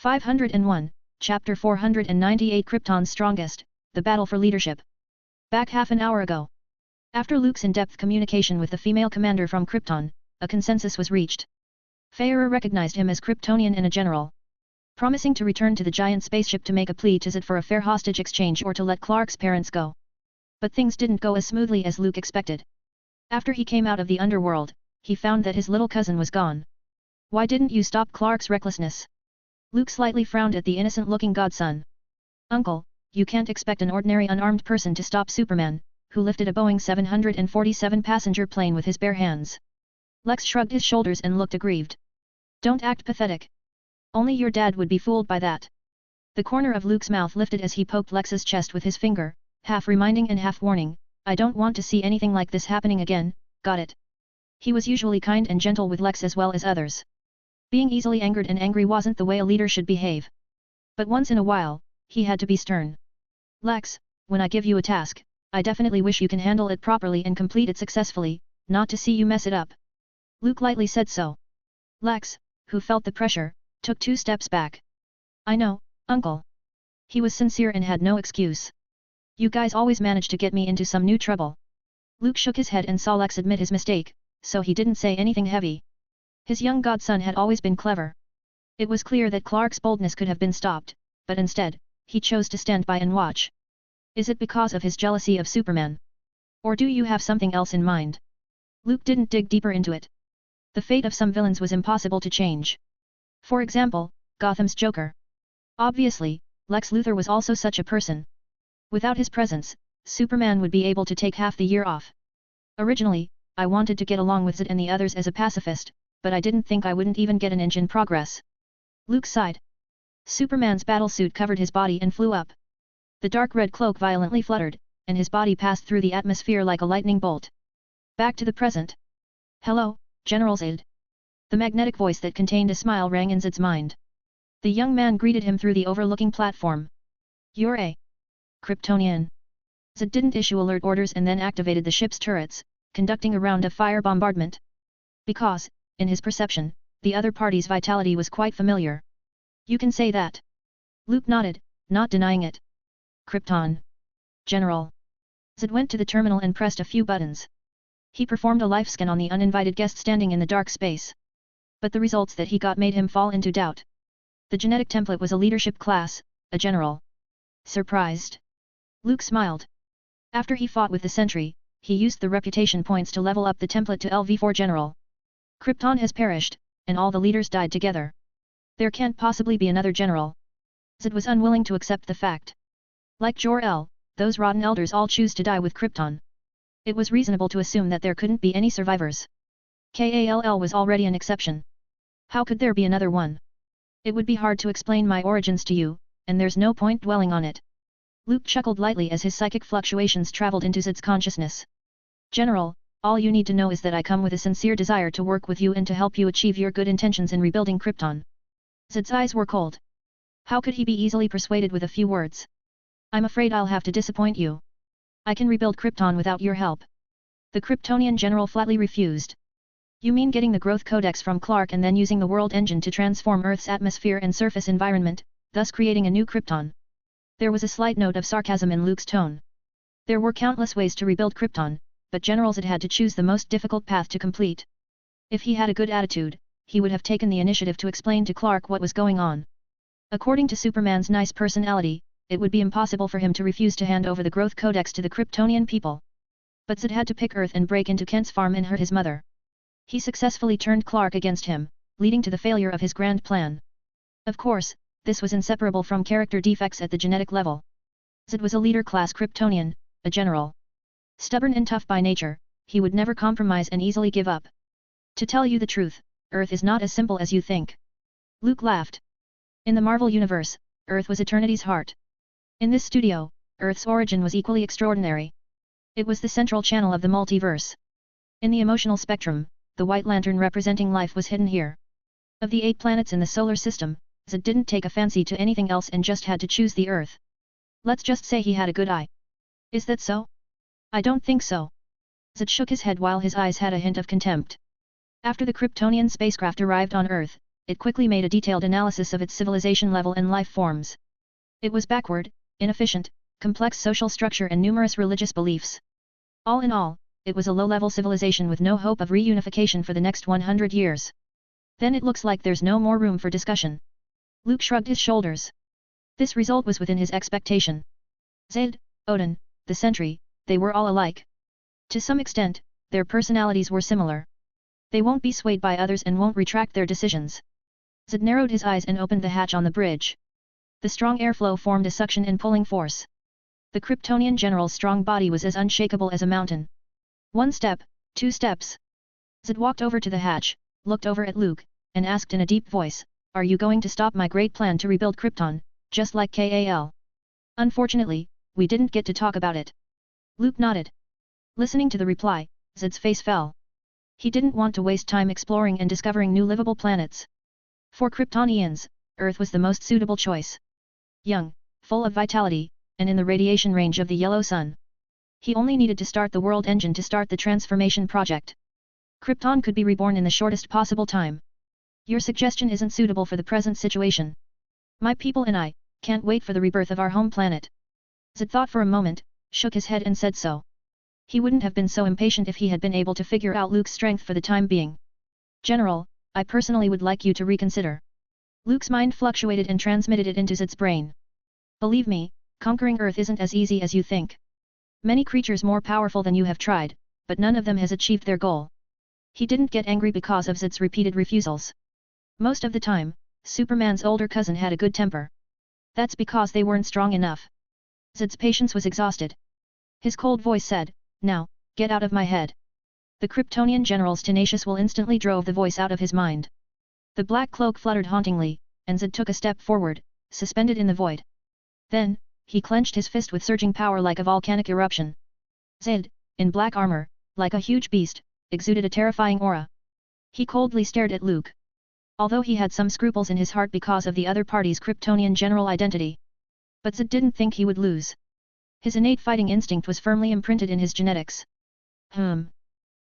501, Chapter 498 Krypton's Strongest, The Battle for Leadership. Back half an hour ago. After Luke's in-depth communication with the female commander from Krypton, a consensus was reached. Feyre recognized him as Kryptonian and a general. Promising to return to the giant spaceship to make a plea to Zed for a fair hostage exchange or to let Clark's parents go. But things didn't go as smoothly as Luke expected. After he came out of the underworld, he found that his little cousin was gone. Why didn't you stop Clark's recklessness? Luke slightly frowned at the innocent-looking godson. Uncle, you can't expect an ordinary unarmed person to stop Superman, who lifted a Boeing 747 passenger plane with his bare hands. Lex shrugged his shoulders and looked aggrieved. Don't act pathetic. Only your dad would be fooled by that. The corner of Luke's mouth lifted as he poked Lex's chest with his finger, half reminding and half warning, I don't want to see anything like this happening again, got it? He was usually kind and gentle with Lex as well as others. Being easily angered and angry wasn't the way a leader should behave. But once in a while, he had to be stern. Lex, when I give you a task, I definitely wish you can handle it properly and complete it successfully, not to see you mess it up. Luke lightly said so. Lex, who felt the pressure, took 2 steps back. I know, Uncle. He was sincere and had no excuse. You guys always manage to get me into some new trouble. Luke shook his head and saw Lex admit his mistake, so he didn't say anything heavy. His young godson had always been clever. It was clear that Clark's boldness could have been stopped, but instead, he chose to stand by and watch. Is it because of his jealousy of Superman? Or do you have something else in mind? Luke didn't dig deeper into it. The fate of some villains was impossible to change. For example, Gotham's Joker. Obviously, Lex Luthor was also such a person. Without his presence, Superman would be able to take half the year off. Originally, I wanted to get along with Zed and the others as a pacifist, but I didn't think I wouldn't even get an inch in progress. Luke sighed. Superman's battlesuit covered his body and flew up. The dark red cloak violently fluttered, and his body passed through the atmosphere like a lightning bolt. Back to the present. Hello, General Zed. The magnetic voice that contained a smile rang in Zed's mind. The young man greeted him through the overlooking platform. You're a Kryptonian. Zed didn't issue alert orders and then activated the ship's turrets, conducting a round of fire bombardment. Because, in his perception, the other party's vitality was quite familiar. You can say that. Luke nodded, not denying it. Krypton. General. Zed went to the terminal and pressed a few buttons. He performed a life scan on the uninvited guest standing in the dark space. But the results that he got made him fall into doubt. The genetic template was a leadership class, a general. Surprised? Luke smiled. After he fought with the Sentry, he used the reputation points to level up the template to LV4 General. Krypton has perished, and all the leaders died together. There can't possibly be another general. Zed was unwilling to accept the fact. Like Jor-El, those rotten elders all choose to die with Krypton. It was reasonable to assume that there couldn't be any survivors. Kall was already an exception. How could there be another one? It would be hard to explain my origins to you, and there's no point dwelling on it. Luke chuckled lightly as his psychic fluctuations traveled into Zed's consciousness. General, all you need to know is that I come with a sincere desire to work with you and to help you achieve your good intentions in rebuilding Krypton. Zed's eyes were cold. How could he be easily persuaded with a few words? I'm afraid I'll have to disappoint you. I can rebuild Krypton without your help. The Kryptonian general flatly refused. You mean getting the growth codex from Clark and then using the world engine to transform Earth's atmosphere and surface environment, thus creating a new Krypton? There was a slight note of sarcasm in Luke's tone. There were countless ways to rebuild Krypton, but General Zed had to choose the most difficult path to complete. If he had a good attitude, he would have taken the initiative to explain to Clark what was going on. According to Superman's nice personality, it would be impossible for him to refuse to hand over the growth codex to the Kryptonian people. But Zed had to pick Earth and break into Kent's farm and hurt his mother. He successfully turned Clark against him, leading to the failure of his grand plan. Of course, this was inseparable from character defects at the genetic level. Zed was a leader-class Kryptonian, a general. Stubborn and tough by nature, he would never compromise and easily give up. To tell you the truth, Earth is not as simple as you think. Luke laughed. In the Marvel Universe, Earth was Eternity's heart. In this studio, Earth's origin was equally extraordinary. It was the central channel of the multiverse. In the emotional spectrum, the White Lantern representing life was hidden here. Of the 8 planets in the solar system, Zed didn't take a fancy to anything else and just had to choose the Earth. Let's just say he had a good eye. Is that so? I don't think so. Zed shook his head while his eyes had a hint of contempt. After the Kryptonian spacecraft arrived on Earth, it quickly made a detailed analysis of its civilization level and life forms. It was backward, inefficient, complex social structure and numerous religious beliefs. All in all, it was a low-level civilization with no hope of reunification for the next 100 years. Then it looks like there's no more room for discussion. Luke shrugged his shoulders. This result was within his expectation. Zed, Odin, the Sentry, they were all alike. To some extent, their personalities were similar. They won't be swayed by others and won't retract their decisions. Zed narrowed his eyes and opened the hatch on the bridge. The strong airflow formed a suction and pulling force. The Kryptonian general's strong body was as unshakable as a mountain. 1 step, 2 steps. Zed walked over to the hatch, looked over at Luke, and asked in a deep voice, "Are you going to stop my great plan to rebuild Krypton, just like Kal? Unfortunately, we didn't get to talk about it." Luke nodded. Listening to the reply, Zed's face fell. He didn't want to waste time exploring and discovering new livable planets. For Kryptonians, Earth was the most suitable choice. Young, full of vitality, and in the radiation range of the yellow sun. He only needed to start the world engine to start the transformation project. Krypton could be reborn in the shortest possible time. Your suggestion isn't suitable for the present situation. My people and I can't wait for the rebirth of our home planet. Zed thought for a moment, shook his head and said so. He wouldn't have been so impatient if he had been able to figure out Luke's strength for the time being. "General, I personally would like you to reconsider." Luke's mind fluctuated and transmitted it into Zed's brain. "Believe me, conquering Earth isn't as easy as you think. Many creatures more powerful than you have tried, but none of them has achieved their goal." He didn't get angry because of Zed's repeated refusals. Most of the time, Superman's older cousin had a good temper. That's because they weren't strong enough. Zed's patience was exhausted. His cold voice said, "Now, get out of my head." The Kryptonian general's tenacious will instantly drove the voice out of his mind. The black cloak fluttered hauntingly, and Zed took a step forward, suspended in the void. Then, he clenched his fist with surging power like a volcanic eruption. Zed, in black armor, like a huge beast, exuded a terrifying aura. He coldly stared at Luke. Although he had some scruples in his heart because of the other party's Kryptonian general identity. But Zed didn't think he would lose. His innate fighting instinct was firmly imprinted in his genetics.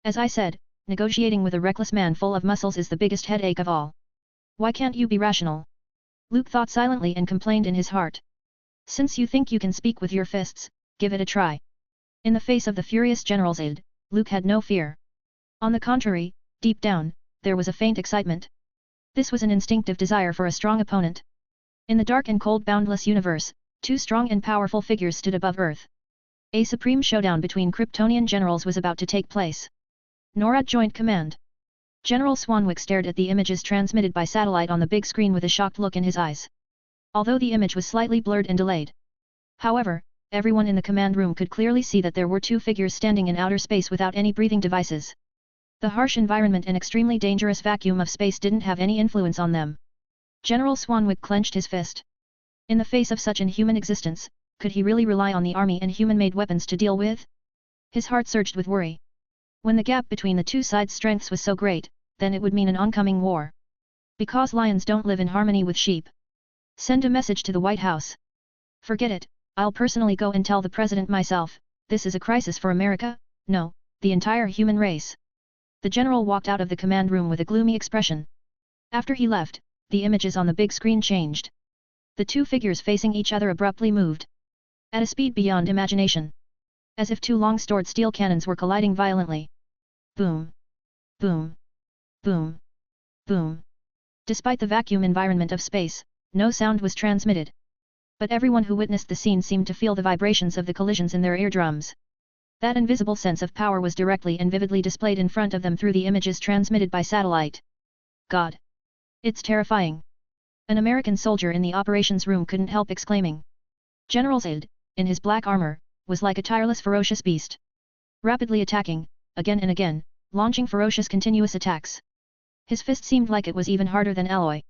As I said, negotiating with a reckless man full of muscles is the biggest headache of all. Why can't you be rational? Luke thought silently and complained in his heart. Since you think you can speak with your fists, give it a try. In the face of the furious General Zed, Luke had no fear. On the contrary, deep down, there was a faint excitement. This was an instinctive desire for a strong opponent. In the dark and cold boundless universe, 2 strong and powerful figures stood above Earth. A supreme showdown between Kryptonian generals was about to take place. NORAD Joint Command. General Swanwick stared at the images transmitted by satellite on the big screen with a shocked look in his eyes. Although the image was slightly blurred and delayed. However, everyone in the command room could clearly see that there were 2 figures standing in outer space without any breathing devices. The harsh environment and extremely dangerous vacuum of space didn't have any influence on them. General Swanwick clenched his fist. In the face of such inhuman existence, could he really rely on the army and human-made weapons to deal with? His heart surged with worry. When the gap between the 2 sides' strengths was so great, then it would mean an oncoming war. Because lions don't live in harmony with sheep. Send a message to the White House. Forget it, I'll personally go and tell the president myself, this is a crisis for America, no, the entire human race. The general walked out of the command room with a gloomy expression. After he left, the images on the big screen changed. The 2 figures facing each other abruptly moved. At a speed beyond imagination. As if 2 long-stored steel cannons were colliding violently. Boom. Boom. Boom. Boom. Despite the vacuum environment of space, no sound was transmitted. But everyone who witnessed the scene seemed to feel the vibrations of the collisions in their eardrums. That invisible sense of power was directly and vividly displayed in front of them through the images transmitted by satellite. God! It's terrifying! An American soldier in the operations room couldn't help exclaiming. General Zed, in his black armor, was like a tireless ferocious beast. Rapidly attacking, again and again, launching ferocious continuous attacks. His fist seemed like it was even harder than alloy.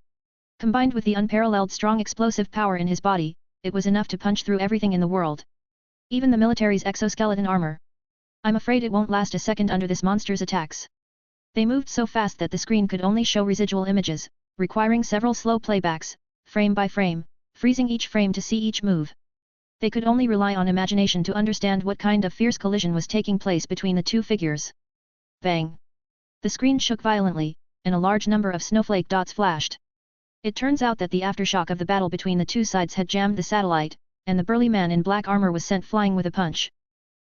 Combined with the unparalleled strong explosive power in his body, it was enough to punch through everything in the world. Even the military's exoskeleton armor. I'm afraid it won't last a second under this monster's attacks. They moved so fast that the screen could only show residual images, requiring several slow playbacks, frame by frame, freezing each frame to see each move. They could only rely on imagination to understand what kind of fierce collision was taking place between the 2 figures. Bang! The screen shook violently, and a large number of snowflake dots flashed. It turns out that the aftershock of the battle between the two sides had jammed the satellite, and the burly man in black armor was sent flying with a punch.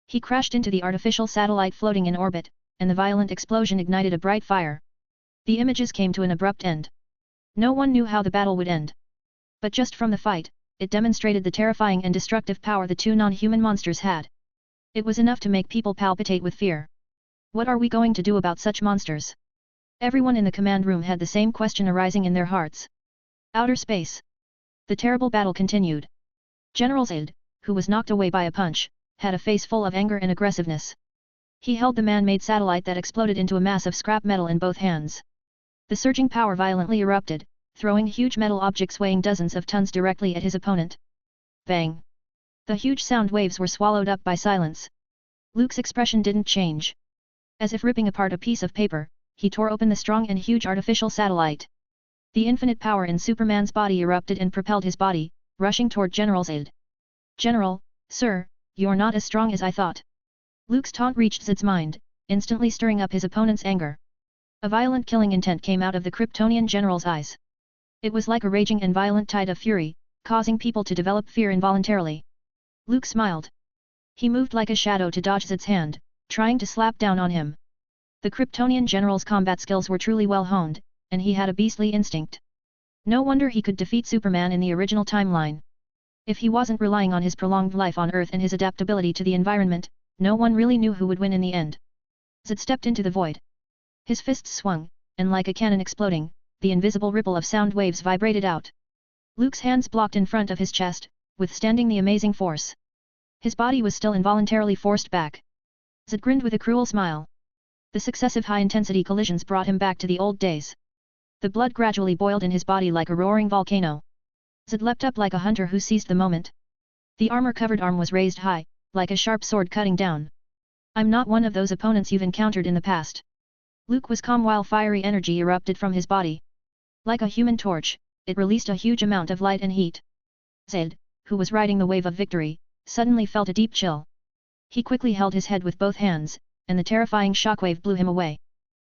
He crashed into the artificial satellite floating in orbit, and the violent explosion ignited a bright fire. The images came to an abrupt end. No one knew how the battle would end. But just from the fight, it demonstrated the terrifying and destructive power the two non-human monsters had. It was enough to make people palpitate with fear. What are we going to do about such monsters? Everyone in the command room had the same question arising in their hearts. Outer space. The terrible battle continued. General Zed, who was knocked away by a punch, had a face full of anger and aggressiveness. He held the man-made satellite that exploded into a mass of scrap metal in both hands. The surging power violently erupted, throwing huge metal objects weighing dozens of tons directly at his opponent. Bang! The huge sound waves were swallowed up by silence. Luke's expression didn't change. As if ripping apart a piece of paper, he tore open the strong and huge artificial satellite. The infinite power in Superman's body erupted and propelled his body, rushing toward General Zed. General, sir, you're not as strong as I thought. Luke's taunt reached Zed's mind, instantly stirring up his opponent's anger. A violent killing intent came out of the Kryptonian general's eyes. It was like a raging and violent tide of fury, causing people to develop fear involuntarily. Luke smiled. He moved like a shadow to dodge Zed's hand, trying to slap down on him. The Kryptonian general's combat skills were truly well honed, and he had a beastly instinct. No wonder he could defeat Superman in the original timeline. If he wasn't relying on his prolonged life on Earth and his adaptability to the environment, no one really knew who would win in the end. Zed stepped into the void. His fists swung, and like a cannon exploding, the invisible ripple of sound waves vibrated out. Luke's hands blocked in front of his chest, withstanding the amazing force. His body was still involuntarily forced back. Zed grinned with a cruel smile. The successive high-intensity collisions brought him back to the old days. The blood gradually boiled in his body like a roaring volcano. Zed leapt up like a hunter who seized the moment. The armor-covered arm was raised high, like a sharp sword cutting down. I'm not one of those opponents you've encountered in the past. Luke was calm while fiery energy erupted from his body. Like a human torch, it released a huge amount of light and heat. Zed, who was riding the wave of victory, suddenly felt a deep chill. He quickly held his head with both hands, and the terrifying shockwave blew him away.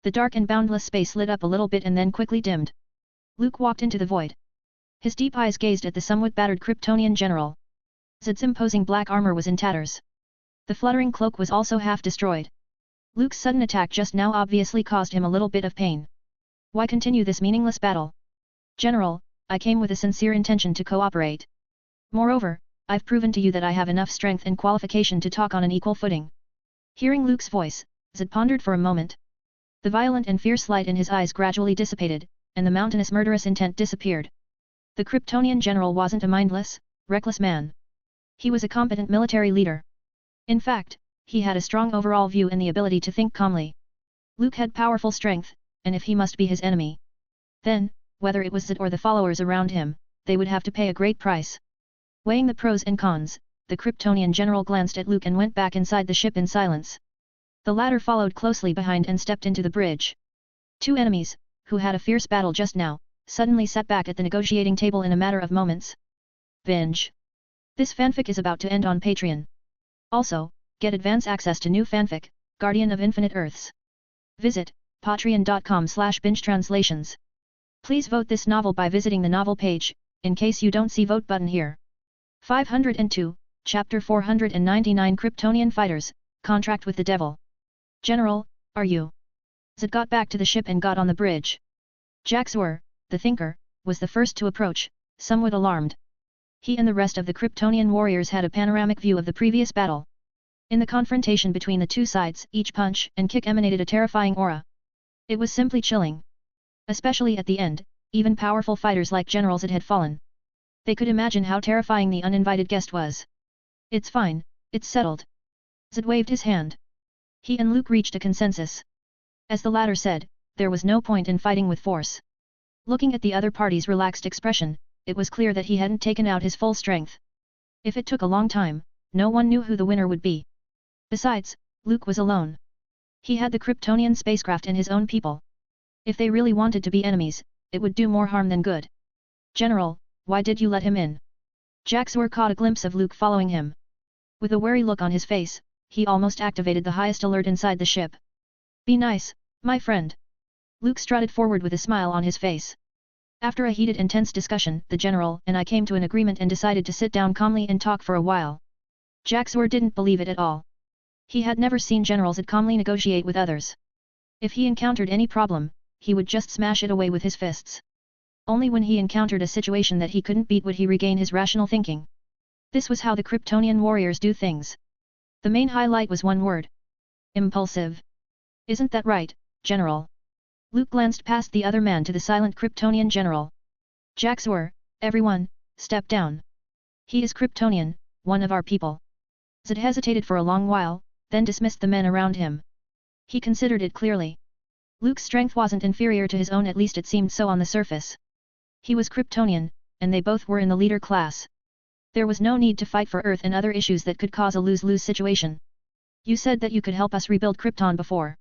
The dark and boundless space lit up a little bit and then quickly dimmed. Luke walked into the void. His deep eyes gazed at the somewhat battered Kryptonian general. Zed's imposing black armor was in tatters. The fluttering cloak was also half destroyed. Luke's sudden attack just now obviously caused him a little bit of pain. Why continue this meaningless battle? General, I came with a sincere intention to cooperate. Moreover, I've proven to you that I have enough strength and qualification to talk on an equal footing. Hearing Luke's voice, Zed pondered for a moment. The violent and fierce light in his eyes gradually dissipated, and the mountainous murderous intent disappeared. The Kryptonian general wasn't a mindless, reckless man. He was a competent military leader. In fact, he had a strong overall view and the ability to think calmly. Luke had powerful strength, and if he must be his enemy, then, whether it was Zed or the followers around him, they would have to pay a great price. Weighing the pros and cons, the Kryptonian general glanced at Luke and went back inside the ship in silence. The latter followed closely behind and stepped into the bridge. Two enemies, who had a fierce battle just now, suddenly sat back at the negotiating table in a matter of moments. Binge. This fanfic is about to end on Patreon. Also, get advance access to new fanfic, Guardian of Infinite Earths. Visit patreon.com/bingetranslations. Please vote this novel by visiting the novel page, in case you don't see vote button here. 502, Chapter 499 Kryptonian Fighters, Contract with the Devil. General, are you? Zed got back to the ship and got on the bridge. Jax-Ur, the Thinker, was the first to approach, somewhat alarmed. He and the rest of the Kryptonian warriors had a panoramic view of the previous battle. In the confrontation between the two sides, each punch and kick emanated a terrifying aura. It was simply chilling. Especially at the end, even powerful fighters like General Zed had fallen. They could imagine how terrifying the uninvited guest was. It's fine, it's settled. Zed waved his hand. He and Luke reached a consensus. As the latter said, there was no point in fighting with force. Looking at the other party's relaxed expression, it was clear that he hadn't taken out his full strength. If it took a long time, no one knew who the winner would be. Besides, Luke was alone. He had the Kryptonian spacecraft and his own people. If they really wanted to be enemies, it would do more harm than good. General, why did you let him in? Jax-Ur caught a glimpse of Luke following him. With a wary look on his face, he almost activated the highest alert inside the ship. Be nice, my friend. Luke strutted forward with a smile on his face. After a heated and tense discussion, the general and I came to an agreement and decided to sit down calmly and talk for a while. Jack-Sword didn't believe it at all. He had never seen generals calmly negotiate with others. If he encountered any problem, he would just smash it away with his fists. Only when he encountered a situation that he couldn't beat would he regain his rational thinking. This was how the Kryptonian warriors do things. The main highlight was one word. Impulsive. Isn't that right, General? Luke glanced past the other man to the silent Kryptonian general. Jack-Sword, everyone, step down. He is Kryptonian, one of our people. Zed hesitated for a long while, then dismissed the men around him. He considered it clearly. Luke's strength wasn't inferior to his own, at least it seemed so on the surface. He was Kryptonian, and they both were in the leader class. There was no need to fight for Earth and other issues that could cause a lose-lose situation. You said that you could help us rebuild Krypton before.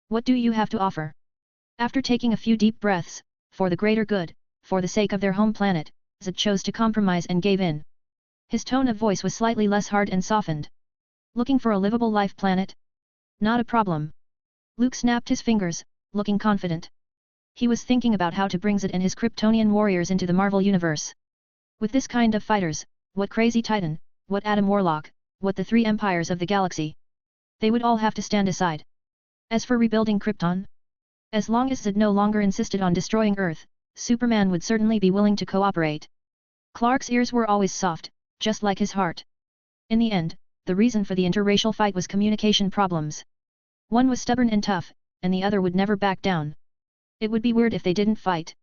What do you have to offer? After taking a few deep breaths, for the greater good, for the sake of their home planet, Zed chose to compromise and gave in. His tone of voice was slightly less hard and softened. Looking for a livable life planet? Not a problem. Luke snapped his fingers, looking confident. He was thinking about how to bring Zed and his Kryptonian warriors into the Marvel Universe. With this kind of fighters, what Crazy Titan, what Adam Warlock, what the three empires of the galaxy. They would all have to stand aside. As for rebuilding Krypton? As long as Zed no longer insisted on destroying Earth, Superman would certainly be willing to cooperate. Clark's ears were always soft, just like his heart. In the end, the reason for the interracial fight was communication problems. One was stubborn and tough, and the other would never back down. It would be weird if they didn't fight.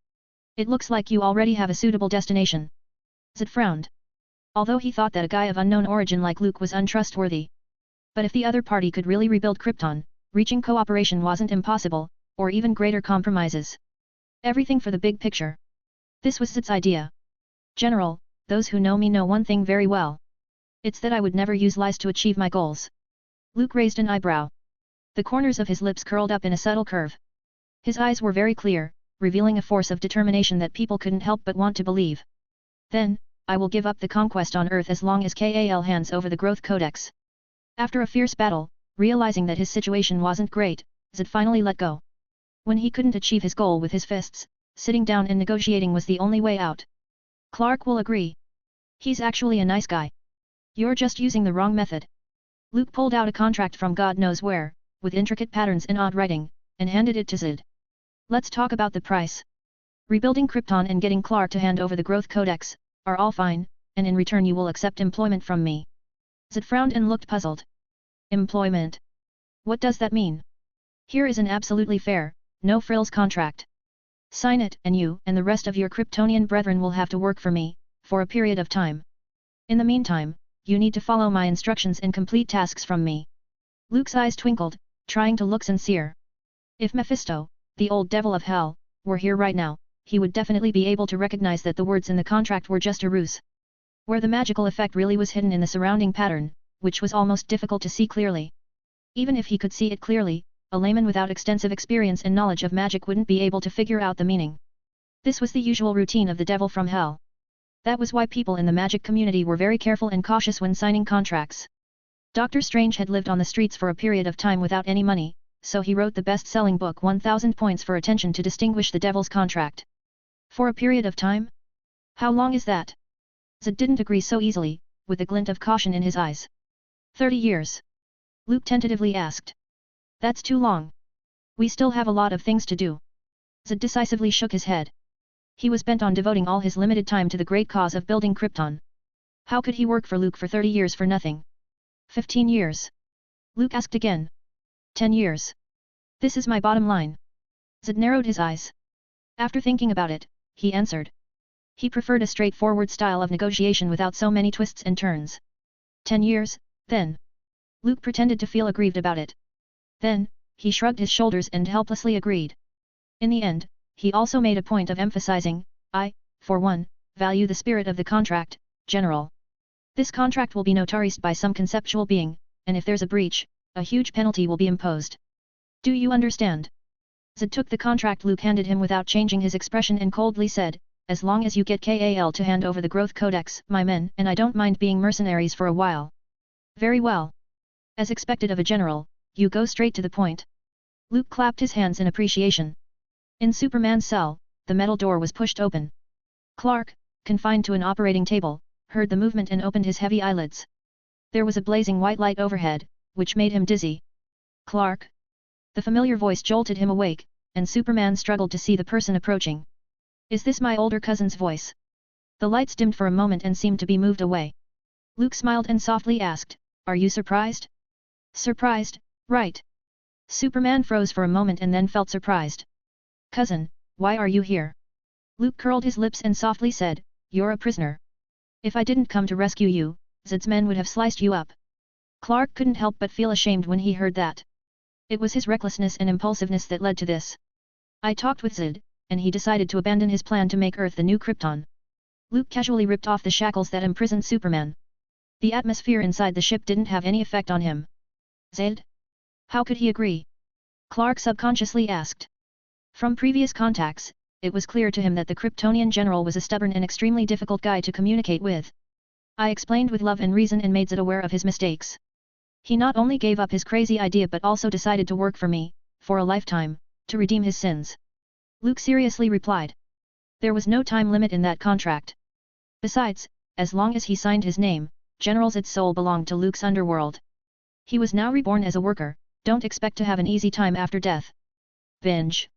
It looks like you already have a suitable destination. Zed frowned. Although he thought that a guy of unknown origin like Luke was untrustworthy. But if the other party could really rebuild Krypton, reaching cooperation wasn't impossible, or even greater compromises. Everything for the big picture. This was Zed's idea. General, those who know me know one thing very well. It's that I would never use lies to achieve my goals. Luke raised an eyebrow. The corners of his lips curled up in a subtle curve. His eyes were very clear, revealing a force of determination that people couldn't help but want to believe. Then, I will give up the conquest on Earth as long as Kal hands over the Growth Codex. After a fierce battle, realizing that his situation wasn't great, Zed finally let go. When he couldn't achieve his goal with his fists, sitting down and negotiating was the only way out. Clark will agree. He's actually a nice guy. You're just using the wrong method. Luke pulled out a contract from God knows where, with intricate patterns in odd writing, and handed it to Zed. Let's talk about the price. Rebuilding Krypton and getting Clark to hand over the Growth Codex are all fine, and in return you will accept employment from me. Zed frowned and looked puzzled. Employment? What does that mean? Here is an absolutely fair, no-frills contract. Sign it and you and the rest of your Kryptonian brethren will have to work for me, for a period of time. In the meantime, you need to follow my instructions and complete tasks from me. Luke's eyes twinkled, trying to look sincere. If Mephisto, the old devil of hell, were here right now, he would definitely be able to recognize that the words in the contract were just a ruse. Where the magical effect really was hidden in the surrounding pattern, which was almost difficult to see clearly. Even if he could see it clearly, a layman without extensive experience and knowledge of magic wouldn't be able to figure out the meaning. This was the usual routine of the devil from hell. That was why people in the magic community were very careful and cautious when signing contracts. Dr. Strange had lived on the streets for a period of time without any money, so he wrote the best-selling book 1000 Points for Attention to distinguish the devil's contract. For a period of time? How long is that? Zed didn't agree so easily, with a glint of caution in his eyes. 30 years. Luke tentatively asked. That's too long. We still have a lot of things to do. Zed decisively shook his head. He was bent on devoting all his limited time to the great cause of building Krypton. How could he work for Luke for 30 years for nothing? 15 years. Luke asked again. 10 years. This is my bottom line. Zed narrowed his eyes. After thinking about it, he answered. He preferred a straightforward style of negotiation without so many twists and turns. 10 years, then. Luke pretended to feel aggrieved about it. Then, he shrugged his shoulders and helplessly agreed. In the end, he also made a point of emphasizing, I, for one, value the spirit of the contract, General. This contract will be notarized by some conceptual being, and if there's a breach, a huge penalty will be imposed. Do you understand? Zed took the contract Luke handed him without changing his expression and coldly said, as long as you get Kal to hand over the Growth Codex, my men and I don't mind being mercenaries for a while. Very well. As expected of a general, you go straight to the point. Luke clapped his hands in appreciation. In Superman's cell, the metal door was pushed open. Clark, confined to an operating table, heard the movement and opened his heavy eyelids. There was a blazing white light overhead, which made him dizzy. Clark? The familiar voice jolted him awake, and Superman struggled to see the person approaching. Is this my older cousin's voice? The lights dimmed for a moment and seemed to be moved away. Luke smiled and softly asked, "Are you surprised?" "Surprised, right." Superman froze for a moment and then felt surprised. "Cousin, why are you here?" Luke curled his lips and softly said, "You're a prisoner. If I didn't come to rescue you, Zed's men would have sliced you up." Clark couldn't help but feel ashamed when he heard that. It was his recklessness and impulsiveness that led to this. "I talked with Zed, and he decided to abandon his plan to make Earth the new Krypton." Luke casually ripped off the shackles that imprisoned Superman. The atmosphere inside the ship didn't have any effect on him. "Zed? How could he agree?" Clark subconsciously asked. From previous contacts, it was clear to him that the Kryptonian general was a stubborn and extremely difficult guy to communicate with. "I explained with love and reason and made Zed aware of his mistakes. He not only gave up his crazy idea but also decided to work for me, for a lifetime, to redeem his sins." Luke seriously replied. There was no time limit in that contract. Besides, as long as he signed his name, General Zed's soul belonged to Luke's underworld. He was now reborn as a worker, don't expect to have an easy time after death. Binge.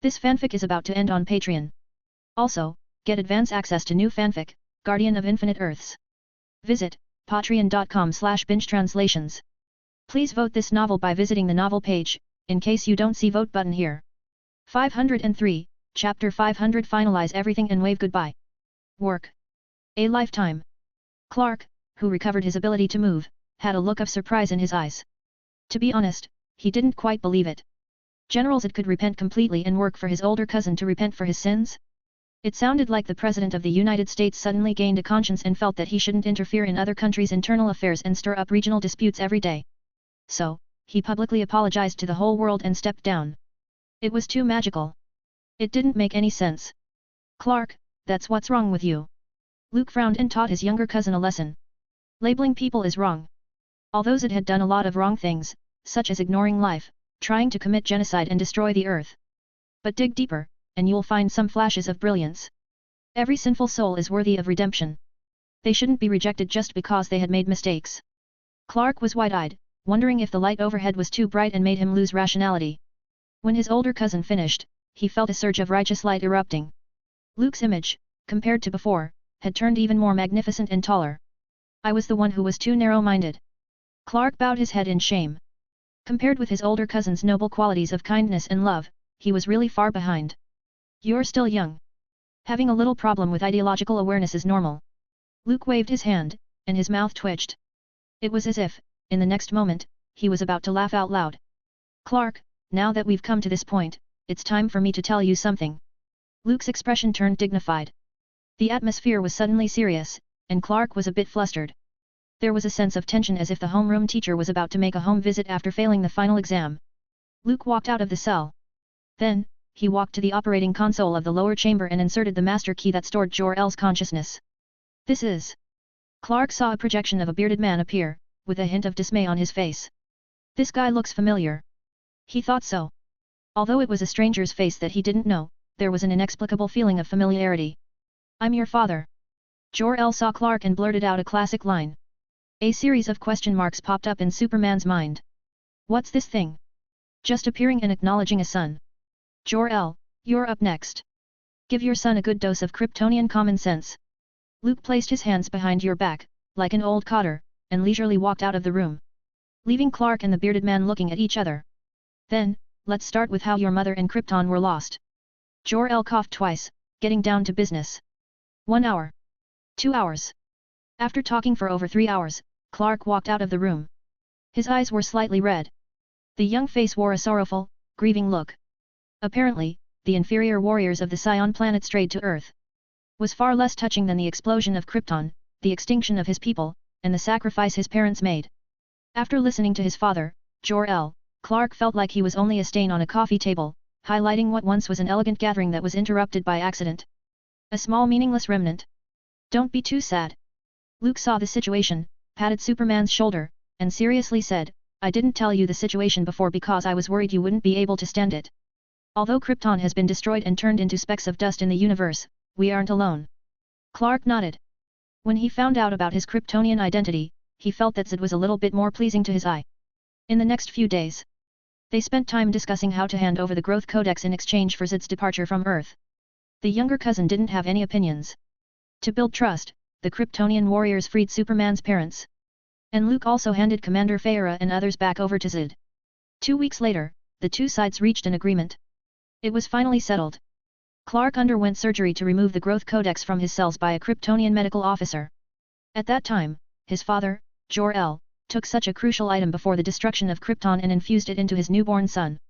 This fanfic is about to end on Patreon. Also, get advance access to new fanfic, Guardian of Infinite Earths. Visit patreon.com/bingetranslations. Please vote this novel by visiting the novel page, in case you don't see vote button here. 503, Chapter 500. Finalize everything and wave goodbye. Work. A lifetime. Clark, who recovered his ability to move, had a look of surprise in his eyes. To be honest, he didn't quite believe it. General Zed could repent completely and work for his older cousin to repent for his sins? It sounded like the President of the United States suddenly gained a conscience and felt that he shouldn't interfere in other countries' internal affairs and stir up regional disputes every day. So, he publicly apologized to the whole world and stepped down. It was too magical. It didn't make any sense. "Clark, that's what's wrong with you." Luke frowned and taught his younger cousin a lesson. Labeling people is wrong. Although Zed had done a lot of wrong things, such as ignoring life, trying to commit genocide and destroy the Earth. But dig deeper, and you'll find some flashes of brilliance. Every sinful soul is worthy of redemption. They shouldn't be rejected just because they had made mistakes. Clark was wide-eyed, wondering if the light overhead was too bright and made him lose rationality. When his older cousin finished, he felt a surge of righteous light erupting. Luke's image, compared to before, had turned even more magnificent and taller. "I was the one who was too narrow-minded." Clark bowed his head in shame. Compared with his older cousin's noble qualities of kindness and love, he was really far behind. "You're still young. Having a little problem with ideological awareness is normal." Luke waved his hand, and his mouth twitched. It was as if, in the next moment, he was about to laugh out loud. "Clark, now that we've come to this point, it's time for me to tell you something." Luke's expression turned dignified. The atmosphere was suddenly serious, and Clark was a bit flustered. There was a sense of tension as if the homeroom teacher was about to make a home visit after failing the final exam. Luke walked out of the cell. Then, he walked to the operating console of the lower chamber and inserted the master key that stored Jor-El's consciousness. "This is..." Clark saw a projection of a bearded man appear, with a hint of dismay on his face. "This guy looks familiar." He thought so. Although it was a stranger's face that he didn't know, there was an inexplicable feeling of familiarity. "I'm your father." Jor-El saw Clark and blurted out a classic line. A series of question marks popped up in Superman's mind. What's this thing? Just appearing and acknowledging a son. "Jor-El, you're up next. Give your son a good dose of Kryptonian common sense." Luke placed his hands behind your back, like an old cotter, and leisurely walked out of the room, leaving Clark and the bearded man looking at each other. "Then, let's start with how your mother and Krypton were lost." Jor-El coughed twice, getting down to business. 1 hour. 2 hours. After talking for over 3 hours, Clark walked out of the room. His eyes were slightly red. The young face wore a sorrowful, grieving look. Apparently, the inferior warriors of the Scion planet strayed to Earth. Was far less touching than the explosion of Krypton, the extinction of his people, and the sacrifice his parents made. After listening to his father, Jor-El, Clark felt like he was only a stain on a coffee table, highlighting what once was an elegant gathering that was interrupted by accident. A small meaningless remnant. "Don't be too sad." Luke saw the situation, patted Superman's shoulder, and seriously said, "I didn't tell you the situation before because I was worried you wouldn't be able to stand it." Although Krypton has been destroyed and turned into specks of dust in the universe, we aren't alone. Clark nodded. When he found out about his Kryptonian identity, he felt that Zed was a little bit more pleasing to his eye. In the next few days, they spent time discussing how to hand over the Growth Codex in exchange for Zed's departure from Earth. The younger cousin didn't have any opinions. To build trust, the Kryptonian warriors freed Superman's parents. And Luke also handed Commander Feyre and others back over to Zed. 2 weeks later, the two sides reached an agreement. It was finally settled. Clark underwent surgery to remove the Growth Codex from his cells by a Kryptonian medical officer. At that time, his father, Jor-El, took such a crucial item before the destruction of Krypton and infused it into his newborn son.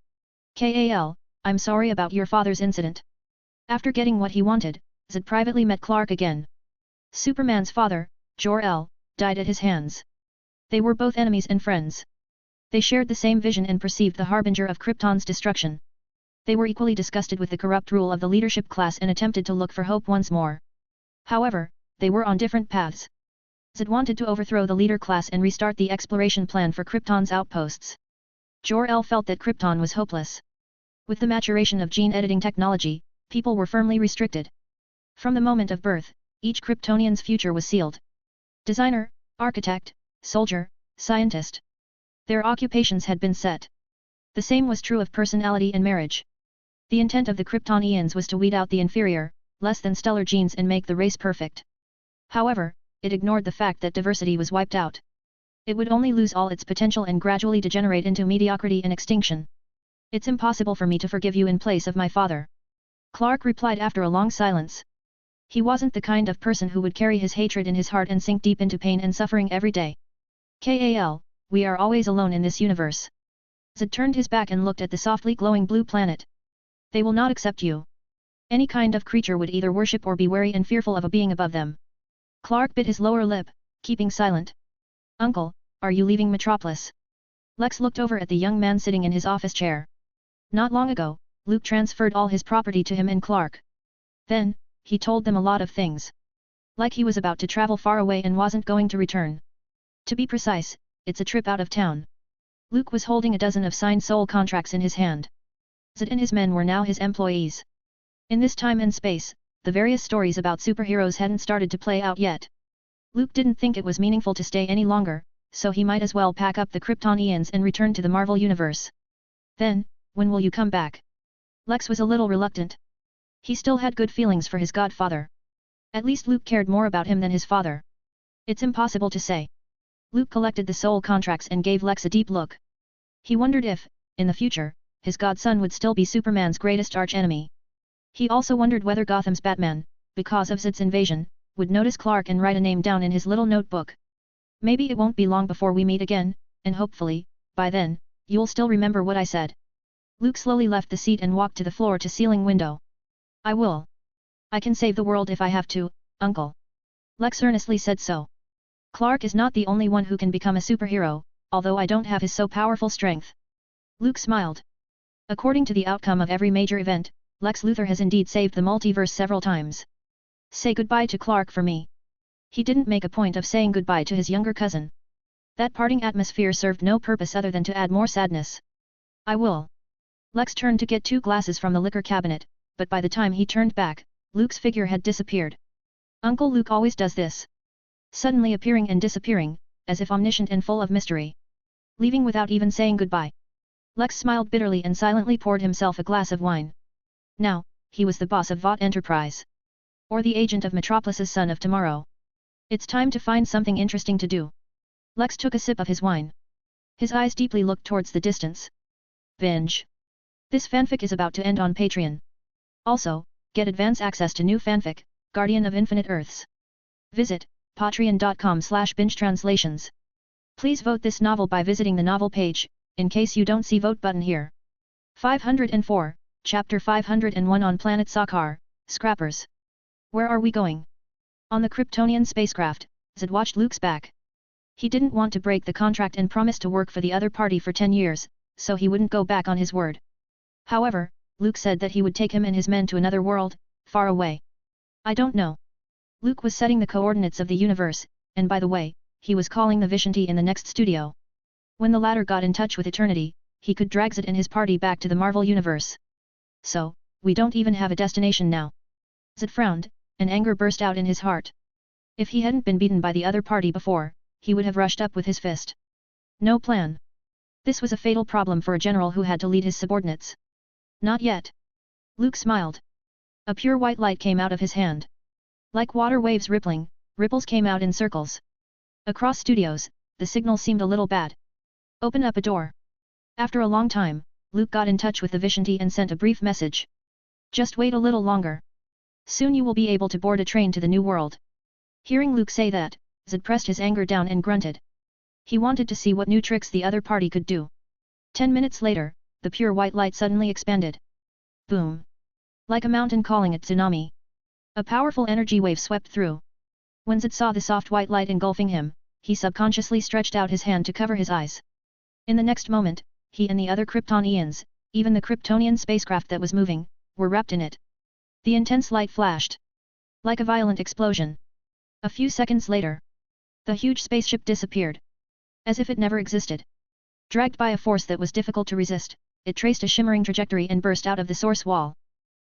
Kal, I'm sorry about your father's incident. After getting what he wanted, Zed privately met Clark again. Superman's father, Jor-El, died at his hands. They were both enemies and friends. They shared the same vision and perceived the harbinger of Krypton's destruction. They were equally disgusted with the corrupt rule of the leadership class and attempted to look for hope once more. However, they were on different paths. Zed wanted to overthrow the leader class and restart the exploration plan for Krypton's outposts. Jor-El felt that Krypton was hopeless. With the maturation of gene editing technology, people were firmly restricted. From the moment of birth, each Kryptonian's future was sealed. Designer, architect, soldier, scientist. Their occupations had been set. The same was true of personality and marriage. The intent of the Kryptonians was to weed out the inferior, less than stellar genes and make the race perfect. However, it ignored the fact that diversity was wiped out. It would only lose all its potential and gradually degenerate into mediocrity and extinction. It's impossible for me to forgive you in place of my father. Clark replied after a long silence. He wasn't the kind of person who would carry his hatred in his heart and sink deep into pain and suffering every day. Kal, we are always alone in this universe. Zed turned his back and looked at the softly glowing blue planet. They will not accept you. Any kind of creature would either worship or be wary and fearful of a being above them. Clark bit his lower lip, keeping silent. Uncle, are you leaving Metropolis? Lex looked over at the young man sitting in his office chair. Not long ago, Luke transferred all his property to him and Clark. Then, he told them a lot of things. Like he was about to travel far away and wasn't going to return. To be precise, it's a trip out of town. Luke was holding a dozen of signed soul contracts in his hand. Zed and his men were now his employees. In this time and space, the various stories about superheroes hadn't started to play out yet. Luke didn't think it was meaningful to stay any longer, so he might as well pack up the Kryptonians and return to the Marvel Universe. Then, when will you come back? Lex was a little reluctant. He still had good feelings for his godfather. At least Luke cared more about him than his father. It's impossible to say. Luke collected the soul contracts and gave Lex a deep look. He wondered if, in the future, his godson would still be Superman's greatest archenemy. He also wondered whether Gotham's Batman, because of Zed's invasion, would notice Clark and write a name down in his little notebook. Maybe it won't be long before we meet again, and hopefully, by then, you'll still remember what I said. Luke slowly left the seat and walked to the floor-to-ceiling window. I will. I can save the world if I have to, Uncle. Lex earnestly said so. Clark is not the only one who can become a superhero, although I don't have his so powerful strength. Luke smiled. According to the outcome of every major event, Lex Luthor has indeed saved the multiverse several times. Say goodbye to Clark for me. He didn't make a point of saying goodbye to his younger cousin. That parting atmosphere served no purpose other than to add more sadness. I will. Lex turned to get 2 glasses from the liquor cabinet, but by the time he turned back, Luke's figure had disappeared. Uncle Luke always does this. Suddenly appearing and disappearing, as if omniscient and full of mystery. Leaving without even saying goodbye. Lex smiled bitterly and silently poured himself a glass of wine. Now, he was the boss of Vought Enterprise. Or the agent of Metropolis's Son of Tomorrow. It's time to find something interesting to do. Lex took a sip of his wine. His eyes deeply looked towards the distance. Binge. This fanfic is about to end on Patreon. Also, get advance access to new fanfic, Guardian of Infinite Earths. Visit patreon.com/bingetranslations. Please vote this novel by visiting the novel page, in case you don't see vote button here. 504, Chapter 501 on Planet Sakaar, Scrappers. Where are we going? On the Kryptonian spacecraft, Zed watched Luke's back. He didn't want to break the contract and promised to work for the other party for 10 years, so he wouldn't go back on his word. However, Luke said that he would take him and his men to another world, far away. I don't know. Luke was setting the coordinates of the universe, and by the way, he was calling the Vishanti in the next studio. When the latter got in touch with Eternity, he could drag Zed and his party back to the Marvel Universe. So, we don't even have a destination now. Zed frowned, and anger burst out in his heart. If he hadn't been beaten by the other party before, he would have rushed up with his fist. No plan. This was a fatal problem for a general who had to lead his subordinates. Not yet. Luke smiled. A pure white light came out of his hand. Like water waves rippling, ripples came out in circles. Across studios, the signal seemed a little bad. Open up a door. After a long time, Luke got in touch with the Vishanti and sent a brief message. Just wait a little longer. Soon you will be able to board a train to the new world. Hearing Luke say that, Zed pressed his anger down and grunted. He wanted to see what new tricks the other party could do. 10 minutes later, the pure white light suddenly expanded. Boom! Like a mountain calling at tsunami. A powerful energy wave swept through. When Zed saw the soft white light engulfing him, he subconsciously stretched out his hand to cover his eyes. In the next moment, he and the other Kryptonians, even the Kryptonian spacecraft that was moving, were wrapped in it. The intense light flashed. Like a violent explosion. A few seconds later, the huge spaceship disappeared. As if it never existed. Dragged by a force that was difficult to resist, it traced a shimmering trajectory and burst out of the source wall.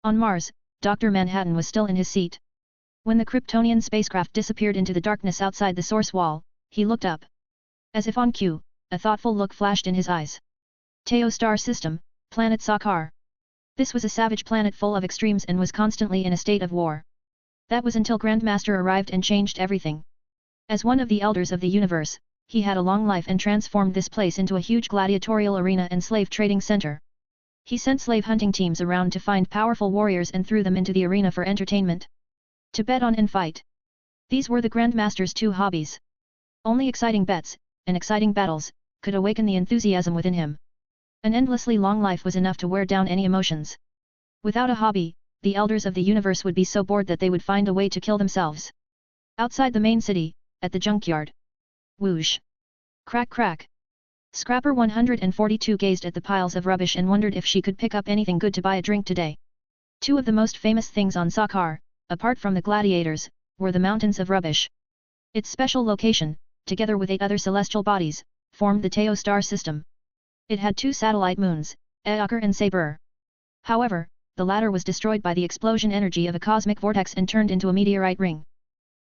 On Mars, Dr. Manhattan was still in his seat. When the Kryptonian spacecraft disappeared into the darkness outside the source wall, he looked up. As if on cue, a thoughtful look flashed in his eyes. Teo Star System, Planet Sakaar. This was a savage planet full of extremes and was constantly in a state of war. That was until Grandmaster arrived and changed everything. As one of the elders of the universe, he had a long life and transformed this place into a huge gladiatorial arena and slave trading center. He sent slave hunting teams around to find powerful warriors and threw them into the arena for entertainment. To bet on and fight. These were the Grandmaster's two hobbies. Only exciting bets, and exciting battles, could awaken the enthusiasm within him. An endlessly long life was enough to wear down any emotions. Without a hobby, the elders of the universe would be so bored that they would find a way to kill themselves. Outside the main city, at the junkyard. Whoosh! Crack crack! Scrapper 142 gazed at the piles of rubbish and wondered if she could pick up anything good to buy a drink today. Two of the most famous things on Sakaar, apart from the gladiators, were the mountains of rubbish. Its special location, together with 8 other celestial bodies, formed the Teo Star System. It had 2 satellite moons, Eokur and Saber. However, the latter was destroyed by the explosion energy of a cosmic vortex and turned into a meteorite ring.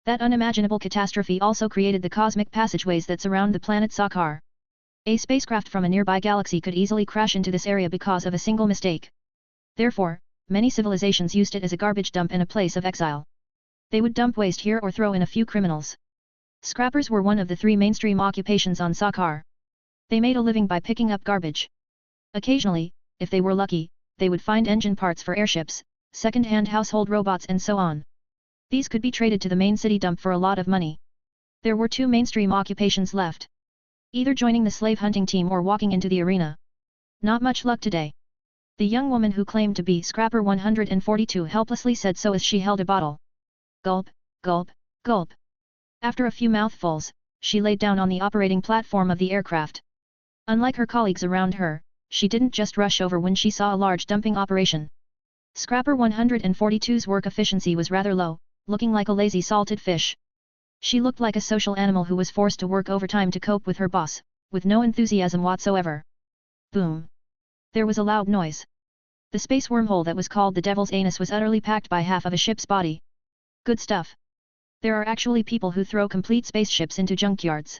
That unimaginable catastrophe also created the cosmic passageways that surround the planet Sakaar. A spacecraft from a nearby galaxy could easily crash into this area because of a single mistake. Therefore, many civilizations used it as a garbage dump and a place of exile. They would dump waste here or throw in a few criminals. Scrappers were one of the 3 mainstream occupations on Sakaar. They made a living by picking up garbage. Occasionally, if they were lucky, they would find engine parts for airships, second-hand household robots and so on. These could be traded to the main city dump for a lot of money. There were 2 mainstream occupations left. Either joining the slave hunting team or walking into the arena. Not much luck today. The young woman who claimed to be Scrapper 142 helplessly said so as she held a bottle. Gulp, gulp, gulp. After a few mouthfuls, she laid down on the operating platform of the aircraft. Unlike her colleagues around her, she didn't just rush over when she saw a large dumping operation. Scrapper 142's work efficiency was rather low, looking like a lazy salted fish. She looked like a social animal who was forced to work overtime to cope with her boss, with no enthusiasm whatsoever. Boom! There was a loud noise. The space wormhole that was called the Devil's Anus was utterly packed by half of a ship's body. Good stuff. There are actually people who throw complete spaceships into junkyards.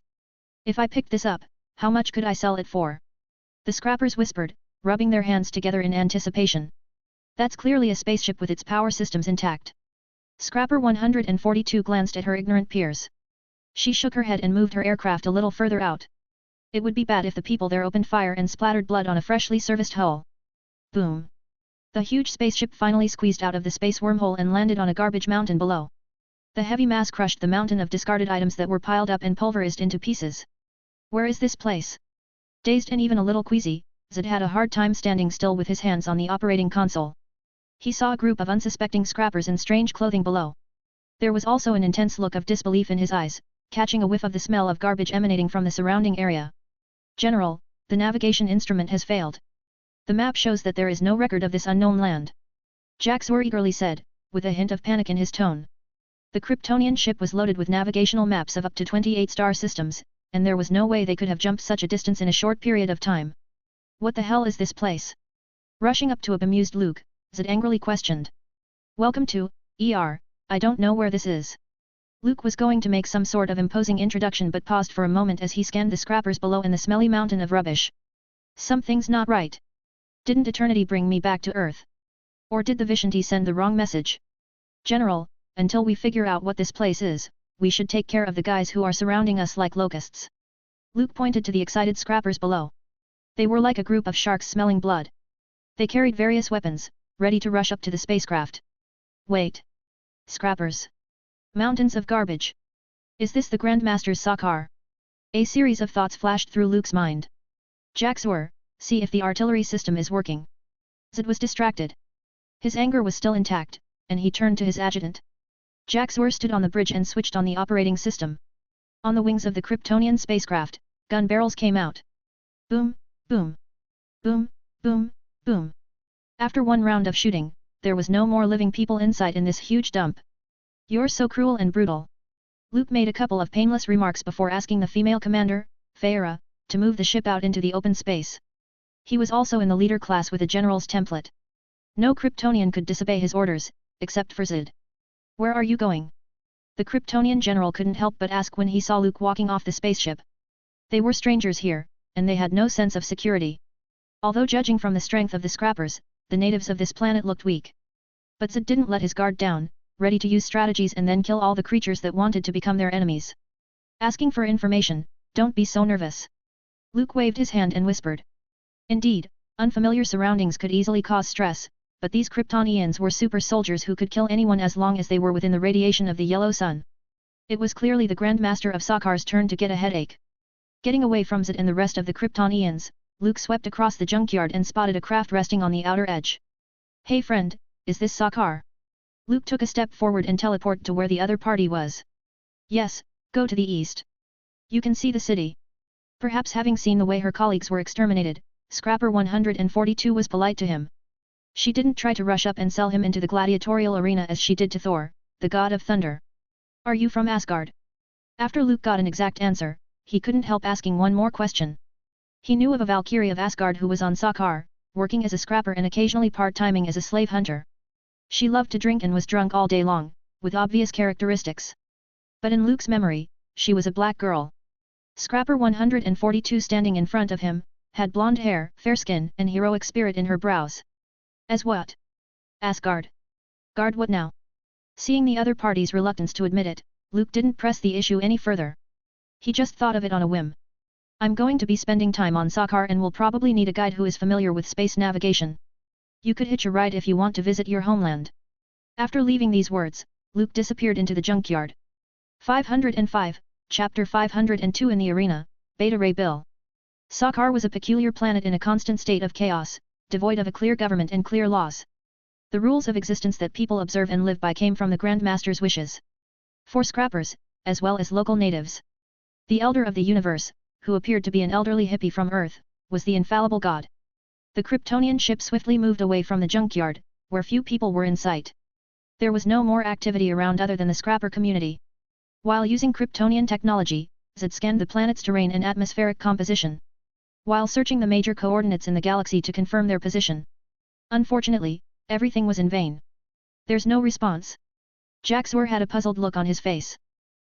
If I picked this up, how much could I sell it for? The scrappers whispered, rubbing their hands together in anticipation. That's clearly a spaceship with its power systems intact. Scrapper 142 glanced at her ignorant peers. She shook her head and moved her aircraft a little further out. It would be bad if the people there opened fire and splattered blood on a freshly serviced hull. Boom! The huge spaceship finally squeezed out of the space wormhole and landed on a garbage mountain below. The heavy mass crushed the mountain of discarded items that were piled up and pulverized into pieces. Where is this place? Dazed and even a little queasy, Zed had a hard time standing still with his hands on the operating console. He saw a group of unsuspecting scrappers in strange clothing below. There was also an intense look of disbelief in his eyes, catching a whiff of the smell of garbage emanating from the surrounding area. General, the navigation instrument has failed. The map shows that there is no record of this unknown land. Jaxor eagerly said, with a hint of panic in his tone. The Kryptonian ship was loaded with navigational maps of up to 28 star systems, and there was no way they could have jumped such a distance in a short period of time. What the hell is this place? Rushing up to a bemused Luke, Zed angrily questioned. Welcome to, I don't know where this is. Luke was going to make some sort of imposing introduction but paused for a moment as he scanned the scrappers below and the smelly mountain of rubbish. Something's not right. Didn't Eternity bring me back to Earth? Or did the Vishanti send the wrong message? General, until we figure out what this place is, we should take care of the guys who are surrounding us like locusts. Luke pointed to the excited scrappers below. They were like a group of sharks smelling blood. They carried various weapons, ready to rush up to the spacecraft. Wait. Scrappers. Mountains of garbage. Is this the Grandmaster's Sakaar? A series of thoughts flashed through Luke's mind. Jaxur, see if the artillery system is working. Zed was distracted. His anger was still intact, and he turned to his adjutant. Jaxur stood on the bridge and switched on the operating system. On the wings of the Kryptonian spacecraft, gun barrels came out. Boom, boom. Boom, boom, boom. After one round of shooting, there was no more living people in sight in this huge dump. You're so cruel and brutal. Luke made a couple of painless remarks before asking the female commander, Feyre, to move the ship out into the open space. He was also in the leader class with a general's template. No Kryptonian could disobey his orders, except for Zed. Where are you going? The Kryptonian general couldn't help but ask when he saw Luke walking off the spaceship. They were strangers here, and they had no sense of security. Although judging from the strength of the scrappers, the natives of this planet looked weak. But Zed didn't let his guard down, ready to use strategies and then kill all the creatures that wanted to become their enemies. Asking for information, don't be so nervous. Luke waved his hand and whispered. Indeed, unfamiliar surroundings could easily cause stress, but these Kryptonians were super soldiers who could kill anyone as long as they were within the radiation of the yellow sun. It was clearly the Grandmaster of Sakaar's turn to get a headache. Getting away from Zed and the rest of the Kryptonians, Luke swept across the junkyard and spotted a craft resting on the outer edge. Hey friend, is this Sakaar? Luke took a step forward and teleported to where the other party was. Yes, go to the east. You can see the city. Perhaps having seen the way her colleagues were exterminated, Scrapper 142 was polite to him. She didn't try to rush up and sell him into the gladiatorial arena as she did to Thor, the god of thunder. Are you from Asgard? After Luke got an exact answer, he couldn't help asking one more question. He knew of a Valkyrie of Asgard who was on Sakaar, working as a scrapper and occasionally part-timing as a slave hunter. She loved to drink and was drunk all day long, with obvious characteristics. But in Luke's memory, she was a black girl. Scrapper 142 standing in front of him, had blonde hair, fair skin and heroic spirit in her brows. As what? Asgard. Guard what now? Seeing the other party's reluctance to admit it, Luke didn't press the issue any further. He just thought of it on a whim. I'm going to be spending time on Sakaar and will probably need a guide who is familiar with space navigation. You could hitch a ride if you want to visit your homeland. After leaving these words, Luke disappeared into the junkyard. 505, Chapter 502 in the arena, Beta Ray Bill. Sakaar was a peculiar planet in a constant state of chaos, devoid of a clear government and clear laws. The rules of existence that people observe and live by came from the Grandmaster's wishes. For scrappers, as well as local natives. The Elder of the Universe, who appeared to be an elderly hippie from Earth, was the infallible god. The Kryptonian ship swiftly moved away from the junkyard, where few people were in sight. There was no more activity around other than the scrapper community. While using Kryptonian technology, Zed scanned the planet's terrain and atmospheric composition. While searching the major coordinates in the galaxy to confirm their position. Unfortunately, everything was in vain. There's no response. Jaxur had a puzzled look on his face.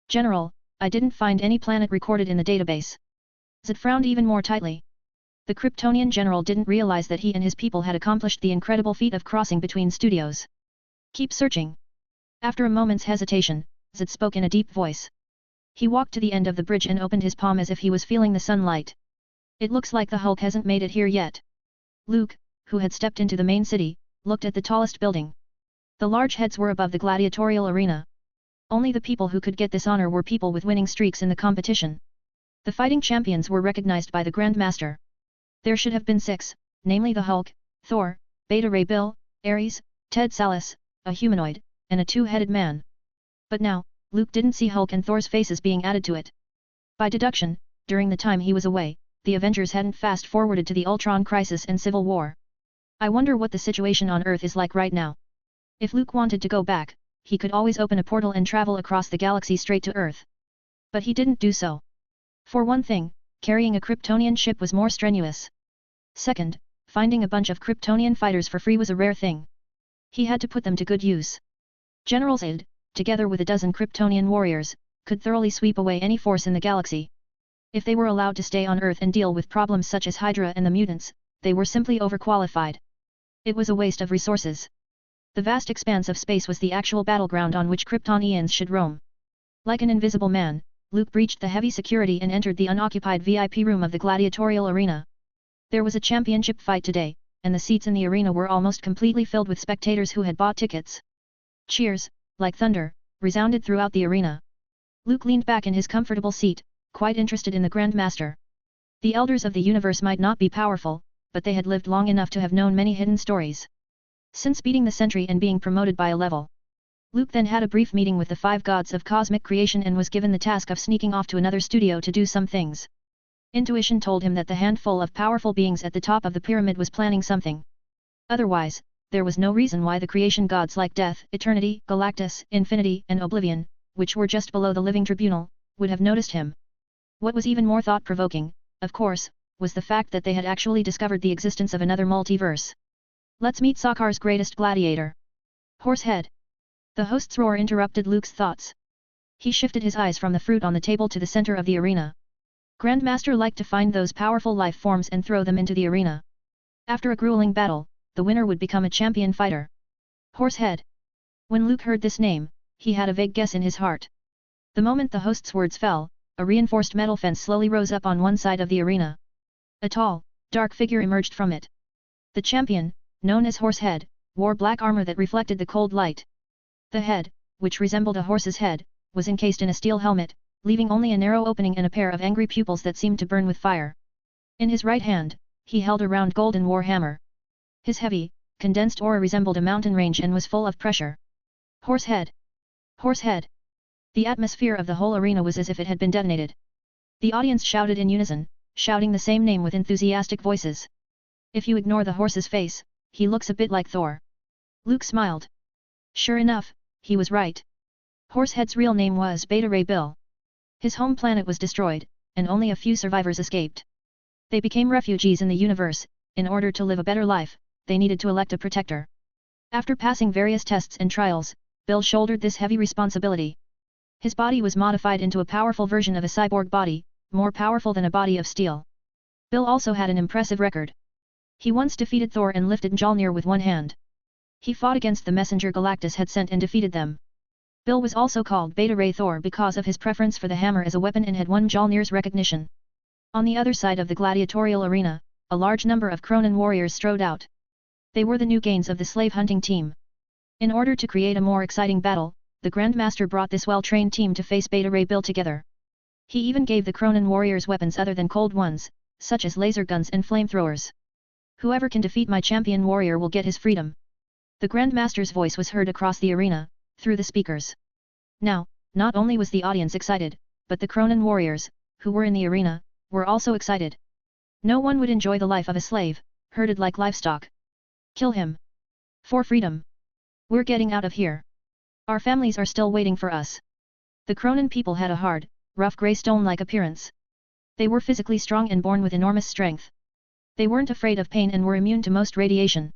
General, I didn't find any planet recorded in the database. Zed frowned even more tightly. The Kryptonian general didn't realize that he and his people had accomplished the incredible feat of crossing between studios. Keep searching. After a moment's hesitation, Zed spoke in a deep voice. He walked to the end of the bridge and opened his palm as if he was feeling the sunlight. It looks like the Hulk hasn't made it here yet. Luke, who had stepped into the main city, looked at the tallest building. The large heads were above the gladiatorial arena. Only the people who could get this honor were people with winning streaks in the competition. The fighting champions were recognized by the Grandmaster. There should have been 6, namely the Hulk, Thor, Beta Ray Bill, Ares, Ted Sallis, a humanoid, and a two-headed man. But now, Luke didn't see Hulk and Thor's faces being added to it. By deduction, during the time he was away, the Avengers hadn't fast-forwarded to the Ultron Crisis and Civil War. I wonder what the situation on Earth is like right now. If Luke wanted to go back, he could always open a portal and travel across the galaxy straight to Earth. But he didn't do so. For one thing, carrying a Kryptonian ship was more strenuous. Second, finding a bunch of Kryptonian fighters for free was a rare thing. He had to put them to good use. General Zed, together with a dozen Kryptonian warriors, could thoroughly sweep away any force in the galaxy. If they were allowed to stay on Earth and deal with problems such as Hydra and the mutants, they were simply overqualified. It was a waste of resources. The vast expanse of space was the actual battleground on which Kryptonians should roam. Like an invisible man, Luke breached the heavy security and entered the unoccupied VIP room of the gladiatorial arena. There was a championship fight today, and the seats in the arena were almost completely filled with spectators who had bought tickets. Cheers, like thunder, resounded throughout the arena. Luke leaned back in his comfortable seat, quite interested in the Grandmaster. The elders of the universe might not be powerful, but they had lived long enough to have known many hidden stories. Since beating the sentry and being promoted by a level, Luke then had a brief meeting with the 5 gods of cosmic creation and was given the task of sneaking off to another studio to do some things. Intuition told him that the handful of powerful beings at the top of the pyramid was planning something. Otherwise, there was no reason why the creation gods like Death, Eternity, Galactus, Infinity, and Oblivion, which were just below the living tribunal, would have noticed him. What was even more thought-provoking, of course, was the fact that they had actually discovered the existence of another multiverse. Let's meet Sakar's greatest gladiator. Horsehead. The host's roar interrupted Luke's thoughts. He shifted his eyes from the fruit on the table to the center of the arena. Grandmaster liked to find those powerful life forms and throw them into the arena. After a grueling battle, the winner would become a champion fighter. Horsehead. When Luke heard this name, he had a vague guess in his heart. The moment the host's words fell, a reinforced metal fence slowly rose up on one side of the arena. A tall, dark figure emerged from it. The champion, known as Horsehead, wore black armor that reflected the cold light. The head, which resembled a horse's head, was encased in a steel helmet, leaving only a narrow opening and a pair of angry pupils that seemed to burn with fire. In his right hand, he held a round golden war hammer. His heavy, condensed aura resembled a mountain range and was full of pressure. Horsehead! Horsehead! The atmosphere of the whole arena was as if it had been detonated. The audience shouted in unison, shouting the same name with enthusiastic voices. If you ignore the horse's face, he looks a bit like Thor. Luke smiled. Sure enough, he was right. Horsehead's real name was Beta Ray Bill. His home planet was destroyed, and only a few survivors escaped. They became refugees in the universe. In order to live a better life, they needed to elect a protector. After passing various tests and trials, Bill shouldered this heavy responsibility. His body was modified into a powerful version of a cyborg body, more powerful than a body of steel. Bill also had an impressive record. He once defeated Thor and lifted Mjolnir with one hand. He fought against the messenger Galactus had sent and defeated them. Bill was also called Beta Ray Thor because of his preference for the hammer as a weapon and had won Mjolnir's recognition. On the other side of the gladiatorial arena, a large number of Kronan warriors strode out. They were the new gains of the slave hunting team. In order to create a more exciting battle, the Grandmaster brought this well-trained team to face Beta Ray Bill together. He even gave the Kronan warriors weapons other than cold ones, such as laser guns and flamethrowers. Whoever can defeat my champion warrior will get his freedom. The Grandmaster's voice was heard across the arena, through the speakers. Now, not only was the audience excited, but the Kronan warriors, who were in the arena, were also excited. No one would enjoy the life of a slave, herded like livestock. Kill him. For freedom. We're getting out of here. Our families are still waiting for us. The Kronan people had a hard, rough grey stone-like appearance. They were physically strong and born with enormous strength. They weren't afraid of pain and were immune to most radiation.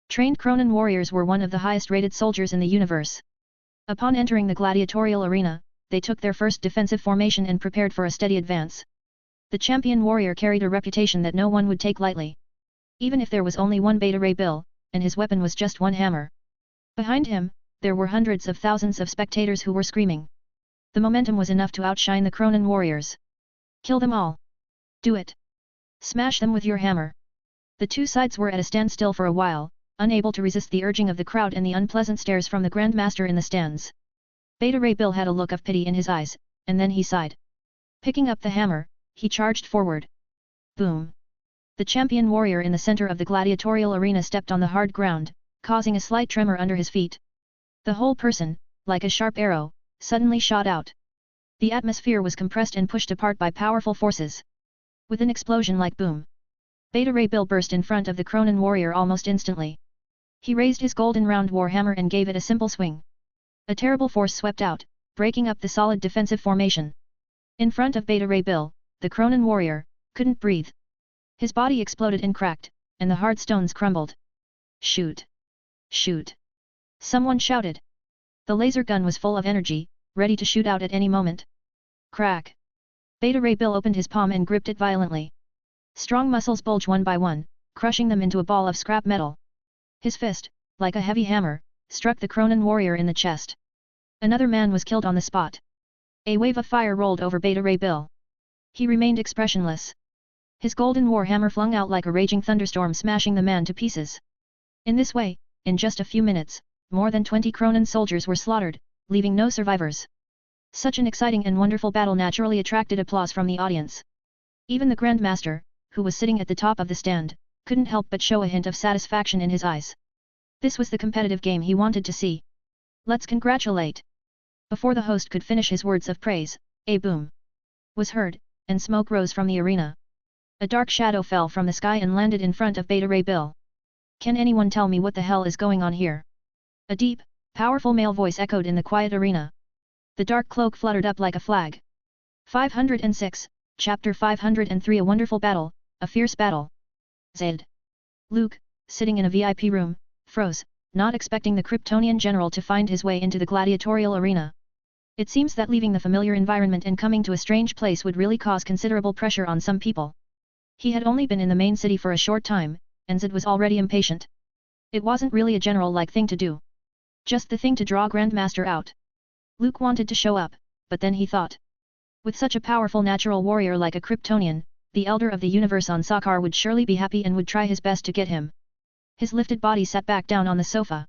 Trained Kronan warriors were one of the highest-rated soldiers in the universe. Upon entering the gladiatorial arena, they took their first defensive formation and prepared for a steady advance. The champion warrior carried a reputation that no one would take lightly. Even if there was only one Beta Ray Bill, and his weapon was just one hammer. Behind him, there were hundreds of thousands of spectators who were screaming. The momentum was enough to outshine the Kronan warriors. Kill them all. Do it. Smash them with your hammer. The two sides were at a standstill for a while, unable to resist the urging of the crowd and the unpleasant stares from the Grandmaster in the stands. Beta Ray Bill had a look of pity in his eyes, and then he sighed. Picking up the hammer, he charged forward. Boom! The champion warrior in the center of the gladiatorial arena stepped on the hard ground, causing a slight tremor under his feet. The whole person, like a sharp arrow, suddenly shot out. The atmosphere was compressed and pushed apart by powerful forces. With an explosion like boom, Beta Ray Bill burst in front of the Kronan warrior almost instantly. He raised his golden round war hammer and gave it a simple swing. A terrible force swept out, breaking up the solid defensive formation. In front of Beta Ray Bill, the Kronan warrior couldn't breathe. His body exploded and cracked, and the hard stones crumbled. Shoot! Shoot! Someone shouted. The laser gun was full of energy, ready to shoot out at any moment. Crack! Beta Ray Bill opened his palm and gripped it violently. Strong muscles bulged one by one, crushing them into a ball of scrap metal. His fist, like a heavy hammer, struck the Cronin warrior in the chest. Another man was killed on the spot. A wave of fire rolled over Beta Ray Bill. He remained expressionless. His golden war hammer flung out like a raging thunderstorm, smashing the man to pieces. In this way, in just a few minutes, more than 20 Cronin soldiers were slaughtered, leaving no survivors. Such an exciting and wonderful battle naturally attracted applause from the audience. Even the Grand Master, who was sitting at the top of the stand, couldn't help but show a hint of satisfaction in his eyes. This was the competitive game he wanted to see. Let's congratulate! Before the host could finish his words of praise, a boom was heard, and smoke rose from the arena. A dark shadow fell from the sky and landed in front of Beta Ray Bill. Can anyone tell me what the hell is going on here? A deep, powerful male voice echoed in the quiet arena. The dark cloak fluttered up like a flag. 506, Chapter 503. A wonderful battle, a fierce battle. Zed. Luke, sitting in a VIP room, froze, not expecting the Kryptonian general to find his way into the gladiatorial arena. It seems that leaving the familiar environment and coming to a strange place would really cause considerable pressure on some people. He had only been in the main city for a short time, and Zed was already impatient. It wasn't really a general-like thing to do. Just the thing to draw Grandmaster out. Luke wanted to show up, but then he thought. With such a powerful natural warrior like a Kryptonian, the Elder of the Universe on Sakaar would surely be happy and would try his best to get him. His lifted body sat back down on the sofa.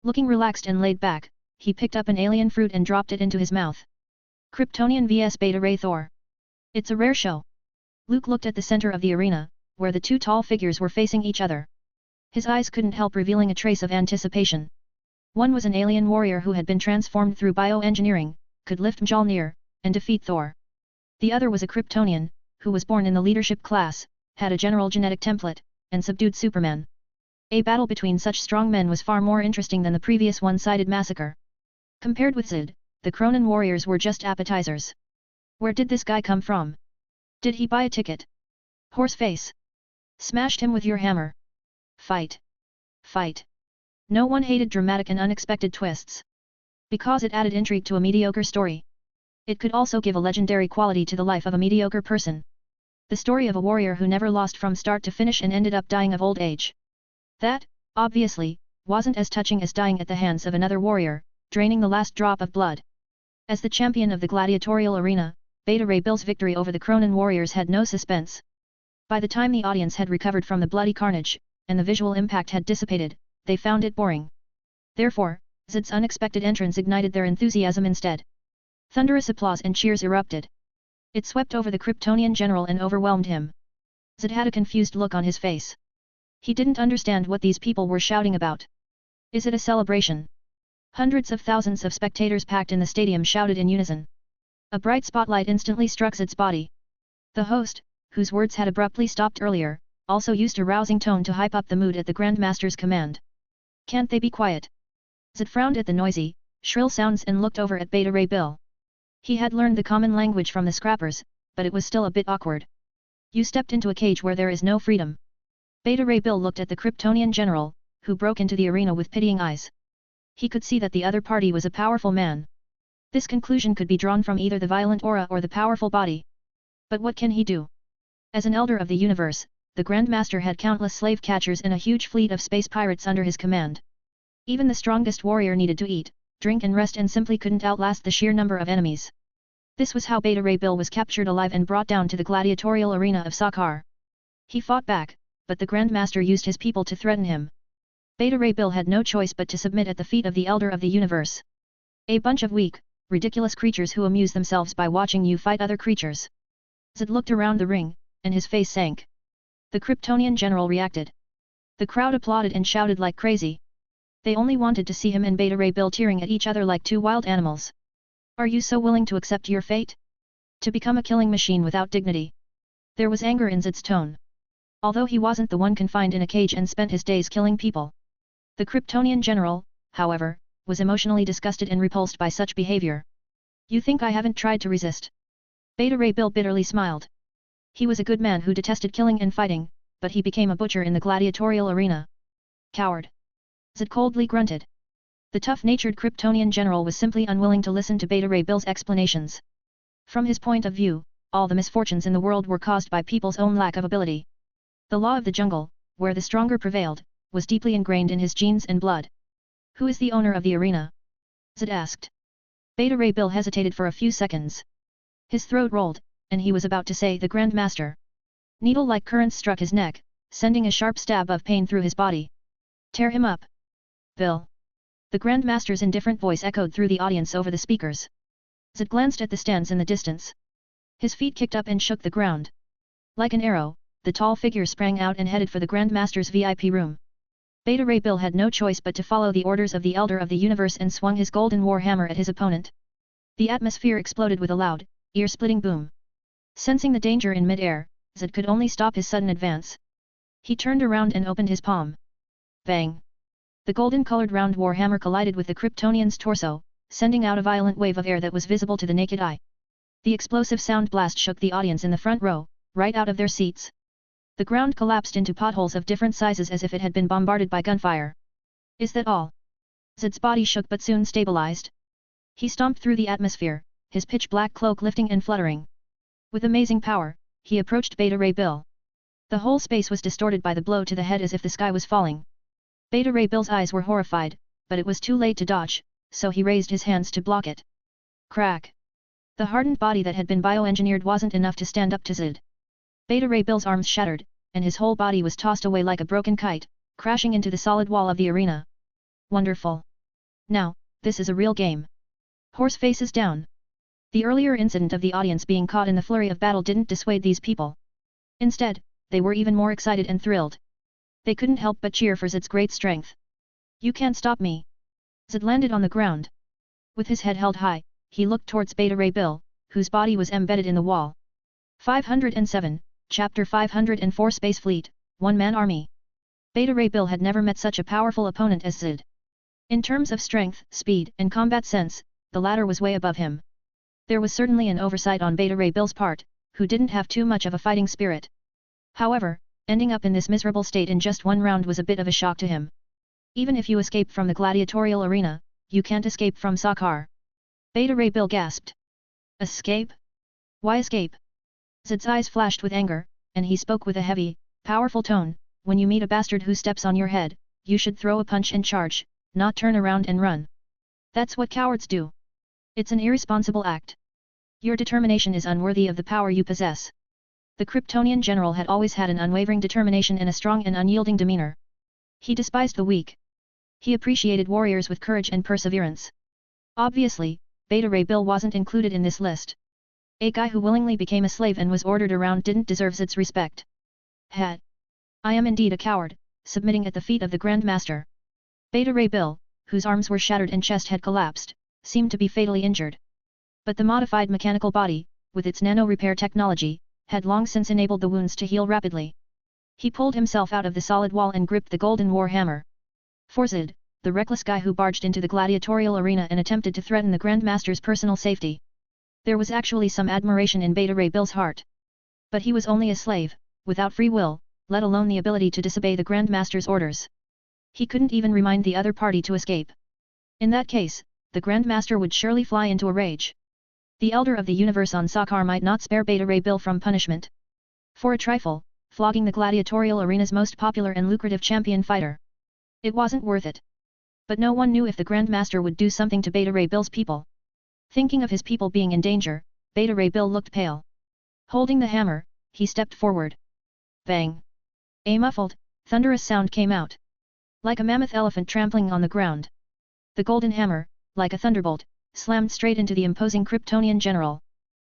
Looking relaxed and laid back, he picked up an alien fruit and dropped it into his mouth. Kryptonian vs Beta Ray Thor. It's a rare show. Luke looked at the center of the arena, where the two tall figures were facing each other. His eyes couldn't help revealing a trace of anticipation. One was an alien warrior who had been transformed through bioengineering, could lift Mjolnir, and defeat Thor. The other was a Kryptonian, who was born in the leadership class, had a general genetic template, and subdued Superman. A battle between such strong men was far more interesting than the previous one-sided massacre. Compared with Zed, the Cronin warriors were just appetizers. Where did this guy come from? Did he buy a ticket? Horseface. Smashed him with your hammer. Fight. Fight. No one hated dramatic and unexpected twists. Because it added intrigue to a mediocre story. It could also give a legendary quality to the life of a mediocre person. The story of a warrior who never lost from start to finish and ended up dying of old age. That, obviously, wasn't as touching as dying at the hands of another warrior, draining the last drop of blood. As the champion of the gladiatorial arena, Beta Ray Bill's victory over the Cronin warriors had no suspense. By the time the audience had recovered from the bloody carnage, and the visual impact had dissipated, they found it boring. Therefore, Zed's unexpected entrance ignited their enthusiasm instead. Thunderous applause and cheers erupted. It swept over the Kryptonian general and overwhelmed him. Zed had a confused look on his face. He didn't understand what these people were shouting about. Is it a celebration? Hundreds of thousands of spectators packed in the stadium shouted in unison. A bright spotlight instantly struck Zed's body. The host, whose words had abruptly stopped earlier, also used a rousing tone to hype up the mood at the Grandmaster's command. Can't they be quiet? Zed frowned at the noisy, shrill sounds and looked over at Beta Ray Bill. He had learned the common language from the scrappers, but it was still a bit awkward. You stepped into a cage where there is no freedom. Beta Ray Bill looked at the Kryptonian general, who broke into the arena with pitying eyes. He could see that the other party was a powerful man. This conclusion could be drawn from either the violent aura or the powerful body. But what can he do? As an elder of the universe, the Grandmaster had countless slave catchers and a huge fleet of space pirates under his command. Even the strongest warrior needed to eat, drink and rest and simply couldn't outlast the sheer number of enemies. This was how Beta Ray Bill was captured alive and brought down to the gladiatorial arena of Sakaar. He fought back, but the Grandmaster used his people to threaten him. Beta Ray Bill had no choice but to submit at the feet of the Elder of the Universe. A bunch of weak, ridiculous creatures who amuse themselves by watching you fight other creatures. Zed looked around the ring, and his face sank. The Kryptonian general reacted. The crowd applauded and shouted like crazy. They only wanted to see him and Beta Ray Bill tearing at each other like two wild animals. Are you so willing to accept your fate? To become a killing machine without dignity? There was anger in Zed's tone. Although he wasn't the one confined in a cage and spent his days killing people. The Kryptonian general, however, was emotionally disgusted and repulsed by such behavior. You think I haven't tried to resist? Beta Ray Bill bitterly smiled. He was a good man who detested killing and fighting, but he became a butcher in the gladiatorial arena. Coward! Zed coldly grunted. The tough-natured Kryptonian general was simply unwilling to listen to Beta Ray Bill's explanations. From his point of view, all the misfortunes in the world were caused by people's own lack of ability. The law of the jungle, where the stronger prevailed, was deeply ingrained in his genes and blood. Who is the owner of the arena? Zed asked. Beta Ray Bill hesitated for a few seconds. His throat rolled, and he was about to say the Grand Master. Needle-like currents struck his neck, sending a sharp stab of pain through his body. Tear him up. Bill. The Grand Master's indifferent voice echoed through the audience over the speakers. Zed glanced at the stands in the distance. His feet kicked up and shook the ground. Like an arrow, the tall figure sprang out and headed for the Grand Master's VIP room. Beta Ray Bill had no choice but to follow the orders of the Elder of the Universe and swung his golden war hammer at his opponent. The atmosphere exploded with a loud, ear-splitting boom. Sensing the danger in mid-air, Zed could only stop his sudden advance. He turned around and opened his palm. Bang! The golden-colored round war hammer collided with the Kryptonian's torso, sending out a violent wave of air that was visible to the naked eye. The explosive sound blast shook the audience in the front row, right out of their seats. The ground collapsed into potholes of different sizes as if it had been bombarded by gunfire. Is that all? Zed's body shook but soon stabilized. He stomped through the atmosphere, his pitch-black cloak lifting and fluttering. With amazing power, he approached Beta Ray Bill. The whole space was distorted by the blow to the head as if the sky was falling. Beta Ray Bill's eyes were horrified, but it was too late to dodge, so he raised his hands to block it. Crack! The hardened body that had been bioengineered wasn't enough to stand up to Zed. Beta Ray Bill's arms shattered, and his whole body was tossed away like a broken kite, crashing into the solid wall of the arena. Wonderful! Now, this is a real game. Horse faces down. The earlier incident of the audience being caught in the flurry of battle didn't dissuade these people. Instead, they were even more excited and thrilled. They couldn't help but cheer for Zed's great strength. You can't stop me. Zed landed on the ground. With his head held high, he looked towards Beta Ray Bill, whose body was embedded in the wall. 507, Chapter 504 Space Fleet, One-Man Army. Beta Ray Bill had never met such a powerful opponent as Zed. In terms of strength, speed, and combat sense, the latter was way above him. There was certainly an oversight on Beta Ray Bill's part, who didn't have too much of a fighting spirit. However, ending up in this miserable state in just one round was a bit of a shock to him. Even if you escape from the gladiatorial arena, you can't escape from Sakaar. Beta Ray Bill gasped. Escape? Why escape? Zed's eyes flashed with anger, and he spoke with a heavy, powerful tone. When you meet a bastard who steps on your head, you should throw a punch and charge, not turn around and run. That's what cowards do. It's an irresponsible act. Your determination is unworthy of the power you possess. The Kryptonian general had always had an unwavering determination and a strong and unyielding demeanor. He despised the weak. He appreciated warriors with courage and perseverance. Obviously, Beta Ray Bill wasn't included in this list. A guy who willingly became a slave and was ordered around didn't deserve its respect. I am indeed a coward, submitting at the feet of the Grand Master. Beta Ray Bill, whose arms were shattered and chest had collapsed, seemed to be fatally injured. But the modified mechanical body, with its nano-repair technology, had long since enabled the wounds to heal rapidly. He pulled himself out of the solid wall and gripped the golden war hammer. For Zed, the reckless guy who barged into the gladiatorial arena and attempted to threaten the Grand Master's personal safety. There was actually some admiration in Beta Ray Bill's heart. But he was only a slave, without free will, let alone the ability to disobey the Grand Master's orders. He couldn't even remind the other party to escape. In that case, the Grand Master would surely fly into a rage. The Elder of the Universe on Sakaar might not spare Beta Ray Bill from punishment. For a trifle, flogging the gladiatorial arena's most popular and lucrative champion fighter. It wasn't worth it. But no one knew if the Grand Master would do something to Beta Ray Bill's people. Thinking of his people being in danger, Beta Ray Bill looked pale. Holding the hammer, he stepped forward. Bang! A muffled, thunderous sound came out. Like a mammoth elephant trampling on the ground. The golden hammer, like a thunderbolt, slammed straight into the imposing Kryptonian general.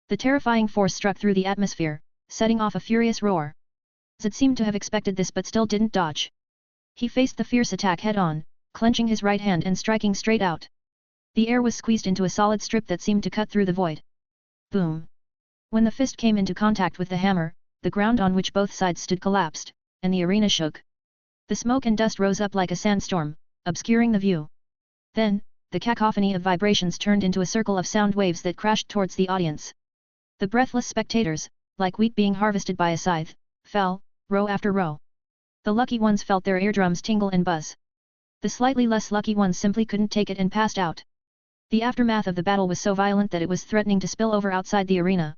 The terrifying force struck through the atmosphere, setting off a furious roar. Zed seemed to have expected this but still didn't dodge. He faced the fierce attack head-on, clenching his right hand and striking straight out. The air was squeezed into a solid strip that seemed to cut through the void. Boom! When the fist came into contact with the hammer, the ground on which both sides stood collapsed, and the arena shook. The smoke and dust rose up like a sandstorm, obscuring the view. Then, the cacophony of vibrations turned into a circle of sound waves that crashed towards the audience. The breathless spectators, like wheat being harvested by a scythe, fell, row after row. The lucky ones felt their eardrums tingle and buzz. The slightly less lucky ones simply couldn't take it and passed out. The aftermath of the battle was so violent that it was threatening to spill over outside the arena.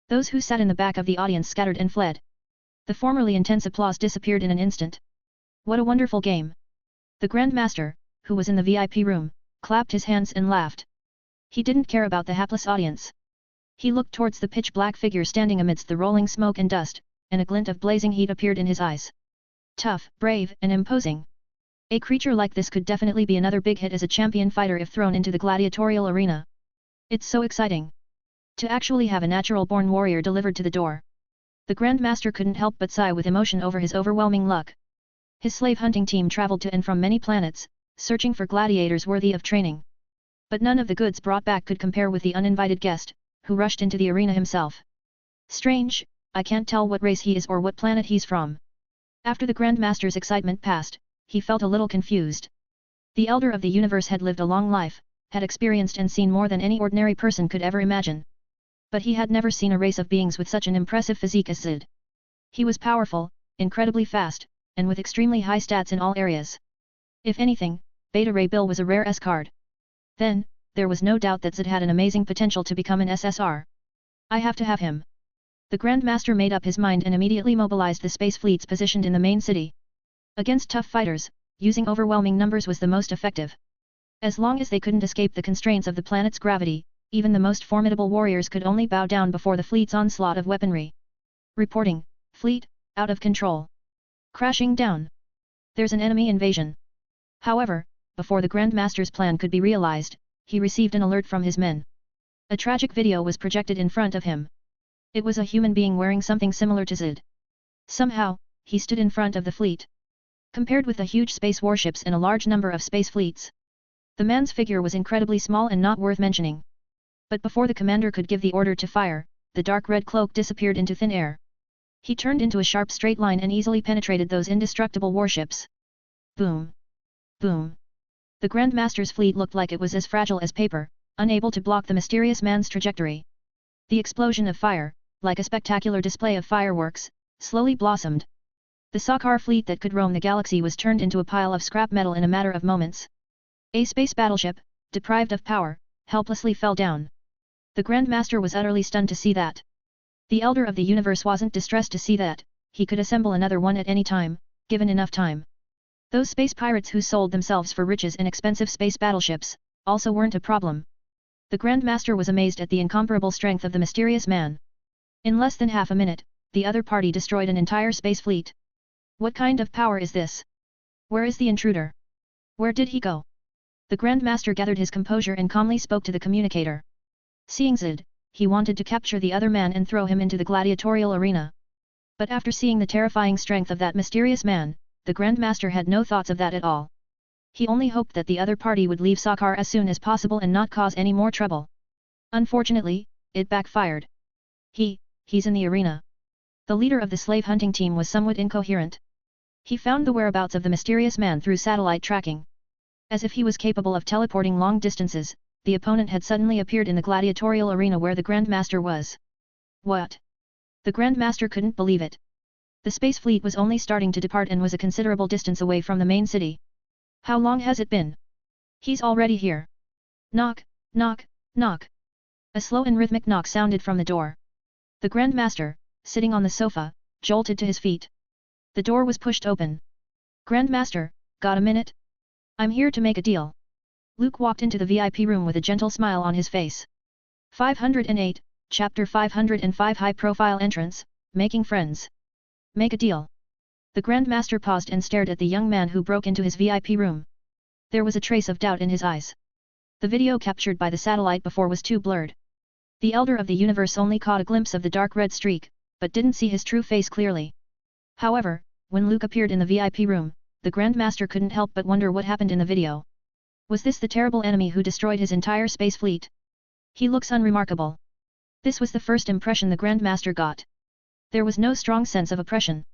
Those who sat in the back of the audience scattered and fled. The formerly intense applause disappeared in an instant. What a wonderful game! The Grand Master, who was in the VIP room, clapped his hands and laughed. He didn't care about the hapless audience. He looked towards the pitch-black figure standing amidst the rolling smoke and dust, and a glint of blazing heat appeared in his eyes. Tough, brave, and imposing. A creature like this could definitely be another big hit as a champion fighter if thrown into the gladiatorial arena. It's so exciting. To actually have a natural-born warrior delivered to the door. The Grand Master couldn't help but sigh with emotion over his overwhelming luck. His slave hunting team traveled to and from many planets, searching for gladiators worthy of training. But none of the goods brought back could compare with the uninvited guest, who rushed into the arena himself. Strange, I can't tell what race he is or what planet he's from. After the Grand Master's excitement passed, he felt a little confused. The Elder of the Universe had lived a long life, had experienced and seen more than any ordinary person could ever imagine. But he had never seen a race of beings with such an impressive physique as Zid. He was powerful, incredibly fast, and with extremely high stats in all areas. If anything, Beta Ray Bill was a rare S-card. Then, there was no doubt that Zid had an amazing potential to become an SSR. I have to have him. The Grand Master made up his mind and immediately mobilized the space fleets positioned in the main city. Against tough fighters, using overwhelming numbers was the most effective. As long as they couldn't escape the constraints of the planet's gravity, even the most formidable warriors could only bow down before the fleet's onslaught of weaponry. Reporting, fleet, out of control. Crashing down. There's an enemy invasion. However, before the Grand Master's plan could be realized, he received an alert from his men. A tragic video was projected in front of him. It was a human being wearing something similar to Zid. Somehow, he stood in front of the fleet. Compared with the huge space warships and a large number of space fleets, the man's figure was incredibly small and not worth mentioning. But before the commander could give the order to fire, the dark red cloak disappeared into thin air. He turned into a sharp straight line and easily penetrated those indestructible warships. Boom! Boom! The Grand Master's fleet looked like it was as fragile as paper, unable to block the mysterious man's trajectory. The explosion of fire, like a spectacular display of fireworks, slowly blossomed. The Sakaar fleet that could roam the galaxy was turned into a pile of scrap metal in a matter of moments. A space battleship, deprived of power, helplessly fell down. The Grand Master was utterly stunned to see that. The Elder of the Universe wasn't distressed to see that, he could assemble another one at any time, given enough time. Those space pirates who sold themselves for riches in expensive space battleships, also weren't a problem. The Grand Master was amazed at the incomparable strength of the mysterious man. In less than half a minute, the other party destroyed an entire space fleet. What kind of power is this? Where is the intruder? Where did he go? The Grand Master gathered his composure and calmly spoke to the communicator. Seeing Zid, he wanted to capture the other man and throw him into the gladiatorial arena. But after seeing the terrifying strength of that mysterious man, the Grand Master had no thoughts of that at all. He only hoped that the other party would leave Sakaar as soon as possible and not cause any more trouble. Unfortunately, it backfired. He's in the arena. The leader of the slave hunting team was somewhat incoherent. He found the whereabouts of the mysterious man through satellite tracking. As if he was capable of teleporting long distances, the opponent had suddenly appeared in the gladiatorial arena where the Grand Master was. What? The Grand Master couldn't believe it. The space fleet was only starting to depart and was a considerable distance away from the main city. How long has it been? He's already here. Knock, knock, knock. A slow and rhythmic knock sounded from the door. The Grand Master, sitting on the sofa, jolted to his feet. The door was pushed open. Grand Master, got a minute? I'm here to make a deal. Luke walked into the VIP room with a gentle smile on his face. 508, Chapter 505 High-profile entrance, making friends. Make a deal. The Grand Master paused and stared at the young man who broke into his VIP room. There was a trace of doubt in his eyes. The video captured by the satellite before was too blurred. The Elder of the Universe only caught a glimpse of the dark red streak, but didn't see his true face clearly. However, when Luke appeared in the VIP room, the Grand Master couldn't help but wonder what happened in the video. Was this the terrible enemy who destroyed his entire space fleet? He looks unremarkable. This was the first impression the Grand Master got. There was no strong sense of oppression.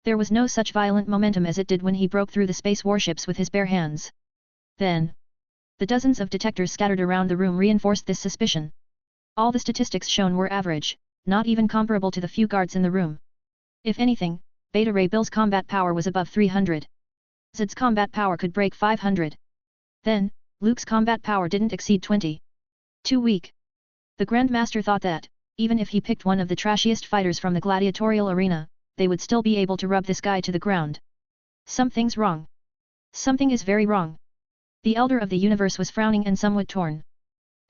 There was no such violent momentum as it did when he broke through the space warships with his bare hands. Then, the dozens of detectors scattered around the room reinforced this suspicion. All the statistics shown were average, not even comparable to the few guards in the room. If anything, Beta Ray Bill's combat power was above 300. Zed's combat power could break 500. Then, Luke's combat power didn't exceed 20. Too weak. The Grandmaster thought that, even if he picked one of the trashiest fighters from the gladiatorial arena, they would still be able to rub this guy to the ground. Something's wrong. Something is very wrong. The Elder of the Universe was frowning and somewhat torn.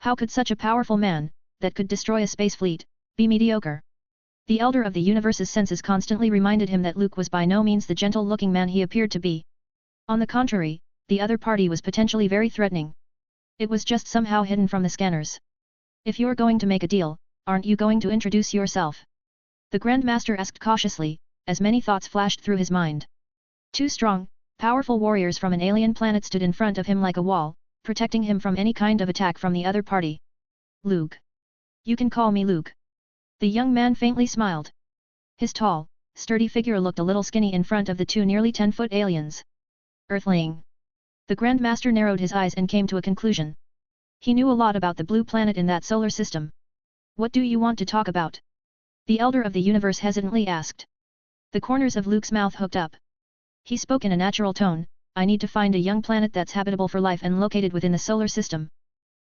How could such a powerful man, that could destroy a space fleet, be mediocre? The Elder of the Universe's senses constantly reminded him that Luke was by no means the gentle-looking man he appeared to be. On the contrary, the other party was potentially very threatening. It was just somehow hidden from the scanners. If you're going to make a deal, aren't you going to introduce yourself? The Grandmaster asked cautiously, as many thoughts flashed through his mind. Two strong, powerful warriors from an alien planet stood in front of him like a wall, protecting him from any kind of attack from the other party. Luke. You can call me Luke. The young man faintly smiled. His tall, sturdy figure looked a little skinny in front of the two nearly 10-foot aliens. Earthling. The Grandmaster narrowed his eyes and came to a conclusion. He knew a lot about the blue planet in that solar system. What do you want to talk about? The Elder of the Universe hesitantly asked. The corners of Luke's mouth hooked up. He spoke in a natural tone, I need to find a young planet that's habitable for life and located within the solar system.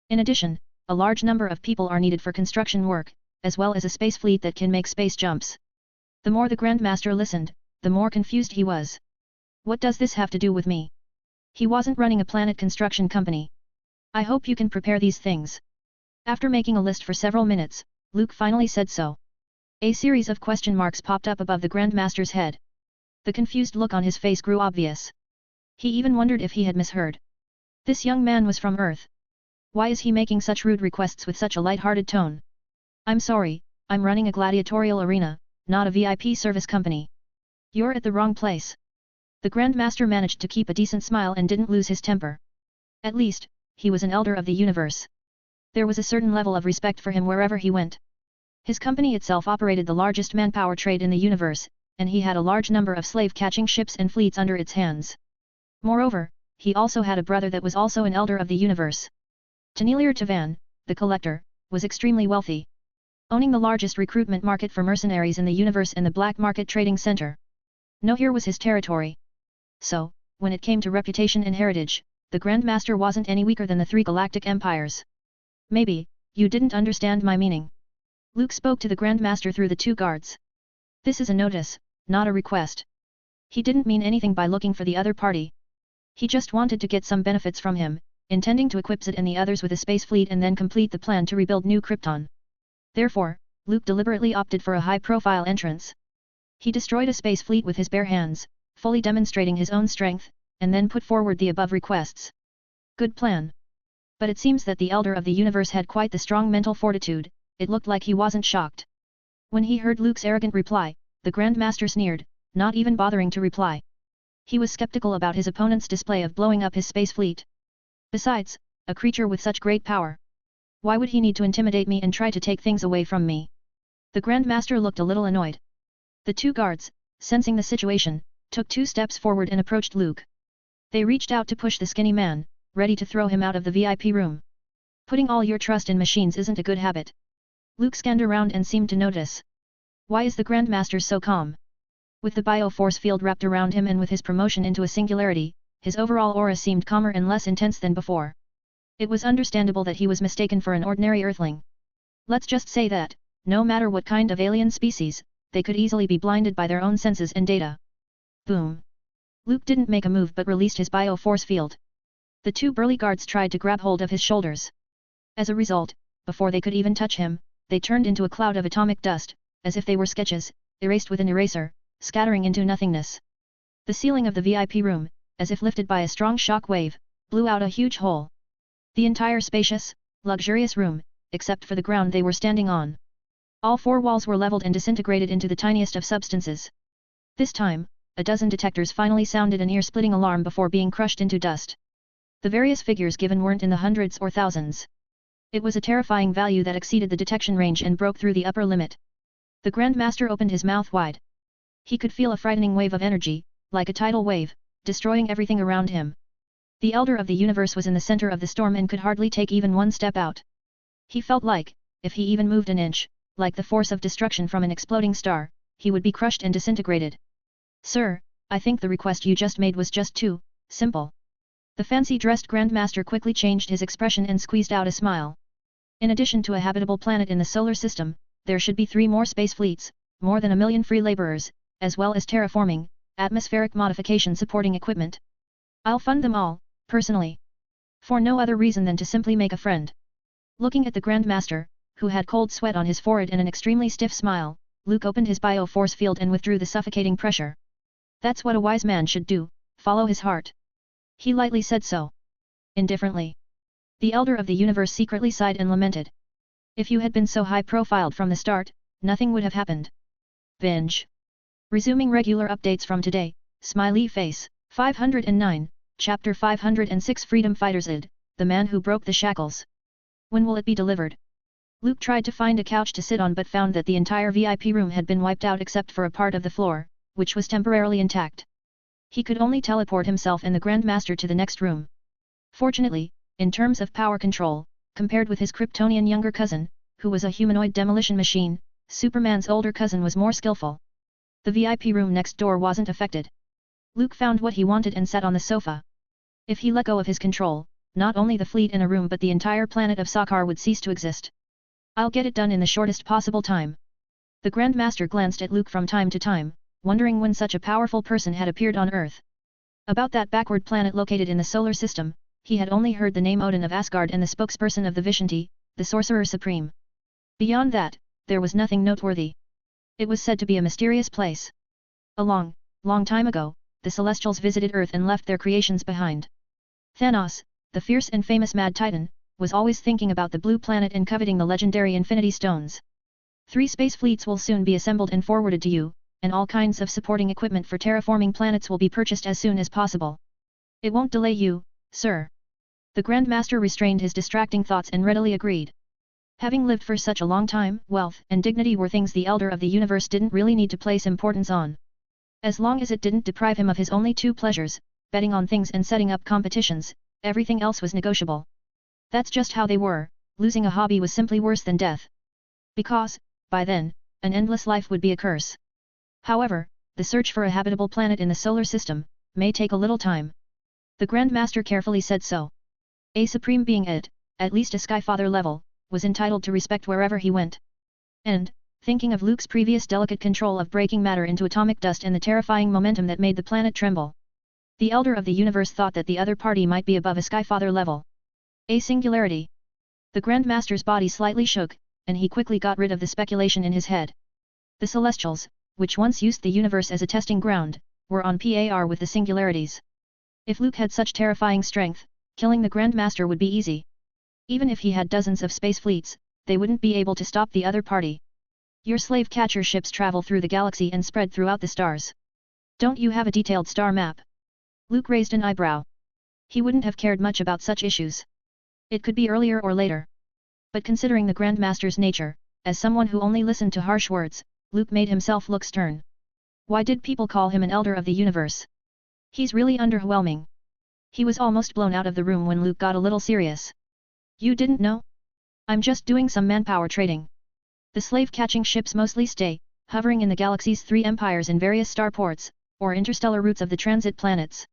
In addition, a large number of people are needed for construction work, as well as a space fleet that can make space jumps. The more the Grandmaster listened, the more confused he was. What does this have to do with me? He wasn't running a planet construction company. I hope you can prepare these things. After making a list for several minutes, Luke finally said so. A series of question marks popped up above the Grandmaster's head. The confused look on his face grew obvious. He even wondered if he had misheard. This young man was from Earth. Why is he making such rude requests with such a light-hearted tone? I'm sorry, I'm running a gladiatorial arena, not a VIP service company. You're at the wrong place. The Grandmaster managed to keep a decent smile and didn't lose his temper. At least, he was an Elder of the Universe. There was a certain level of respect for him wherever he went. His company itself operated the largest manpower trade in the universe, and he had a large number of slave-catching ships and fleets under its hands. Moreover, he also had a brother that was also an Elder of the Universe. Tanelier Tavan, the Collector, was extremely wealthy, owning the largest recruitment market for mercenaries in the universe and the black market trading center. No, here was his territory. So, when it came to reputation and heritage, the Grandmaster wasn't any weaker than the three galactic empires. Maybe, you didn't understand my meaning. Luke spoke to the Grandmaster through the two guards. This is a notice, not a request. He didn't mean anything by looking for the other party. He just wanted to get some benefits from him, intending to equip Zed and the others with a space fleet and then complete the plan to rebuild New Krypton. Therefore, Luke deliberately opted for a high-profile entrance. He destroyed a space fleet with his bare hands, fully demonstrating his own strength, and then put forward the above requests. Good plan. But it seems that the Elder of the Universe had quite the strong mental fortitude. It looked like he wasn't shocked. When he heard Luke's arrogant reply, the Grandmaster sneered, not even bothering to reply. He was skeptical about his opponent's display of blowing up his space fleet. Besides, a creature with such great power. Why would he need to intimidate me and try to take things away from me? The Grandmaster looked a little annoyed. The two guards, sensing the situation, took 2 steps forward and approached Luke. They reached out to push the skinny man, ready to throw him out of the VIP room. Putting all your trust in machines isn't a good habit. Luke scanned around and seemed to notice. Why is the Grandmaster so calm? With the bioforce field wrapped around him and with his promotion into a singularity, his overall aura seemed calmer and less intense than before. It was understandable that he was mistaken for an ordinary Earthling. Let's just say that, no matter what kind of alien species, they could easily be blinded by their own senses and data. Boom. Luke didn't make a move but released his bioforce field. The 2 burly guards tried to grab hold of his shoulders. As a result, before they could even touch him, they turned into a cloud of atomic dust, as if they were sketches, erased with an eraser, scattering into nothingness. The ceiling of the VIP room, as if lifted by a strong shock wave, blew out a huge hole. The entire spacious, luxurious room, except for the ground they were standing on. All 4 walls were leveled and disintegrated into the tiniest of substances. This time, a dozen detectors finally sounded an ear-splitting alarm before being crushed into dust. The various figures given weren't in the hundreds or thousands. It was a terrifying value that exceeded the detection range and broke through the upper limit. The Grandmaster opened his mouth wide. He could feel a frightening wave of energy, like a tidal wave, destroying everything around him. The Elder of the Universe was in the center of the storm and could hardly take even 1 step out. He felt like, if he even moved an inch, like the force of destruction from an exploding star, he would be crushed and disintegrated. Sir, I think the request you just made was just too simple. The fancy-dressed Grandmaster quickly changed his expression and squeezed out a smile. In addition to a habitable planet in the solar system, there should be 3 more space fleets, more than 1 million free laborers, as well as terraforming, atmospheric modification supporting equipment. I'll fund them all, personally. For no other reason than to simply make a friend. Looking at the Grandmaster, who had cold sweat on his forehead and an extremely stiff smile, Luke opened his bio-force field and withdrew the suffocating pressure. That's what a wise man should do, follow his heart. He lightly said so. Indifferently. The Elder of the Universe secretly sighed and lamented. If you had been so high-profiled from the start, nothing would have happened. Binge. Resuming regular updates from today, smiley face. 509, Chapter 506 Freedom Fighters ID, The Man Who Broke the Shackles. When will it be delivered? Luke tried to find a couch to sit on but found that the entire VIP room had been wiped out except for a part of the floor, which was temporarily intact. He could only teleport himself and the Grandmaster to the next room. Fortunately, in terms of power control, compared with his Kryptonian younger cousin, who was a humanoid demolition machine, Superman's older cousin was more skillful. The VIP room next door wasn't affected. Luke found what he wanted and sat on the sofa. If he let go of his control, not only the fleet in a room but the entire planet of Sakaar would cease to exist. I'll get it done in the shortest possible time. The Grandmaster glanced at Luke from time to time, wondering when such a powerful person had appeared on Earth. About that backward planet located in the solar system, he had only heard the name Odin of Asgard and the spokesperson of the Vishanti, the Sorcerer Supreme. Beyond that, there was nothing noteworthy. It was said to be a mysterious place. A long, long time ago, the Celestials visited Earth and left their creations behind. Thanos, the fierce and famous Mad Titan, was always thinking about the blue planet and coveting the legendary Infinity Stones. 3 space fleets will soon be assembled and forwarded to you, and all kinds of supporting equipment for terraforming planets will be purchased as soon as possible. It won't delay you, sir. The Grandmaster restrained his distracting thoughts and readily agreed. Having lived for such a long time, wealth and dignity were things the Elder of the Universe didn't really need to place importance on. As long as it didn't deprive him of his only 2 pleasures, betting on things and setting up competitions, everything else was negotiable. That's just how they were, losing a hobby was simply worse than death. Because, by then, an endless life would be a curse. However, the search for a habitable planet in the solar system may take a little time. The Grandmaster carefully said so. A supreme being at least a Skyfather level, was entitled to respect wherever he went. And, thinking of Luke's previous delicate control of breaking matter into atomic dust and the terrifying momentum that made the planet tremble, the Elder of the Universe thought that the other party might be above a Skyfather level. A singularity. The Grandmaster's body slightly shook, and he quickly got rid of the speculation in his head. The Celestials, which once used the universe as a testing ground, were on par with the singularities. If Luke had such terrifying strength, killing the Grandmaster would be easy. Even if he had dozens of space fleets, they wouldn't be able to stop the other party. Your slave catcher ships travel through the galaxy and spread throughout the stars. Don't you have a detailed star map? Luke raised an eyebrow. He wouldn't have cared much about such issues. It could be earlier or later. But considering the Grandmaster's nature, as someone who only listened to harsh words, Luke made himself look stern. Why did people call him an Elder of the Universe? He's really underwhelming. He was almost blown out of the room when Luke got a little serious. You didn't know? I'm just doing some manpower trading. The slave-catching ships mostly stay, hovering in the galaxy's 3 empires in various starports, or interstellar routes of the transit planets.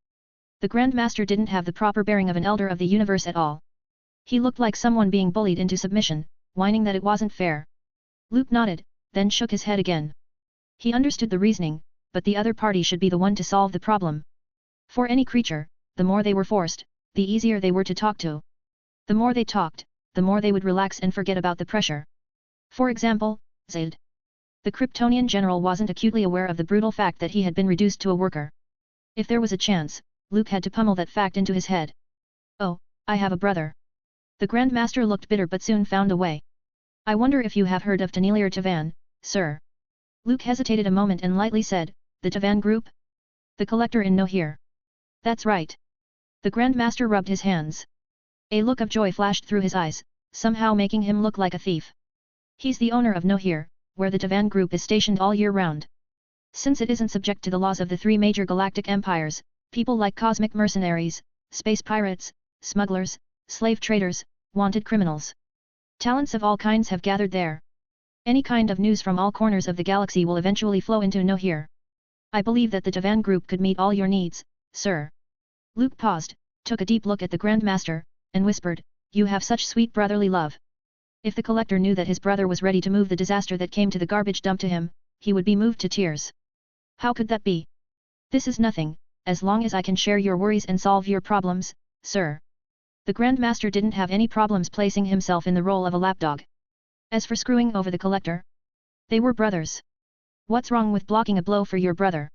The Grandmaster didn't have the proper bearing of an Elder of the Universe at all. He looked like someone being bullied into submission, whining that it wasn't fair. Luke nodded, then shook his head again. He understood the reasoning, but the other party should be the one to solve the problem. For any creature, the more they were forced, the easier they were to talk to. The more they talked, the more they would relax and forget about the pressure. For example, Zaid. The Kryptonian general wasn't acutely aware of the brutal fact that he had been reduced to a worker. If there was a chance, Luke had to pummel that fact into his head. Oh, I have a brother. The Grandmaster looked bitter but soon found a way. I wonder if you have heard of Tanelier Tavan, sir. Luke hesitated a moment and lightly said, the Tavan Group? The collector in Nohir. That's right. The Grandmaster rubbed his hands. A look of joy flashed through his eyes, somehow making him look like a thief. He's the owner of Nohir, where the Tavan Group is stationed all year round. Since it isn't subject to the laws of the 3 major galactic empires, people like cosmic mercenaries, space pirates, smugglers, slave traders, wanted criminals. Talents of all kinds have gathered there. Any kind of news from all corners of the galaxy will eventually flow into Nohir. I believe that the Tavan group could meet all your needs, sir. Luke paused, took a deep look at the Grandmaster, and whispered, you have such sweet brotherly love. If the collector knew that his brother was ready to move the disaster that came to the garbage dump to him, he would be moved to tears. How could that be? This is nothing, as long as I can share your worries and solve your problems, sir. The Grandmaster didn't have any problems placing himself in the role of a lapdog. As for screwing over the collector, they were brothers. What's wrong with blocking a blow for your brother?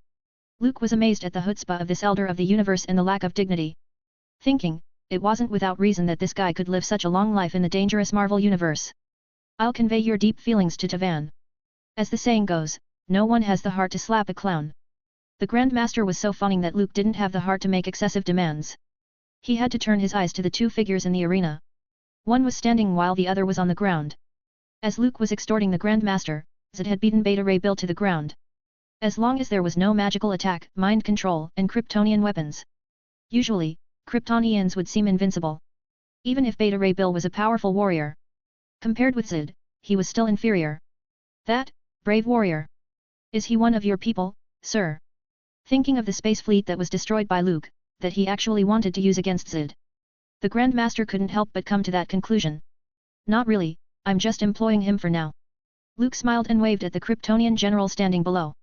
Luke was amazed at the chutzpah of this elder of the universe and the lack of dignity. Thinking, it wasn't without reason that this guy could live such a long life in the dangerous Marvel universe. I'll convey your deep feelings to Tavan. As the saying goes, no one has the heart to slap a clown. The Grandmaster was so funny that Luke didn't have the heart to make excessive demands. He had to turn his eyes to the two figures in the arena. One was standing while the other was on the ground. As Luke was extorting the Grandmaster, Zed had beaten Beta Ray Bill to the ground. As long as there was no magical attack, mind control, and Kryptonian weapons. Usually, Kryptonians would seem invincible. Even if Beta Ray Bill was a powerful warrior. Compared with Zed, he was still inferior. That, brave warrior. Is he one of your people, sir? Thinking of the space fleet that was destroyed by Luke, that he actually wanted to use against Zed. The Grandmaster couldn't help but come to that conclusion. Not really, I'm just employing him for now. Luke smiled and waved at the Kryptonian general standing below.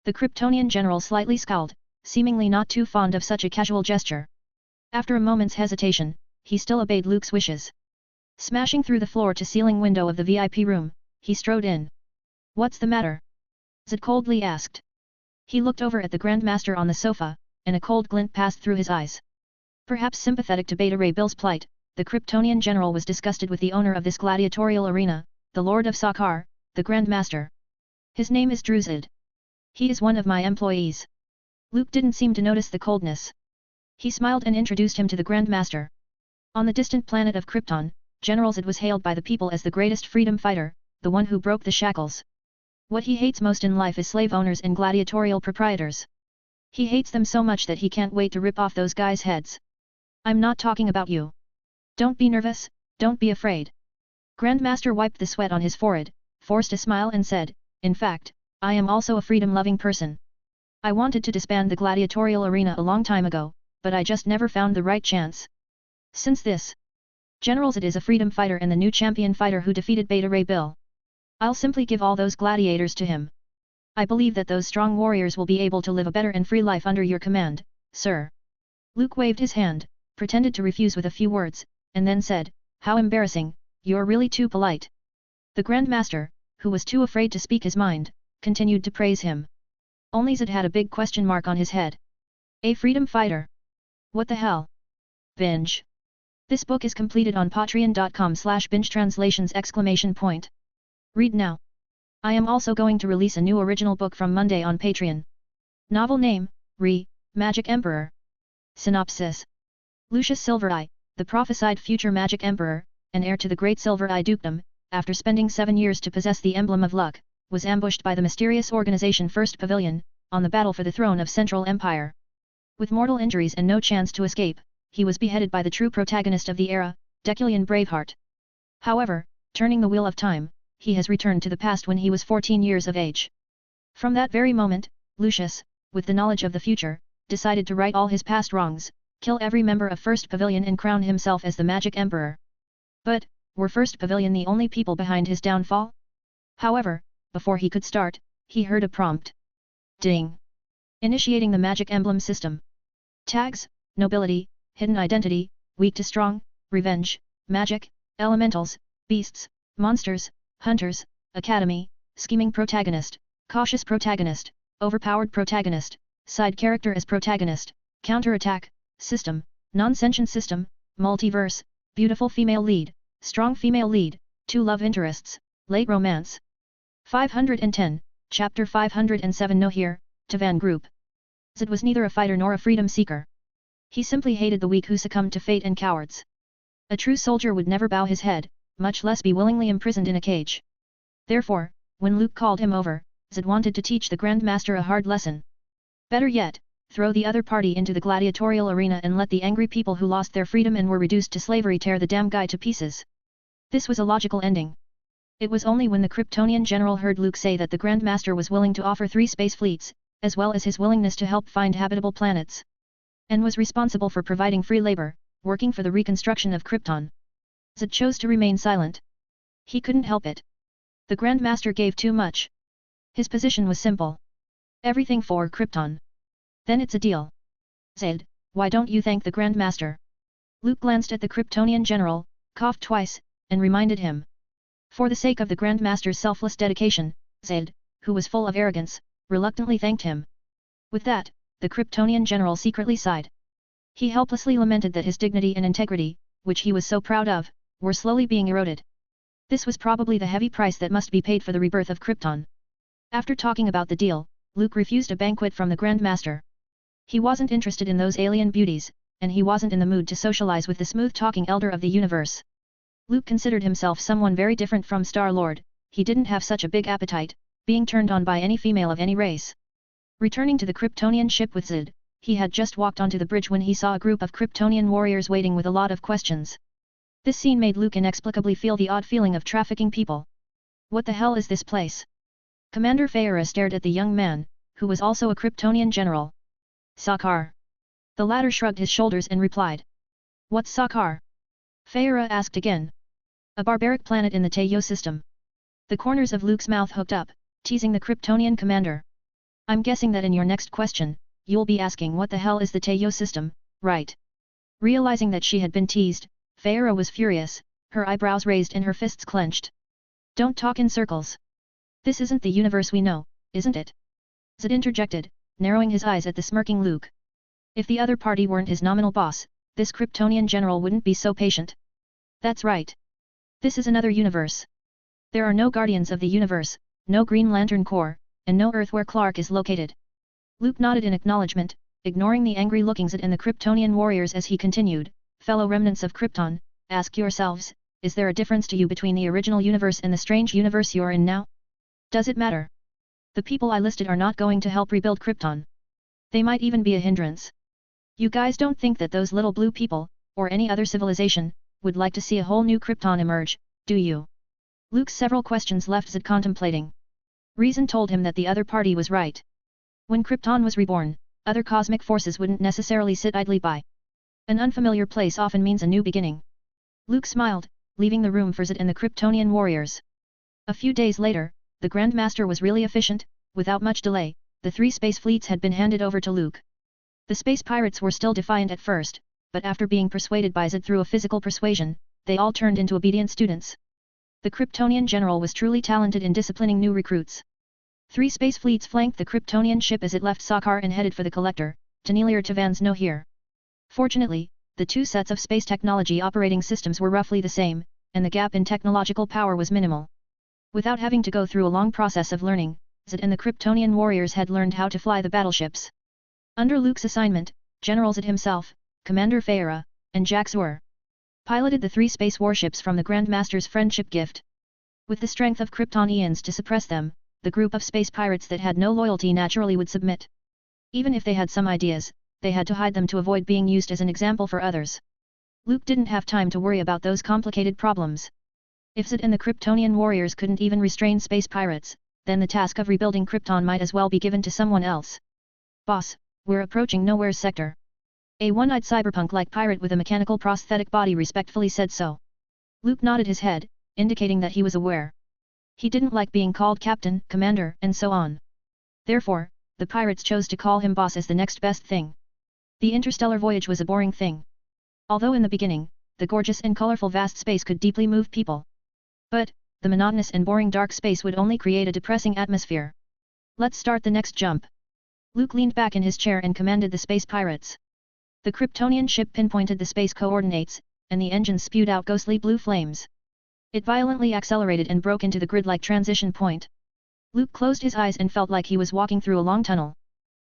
The Kryptonian general slightly scowled, seemingly not too fond of such a casual gesture. After a moment's hesitation, he still obeyed Luke's wishes. Smashing through the floor-to-ceiling window of the VIP room, he strode in. What's the matter? Zed coldly asked. He looked over at the Grandmaster on the sofa, and a cold glint passed through his eyes. Perhaps sympathetic to Beta Ray Bill's plight, the Kryptonian general was disgusted with the owner of this gladiatorial arena, the Lord of Sakaar, the Grandmaster. His name is Druzid. He is one of my employees. Luke didn't seem to notice the coldness. He smiled and introduced him to the Grandmaster. On the distant planet of Krypton, General Zed was hailed by the people as the greatest freedom fighter, the one who broke the shackles. What he hates most in life is slave owners and gladiatorial proprietors. He hates them so much that he can't wait to rip off those guys' heads. I'm not talking about you. Don't be nervous, don't be afraid. Grandmaster wiped the sweat on his forehead, forced a smile and said, in fact, I am also a freedom-loving person. I wanted to disband the gladiatorial arena a long time ago, but I just never found the right chance. Since this General Zed is a freedom fighter and the new champion fighter who defeated Beta Ray Bill, I'll simply give all those gladiators to him. I believe that those strong warriors will be able to live a better and free life under your command, sir. Luke waved his hand, pretended to refuse with a few words, and then said, how embarrassing, you're really too polite. The Grandmaster, who was too afraid to speak his mind, continued to praise him. Only Zed had a big question mark on his head. A freedom fighter? What the hell? Binge. This book is completed on patreon.com/bingetranslations! Read now. I am also going to release a new original book from Monday on Patreon. Novel name, Magic Emperor. Synopsis. Lucius Silvereye, the prophesied future Magic Emperor, and heir to the Great Silvereye Dukedom, after spending 7 years to possess the Emblem of Luck, was ambushed by the mysterious organization First Pavilion, on the battle for the throne of Central Empire. With mortal injuries and no chance to escape, he was beheaded by the true protagonist of the era, Deculion Braveheart. However, turning the wheel of time, he has returned to the past when he was 14 years of age. From that very moment, Lucius, with the knowledge of the future, decided to right all his past wrongs, kill every member of First Pavilion and crown himself as the Magic Emperor. But, were First Pavilion the only people behind his downfall? However, before he could start, he heard a prompt. Ding! Initiating the Magic Emblem System. Tags, Nobility, Hidden Identity, Weak to Strong, Revenge, Magic, Elementals, Beasts, Monsters, Hunters, Academy, Scheming Protagonist, Cautious Protagonist, Overpowered Protagonist, Side Character as Protagonist, Counter-Attack, System, Non-Sentient System, Multiverse, Beautiful Female Lead, Strong Female Lead, 2 Love Interests, Late Romance. 510, Chapter 507. No here, Tavan Group. Zed was neither a fighter nor a freedom seeker. He simply hated the weak who succumbed to fate and cowards. A true soldier would never bow his head, much less be willingly imprisoned in a cage. Therefore, when Luke called him over, Zed wanted to teach the Grandmaster a hard lesson. Better yet, throw the other party into the gladiatorial arena and let the angry people who lost their freedom and were reduced to slavery tear the damn guy to pieces. This was a logical ending. It was only when the Kryptonian general heard Luke say that the Grandmaster was willing to offer 3 space fleets, as well as his willingness to help find habitable planets, and was responsible for providing free labor, working for the reconstruction of Krypton. Zed chose to remain silent. He couldn't help it. The Grand Master gave too much. His position was simple. Everything for Krypton. Then it's a deal. Zed, why don't you thank the Grand Master? Luke glanced at the Kryptonian general, coughed twice, and reminded him. For the sake of the Grand Master's selfless dedication, Zed, who was full of arrogance, reluctantly thanked him. With that, the Kryptonian general secretly sighed. He helplessly lamented that his dignity and integrity, which he was so proud of, were slowly being eroded. This was probably the heavy price that must be paid for the rebirth of Krypton. After talking about the deal, Luke refused a banquet from the Grand Master. He wasn't interested in those alien beauties, and he wasn't in the mood to socialize with the smooth-talking elder of the universe. Luke considered himself someone very different from Star-Lord. He didn't have such a big appetite, being turned on by any female of any race. Returning to the Kryptonian ship with Zed, he had just walked onto the bridge when he saw a group of Kryptonian warriors waiting with a lot of questions. This scene made Luke inexplicably feel the odd feeling of trafficking people. What the hell is this place? Commander Feyre stared at the young man, who was also a Kryptonian general. Sakaar. The latter shrugged his shoulders and replied. What's Sakaar? Feyre asked again. A barbaric planet in the Teo system. The corners of Luke's mouth hooked up, teasing the Kryptonian commander. I'm guessing that in your next question, you'll be asking what the hell is the Teo system, right? Realizing that she had been teased, Feyre was furious, her eyebrows raised and her fists clenched. Don't talk in circles. This isn't the universe we know, isn't it? Zed interjected, narrowing his eyes at the smirking Luke. If the other party weren't his nominal boss, this Kryptonian general wouldn't be so patient. That's right. This is another universe. There are no Guardians of the Universe, no Green Lantern Corps, and no Earth where Clark is located. Luke nodded in acknowledgement, ignoring the angry looking Zed and the Kryptonian warriors as he continued, fellow remnants of Krypton, ask yourselves, is there a difference to you between the original universe and the strange universe you're in now? Does it matter? The people I listed are not going to help rebuild Krypton. They might even be a hindrance. You guys don't think that those little blue people, or any other civilization, would like to see a whole new Krypton emerge, do you? Luke's several questions left Zed contemplating. Reason told him that the other party was right. When Krypton was reborn, other cosmic forces wouldn't necessarily sit idly by. An unfamiliar place often means a new beginning. Luke smiled, leaving the room for Zed and the Kryptonian warriors. A few days later, the Grand Master was really efficient. Without much delay, the 3 space fleets had been handed over to Luke. The space pirates were still defiant at first, but after being persuaded by Zed through a physical persuasion, they all turned into obedient students. The Kryptonian general was truly talented in disciplining new recruits. 3 space fleets flanked the Kryptonian ship as it left Sakaar and headed for the Collector, Tanelier Tavan's Nohir. Fortunately, the 2 sets of space technology operating systems were roughly the same, and the gap in technological power was minimal. Without having to go through a long process of learning, Zed and the Kryptonian warriors had learned how to fly the battleships. Under Luke's assignment, General Zed himself, Commander Feyre, and Jax-Ur piloted the 3 space warships from the Grand Master's friendship gift. With the strength of Kryptonians to suppress them, the group of space pirates that had no loyalty naturally would submit. Even if they had some ideas, they had to hide them to avoid being used as an example for others. Luke didn't have time to worry about those complicated problems. If Zed and the Kryptonian warriors couldn't even restrain space pirates, then the task of rebuilding Krypton might as well be given to someone else. Boss, we're approaching Nowhere's sector. A one-eyed cyberpunk-like pirate with a mechanical prosthetic body respectfully said so. Luke nodded his head, indicating that he was aware. He didn't like being called captain, commander, and so on. Therefore, the pirates chose to call him boss as the next best thing. The interstellar voyage was a boring thing. Although in the beginning, the gorgeous and colorful vast space could deeply move people. But, the monotonous and boring dark space would only create a depressing atmosphere. Let's start the next jump. Luke leaned back in his chair and commanded the space pirates. The Kryptonian ship pinpointed the space coordinates, and the engines spewed out ghostly blue flames. It violently accelerated and broke into the grid-like transition point. Luke closed his eyes and felt like he was walking through a long tunnel.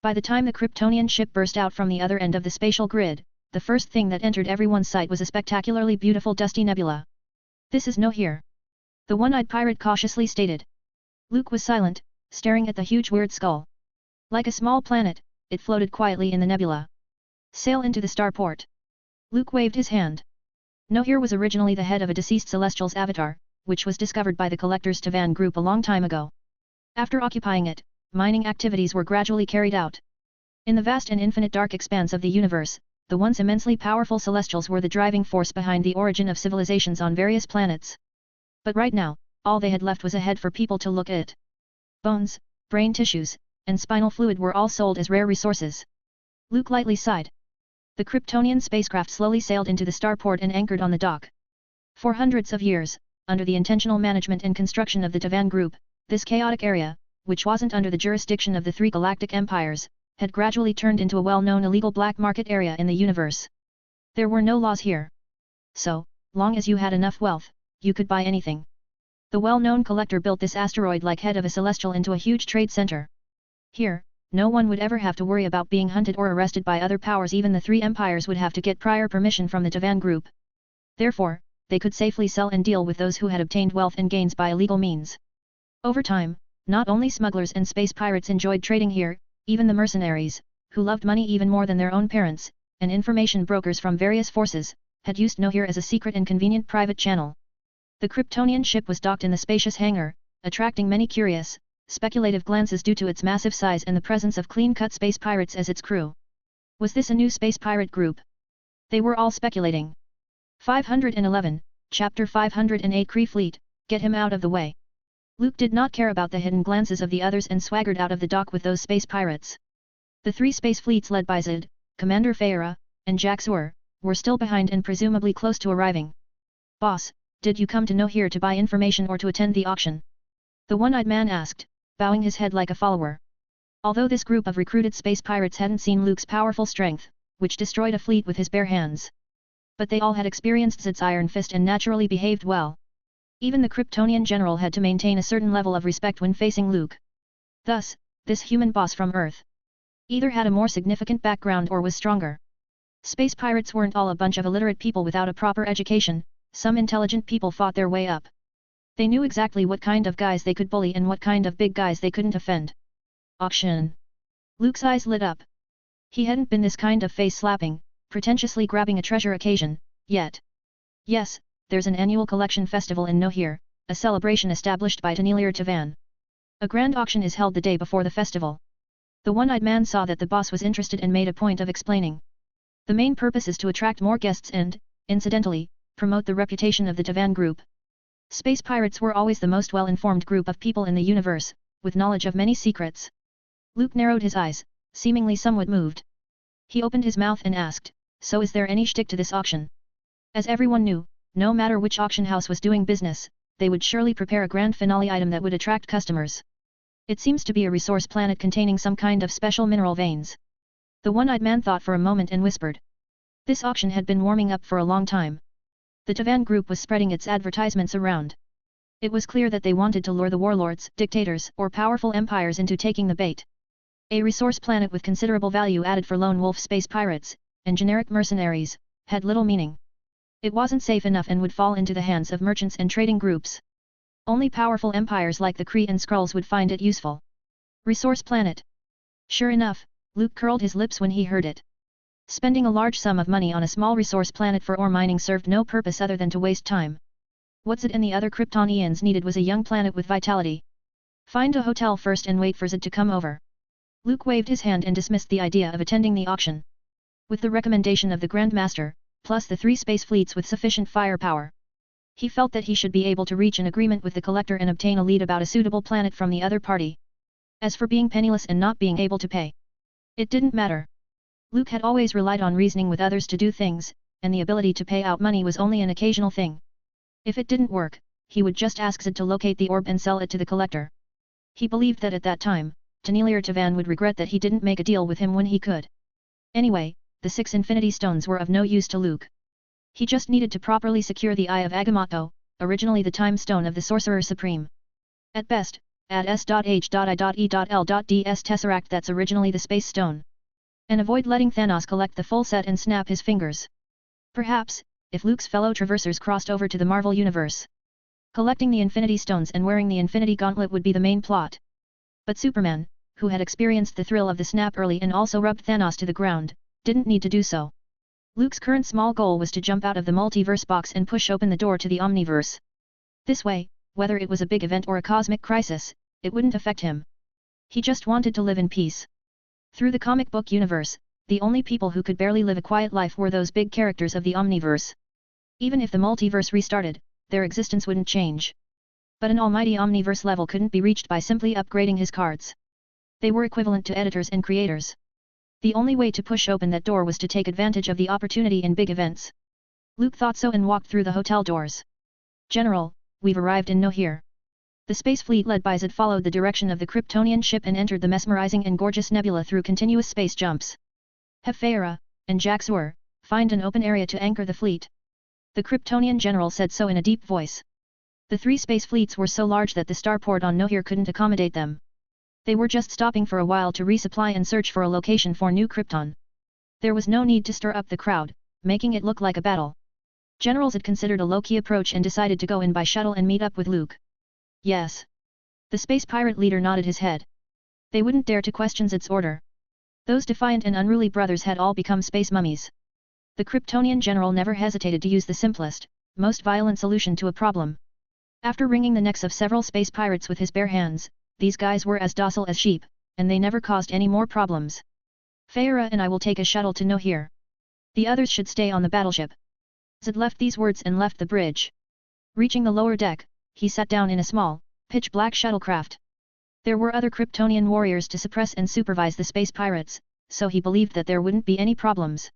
By the time the Kryptonian ship burst out from the other end of the spatial grid, the first thing that entered everyone's sight was a spectacularly beautiful dusty nebula. This is Nohir. The one-eyed pirate cautiously stated. Luke was silent, staring at the huge weird skull. Like a small planet, it floated quietly in the nebula. Sail into the starport. Luke waved his hand. Nohir was originally the head of a deceased Celestial's avatar, which was discovered by the Collector's Tavan group a long time ago. After occupying it, mining activities were gradually carried out. In the vast and infinite dark expanse of the universe, the once immensely powerful celestials were the driving force behind the origin of civilizations on various planets. But right now, all they had left was a head for people to look at. Bones, brain tissues, and spinal fluid were all sold as rare resources. Luke lightly sighed. The Kryptonian spacecraft slowly sailed into the starport and anchored on the dock. For hundreds of years, under the intentional management and construction of the Tavan Group, this chaotic area, which wasn't under the jurisdiction of the three galactic empires, had gradually turned into a well-known illegal black market area in the universe. There were no laws here. So, long as you had enough wealth, you could buy anything. The well-known collector built this asteroid-like head of a celestial into a huge trade center. Here, no one would ever have to worry about being hunted or arrested by other powers. Even the three empires would have to get prior permission from the Tavan Group. Therefore, they could safely sell and deal with those who had obtained wealth and gains by illegal means. Over time, not only smugglers and space pirates enjoyed trading here, even the mercenaries, who loved money even more than their own parents, and information brokers from various forces, had used Know Here as a secret and convenient private channel. The Kryptonian ship was docked in the spacious hangar, attracting many curious, speculative glances due to its massive size and the presence of clean-cut space pirates as its crew. Was this a new space pirate group? They were all speculating. 511, Chapter 508 Kree Fleet, get him out of the way. Luke did not care about the hidden glances of the others and swaggered out of the dock with those space pirates. The three space fleets led by Zed, Commander Feyre, and Jaxur, were still behind and presumably close to arriving. Boss, did you come to Know Here to buy information or to attend the auction? The one-eyed man asked, bowing his head like a follower. Although this group of recruited space pirates hadn't seen Luke's powerful strength, which destroyed a fleet with his bare hands. But they all had experienced Zed's iron fist and naturally behaved well. Even the Kryptonian general had to maintain a certain level of respect when facing Luke. Thus, this human boss from Earth either had a more significant background or was stronger. Space pirates weren't all a bunch of illiterate people without a proper education, some intelligent people fought their way up. They knew exactly what kind of guys they could bully and what kind of big guys they couldn't offend. Auction. Luke's eyes lit up. He hadn't been this kind of face-slapping, pretentiously grabbing a treasure occasion, yet. Yes, there's an annual collection festival in Know Here, a celebration established by Tanelir Tavan. A grand auction is held the day before the festival. The one-eyed man saw that the boss was interested and made a point of explaining. The main purpose is to attract more guests and, incidentally, promote the reputation of the Tavan Group. Space pirates were always the most well-informed group of people in the universe, with knowledge of many secrets. Luke narrowed his eyes, seemingly somewhat moved. He opened his mouth and asked, so is there any shtick to this auction? As everyone knew, no matter which auction house was doing business, they would surely prepare a grand finale item that would attract customers. It seems to be a resource planet containing some kind of special mineral veins. The one-eyed man thought for a moment and whispered. This auction had been warming up for a long time. The Tavan Group was spreading its advertisements around. It was clear that they wanted to lure the warlords, dictators, or powerful empires into taking the bait. A resource planet with considerable value added for lone wolf space pirates, and generic mercenaries, had little meaning. It wasn't safe enough and would fall into the hands of merchants and trading groups. Only powerful empires like the Kree and Skrulls would find it useful. Resource planet. Sure enough, Luke curled his lips when he heard it. Spending a large sum of money on a small resource planet for ore mining served no purpose other than to waste time. What Zed and the other Kryptonians needed was a young planet with vitality. Find a hotel first and wait for Zed to come over. Luke waved his hand and dismissed the idea of attending the auction. With the recommendation of the Grand Master, plus the 3 space fleets with sufficient firepower, he felt that he should be able to reach an agreement with the collector and obtain a lead about a suitable planet from the other party. As for being penniless and not being able to pay, it didn't matter. Luke had always relied on reasoning with others to do things, and the ability to pay out money was only an occasional thing. If it didn't work, he would just ask Zed to locate the orb and sell it to the collector. He believed that at that time, Tanelir Tavan would regret that he didn't make a deal with him when he could. Anyway, the 6 Infinity Stones were of no use to Luke. He just needed to properly secure the Eye of Agamotto, originally the Time Stone of the Sorcerer Supreme. At best, add S.H.I.E.L.D.S Tesseract that's originally the Space Stone. And avoid letting Thanos collect the full set and snap his fingers. Perhaps, if Luke's fellow Traversers crossed over to the Marvel Universe, collecting the Infinity Stones and wearing the Infinity Gauntlet would be the main plot. But Superman, who had experienced the thrill of the snap early and also rubbed Thanos to the ground, didn't need to do so. Luke's current small goal was to jump out of the multiverse box and push open the door to the Omniverse. This way, whether it was a big event or a cosmic crisis, it wouldn't affect him. He just wanted to live in peace. Through the comic book universe, the only people who could barely live a quiet life were those big characters of the Omniverse. Even if the multiverse restarted, their existence wouldn't change. But an almighty Omniverse level couldn't be reached by simply upgrading his cards. They were equivalent to editors and creators. The only way to push open that door was to take advantage of the opportunity in big events. Luke thought so and walked through the hotel doors. General, we've arrived in Nohir. The space fleet led by Zed followed the direction of the Kryptonian ship and entered the mesmerizing and gorgeous nebula through continuous space jumps. Have Feyre and Jaxur, find an open area to anchor the fleet. The Kryptonian general said so in a deep voice. The three space fleets were so large that the starport on Nohir couldn't accommodate them. They were just stopping for a while to resupply and search for a location for New Krypton. There was no need to stir up the crowd, making it look like a battle. Generals had considered a low-key approach and decided to go in by shuttle and meet up with Luke. Yes. The space pirate leader nodded his head. They wouldn't dare to question Zed's order. Those defiant and unruly brothers had all become space mummies. The Kryptonian general never hesitated to use the simplest, most violent solution to a problem. After wringing the necks of several space pirates with his bare hands, these guys were as docile as sheep, and they never caused any more problems. Feyre and I will take a shuttle to Nohir. The others should stay on the battleship. Zed left these words and left the bridge. Reaching the lower deck, he sat down in a small, pitch-black shuttlecraft. There were other Kryptonian warriors to suppress and supervise the space pirates, so he believed that there wouldn't be any problems.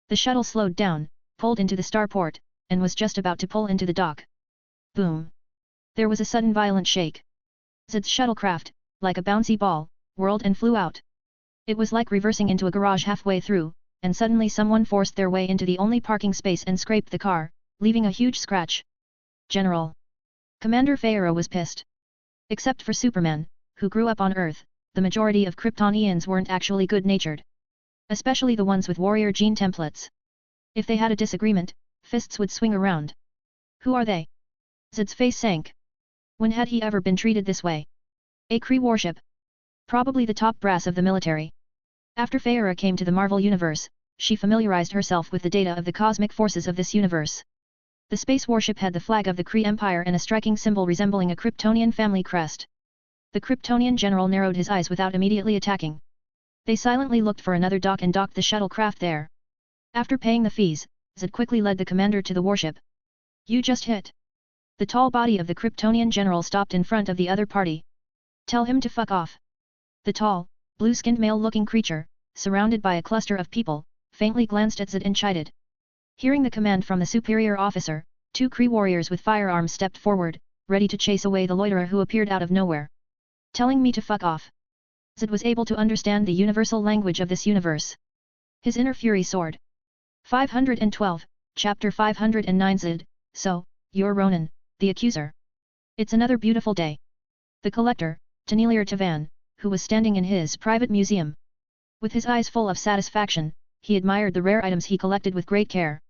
The shuttle slowed down, pulled into the starport, and was just about to pull into the dock. Boom! There was a sudden violent shake. Zed's shuttlecraft, like a bouncy ball, whirled and flew out. It was like reversing into a garage halfway through, and suddenly someone forced their way into the only parking space and scraped the car, leaving a huge scratch. General! Commander Feyre was pissed. Except for Superman, who grew up on Earth, the majority of Kryptonians weren't actually good-natured. Especially the ones with warrior gene templates. If they had a disagreement, fists would swing around. Who are they? Zed's face sank. When had he ever been treated this way? A Kree warship. Probably the top brass of the military. After Feyre came to the Marvel Universe, she familiarized herself with the data of the cosmic forces of this universe. The space warship had the flag of the Kree Empire and a striking symbol resembling a Kryptonian family crest. The Kryptonian general narrowed his eyes without immediately attacking. They silently looked for another dock and docked the shuttlecraft there. After paying the fees, Zed quickly led the commander to the warship. You just hit. The tall body of the Kryptonian general stopped in front of the other party. Tell him to fuck off. The tall, blue-skinned male-looking creature, surrounded by a cluster of people, faintly glanced at Zed and chided. Hearing the command from the superior officer, two Kree warriors with firearms stepped forward, ready to chase away the loiterer who appeared out of nowhere. Telling me to fuck off. Zed was able to understand the universal language of this universe. His inner fury soared. 512, Chapter 509 Zed, so, you're Ronan, the accuser. It's another beautiful day. The collector, Tenilir Tavan, who was standing in his private museum. With his eyes full of satisfaction, he admired the rare items he collected with great care.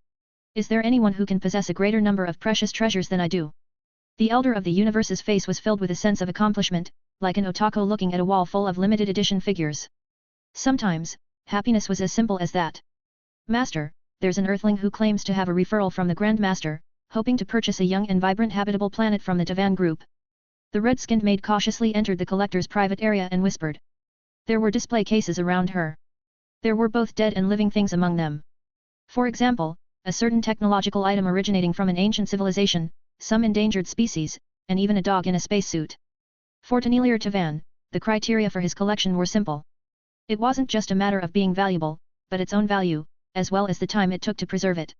Is there anyone who can possess a greater number of precious treasures than I do? The elder of the universe's face was filled with a sense of accomplishment, like an otaku looking at a wall full of limited edition figures. Sometimes, happiness was as simple as that. Master, there's an earthling who claims to have a referral from the Grand Master, hoping to purchase a young and vibrant habitable planet from the Tavan group. The red-skinned maid cautiously entered the collector's private area and whispered. There were display cases around her. There were both dead and living things among them. For example, a certain technological item originating from an ancient civilization, some endangered species, and even a dog in a spacesuit. For Tenilir Tavan, the criteria for his collection were simple. It wasn't just a matter of being valuable, but its own value, as well as the time it took to preserve it.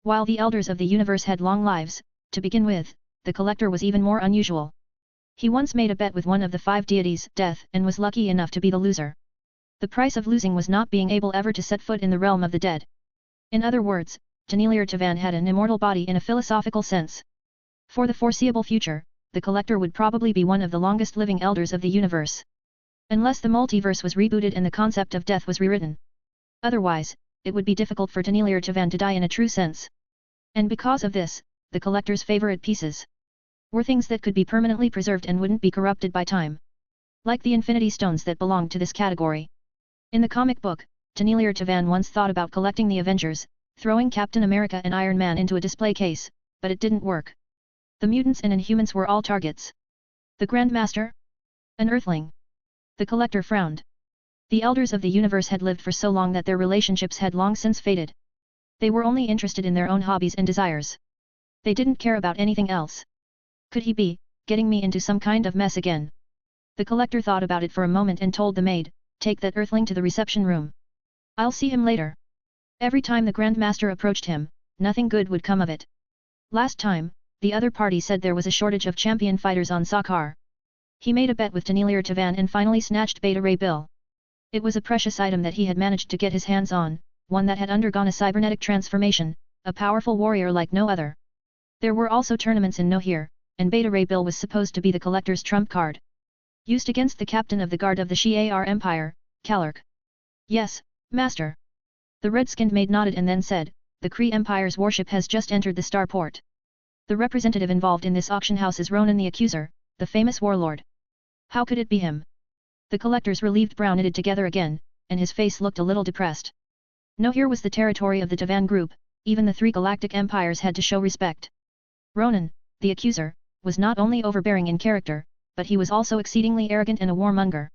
While the elders of the universe had long lives, to begin with, the collector was even more unusual. He once made a bet with one of the 5 deities, Death, and was lucky enough to be the loser. The price of losing was not being able ever to set foot in the realm of the dead. In other words, Tenilir Tavan had an immortal body in a philosophical sense. For the foreseeable future, the collector would probably be one of the longest living elders of the universe. Unless the multiverse was rebooted and the concept of death was rewritten. Otherwise, it would be difficult for Tenilir Tavan to die in a true sense. And because of this, the collector's favorite pieces were things that could be permanently preserved and wouldn't be corrupted by time. Like the Infinity Stones that belonged to this category. In the comic book, Tenilir Tavan once thought about collecting the Avengers, throwing Captain America and Iron Man into a display case, but it didn't work. The mutants and Inhumans were all targets. The Grand Master? An Earthling. The collector frowned. The elders of the universe had lived for so long that their relationships had long since faded. They were only interested in their own hobbies and desires. They didn't care about anything else. Could he be getting me into some kind of mess again? The collector thought about it for a moment and told the maid, "Take that earthling to the reception room. I'll see him later." Every time the Grand Master approached him, nothing good would come of it. Last time, the other party said there was a shortage of champion fighters on Sakar. He made a bet with Tenilir Tavan and finally snatched Beta Ray Bill. It was a precious item that he had managed to get his hands on, one that had undergone a cybernetic transformation, a powerful warrior like no other. There were also tournaments in Nohir, and Beta Ray Bill was supposed to be the collector's trump card. Used against the captain of the guard of the Shi'ar Empire, Kalark. "Yes, master." The red-skinned maid nodded and then said, "The Kree Empire's warship has just entered the starport. The representative involved in this auction house is Ronan the Accuser, the famous warlord." How could it be him? The collector's relieved brow knitted together again, and his face looked a little depressed. Nohir was the territory of the Tavan group, even the three galactic empires had to show respect. Ronan, the Accuser, was not only overbearing in character, but he was also exceedingly arrogant and a warmonger.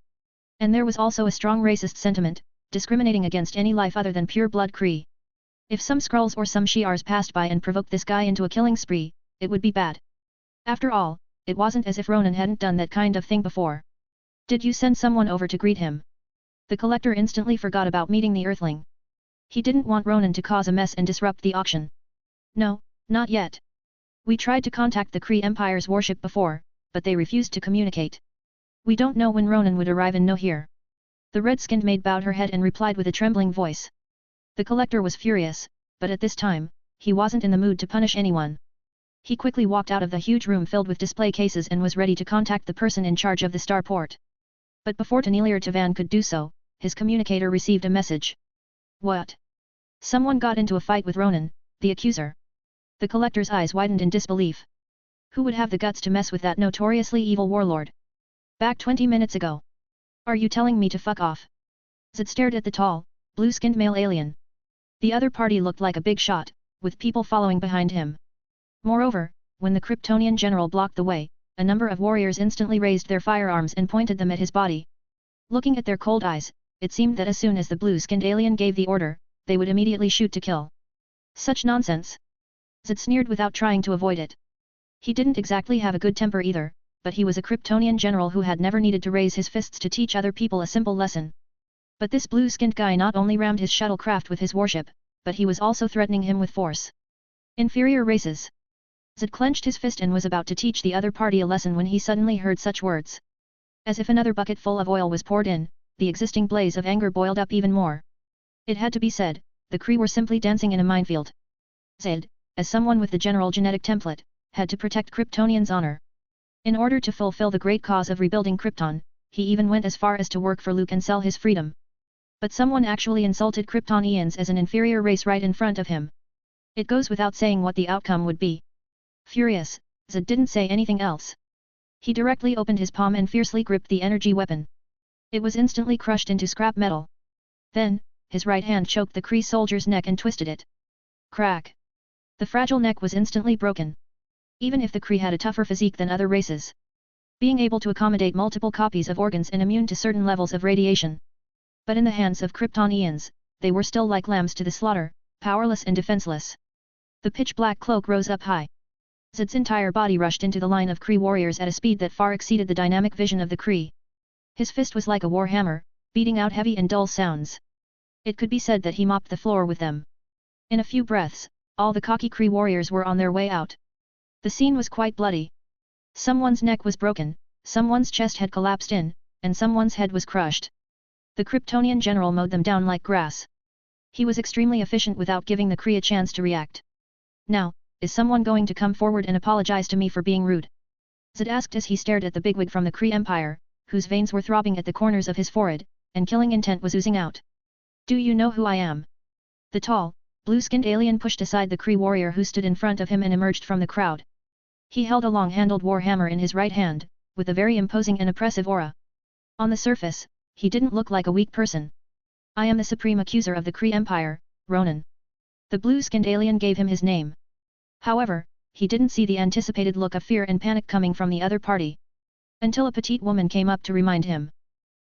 And there was also a strong racist sentiment, discriminating against any life other than pure-blood Kree. If some Skrulls or some Shi'ars passed by and provoked this guy into a killing spree, it would be bad. After all, it wasn't as if Ronan hadn't done that kind of thing before. "Did you send someone over to greet him?" The collector instantly forgot about meeting the Earthling. He didn't want Ronan to cause a mess and disrupt the auction. "No, not yet. We tried to contact the Kree Empire's warship before, but they refused to communicate. We don't know when Ronan would arrive in Nohir." The red-skinned maid bowed her head and replied with a trembling voice. The collector was furious, but at this time, he wasn't in the mood to punish anyone. He quickly walked out of the huge room filled with display cases and was ready to contact the person in charge of the starport. But before Tenilir Tavan could do so, his communicator received a message. "What? Someone got into a fight with Ronan, the Accuser?" The collector's eyes widened in disbelief. Who would have the guts to mess with that notoriously evil warlord? Back 20 minutes ago. Are you telling me to fuck off? Zed stared at the tall, blue-skinned male alien. The other party looked like a big shot, with people following behind him. Moreover, when the Kryptonian general blocked the way, a number of warriors instantly raised their firearms and pointed them at his body. Looking at their cold eyes, it seemed that as soon as the blue-skinned alien gave the order, they would immediately shoot to kill. Such nonsense! Zed sneered without trying to avoid it. He didn't exactly have a good temper either, but he was a Kryptonian general who had never needed to raise his fists to teach other people a simple lesson. But this blue-skinned guy not only rammed his shuttlecraft with his warship, but he was also threatening him with force. Inferior races! Zed clenched his fist and was about to teach the other party a lesson when he suddenly heard such words. As if another bucket full of oil was poured in, the existing blaze of anger boiled up even more. It had to be said, the Kree were simply dancing in a minefield. Zed, as someone with the general genetic template, had to protect Kryptonians' honor. In order to fulfill the great cause of rebuilding Krypton, he even went as far as to work for Luke and sell his freedom. But someone actually insulted Kryptonians as an inferior race right in front of him. It goes without saying what the outcome would be. Furious, Zed didn't say anything else. He directly opened his palm and fiercely gripped the energy weapon. It was instantly crushed into scrap metal. Then, his right hand choked the Kree soldier's neck and twisted it. Crack! The fragile neck was instantly broken. Even if the Kree had a tougher physique than other races, being able to accommodate multiple copies of organs and immune to certain levels of radiation. But in the hands of Kryptonians, they were still like lambs to the slaughter, powerless and defenseless. The pitch-black cloak rose up high. Zed's entire body rushed into the line of Kree warriors at a speed that far exceeded the dynamic vision of the Kree. His fist was like a war hammer, beating out heavy and dull sounds. It could be said that he mopped the floor with them. In a few breaths, all the cocky Kree warriors were on their way out. The scene was quite bloody. Someone's neck was broken, someone's chest had collapsed in, and someone's head was crushed. The Kryptonian general mowed them down like grass. He was extremely efficient without giving the Kree a chance to react. "Now, is someone going to come forward and apologize to me for being rude?" Zed asked as he stared at the bigwig from the Kree Empire, whose veins were throbbing at the corners of his forehead, and killing intent was oozing out. "Do you know who I am?" The tall, blue-skinned alien pushed aside the Kree warrior who stood in front of him and emerged from the crowd. He held a long-handled war hammer in his right hand, with a very imposing and oppressive aura. On the surface, he didn't look like a weak person. "I am the Supreme Accuser of the Kree Empire, Ronan." The blue-skinned alien gave him his name. However, he didn't see the anticipated look of fear and panic coming from the other party. Until a petite woman came up to remind him.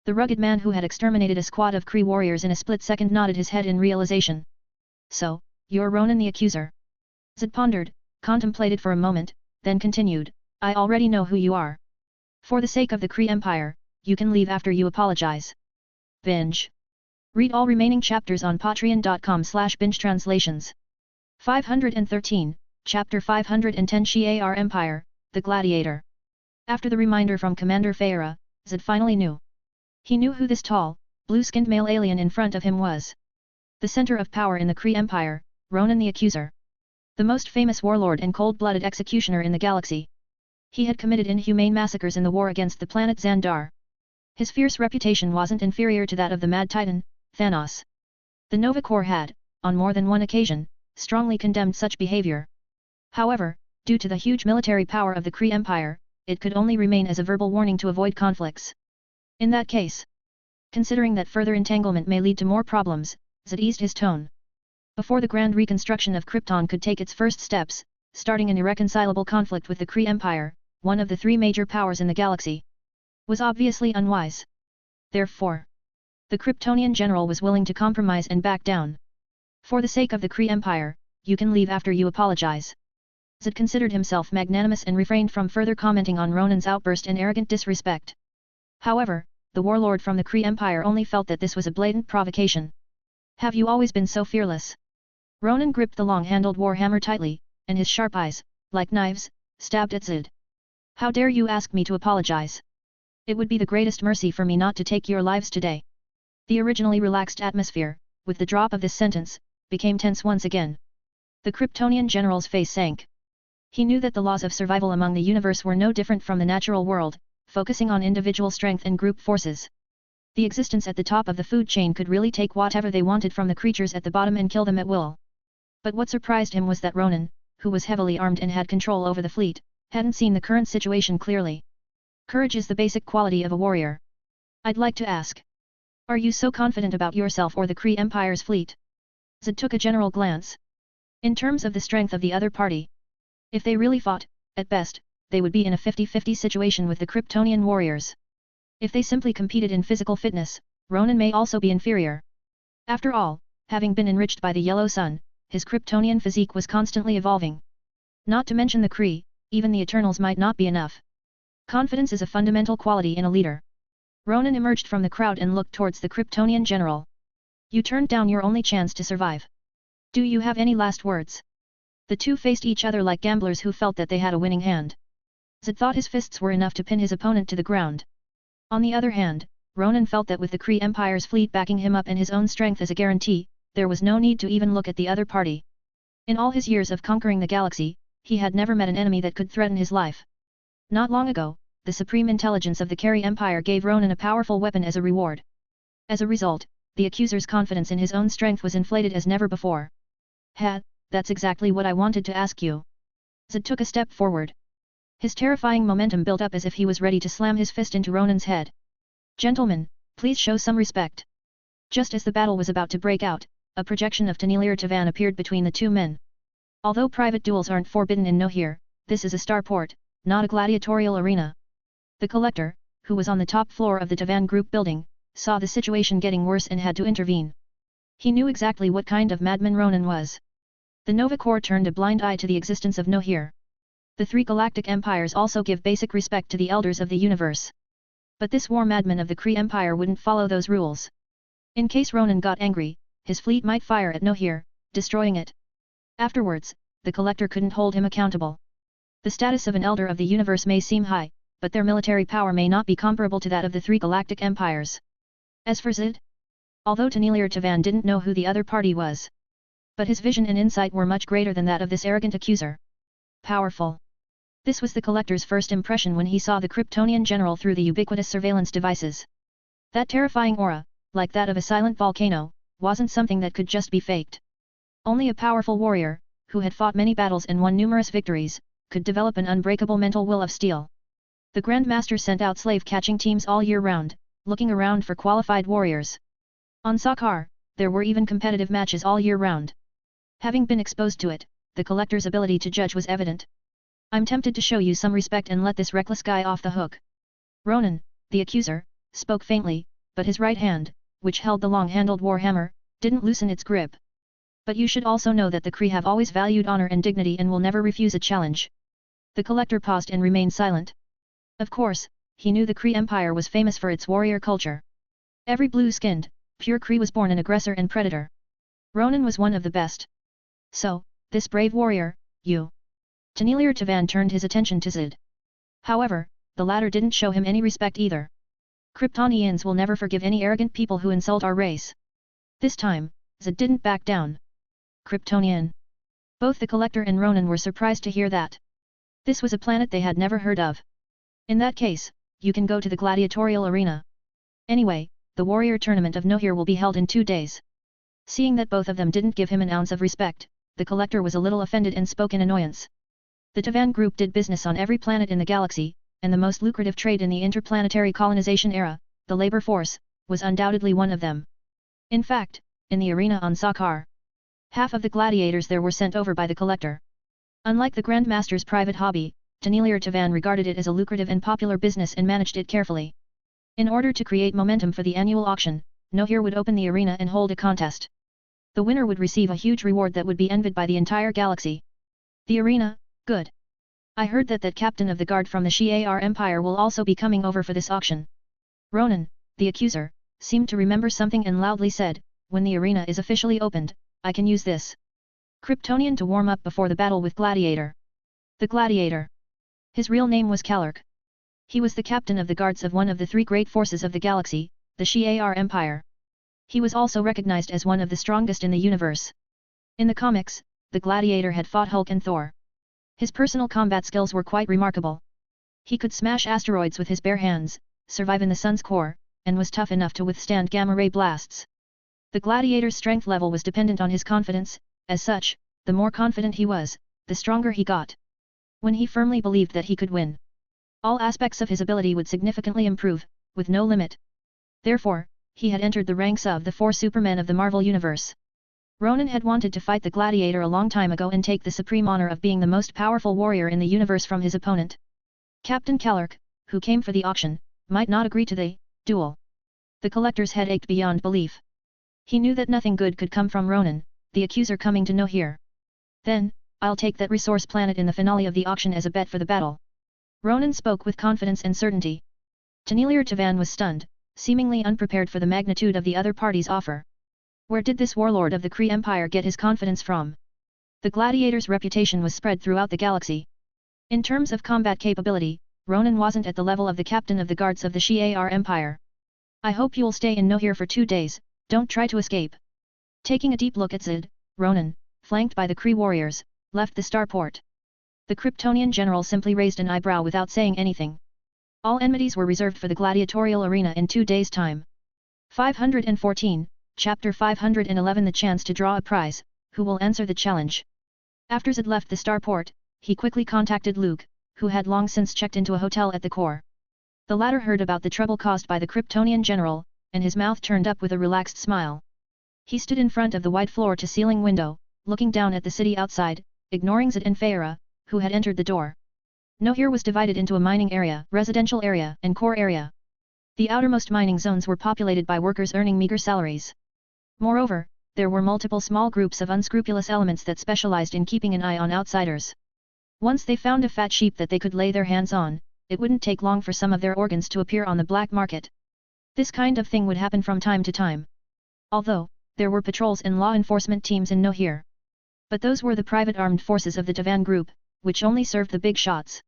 The rugged man who had exterminated a squad of Kree warriors in a split second nodded his head in realization. So, you're Ronan the Accuser? Zed pondered, contemplated for a moment, then continued, I already know who you are. For the sake of the Kree Empire, you can leave after you apologize. Binge. Read all remaining chapters on patreon.com/binge-translations. 513, Chapter 510 Shi'ar Empire, The Gladiator. After the reminder from Commander Feyre, Zed finally knew. He knew who this tall, blue-skinned male alien in front of him was. The center of power in the Kree Empire, Ronan the Accuser. The most famous warlord and cold-blooded executioner in the galaxy. He had committed inhumane massacres in the war against the planet Xandar. His fierce reputation wasn't inferior to that of the Mad Titan, Thanos. The Nova Corps had, on more than one occasion, strongly condemned such behavior. However, due to the huge military power of the Kree Empire, it could only remain as a verbal warning to avoid conflicts. In that case, considering that further entanglement may lead to more problems, Zed eased his tone. Before the grand reconstruction of Krypton could take its first steps, starting an irreconcilable conflict with the Kree Empire, one of the three major powers in the galaxy, was obviously unwise. Therefore, the Kryptonian general was willing to compromise and back down. For the sake of the Kree Empire, you can leave after you apologize. Zed considered himself magnanimous and refrained from further commenting on Ronan's outburst and arrogant disrespect. However, the warlord from the Kree Empire only felt that this was a blatant provocation. Have you always been so fearless? Ronan gripped the long-handled warhammer tightly, and his sharp eyes, like knives, stabbed at Zed. How dare you ask me to apologize? It would be the greatest mercy for me not to take your lives today. The originally relaxed atmosphere, with the drop of this sentence, became tense once again. The Kryptonian general's face sank. He knew that the laws of survival among the universe were no different from the natural world, focusing on individual strength and group forces. The existence at the top of the food chain could really take whatever they wanted from the creatures at the bottom and kill them at will. But what surprised him was that Ronan, who was heavily armed and had control over the fleet, hadn't seen the current situation clearly. Courage is the basic quality of a warrior. I'd like to ask. Are you so confident about yourself or the Kree Empire's fleet? Zed took a general glance. In terms of the strength of the other party. If they really fought, at best, they would be in a 50-50 situation with the Kryptonian warriors. If they simply competed in physical fitness, Ronan may also be inferior. After all, having been enriched by the Yellow Sun, his Kryptonian physique was constantly evolving. Not to mention the Kree, even the Eternals might not be enough. Confidence is a fundamental quality in a leader. Ronan emerged from the crowd and looked towards the Kryptonian general. You turned down your only chance to survive. Do you have any last words? The two faced each other like gamblers who felt that they had a winning hand. Zed thought his fists were enough to pin his opponent to the ground. On the other hand, Ronan felt that with the Kree Empire's fleet backing him up and his own strength as a guarantee, there was no need to even look at the other party. In all his years of conquering the galaxy, he had never met an enemy that could threaten his life. Not long ago, the supreme intelligence of the Carey Empire gave Ronan a powerful weapon as a reward. As a result, the accuser's confidence in his own strength was inflated as never before. That's exactly what I wanted to ask you. Zed took a step forward. His terrifying momentum built up as if he was ready to slam his fist into Ronan's head. Gentlemen, please show some respect. Just as the battle was about to break out, a projection of Tenilir Tavan appeared between the two men. Although private duels aren't forbidden in Nohir, this is a starport, not a gladiatorial arena. The collector, who was on the top floor of the Tavan group building, saw the situation getting worse and had to intervene. He knew exactly what kind of madman Ronan was. The Nova Corps turned a blind eye to the existence of Nohir. The three galactic empires also give basic respect to the elders of the universe. But this war madman of the Kree Empire wouldn't follow those rules. In case Ronan got angry, his fleet might fire at Nohir, destroying it. Afterwards, the collector couldn't hold him accountable. The status of an elder of the universe may seem high, but their military power may not be comparable to that of the three galactic empires. As for Zed, although Tenilir Tavan didn't know who the other party was, but his vision and insight were much greater than that of this arrogant accuser. Powerful. This was the collector's first impression when he saw the Kryptonian general through the ubiquitous surveillance devices. That terrifying aura, like that of a silent volcano, wasn't something that could just be faked. Only a powerful warrior, who had fought many battles and won numerous victories, could develop an unbreakable mental will of steel. The Grand Master sent out slave-catching teams all year round, looking around for qualified warriors. On Sakaar, there were even competitive matches all year round. Having been exposed to it, the collector's ability to judge was evident. I'm tempted to show you some respect and let this reckless guy off the hook. Ronan, the accuser, spoke faintly, but his right hand, which held the long-handled war hammer, didn't loosen its grip. But you should also know that the Kree have always valued honor and dignity and will never refuse a challenge. The collector paused and remained silent. Of course, he knew the Kree Empire was famous for its warrior culture. Every blue-skinned, pure Kree was born an aggressor and predator. Ronan was one of the best. So, this brave warrior, you. Tenilir Tavan turned his attention to Zid. However, the latter didn't show him any respect either. Kryptonians will never forgive any arrogant people who insult our race. This time, Zid didn't back down. Kryptonian. Both the collector and Ronan were surprised to hear that. This was a planet they had never heard of. In that case, you can go to the gladiatorial arena. Anyway, the warrior tournament of Nohir will be held in 2 days. Seeing that both of them didn't give him an ounce of respect, the collector was a little offended and spoke in annoyance. The Tavan group did business on every planet in the galaxy, and the most lucrative trade in the interplanetary colonization era, the labor force, was undoubtedly one of them. In fact, in the arena on Sakaar, half of the gladiators there were sent over by the collector. Unlike the Grand Master's private hobby, Tenilir Tavan regarded it as a lucrative and popular business and managed it carefully. In order to create momentum for the annual auction, Nohir would open the arena and hold a contest. The winner would receive a huge reward that would be envied by the entire galaxy. The arena, good. I heard that captain of the guard from the Shi'ar Empire will also be coming over for this auction. Ronan, the accuser, seemed to remember something and loudly said, when the arena is officially opened, I can use this Kryptonian to warm up before the battle with Gladiator. The Gladiator. His real name was Kalark. He was the captain of the guards of one of the 3 great forces of the galaxy, the Shi'ar Empire. He was also recognized as one of the strongest in the universe. In the comics, the Gladiator had fought Hulk and Thor. His personal combat skills were quite remarkable. He could smash asteroids with his bare hands, survive in the sun's core, and was tough enough to withstand gamma-ray blasts. The Gladiator's strength level was dependent on his confidence, as such, the more confident he was, the stronger he got. When he firmly believed that he could win, all aspects of his ability would significantly improve, with no limit. Therefore, he had entered the ranks of the 4 Supermen of the Marvel Universe. Ronan had wanted to fight the Gladiator a long time ago and take the supreme honor of being the most powerful warrior in the universe from his opponent. Captain Kalark, who came for the auction, might not agree to the duel. The collector's head ached beyond belief. He knew that nothing good could come from Ronan, the accuser coming to Nohir. Then, I'll take that resource planet in the finale of the auction as a bet for the battle. Ronan spoke with confidence and certainty. Tenilir Tavan was stunned, seemingly unprepared for the magnitude of the other party's offer. Where did this warlord of the Kree Empire get his confidence from? The Gladiator's reputation was spread throughout the galaxy. In terms of combat capability, Ronan wasn't at the level of the captain of the guards of the Shi'ar Empire. I hope you'll stay in Nohir for 2 days, don't try to escape. Taking a deep look at Zid, Ronan, flanked by the Kree warriors, left the starport. The Kryptonian general simply raised an eyebrow without saying anything. All enmities were reserved for the gladiatorial arena in 2 days' time. 514, Chapter 511 The chance to draw a prize, who will answer the challenge? After Zid left the starport, he quickly contacted Luke, who had long since checked into a hotel at the core. The latter heard about the trouble caused by the Kryptonian general, and his mouth turned up with a relaxed smile. He stood in front of the wide floor-to-ceiling window, looking down at the city outside, ignoring Zid and Feyre, who had entered the door. Nohir was divided into a mining area, residential area, and core area. The outermost mining zones were populated by workers earning meager salaries. Moreover, there were multiple small groups of unscrupulous elements that specialized in keeping an eye on outsiders. Once they found a fat sheep that they could lay their hands on, it wouldn't take long for some of their organs to appear on the black market. This kind of thing would happen from time to time. Although, there were patrols and law enforcement teams in Nohir. But those were the private armed forces of the Tavan group, which only served the big shots.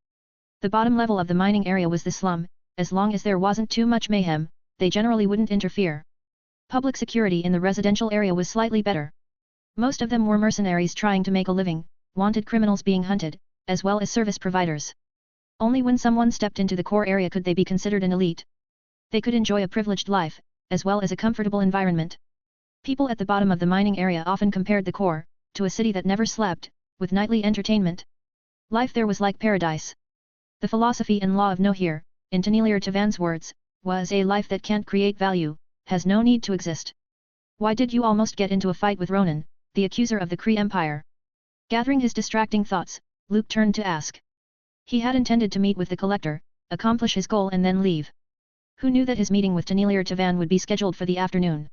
The bottom level of the mining area was the slum. As long as there wasn't too much mayhem, they generally wouldn't interfere. Public security in the residential area was slightly better. Most of them were mercenaries trying to make a living, wanted criminals being hunted, as well as service providers. Only when someone stepped into the core area could they be considered an elite. They could enjoy a privileged life, as well as a comfortable environment. People at the bottom of the mining area often compared the core to a city that never slept, with nightly entertainment. Life there was like paradise. The philosophy and law of Nohir, in Tenilir Tavan's words, was a life that can't create value, has no need to exist. Why did you almost get into a fight with Ronan, the accuser of the Kree Empire? Gathering his distracting thoughts, Luke turned to ask. He had intended to meet with the collector, accomplish his goal and then leave. Who knew that his meeting with Tanelier Tavan would be scheduled for the afternoon?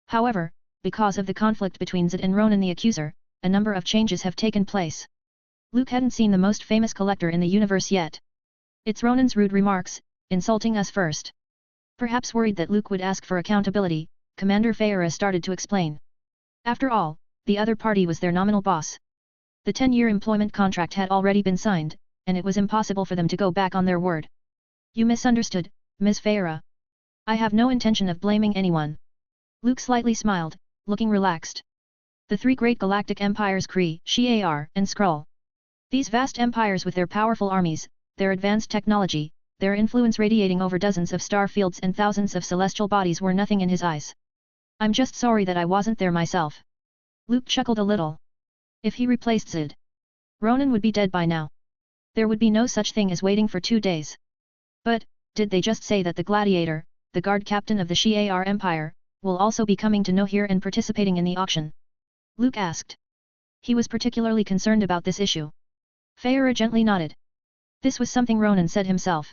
However, because of the conflict between Zed and Ronan the Accuser, a number of changes have taken place. Luke hadn't seen the most famous collector in the universe yet. It's Ronan's rude remarks, insulting us first. Perhaps worried that Luke would ask for accountability, Commander Feyre started to explain. After all, the other party was their nominal boss. The 10-year employment contract had already been signed, and it was impossible for them to go back on their word. You misunderstood, Ms. Feyre. I have no intention of blaming anyone. Luke slightly smiled, looking relaxed. The three great galactic empires Kree, Shi'ar, and Skrull. These vast empires with their powerful armies, their advanced technology, their influence radiating over dozens of star fields and thousands of celestial bodies were nothing in his eyes. I'm just sorry that I wasn't there myself. Luke chuckled a little. If he replaced Zed, Ronan would be dead by now. There would be no such thing as waiting for 2 days. But, did they just say that the Gladiator, the guard captain of the Shi'ar Empire, will also be coming to Nohir and participating in the auction? Luke asked. He was particularly concerned about this issue. Feyre gently nodded. This was something Ronan said himself.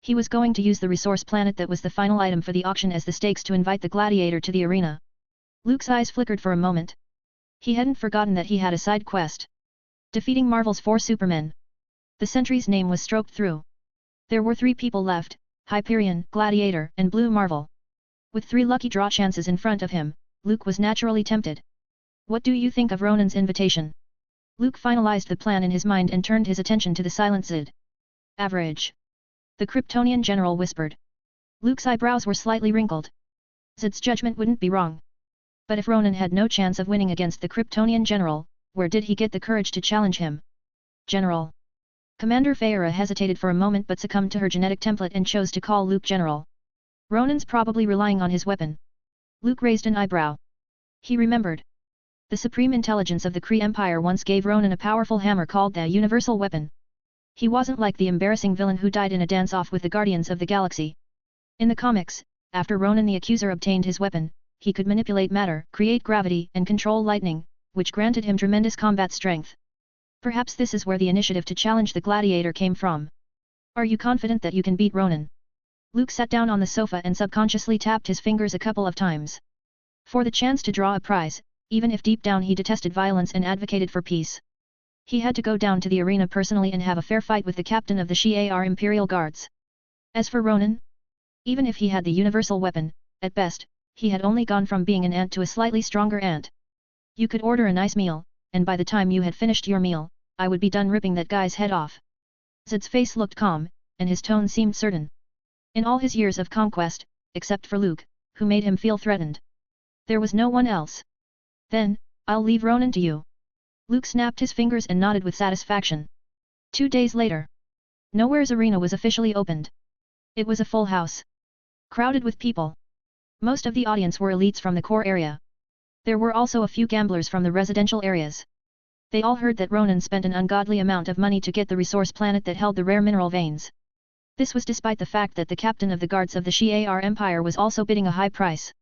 He was going to use the resource planet that was the final item for the auction as the stakes to invite the Gladiator to the arena. Luke's eyes flickered for a moment. He hadn't forgotten that he had a side quest. Defeating Marvel's 4 supermen. The sentry's name was stroked through. There were 3 people left, Hyperion, Gladiator, and Blue Marvel. With 3 lucky draw chances in front of him, Luke was naturally tempted. What do you think of Ronan's invitation? Luke finalized the plan in his mind and turned his attention to the silent Zed. Average. The Kryptonian general whispered. Luke's eyebrows were slightly wrinkled. Zed's judgment wouldn't be wrong. But if Ronan had no chance of winning against the Kryptonian general, where did he get the courage to challenge him? General. Commander Feyre hesitated for a moment but succumbed to her genetic template and chose to call Luke General. Ronan's probably relying on his weapon. Luke raised an eyebrow. He remembered. The supreme intelligence of the Kree Empire once gave Ronan a powerful hammer called the Universal Weapon. He wasn't like the embarrassing villain who died in a dance-off with the Guardians of the Galaxy. In the comics, after Ronan the Accuser obtained his weapon, he could manipulate matter, create gravity, and control lightning, which granted him tremendous combat strength. Perhaps this is where the initiative to challenge the Gladiator came from. Are you confident that you can beat Ronan? Luke sat down on the sofa and subconsciously tapped his fingers a couple of times. For the chance to draw a prize, even if deep down he detested violence and advocated for peace. He had to go down to the arena personally and have a fair fight with the captain of the Shi'ar Imperial Guards. As for Ronan, even if he had the universal weapon, at best, he had only gone from being an ant to a slightly stronger ant. You could order a nice meal, and by the time you had finished your meal, I would be done ripping that guy's head off. Zed's face looked calm, and his tone seemed certain. In all his years of conquest, except for Luke, who made him feel threatened, there was no one else. Then, I'll leave Ronan to you. Luke snapped his fingers and nodded with satisfaction. 2 days later, Nowhere's arena was officially opened. It was a full house. Crowded with people. Most of the audience were elites from the core area. There were also a few gamblers from the residential areas. They all heard that Ronan spent an ungodly amount of money to get the resource planet that held the rare mineral veins. This was despite the fact that the captain of the guards of the Shi'ar Empire was also bidding a high price.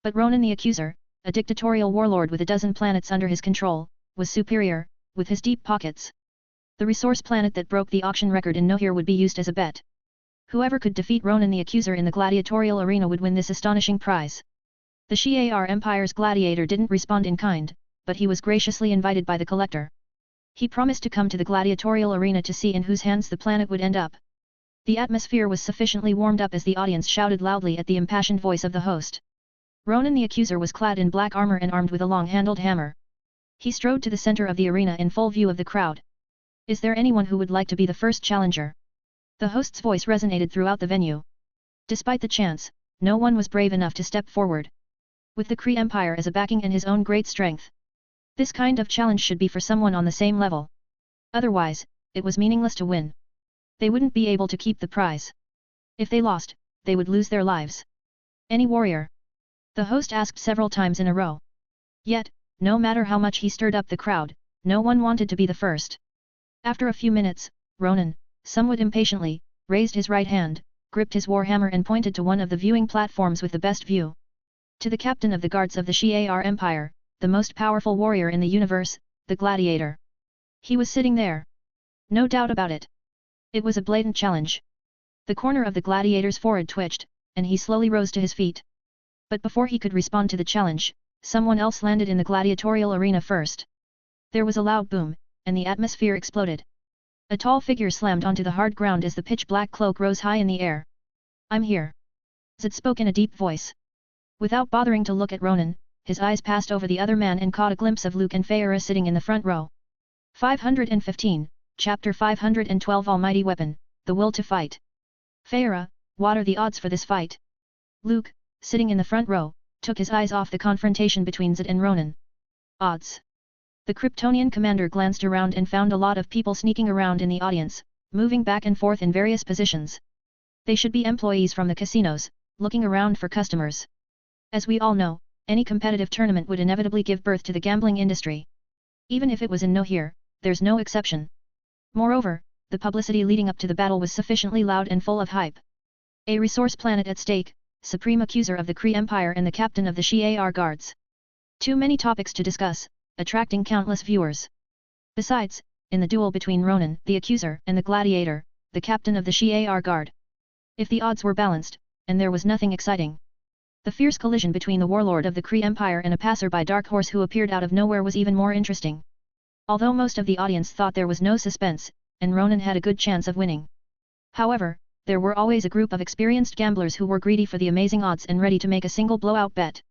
But Ronan the Accuser, a dictatorial warlord with a dozen planets under his control, was superior, with his deep pockets. The resource planet that broke the auction record in Nohir would be used as a bet. Whoever could defeat Ronan the Accuser in the gladiatorial arena would win this astonishing prize. The Shi'ar Empire's gladiator didn't respond in kind, but he was graciously invited by the collector. He promised to come to the gladiatorial arena to see in whose hands the planet would end up. The atmosphere was sufficiently warmed up as the audience shouted loudly at the impassioned voice of the host. Ronan the Accuser was clad in black armor and armed with a long-handled hammer. He strode to the center of the arena in full view of the crowd. Is there anyone who would like to be the first challenger? The host's voice resonated throughout the venue. Despite the chance, no one was brave enough to step forward. With the Kree Empire as a backing and his own great strength, this kind of challenge should be for someone on the same level. Otherwise, it was meaningless to win. They wouldn't be able to keep the prize. If they lost, they would lose their lives. Any warrior? The host asked several times in a row. Yet, no matter how much he stirred up the crowd, no one wanted to be the first. After a few minutes, Ronan, somewhat impatiently, raised his right hand, gripped his warhammer and pointed to one of the viewing platforms with the best view. To the captain of the guards of the Shi'ar Empire, the most powerful warrior in the universe, the Gladiator. He was sitting there. No doubt about it. It was a blatant challenge. The corner of the gladiator's forehead twitched, and he slowly rose to his feet. But before he could respond to the challenge, someone else landed in the gladiatorial arena first. There was a loud boom, and the atmosphere exploded. A tall figure slammed onto the hard ground as the pitch-black cloak rose high in the air. "I'm here." Zed spoke in a deep voice. Without bothering to look at Ronan, his eyes passed over the other man and caught a glimpse of Luke and Feyre sitting in the front row. 515, Chapter 512 Almighty Weapon, The Will to Fight. "Feyre, what are the odds for this fight?" Luke, sitting in the front row, took his eyes off the confrontation between Zed and Ronan. "Odds?" The Kryptonian commander glanced around and found a lot of people sneaking around in the audience, moving back and forth in various positions. They should be employees from the casinos, looking around for customers. As we all know, any competitive tournament would inevitably give birth to the gambling industry. Even if it was in here, there's no exception. Moreover, the publicity leading up to the battle was sufficiently loud and full of hype. A resource planet at stake, Supreme Accuser of the Kree Empire and the captain of the Shi'ar Guards. Too many topics to discuss, attracting countless viewers. Besides, in the duel between Ronan, the Accuser, and the Gladiator, the captain of the Shi'ar Guard. If the odds were balanced, and there was nothing exciting. The fierce collision between the warlord of the Kree Empire and a passerby Dark Horse who appeared out of nowhere was even more interesting. Although most of the audience thought there was no suspense, and Ronan had a good chance of winning. However, there were always a group of experienced gamblers who were greedy for the amazing odds and ready to make a single blowout bet.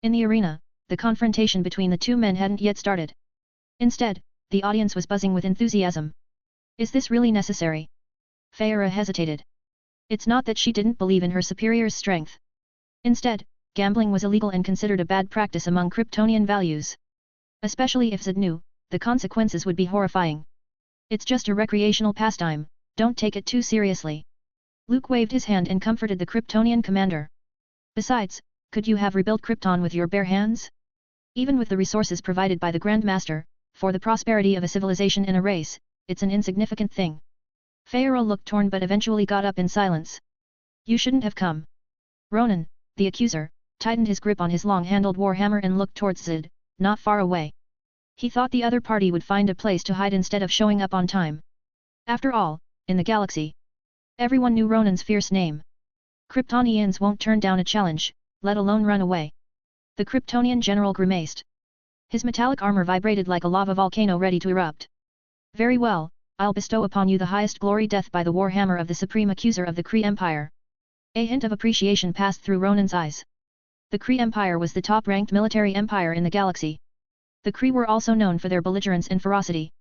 In the arena, the confrontation between the two men hadn't yet started. Instead, the audience was buzzing with enthusiasm. Is this really necessary? Feyre hesitated. It's not that she didn't believe in her superior's strength. Instead, gambling was illegal and considered a bad practice among Kryptonian values. Especially if Zed knew, the consequences would be horrifying. It's just a recreational pastime, don't take it too seriously. Luke waved his hand and comforted the Kryptonian commander. Besides, could you have rebuilt Krypton with your bare hands? Even with the resources provided by the Grand Master, for the prosperity of a civilization and a race, it's an insignificant thing. Feyre looked torn but eventually got up in silence. You shouldn't have come. Ronan, the Accuser, tightened his grip on his long-handled warhammer and looked towards Zed, not far away. He thought the other party would find a place to hide instead of showing up on time. After all, in the galaxy, everyone knew Ronan's fierce name. Kryptonians won't turn down a challenge, let alone run away. The Kryptonian general grimaced. His metallic armor vibrated like a lava volcano ready to erupt. Very well, I'll bestow upon you the highest glory, death by the warhammer of the Supreme Accuser of the Kree Empire. A hint of appreciation passed through Ronan's eyes. The Kree Empire was the top-ranked military empire in the galaxy. The Kree were also known for their belligerence and ferocity.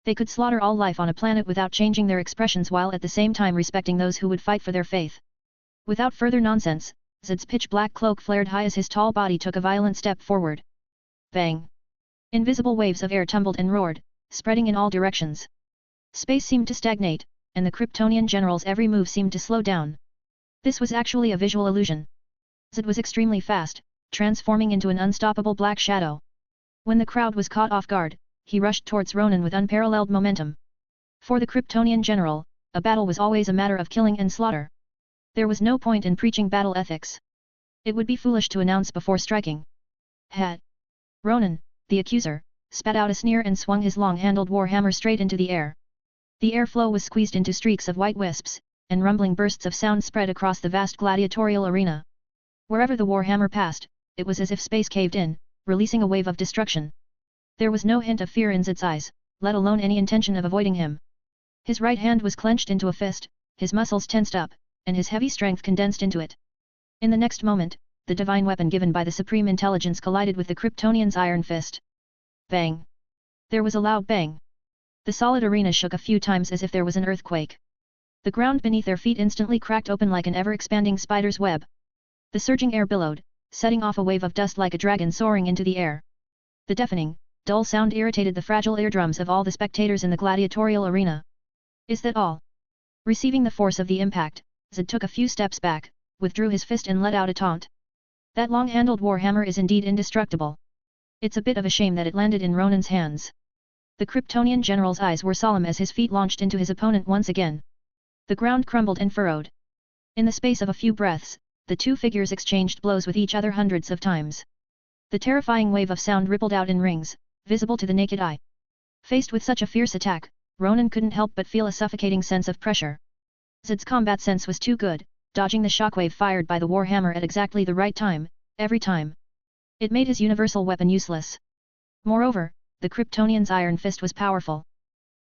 They could slaughter all life on a planet without changing their expressions while at the same time respecting those who would fight for their faith. Without further nonsense, Zed's pitch-black cloak flared high as his tall body took a violent step forward. Bang! Invisible waves of air tumbled and roared, spreading in all directions. Space seemed to stagnate, and the Kryptonian general's every move seemed to slow down. This was actually a visual illusion. Zed was extremely fast, transforming into an unstoppable black shadow. When the crowd was caught off guard, he rushed towards Ronan with unparalleled momentum. For the Kryptonian general, a battle was always a matter of killing and slaughter. There was no point in preaching battle ethics. It would be foolish to announce before striking. Had Ronan, the Accuser, spat out a sneer and swung his long-handled warhammer straight into the air. The airflow was squeezed into streaks of white wisps, and rumbling bursts of sound spread across the vast gladiatorial arena. Wherever the warhammer passed, it was as if space caved in, releasing a wave of destruction. There was no hint of fear in Zed's eyes, let alone any intention of avoiding him. His right hand was clenched into a fist, his muscles tensed up, and his heavy strength condensed into it. In the next moment, the divine weapon given by the Supreme Intelligence collided with the Kryptonian's iron fist. Bang! There was a loud bang. The solid arena shook a few times as if there was an earthquake. The ground beneath their feet instantly cracked open like an ever-expanding spider's web. The surging air billowed, setting off a wave of dust like a dragon soaring into the air. The deafening, dull sound irritated the fragile eardrums of all the spectators in the gladiatorial arena. Is that all? Receiving the force of the impact, Zed took a few steps back, withdrew his fist and let out a taunt. That long-handled warhammer is indeed indestructible. It's a bit of a shame that it landed in Ronan's hands. The Kryptonian general's eyes were solemn as his feet launched into his opponent once again. The ground crumbled and furrowed. In the space of a few breaths, the two figures exchanged blows with each other hundreds of times. The terrifying wave of sound rippled out in rings, visible to the naked eye. Faced with such a fierce attack, Ronan couldn't help but feel a suffocating sense of pressure. Zed's combat sense was too good, dodging the shockwave fired by the warhammer at exactly the right time, every time. It made his universal weapon useless. Moreover, the Kryptonian's iron fist was powerful.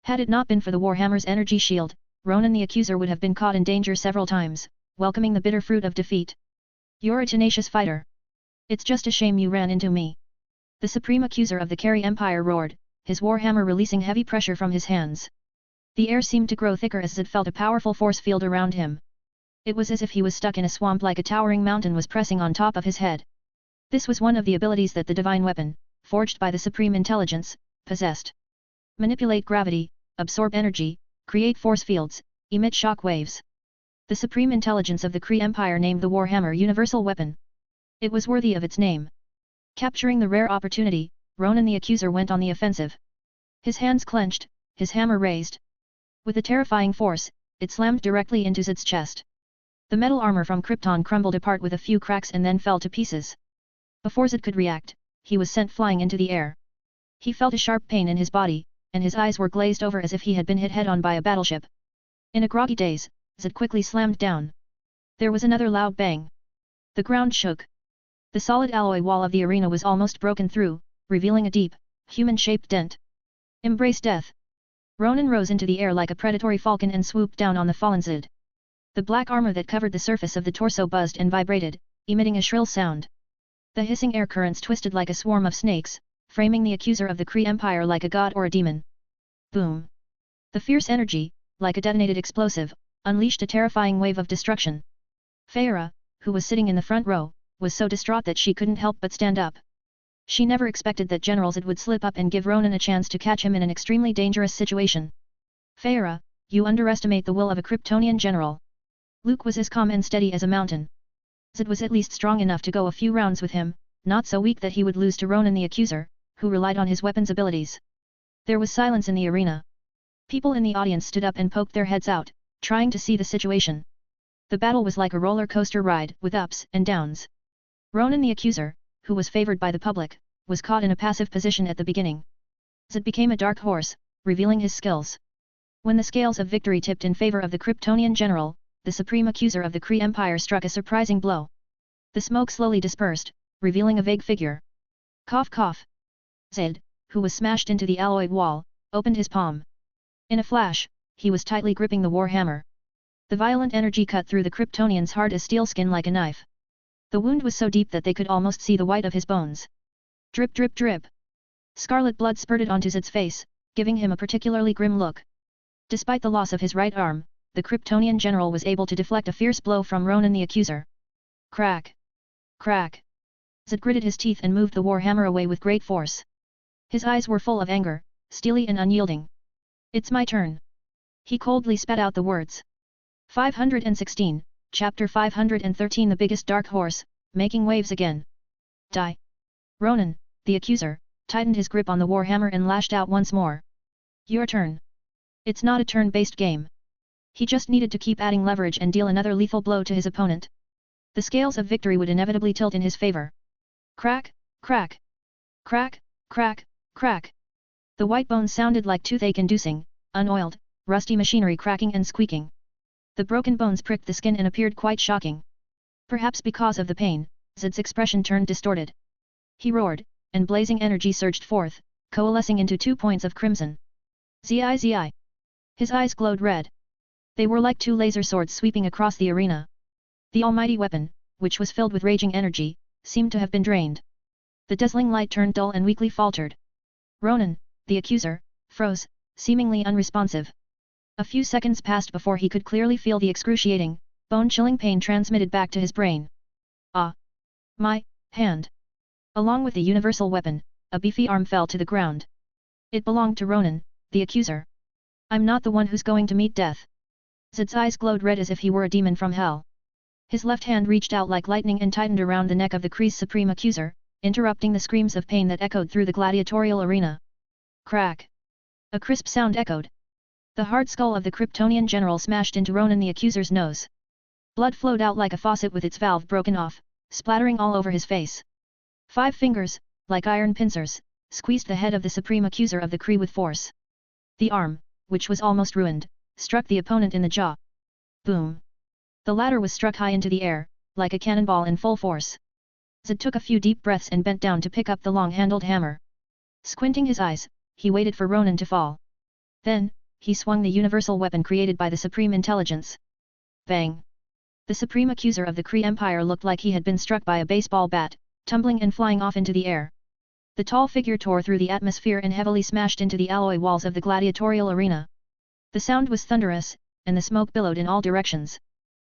Had it not been for the warhammer's energy shield, Ronan the Accuser would have been caught in danger several times, welcoming the bitter fruit of defeat. You're a tenacious fighter. It's just a shame you ran into me. The Supreme Accuser of the Carry Empire roared, his warhammer releasing heavy pressure from his hands. The air seemed to grow thicker as Zed felt a powerful force field around him. It was as if he was stuck in a swamp, like a towering mountain was pressing on top of his head. This was one of the abilities that the divine weapon, forged by the Supreme Intelligence, possessed. Manipulate gravity, absorb energy, create force fields, emit shock waves. The Supreme Intelligence of the Kree Empire named the Warhammer Universal Weapon. It was worthy of its name. Capturing the rare opportunity, Ronan the Accuser went on the offensive. His hands clenched, his hammer raised. With a terrifying force, it slammed directly into Zed's chest. The metal armor from Krypton crumbled apart with a few cracks and then fell to pieces. Before Zed could react, he was sent flying into the air. He felt a sharp pain in his body, and his eyes were glazed over as if he had been hit head-on by a battleship. In a groggy daze, Zed quickly slammed down. There was another loud bang. The ground shook. The solid alloy wall of the arena was almost broken through, revealing a deep, human-shaped dent. Embrace death. Ronan rose into the air like a predatory falcon and swooped down on the fallen Zed. The black armor that covered the surface of the torso buzzed and vibrated, emitting a shrill sound. The hissing air currents twisted like a swarm of snakes, framing the Accuser of the Kree Empire like a god or a demon. Boom! The fierce energy, like a detonated explosive, unleashed a terrifying wave of destruction. Feyre, who was sitting in the front row, was so distraught that she couldn't help but stand up. She never expected that General Zed would slip up and give Ronan a chance to catch him in an extremely dangerous situation. Feyre, you underestimate the will of a Kryptonian general. Luke was as calm and steady as a mountain. Zed was at least strong enough to go a few rounds with him, not so weak that he would lose to Ronan the Accuser, who relied on his weapon's abilities. There was silence in the arena. People in the audience stood up and poked their heads out, trying to see the situation. The battle was like a roller coaster ride, with ups and downs. Ronan the Accuser, who was favored by the public, was caught in a passive position at the beginning. Zed became a dark horse, revealing his skills. When the scales of victory tipped in favor of the Kryptonian general, the Supreme Accuser of the Kree Empire struck a surprising blow. The smoke slowly dispersed, revealing a vague figure. Cough cough. Zed, who was smashed into the alloyed wall, opened his palm. In a flash, he was tightly gripping the warhammer. The violent energy cut through the Kryptonian's hard as steel skin like a knife. The wound was so deep that they could almost see the white of his bones. Drip drip drip. Scarlet blood spurted onto Zed's face, giving him a particularly grim look. Despite the loss of his right arm, the Kryptonian general was able to deflect a fierce blow from Ronan the Accuser. Crack! Crack! Zed gritted his teeth and moved the warhammer away with great force. His eyes were full of anger, steely and unyielding. It's my turn. He coldly spat out the words. 516, Chapter 513. The biggest dark horse, making waves again. Die! Ronan, the Accuser, tightened his grip on the warhammer and lashed out once more. Your turn. It's not a turn-based game. He just needed to keep adding leverage and deal another lethal blow to his opponent. The scales of victory would inevitably tilt in his favor. Crack, crack. Crack, crack, crack. The white bones sounded like toothache-inducing, unoiled, rusty machinery cracking and squeaking. The broken bones pricked the skin and appeared quite shocking. Perhaps because of the pain, Zed's expression turned distorted. He roared, and blazing energy surged forth, coalescing into 2 points of crimson. Zi. His eyes glowed red. They were like 2 laser swords sweeping across the arena. The almighty weapon, which was filled with raging energy, seemed to have been drained. The dazzling light turned dull and weakly faltered. Ronan, the Accuser, froze, seemingly unresponsive. A few seconds passed before he could clearly feel the excruciating, bone-chilling pain transmitted back to his brain. Ah! My hand! Along with the universal weapon, a beefy arm fell to the ground. It belonged to Ronan, the Accuser. I'm not the one who's going to meet death. Zed's eyes glowed red as if he were a demon from hell. His left hand reached out like lightning and tightened around the neck of the Kree's Supreme Accuser, interrupting the screams of pain that echoed through the gladiatorial arena. Crack! A crisp sound echoed. The hard skull of the Kryptonian general smashed into Ronan the Accuser's nose. Blood flowed out like a faucet with its valve broken off, splattering all over his face. 5 fingers, like iron pincers, squeezed the head of the Supreme Accuser of the Kree with force. The arm, which was almost ruined, struck the opponent in the jaw. Boom! The ladder was struck high into the air, like a cannonball in full force. Zid took a few deep breaths and bent down to pick up the long-handled hammer. Squinting his eyes, he waited for Ronan to fall. Then, he swung the universal weapon created by the Supreme Intelligence. Bang! The Supreme Accuser of the Kree Empire looked like he had been struck by a baseball bat, tumbling and flying off into the air. The tall figure tore through the atmosphere and heavily smashed into the alloy walls of the gladiatorial arena. The sound was thunderous, and the smoke billowed in all directions.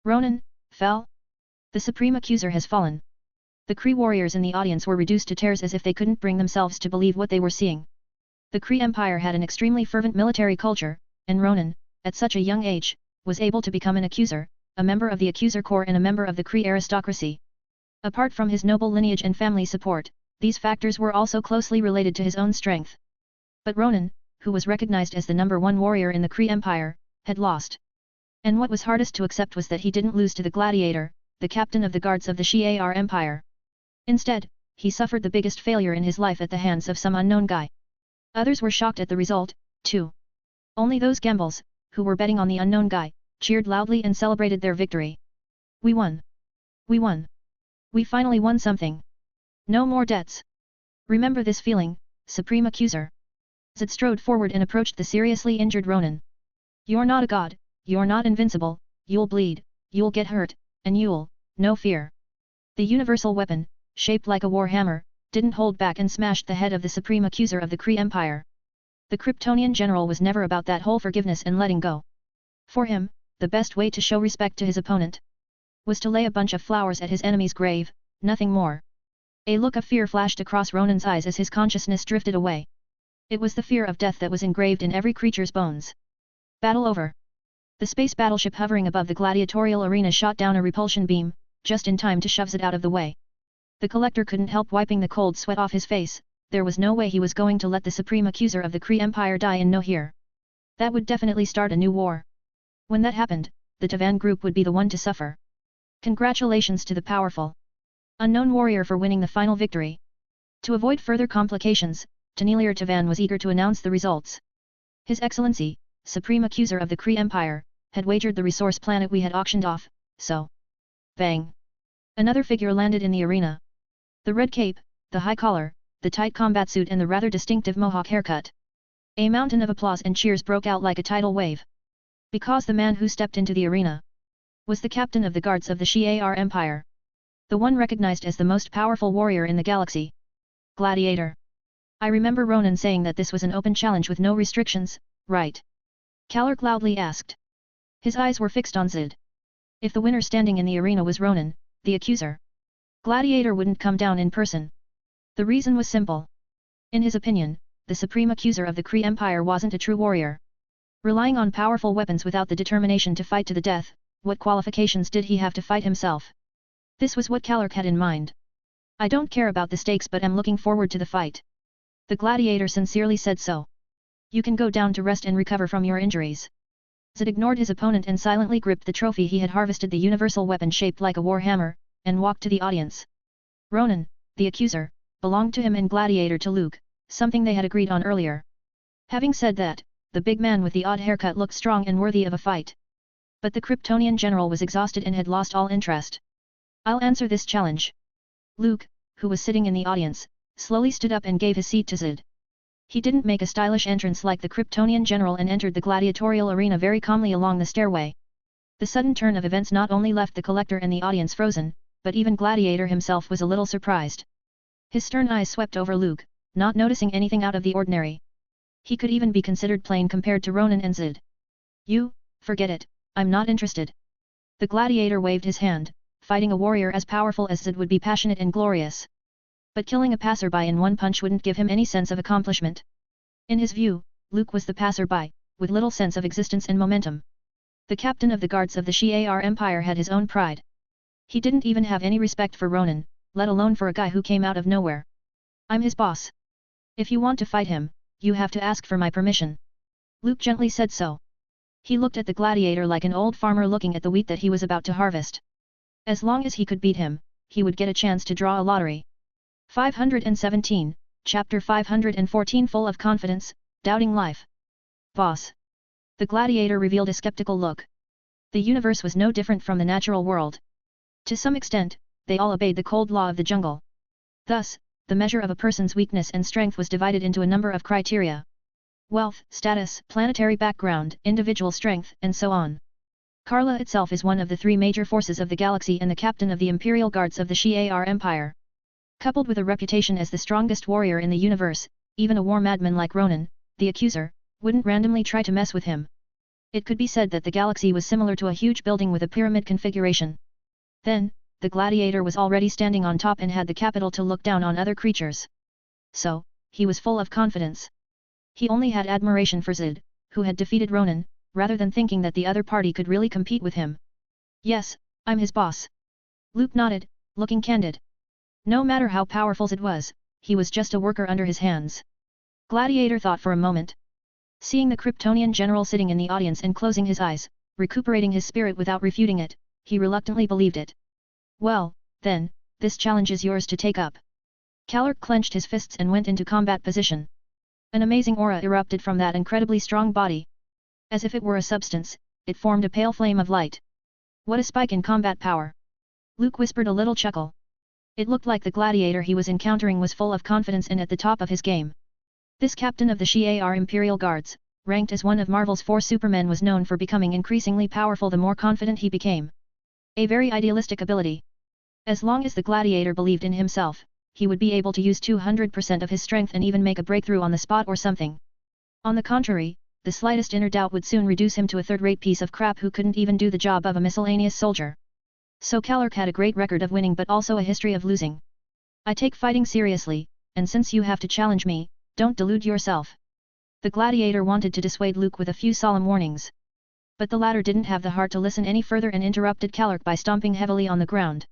Ronan, fell? The Supreme Accuser has fallen. The Kree warriors in the audience were reduced to tears as if they couldn't bring themselves to believe what they were seeing. The Kree Empire had an extremely fervent military culture, and Ronan, at such a young age, was able to become an accuser, a member of the Accuser Corps and a member of the Kree aristocracy. Apart from his noble lineage and family support, these factors were also closely related to his own strength. But Ronan, who was recognized as the #1 warrior in the Kree Empire, had lost. And what was hardest to accept was that he didn't lose to the Gladiator, the captain of the guards of the Shi'ar Empire. Instead, he suffered the biggest failure in his life at the hands of some unknown guy. Others were shocked at the result, too. Only those gambles, who were betting on the unknown guy, cheered loudly and celebrated their victory. We won! We won! We finally won something! No more debts! Remember this feeling, Supreme Accuser. Zid strode forward and approached the seriously injured Ronan. You're not a god, you're not invincible, you'll bleed, you'll get hurt, and you'll, no fear. The universal weapon, shaped like a war hammer, didn't hold back and smashed the head of the Supreme Accuser of the Kree Empire. The Kryptonian general was never about that whole forgiveness and letting go. For him, the best way to show respect to his opponent was to lay a bunch of flowers at his enemy's grave, nothing more. A look of fear flashed across Ronan's eyes as his consciousness drifted away. It was the fear of death that was engraved in every creature's bones. Battle over. The space battleship hovering above the gladiatorial arena shot down a repulsion beam, just in time to shove Zid out of the way. The collector couldn't help wiping the cold sweat off his face. There was no way he was going to let the Supreme Accuser of the Kree Empire die in no here. That would definitely start a new war. When that happened, the Tavan group would be the one to suffer. Congratulations to the powerful unknown warrior for winning the final victory. To avoid further complications, Tanelier Tavan was eager to announce the results. His Excellency, Supreme Accuser of the Kree Empire, had wagered the resource planet we had auctioned off, so... Bang! Another figure landed in the arena. The red cape, the high collar, the tight combat suit and the rather distinctive mohawk haircut. A mountain of applause and cheers broke out like a tidal wave. Because the man who stepped into the arena was the captain of the guards of the Shi'ar Empire. The one recognized as the most powerful warrior in the galaxy. Gladiator. I remember Ronan saying that this was an open challenge with no restrictions, right? Kallark loudly asked. His eyes were fixed on Zid. If the winner standing in the arena was Ronan, the accuser, Gladiator wouldn't come down in person. The reason was simple. In his opinion, the Supreme Accuser of the Kree Empire wasn't a true warrior. Relying on powerful weapons without the determination to fight to the death, what qualifications did he have to fight himself? This was what Kallark had in mind. I don't care about the stakes but am looking forward to the fight. The Gladiator sincerely said so. You can go down to rest and recover from your injuries. Zid ignored his opponent and silently gripped the trophy he had harvested, the universal weapon shaped like a war hammer, and walked to the audience. Ronan, the accuser, belonged to him and Gladiator to Luke, something they had agreed on earlier. Having said that, the big man with the odd haircut looked strong and worthy of a fight. But the Kryptonian general was exhausted and had lost all interest. I'll answer this challenge. Luke, who was sitting in the audience, slowly stood up and gave his seat to Zid. He didn't make a stylish entrance like the Kryptonian general and entered the gladiatorial arena very calmly along the stairway. The sudden turn of events not only left the collector and the audience frozen, but even Gladiator himself was a little surprised. His stern eyes swept over Luke, not noticing anything out of the ordinary. He could even be considered plain compared to Ronan and Zid. You, forget it, I'm not interested. The Gladiator waved his hand. Fighting a warrior as powerful as Zid would be passionate and glorious. But killing a passerby in one punch wouldn't give him any sense of accomplishment. In his view, Luke was the passerby, with little sense of existence and momentum. The captain of the guards of the Shi'ar Empire had his own pride. He didn't even have any respect for Ronan, let alone for a guy who came out of nowhere. I'm his boss. If you want to fight him, you have to ask for my permission. Luke gently said so. He looked at the Gladiator like an old farmer looking at the wheat that he was about to harvest. As long as he could beat him, he would get a chance to draw a lottery. 517, Chapter 514. Full of confidence, doubting life. Boss. The Gladiator revealed a skeptical look. The universe was no different from the natural world. To some extent, they all obeyed the cold law of the jungle. Thus, the measure of a person's weakness and strength was divided into a number of criteria. Wealth, status, planetary background, individual strength, and so on. Carla itself is one of the three major forces of the galaxy and the captain of the Imperial Guards of the Shi'ar Empire. Coupled with a reputation as the strongest warrior in the universe, even a war madman like Ronan, the accuser, wouldn't randomly try to mess with him. It could be said that the galaxy was similar to a huge building with a pyramid configuration. Then, the gladiator was already standing on top and had the capital to look down on other creatures. So, he was full of confidence. He only had admiration for Zid, who had defeated Ronan, rather than thinking that the other party could really compete with him. Yes, I'm his boss. Luke nodded, looking candid. No matter how powerful Zid was, he was just a worker under his hands. Gladiator thought for a moment. Seeing the Kryptonian general sitting in the audience and closing his eyes, recuperating his spirit without refuting it, he reluctantly believed it. Well, then, this challenge is yours to take up. Kalark clenched his fists and went into combat position. An amazing aura erupted from that incredibly strong body. As if it were a substance, it formed a pale flame of light. What a spike in combat power! Luke whispered a little chuckle. It looked like the gladiator he was encountering was full of confidence and at the top of his game. This captain of the Shi'ar Imperial Guards, ranked as one of Marvel's 4 supermen, was known for becoming increasingly powerful the more confident he became. A very idealistic ability. As long as the gladiator believed in himself, he would be able to use 200% of his strength and even make a breakthrough on the spot or something. On the contrary, the slightest inner doubt would soon reduce him to a third-rate piece of crap who couldn't even do the job of a miscellaneous soldier. So Kalark had a great record of winning but also a history of losing. I take fighting seriously, and since you have to challenge me, don't delude yourself. The gladiator wanted to dissuade Luke with a few solemn warnings. But the latter didn't have the heart to listen any further and interrupted Kalark by stomping heavily on the ground.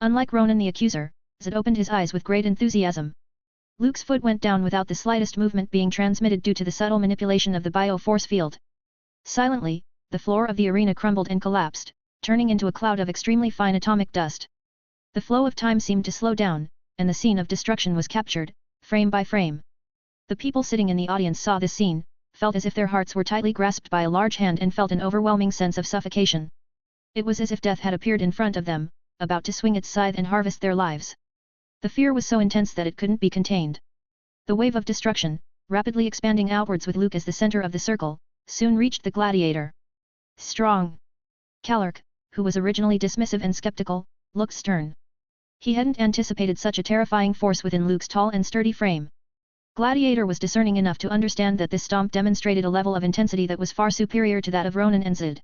Unlike Ronan the accuser, Zid opened his eyes with great enthusiasm. Luke's foot went down without the slightest movement being transmitted due to the subtle manipulation of the bio-force field. Silently, the floor of the arena crumbled and collapsed, turning into a cloud of extremely fine atomic dust. The flow of time seemed to slow down, and the scene of destruction was captured, frame by frame. The people sitting in the audience saw this scene, felt as if their hearts were tightly grasped by a large hand and felt an overwhelming sense of suffocation. It was as if death had appeared in front of them, about to swing its scythe and harvest their lives. The fear was so intense that it couldn't be contained. The wave of destruction, rapidly expanding outwards with Luke as the center of the circle, soon reached the gladiator. Strong! Kalark, who was originally dismissive and skeptical, looked stern. He hadn't anticipated such a terrifying force within Luke's tall and sturdy frame. Gladiator was discerning enough to understand that this stomp demonstrated a level of intensity that was far superior to that of Ronan and Zid.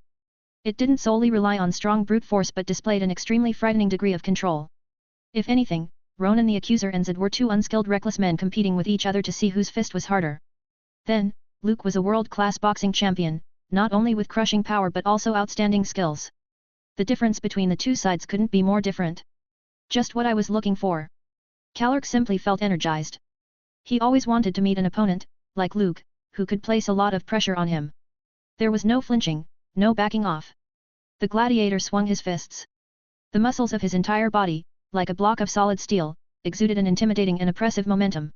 It didn't solely rely on strong brute force but displayed an extremely frightening degree of control. If anything, Ronan the accuser and Zid were two unskilled reckless men competing with each other to see whose fist was harder. Then, Luke was a world-class boxing champion, not only with crushing power but also outstanding skills. The difference between the two sides couldn't be more different. Just what I was looking for. Kalark simply felt energized. He always wanted to meet an opponent, like Luke, who could place a lot of pressure on him. There was no flinching, no backing off. The gladiator swung his fists. The muscles of his entire body, like a block of solid steel, exuded an intimidating and oppressive momentum.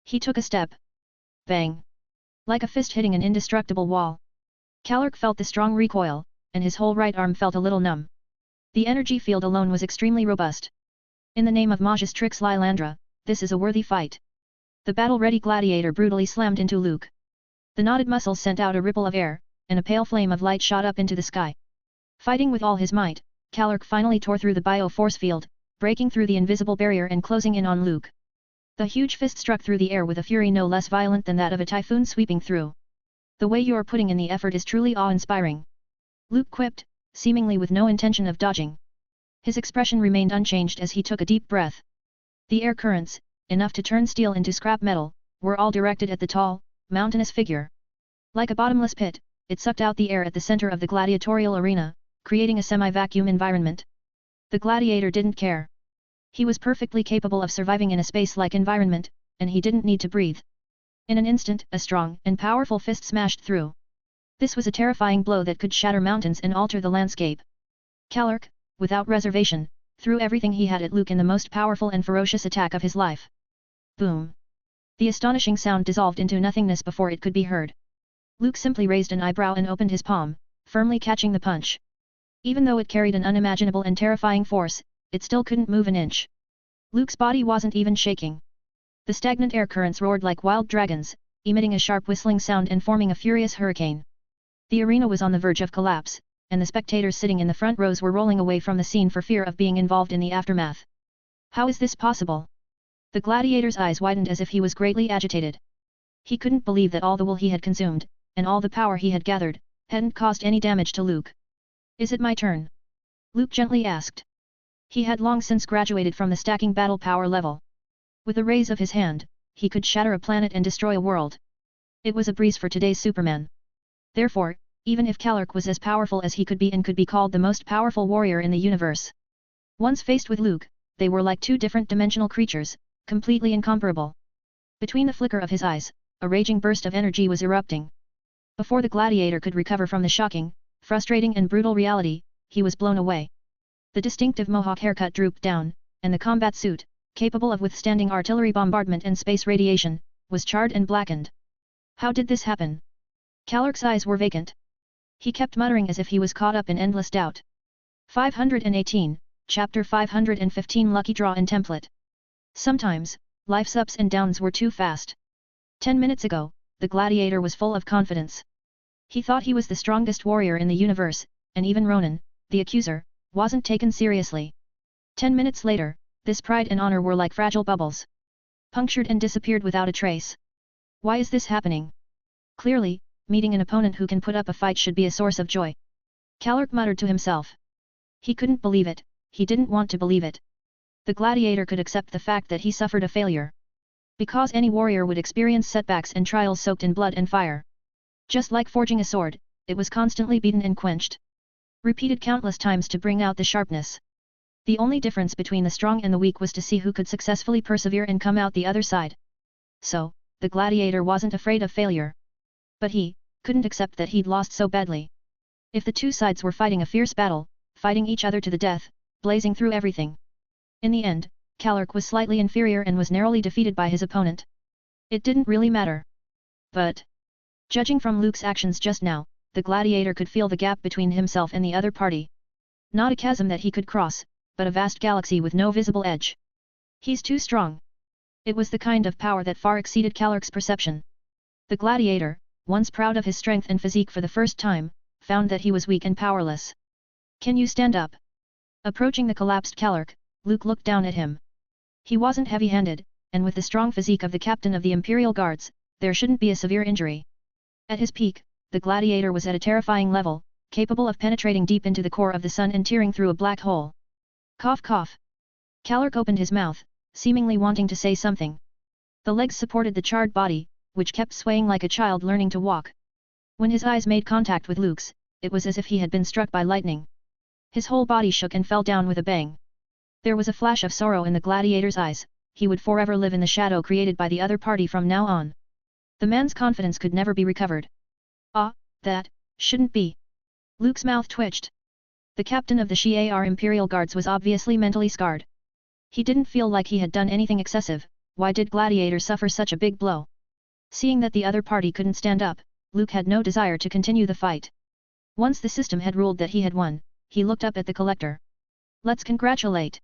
He took a step. Bang! Like a fist hitting an indestructible wall. Kalark felt the strong recoil, and his whole right arm felt a little numb. The energy field alone was extremely robust. In the name of Magistrix Lilandra, this is a worthy fight. The battle-ready gladiator brutally slammed into Luke. The knotted muscles sent out a ripple of air, and a pale flame of light shot up into the sky. Fighting with all his might, Kalark finally tore through the bio-force field, breaking through the invisible barrier and closing in on Luke. The huge fist struck through the air with a fury no less violent than that of a typhoon sweeping through. The way you're putting in the effort is truly awe-inspiring. Luke quipped, seemingly with no intention of dodging. His expression remained unchanged as he took a deep breath. The air currents, enough to turn steel into scrap metal, were all directed at the tall, mountainous figure. Like a bottomless pit, it sucked out the air at the center of the gladiatorial arena, creating a semi-vacuum environment. The gladiator didn't care. He was perfectly capable of surviving in a space-like environment, and he didn't need to breathe. In an instant, a strong and powerful fist smashed through. This was a terrifying blow that could shatter mountains and alter the landscape. Kalark, without reservation, threw everything he had at Luke in the most powerful and ferocious attack of his life. Boom! The astonishing sound dissolved into nothingness before it could be heard. Luke simply raised an eyebrow and opened his palm, firmly catching the punch. Even though it carried an unimaginable and terrifying force, it still couldn't move an inch. Luke's body wasn't even shaking. The stagnant air currents roared like wild dragons, emitting a sharp whistling sound and forming a furious hurricane. The arena was on the verge of collapse, and the spectators sitting in the front rows were rolling away from the scene for fear of being involved in the aftermath. How is this possible? The gladiator's eyes widened as if he was greatly agitated. He couldn't believe that all the wool he had consumed, and all the power he had gathered, hadn't caused any damage to Luke. Is it my turn? Luke gently asked. He had long since graduated from the stacking battle power level. With a raise of his hand, he could shatter a planet and destroy a world. It was a breeze for today's Superman. Therefore, even if Kallark was as powerful as he could be and could be called the most powerful warrior in the universe, once faced with Luke, they were like two different dimensional creatures, completely incomparable. Between the flicker of his eyes, a raging burst of energy was erupting. Before the gladiator could recover from the shocking, frustrating and brutal reality, he was blown away. The distinctive mohawk haircut drooped down, and the combat suit, capable of withstanding artillery bombardment and space radiation, was charred and blackened. How did this happen? Kallark's eyes were vacant. He kept muttering as if he was caught up in endless doubt. 518, Chapter 515 Lucky Draw and Template. Sometimes, life's ups and downs were too fast. 10 minutes ago, the gladiator was full of confidence. He thought he was the strongest warrior in the universe, and even Ronan, the accuser, wasn't taken seriously. 10 minutes later, this pride and honor were like fragile bubbles. Punctured and disappeared without a trace. Why is this happening? Clearly, meeting an opponent who can put up a fight should be a source of joy. Kallark muttered to himself. He couldn't believe it, he didn't want to believe it. The gladiator could accept the fact that he suffered a failure. Because any warrior would experience setbacks and trials soaked in blood and fire. Just like forging a sword, it was constantly beaten and quenched. Repeated countless times to bring out the sharpness. The only difference between the strong and the weak was to see who could successfully persevere and come out the other side. So, the gladiator wasn't afraid of failure. But he couldn't accept that he'd lost so badly. If the two sides were fighting a fierce battle, fighting each other to the death, blazing through everything. In the end, Kallark was slightly inferior and was narrowly defeated by his opponent. It didn't really matter. But, judging from Luke's actions just now, the gladiator could feel the gap between himself and the other party. Not a chasm that he could cross, but a vast galaxy with no visible edge. He's too strong. It was the kind of power that far exceeded Kallark's perception. The gladiator, once proud of his strength and physique for the first time, found that he was weak and powerless. Can you stand up? Approaching the collapsed Kallark, Luke looked down at him. He wasn't heavy-handed, and with the strong physique of the captain of the Imperial Guards, there shouldn't be a severe injury. At his peak, the gladiator was at a terrifying level, capable of penetrating deep into the core of the sun and tearing through a black hole. Cough cough. Kallark opened his mouth, seemingly wanting to say something. The legs supported the charred body, which kept swaying like a child learning to walk. When his eyes made contact with Luke's, it was as if he had been struck by lightning. His whole body shook and fell down with a bang. There was a flash of sorrow in the gladiator's eyes, he would forever live in the shadow created by the other party from now on. The man's confidence could never be recovered. Ah, that shouldn't be. Luke's mouth twitched. The captain of the Shi'ar Imperial Guards was obviously mentally scarred. He didn't feel like he had done anything excessive. Why did Gladiator suffer such a big blow? Seeing that the other party couldn't stand up, Luke had no desire to continue the fight. Once the system had ruled that he had won, he looked up at the collector. Let's congratulate.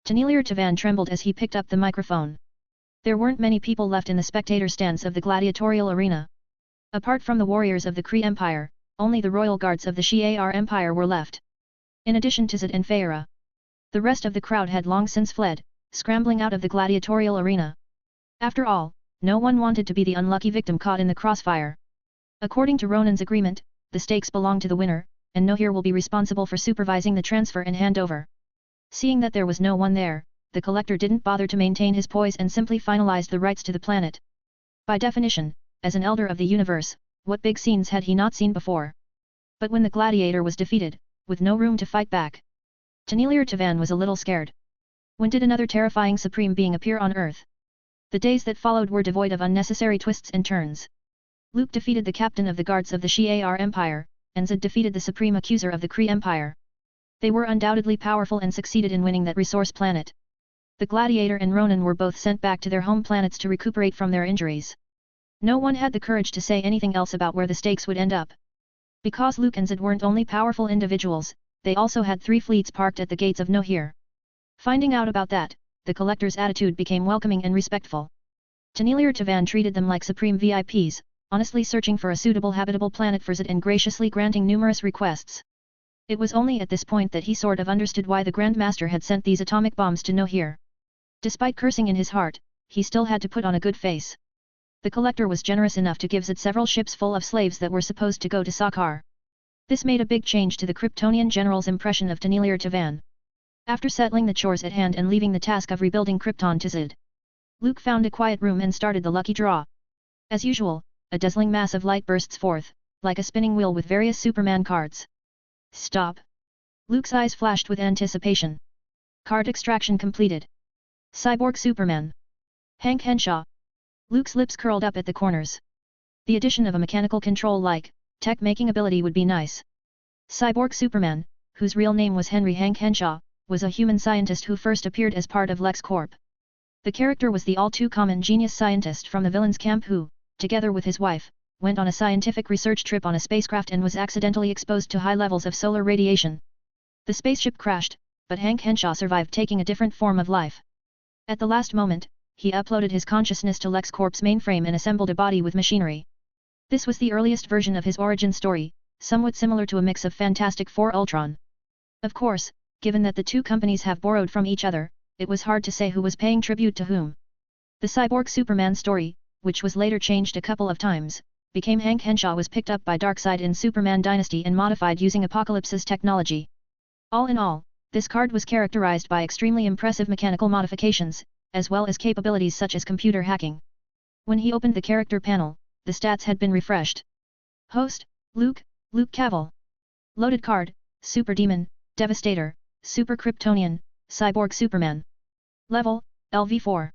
Tanelier Tavan trembled as he picked up the microphone. There weren't many people left in the spectator stands of the gladiatorial arena. Apart from the warriors of the Kree Empire, only the royal guards of the Shi'ar Empire were left. In addition to Zed and Feyre. The rest of the crowd had long since fled, scrambling out of the gladiatorial arena. After all, no one wanted to be the unlucky victim caught in the crossfire. According to Ronan's agreement, the stakes belong to the winner, and Nohir will be responsible for supervising the transfer and handover. Seeing that there was no one there, the collector didn't bother to maintain his poise and simply finalized the rights to the planet. By definition, as an elder of the universe, what big scenes had he not seen before? But when the gladiator was defeated, with no room to fight back, Tanelier Tavan was a little scared. When did another terrifying supreme being appear on Earth? The days that followed were devoid of unnecessary twists and turns. Luke defeated the captain of the guards of the Shi'ar Empire, and Zed defeated the supreme accuser of the Kree Empire. They were undoubtedly powerful and succeeded in winning that resource planet. The Gladiator and Ronan were both sent back to their home planets to recuperate from their injuries. No one had the courage to say anything else about where the stakes would end up. Because Luke and Zed weren't only powerful individuals, they also had 3 fleets parked at the gates of Nohir. Finding out about that, the collector's attitude became welcoming and respectful. Tenilir Tavan treated them like supreme VIPs, honestly searching for a suitable habitable planet for Zed and graciously granting numerous requests. It was only at this point that he sort of understood why the Grand Master had sent these atomic bombs to Nohir. Despite cursing in his heart, he still had to put on a good face. The collector was generous enough to give Zed several ships full of slaves that were supposed to go to Sakar. This made a big change to the Kryptonian general's impression of Tenilir Tavan. After settling the chores at hand and leaving the task of rebuilding Krypton to Zed, Luke found a quiet room and started the lucky draw. As usual, a dazzling mass of light bursts forth, like a spinning wheel with various Superman cards. Stop! Luke's eyes flashed with anticipation. Card extraction completed. Cyborg Superman. Hank Henshaw. Luke's lips curled up at the corners. The addition of a mechanical control-like, tech-making ability would be nice. Cyborg Superman, whose real name was Henry Hank Henshaw, was a human scientist who first appeared as part of LexCorp. The character was the all-too-common genius scientist from the villain's camp who, together with his wife, went on a scientific research trip on a spacecraft and was accidentally exposed to high levels of solar radiation. The spaceship crashed, but Hank Henshaw survived taking a different form of life. At the last moment, he uploaded his consciousness to LexCorp's mainframe and assembled a body with machinery. This was the earliest version of his origin story, somewhat similar to a mix of Fantastic Four Ultron. Of course, given that the two companies have borrowed from each other, it was hard to say who was paying tribute to whom. The Cyborg Superman story, which was later changed a couple of times, became Hank Henshaw was picked up by Darkseid in Superman Dynasty and modified using Apocalypse's technology. All in all, this card was characterized by extremely impressive mechanical modifications, as well as capabilities such as computer hacking. When he opened the character panel, the stats had been refreshed. Host, Luke Cavill. Loaded card, Super Demon, Devastator, Super Kryptonian, Cyborg Superman. Level, LV4.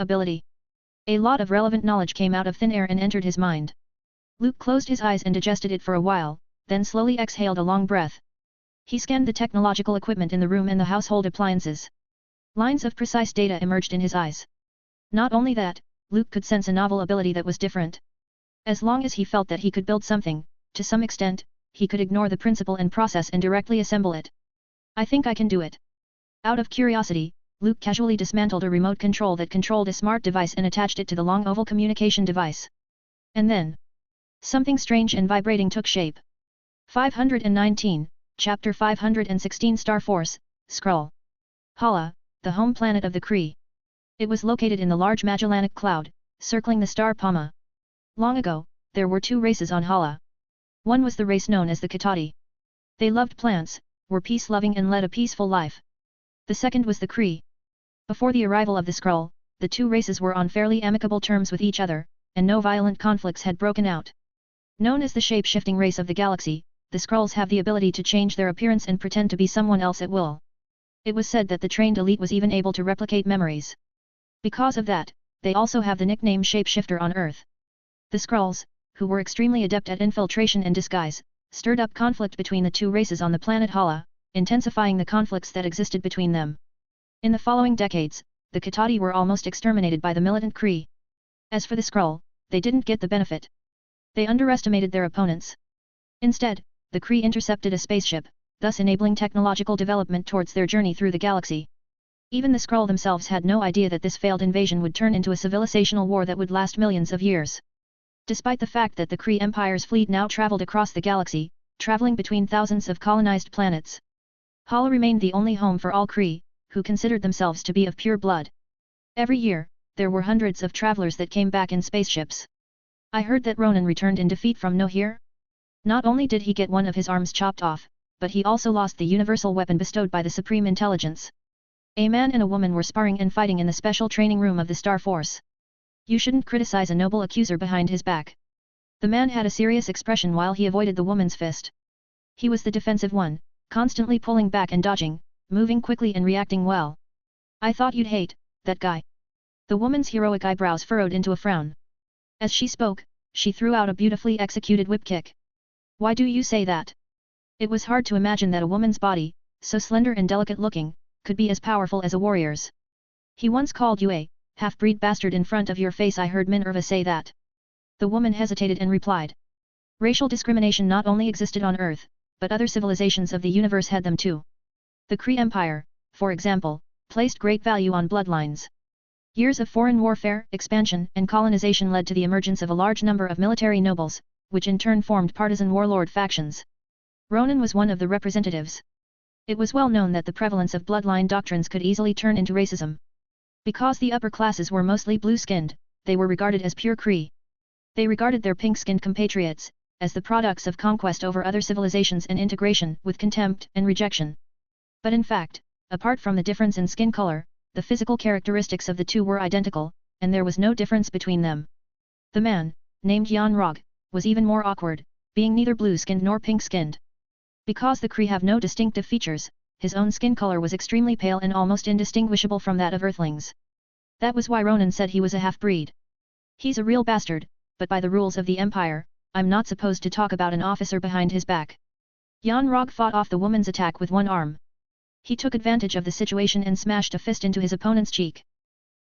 Ability. A lot of relevant knowledge came out of thin air and entered his mind. Luke closed his eyes and digested it for a while, then slowly exhaled a long breath. He scanned the technological equipment in the room and the household appliances. Lines of precise data emerged in his eyes. Not only that, Luke could sense a novel ability that was different. As long as he felt that he could build something, to some extent, he could ignore the principle and process and directly assemble it. I think I can do it. Out of curiosity, Luke casually dismantled a remote control that controlled a smart device and attached it to the long oval communication device. And then, something strange and vibrating took shape. 519, Chapter 516 Star Force, Skrull. Hala, the home planet of the Kree. It was located in the large Magellanic Cloud, circling the star Pama. Long ago, there were 2 races on Hala. One was the race known as the Kitati. They loved plants, were peace-loving and led a peaceful life. The second was the Kree. Before the arrival of the Skrull, the 2 races were on fairly amicable terms with each other, and no violent conflicts had broken out. Known as the shape-shifting race of the galaxy, the Skrulls have the ability to change their appearance and pretend to be someone else at will. It was said that the trained elite was even able to replicate memories. Because of that, they also have the nickname Shapeshifter on Earth. The Skrulls, who were extremely adept at infiltration and disguise, stirred up conflict between the 2 races on the planet Hala, intensifying the conflicts that existed between them. In the following decades, the Kitati were almost exterminated by the militant Kree. As for the Skrull, they didn't get the benefit. They underestimated their opponents. Instead, the Kree intercepted a spaceship, thus enabling technological development towards their journey through the galaxy. Even the Skrull themselves had no idea that this failed invasion would turn into a civilizational war that would last millions of years. Despite the fact that the Kree Empire's fleet now traveled across the galaxy, traveling between thousands of colonized planets, Hala remained the only home for all Kree, who considered themselves to be of pure blood. Every year, there were hundreds of travelers that came back in spaceships. I heard that Ronan returned in defeat from Nohir. Not only did he get one of his arms chopped off, but he also lost the universal weapon bestowed by the Supreme Intelligence. A man and a woman were sparring and fighting in the special training room of the Star Force. You shouldn't criticize a noble accuser behind his back. The man had a serious expression while he avoided the woman's fist. He was the defensive one, constantly pulling back and dodging, moving quickly and reacting well. I thought you'd hate that guy. The woman's heroic eyebrows furrowed into a frown. As she spoke, she threw out a beautifully executed whip kick. Why do you say that? It was hard to imagine that a woman's body, so slender and delicate-looking, could be as powerful as a warrior's. He once called you a half-breed bastard in front of your face. I heard Minerva say that. The woman hesitated and replied. Racial discrimination not only existed on Earth, but other civilizations of the universe had them too. The Kree Empire, for example, placed great value on bloodlines. Years of foreign warfare, expansion and colonization led to the emergence of a large number of military nobles, which in turn formed partisan warlord factions. Ronan was one of the representatives. It was well known that the prevalence of bloodline doctrines could easily turn into racism. Because the upper classes were mostly blue-skinned, they were regarded as pure Kree. They regarded their pink-skinned compatriots as the products of conquest over other civilizations and integration with contempt and rejection. But in fact, apart from the difference in skin color, the physical characteristics of the two were identical, and there was no difference between them. The man, named Yon-Rogg, was even more awkward, being neither blue-skinned nor pink-skinned. Because the Kree have no distinctive features, his own skin color was extremely pale and almost indistinguishable from that of Earthlings. That was why Ronan said he was a half-breed. He's a real bastard, but by the rules of the Empire, I'm not supposed to talk about an officer behind his back. Yon-Rogg fought off the woman's attack with one arm. He took advantage of the situation and smashed a fist into his opponent's cheek.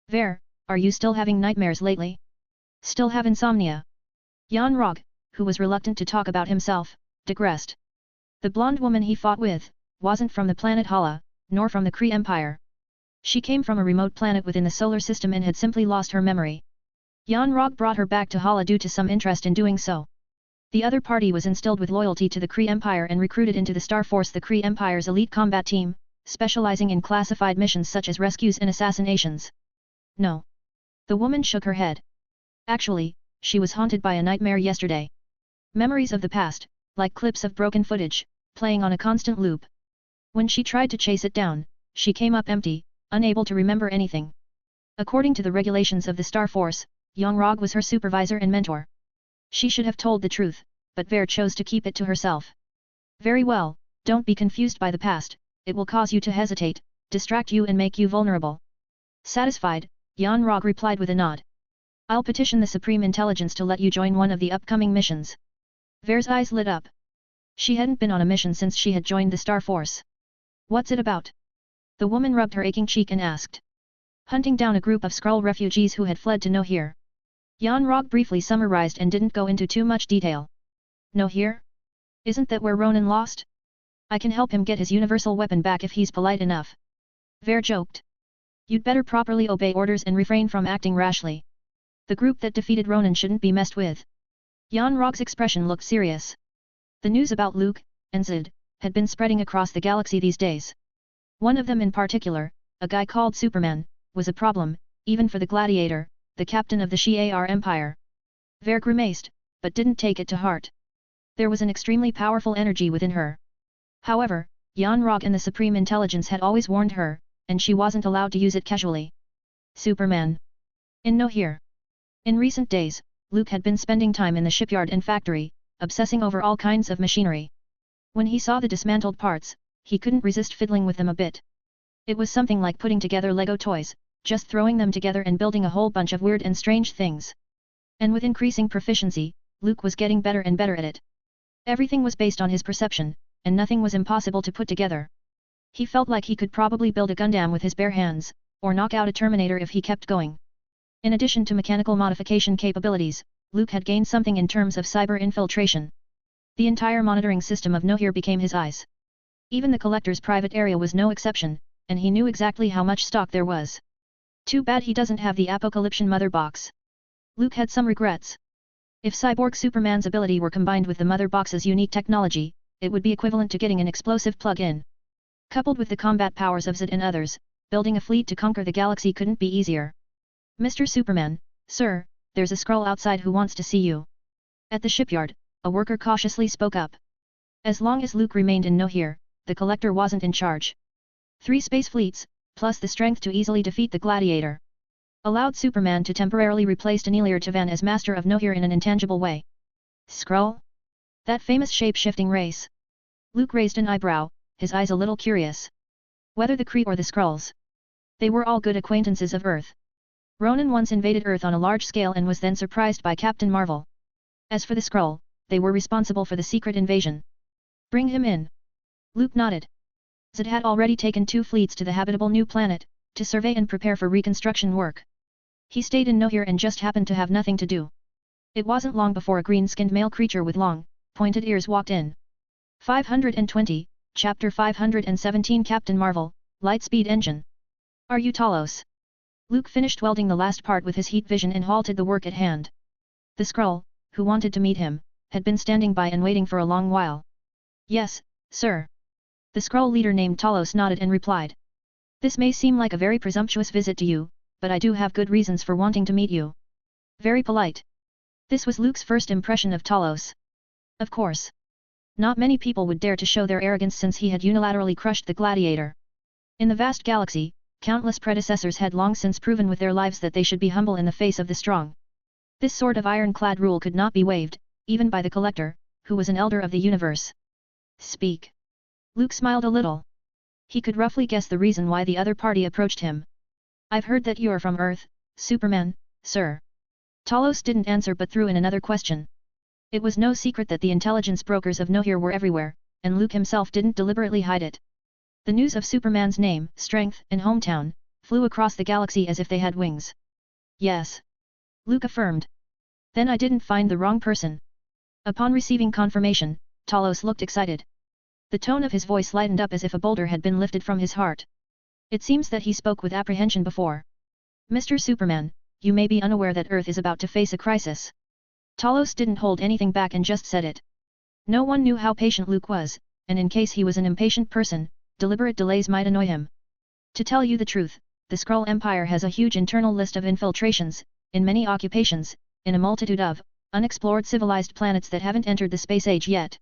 Ver, are you still having nightmares lately? Still have insomnia? Yon-Rogg, who was reluctant to talk about himself, digressed. The blonde woman he fought with wasn't from the planet Hala, nor from the Kree Empire. She came from a remote planet within the solar system and had simply lost her memory. Yon-Rogg brought her back to Hala due to some interest in doing so. The other party was instilled with loyalty to the Kree Empire and recruited into the Star Force, the Kree Empire's elite combat team, specializing in classified missions such as rescues and assassinations. No. The woman shook her head. Actually, she was haunted by a nightmare yesterday. Memories of the past, like clips of broken footage, playing on a constant loop. When she tried to chase it down, she came up empty, unable to remember anything. According to the regulations of the Star Force, Yon-Rogg was her supervisor and mentor. She should have told the truth, but Ver chose to keep it to herself. Very well, don't be confused by the past, it will cause you to hesitate, distract you and make you vulnerable. Satisfied, Yon-Rogg replied with a nod. I'll petition the Supreme Intelligence to let you join one of the upcoming missions. Ver's eyes lit up. She hadn't been on a mission since she had joined the Star Force. What's it about? The woman rubbed her aching cheek and asked. Hunting down a group of Skrull refugees who had fled to Nohir. Yon-Rogg briefly summarized and didn't go into too much detail. Nohir? Isn't that where Ronan lost? I can help him get his universal weapon back if he's polite enough. Ver joked. You'd better properly obey orders and refrain from acting rashly. The group that defeated Ronan shouldn't be messed with. Yon-Rogg's expression looked serious. The news about Luke and Zed had been spreading across the galaxy these days. One of them in particular, a guy called Superman, was a problem, even for the Gladiator, the captain of the Shi'ar Empire. Ver grimaced, but didn't take it to heart. There was an extremely powerful energy within her. However, Yon-Rogg and the Supreme Intelligence had always warned her, and she wasn't allowed to use it casually. Superman. In Nohir. In recent days, Luke had been spending time in the shipyard and factory, obsessing over all kinds of machinery. When he saw the dismantled parts, he couldn't resist fiddling with them a bit. It was something like putting together Lego toys, just throwing them together and building a whole bunch of weird and strange things. And with increasing proficiency, Luke was getting better and better at it. Everything was based on his perception, and nothing was impossible to put together. He felt like he could probably build a Gundam with his bare hands, or knock out a Terminator if he kept going. In addition to mechanical modification capabilities, Luke had gained something in terms of cyber infiltration. The entire monitoring system of Nohir became his eyes. Even the collector's private area was no exception, and he knew exactly how much stock there was. Too bad he doesn't have the Apocalyptian Mother Box. Luke had some regrets. If Cyborg Superman's ability were combined with the Mother Box's unique technology, it would be equivalent to getting an explosive plug-in. Coupled with the combat powers of Zed and others, building a fleet to conquer the galaxy couldn't be easier. Mr. Superman, sir, there's a Skrull outside who wants to see you. At the shipyard, a worker cautiously spoke up. As long as Luke remained in Nohir, the Collector wasn't in charge. 3 space fleets, plus the strength to easily defeat the Gladiator, allowed Superman to temporarily replace Danilir Tivan as master of Nohir in an intangible way. Skrull? That famous shape-shifting race? Luke raised an eyebrow, his eyes a little curious. Whether the Kree or the Skrulls, they were all good acquaintances of Earth. Ronan once invaded Earth on a large scale and was then surprised by Captain Marvel. As for the Skrull, they were responsible for the secret invasion. Bring him in. Luke nodded. Zed had already taken 2 fleets to the habitable new planet, to survey and prepare for reconstruction work. He stayed in Nohir and just happened to have nothing to do. It wasn't long before a green-skinned male creature with long, pointed ears walked in. 520, Chapter 517 Captain Marvel, Lightspeed Engine. Are you Talos? Luke finished welding the last part with his heat vision and halted the work at hand. The Skrull, who wanted to meet him, had been standing by and waiting for a long while. Yes, sir. The Skrull leader named Talos nodded and replied. This may seem like a very presumptuous visit to you, but I do have good reasons for wanting to meet you. Very polite. This was Luke's first impression of Talos. Of course. Not many people would dare to show their arrogance since he had unilaterally crushed the gladiator. In the vast galaxy, countless predecessors had long since proven with their lives that they should be humble in the face of the strong. This sort of ironclad rule could not be waived, even by the Collector, who was an elder of the universe. Speak. Luke smiled a little. He could roughly guess the reason why the other party approached him. I've heard that you're from Earth, Superman, sir. Talos didn't answer but threw in another question. It was no secret that the intelligence brokers of Nohir were everywhere, and Luke himself didn't deliberately hide it. The news of Superman's name, strength, and hometown flew across the galaxy as if they had wings. Yes. Luke affirmed. Then I didn't find the wrong person. Upon receiving confirmation, Talos looked excited. The tone of his voice lightened up as if a boulder had been lifted from his heart. It seems that he spoke with apprehension before. Mr. Superman, you may be unaware that Earth is about to face a crisis. Talos didn't hold anything back and just said it. No one knew how patient Luke was, and in case he was an impatient person, deliberate delays might annoy him. To tell you the truth, the Skrull Empire has a huge internal list of infiltrations, in many occupations, in a multitude of unexplored civilized planets that haven't entered the space age yet.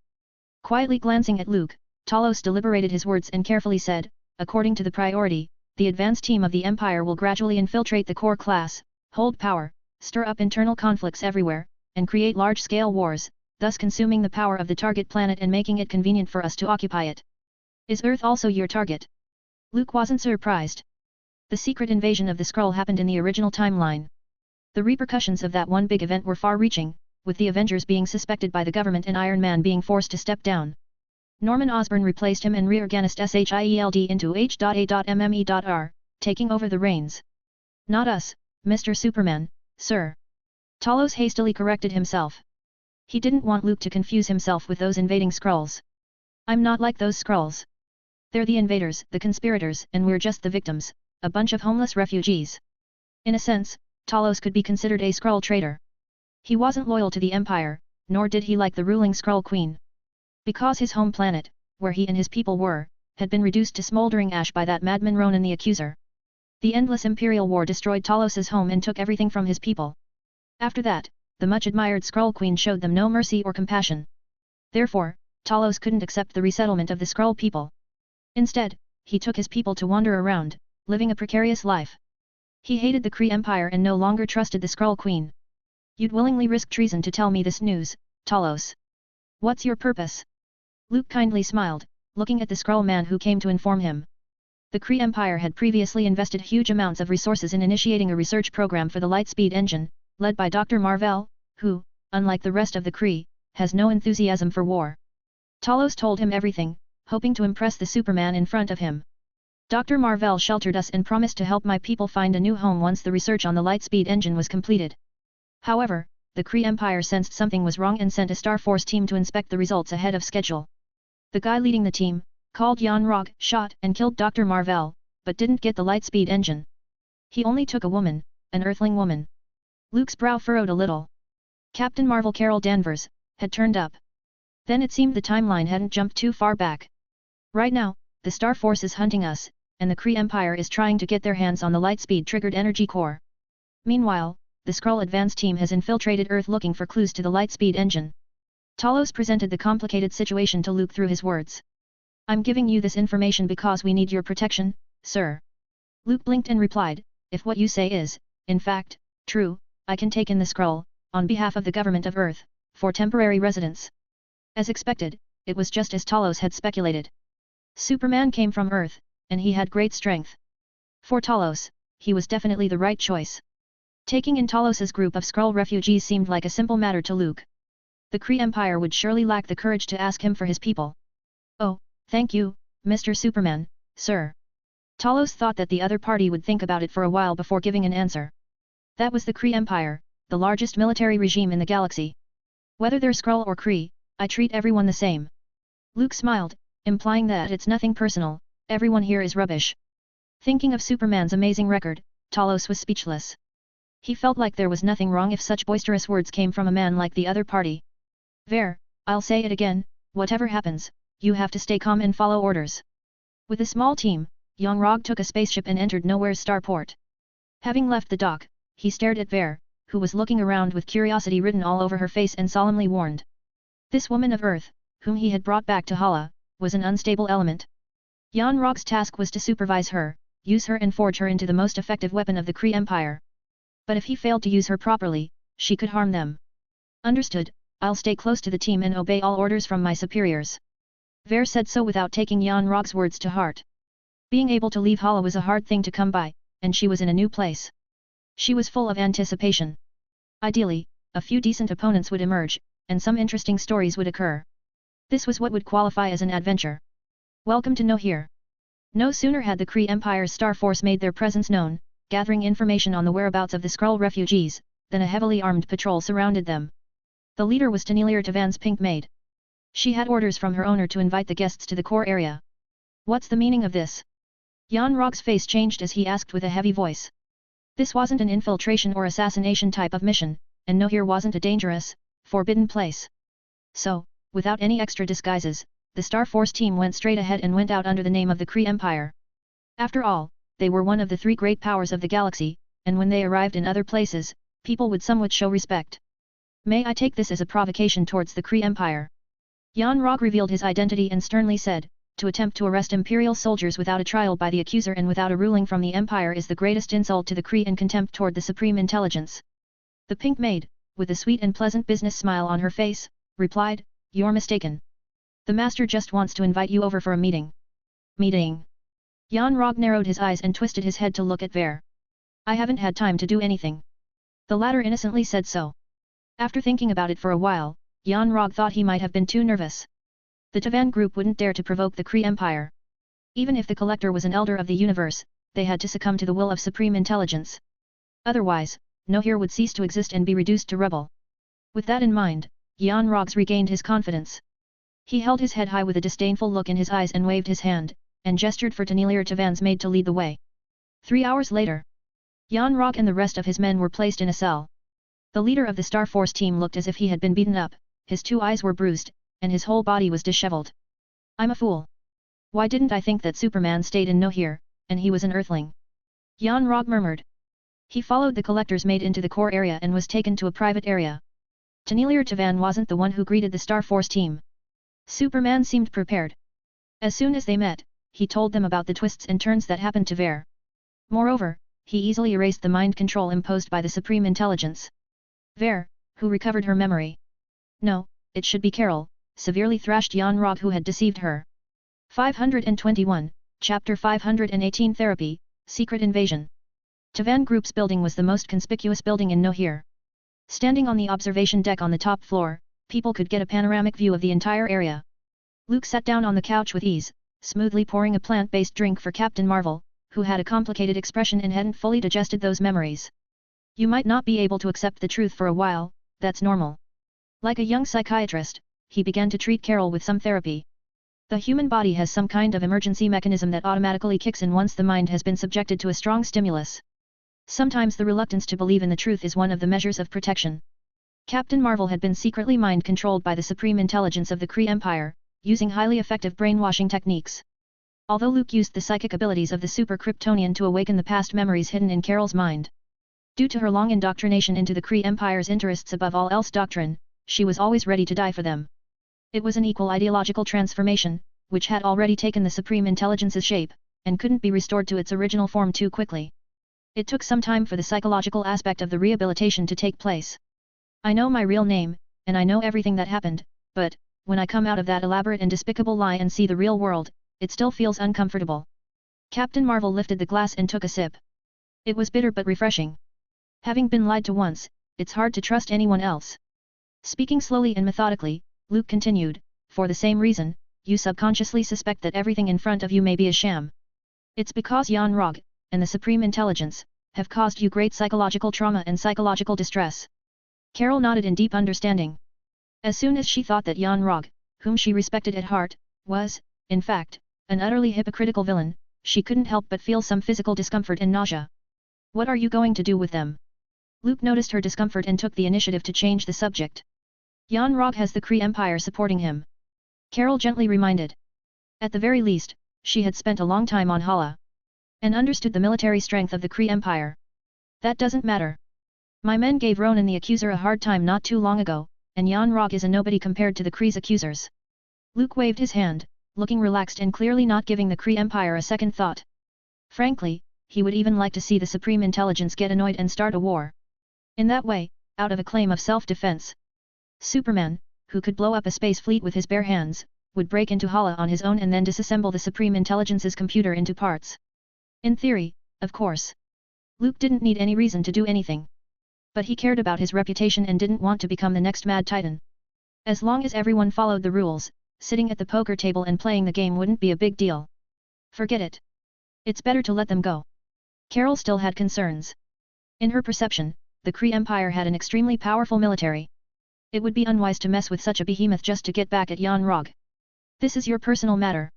Quietly glancing at Luke, Talos deliberated his words and carefully said, according to the priority, the advanced team of the Empire will gradually infiltrate the core class, hold power, stir up internal conflicts everywhere, and create large-scale wars, thus consuming the power of the target planet and making it convenient for us to occupy it. Is Earth also your target? Luke wasn't surprised. The secret invasion of the Skrull happened in the original timeline. The repercussions of that one big event were far-reaching, with the Avengers being suspected by the government and Iron Man being forced to step down. Norman Osborn replaced him and reorganized SHIELD into H.A.MME.R, taking over the reins. Not us, Mr. Superman, sir. Talos hastily corrected himself. He didn't want Luke to confuse himself with those invading Skrulls. I'm not like those Skrulls. They're the invaders, the conspirators, and we're just the victims, a bunch of homeless refugees. In a sense, Talos could be considered a Skrull traitor. He wasn't loyal to the Empire, nor did he like the ruling Skrull Queen. Because his home planet, where he and his people were, had been reduced to smoldering ash by that madman Ronan the Accuser. The endless Imperial War destroyed Talos's home and took everything from his people. After that, the much-admired Skrull Queen showed them no mercy or compassion. Therefore, Talos couldn't accept the resettlement of the Skrull people. Instead, he took his people to wander around, living a precarious life. He hated the Kree Empire and no longer trusted the Skrull Queen. You'd willingly risk treason to tell me this news, Talos. What's your purpose? Luke kindly smiled, looking at the Skrull man who came to inform him. The Kree Empire had previously invested huge amounts of resources in initiating a research program for the Lightspeed engine, led by Dr. Marvel, who, unlike the rest of the Kree, has no enthusiasm for war. Talos told him everything, hoping to impress the Superman in front of him. Dr. Marvel sheltered us and promised to help my people find a new home once the research on the Lightspeed engine was completed. However, the Kree Empire sensed something was wrong and sent a Star Force team to inspect the results ahead of schedule. The guy leading the team, called Jan Rog, shot and killed Dr. Marvel, but didn't get the Lightspeed engine. He only took a woman, an Earthling woman. Luke's brow furrowed a little. Captain Marvel Carol Danvers had turned up. Then it seemed the timeline hadn't jumped too far back. Right now, the Star Force is hunting us, and the Kree Empire is trying to get their hands on the Lightspeed-triggered energy core. Meanwhile, the Skrull advance team has infiltrated Earth looking for clues to the Lightspeed engine. Talos presented the complicated situation to Luke through his words. I'm giving you this information because we need your protection, sir. Luke blinked and replied, if what you say is, in fact, true, I can take in the Skrull, on behalf of the government of Earth, for temporary residence. As expected, it was just as Talos had speculated. Superman came from Earth, and he had great strength. For Talos, he was definitely the right choice. Taking in Talos's group of Skrull refugees seemed like a simple matter to Luke. The Kree Empire would surely lack the courage to ask him for his people. Oh, thank you, Mr. Superman, sir. Talos thought that the other party would think about it for a while before giving an answer. That was the Kree Empire, the largest military regime in the galaxy. Whether they're Skrull or Kree, I treat everyone the same. Luke smiled, implying that it's nothing personal, everyone here is rubbish. Thinking of Superman's amazing record, Talos was speechless. He felt like there was nothing wrong if such boisterous words came from a man like the other party. Ver, I'll say it again, whatever happens, you have to stay calm and follow orders. With a small team, Yangrog took a spaceship and entered Nowhere's starport. Having left the dock, he stared at Ver, who was looking around with curiosity written all over her face and solemnly warned. This woman of Earth, whom he had brought back to Hala, was an unstable element. Yanrog's task was to supervise her, use her and forge her into the most effective weapon of the Kree Empire. But if he failed to use her properly, she could harm them. Understood, I'll stay close to the team and obey all orders from my superiors. Ver said so without taking Yanrog's words to heart. Being able to leave Hala was a hard thing to come by, and she was in a new place. She was full of anticipation. Ideally, a few decent opponents would emerge, and some interesting stories would occur. This was what would qualify as an adventure. Welcome to Nohere. No sooner had the Kree Empire's Star Force made their presence known, gathering information on the whereabouts of the Skrull refugees, than a heavily armed patrol surrounded them. The leader was Tanilir Tavan's Pink Maid. She had orders from her owner to invite the guests to the core area. What's the meaning of this? Yanrog's face changed as he asked with a heavy voice. This wasn't an infiltration or assassination type of mission, and Nohere wasn't a dangerous, forbidden place. So, without any extra disguises, the Star Force team went straight ahead and went out under the name of the Kree Empire. After all, they were one of the three great powers of the galaxy, and when they arrived in other places, people would somewhat show respect. May I take this as a provocation towards the Kree Empire? Yanrog revealed his identity and sternly said, to attempt to arrest Imperial soldiers without a trial by the accuser and without a ruling from the Empire is the greatest insult to the Kree and contempt toward the Supreme Intelligence. The Pink Maid, with a sweet and pleasant business smile on her face, replied, You're mistaken. The Master just wants to invite you over for a meeting. Meeting? Yanrog narrowed his eyes and twisted his head to look at Ver. I haven't had time to do anything. The latter innocently said so. After thinking about it for a while, Yanrog thought he might have been too nervous. The Tavan group wouldn't dare to provoke the Kree Empire. Even if the Collector was an elder of the universe, they had to succumb to the will of Supreme Intelligence. Otherwise, Nohere would cease to exist and be reduced to rubble. With that in mind, Yanrog regained his confidence. He held his head high with a disdainful look in his eyes and waved his hand, and gestured for Tanilir Tavan's maid to lead the way. 3 hours later, Yanrog and the rest of his men were placed in a cell. The leader of the Star Force team looked as if he had been beaten up, his 2 eyes were bruised, and his whole body was disheveled. I'm a fool. Why didn't I think that Superman stayed in Nohere, and he was an Earthling? Yanrog murmured. He followed the Collector's maid into the core area and was taken to a private area. Tanilir Tavan wasn't the one who greeted the Star Force team. Superman seemed prepared. As soon as they met, he told them about the twists and turns that happened to Ver. Moreover, he easily erased the mind control imposed by the Supreme Intelligence. Ver, who recovered her memory. No, it should be Carol, severely thrashed Yanrog who had deceived her. 521, Chapter 518 Therapy, Secret Invasion. Tavan Group's building was the most conspicuous building in Nohere. Standing on the observation deck on the top floor, people could get a panoramic view of the entire area. Luke sat down on the couch with ease, smoothly pouring a plant-based drink for Captain Marvel, who had a complicated expression and hadn't fully digested those memories. You might not be able to accept the truth for a while, that's normal. Like a young psychiatrist, he began to treat Carol with some therapy. The human body has some kind of emergency mechanism that automatically kicks in once the mind has been subjected to a strong stimulus. Sometimes the reluctance to believe in the truth is one of the measures of protection. Captain Marvel had been secretly mind-controlled by the Supreme Intelligence of the Kree Empire, using highly effective brainwashing techniques. Although Luke used the psychic abilities of the Super Kryptonian to awaken the past memories hidden in Carol's mind. Due to her long indoctrination into the Kree Empire's interests above all else doctrine, she was always ready to die for them. It was an equal ideological transformation, which had already taken the Supreme Intelligence's shape, and couldn't be restored to its original form too quickly. It took some time for the psychological aspect of the rehabilitation to take place. I know my real name, and I know everything that happened, but, when I come out of that elaborate and despicable lie and see the real world, it still feels uncomfortable. Captain Marvel lifted the glass and took a sip. It was bitter but refreshing. Having been lied to once, it's hard to trust anyone else. Speaking slowly and methodically, Luke continued, for the same reason, you subconsciously suspect that everything in front of you may be a sham. It's because Yanrog, and the Supreme Intelligence, have caused you great psychological trauma and psychological distress. Carol nodded in deep understanding. As soon as she thought that Yanrog, whom she respected at heart, was, in fact, an utterly hypocritical villain, she couldn't help but feel some physical discomfort and nausea. What are you going to do with them? Luke noticed her discomfort and took the initiative to change the subject. Yan Rog has the Kree Empire supporting him. Carol gently reminded. At the very least, she had spent a long time on Hala. And understood the military strength of the Kree Empire. That doesn't matter. My men gave Ronan the Accuser a hard time not too long ago, and Yan Rog is a nobody compared to the Kree's accusers. Luke waved his hand, looking relaxed and clearly not giving the Kree Empire a second thought. Frankly, he would even like to see the Supreme Intelligence get annoyed and start a war. In that way, out of a claim of self-defense. Superman, who could blow up a space fleet with his bare hands, would break into Hala on his own and then disassemble the Supreme Intelligence's computer into parts. In theory, of course. Luke didn't need any reason to do anything. But he cared about his reputation and didn't want to become the next Mad Titan. As long as everyone followed the rules, sitting at the poker table and playing the game wouldn't be a big deal. Forget it. It's better to let them go. Carol still had concerns. In her perception, the Kree Empire had an extremely powerful military. It would be unwise to mess with such a behemoth just to get back at Yan Rog. This is your personal matter.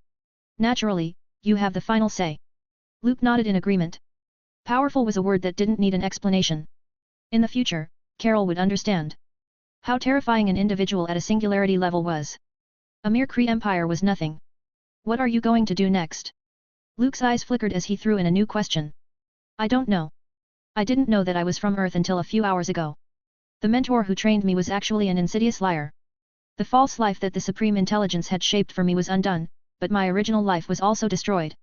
Naturally, you have the final say. Luke nodded in agreement. Powerful was a word that didn't need an explanation. In the future, Carol would understand how terrifying an individual at a singularity level was. A mere Kree Empire was nothing. What are you going to do next? Luke's eyes flickered as he threw in a new question. I don't know. I didn't know that I was from Earth until a few hours ago. The mentor who trained me was actually an insidious liar. The false life that the Supreme Intelligence had shaped for me was undone, but my original life was also destroyed.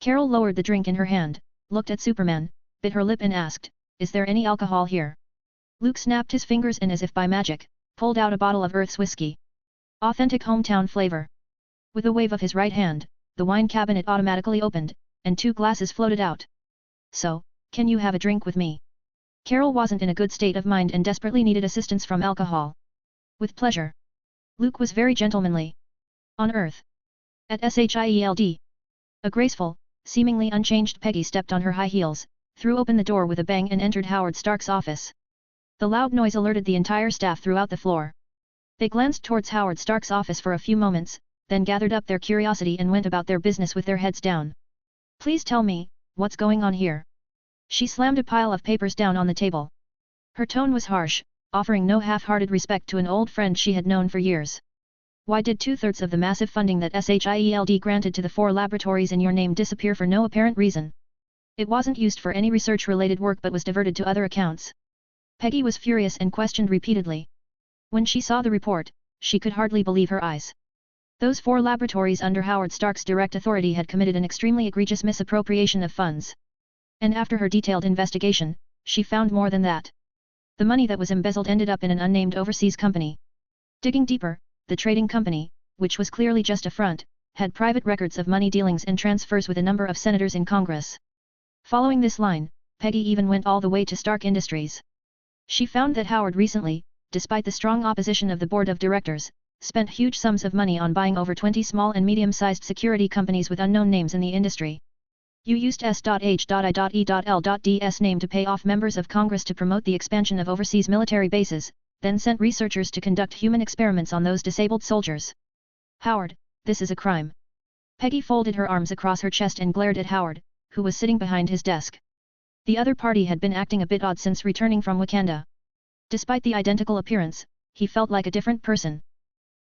Carol lowered the drink in her hand, looked at Superman, bit her lip and asked, is there any alcohol here? Luke snapped his fingers and as if by magic, pulled out a bottle of Earth's whiskey. Authentic hometown flavor. With a wave of his right hand, the wine cabinet automatically opened, and 2 glasses floated out. So, can you have a drink with me? Carol wasn't in a good state of mind and desperately needed assistance from alcohol. With pleasure. Luke was very gentlemanly. On Earth. At SHIELD. A graceful, seemingly unchanged Peggy stepped on her high heels, threw open the door with a bang and entered Howard Stark's office. The loud noise alerted the entire staff throughout the floor. They glanced towards Howard Stark's office for a few moments, then gathered up their curiosity and went about their business with their heads down. Please tell me, what's going on here? She slammed a pile of papers down on the table. Her tone was harsh, offering no half-hearted respect to an old friend she had known for years. Why did 2/3 of the massive funding that SHIELD granted to the 4 laboratories in your name disappear for no apparent reason? It wasn't used for any research-related work but was diverted to other accounts. Peggy was furious and questioned repeatedly. When she saw the report, she could hardly believe her eyes. Those 4 laboratories under Howard Stark's direct authority had committed an extremely egregious misappropriation of funds. And after her detailed investigation, she found more than that. The money that was embezzled ended up in an unnamed overseas company. Digging deeper, the trading company, which was clearly just a front, had private records of money dealings and transfers with a number of senators in Congress. Following this line, Peggy even went all the way to Stark Industries. She found that Howard recently, despite the strong opposition of the board of directors, spent huge sums of money on buying over 20 small and medium-sized security companies with unknown names in the industry. You used S.H.I.E.L.D's name to pay off members of Congress to promote the expansion of overseas military bases, then sent researchers to conduct human experiments on those disabled soldiers. Howard, this is a crime. Peggy folded her arms across her chest and glared at Howard, who was sitting behind his desk. The other party had been acting a bit odd since returning from Wakanda. Despite the identical appearance, he felt like a different person.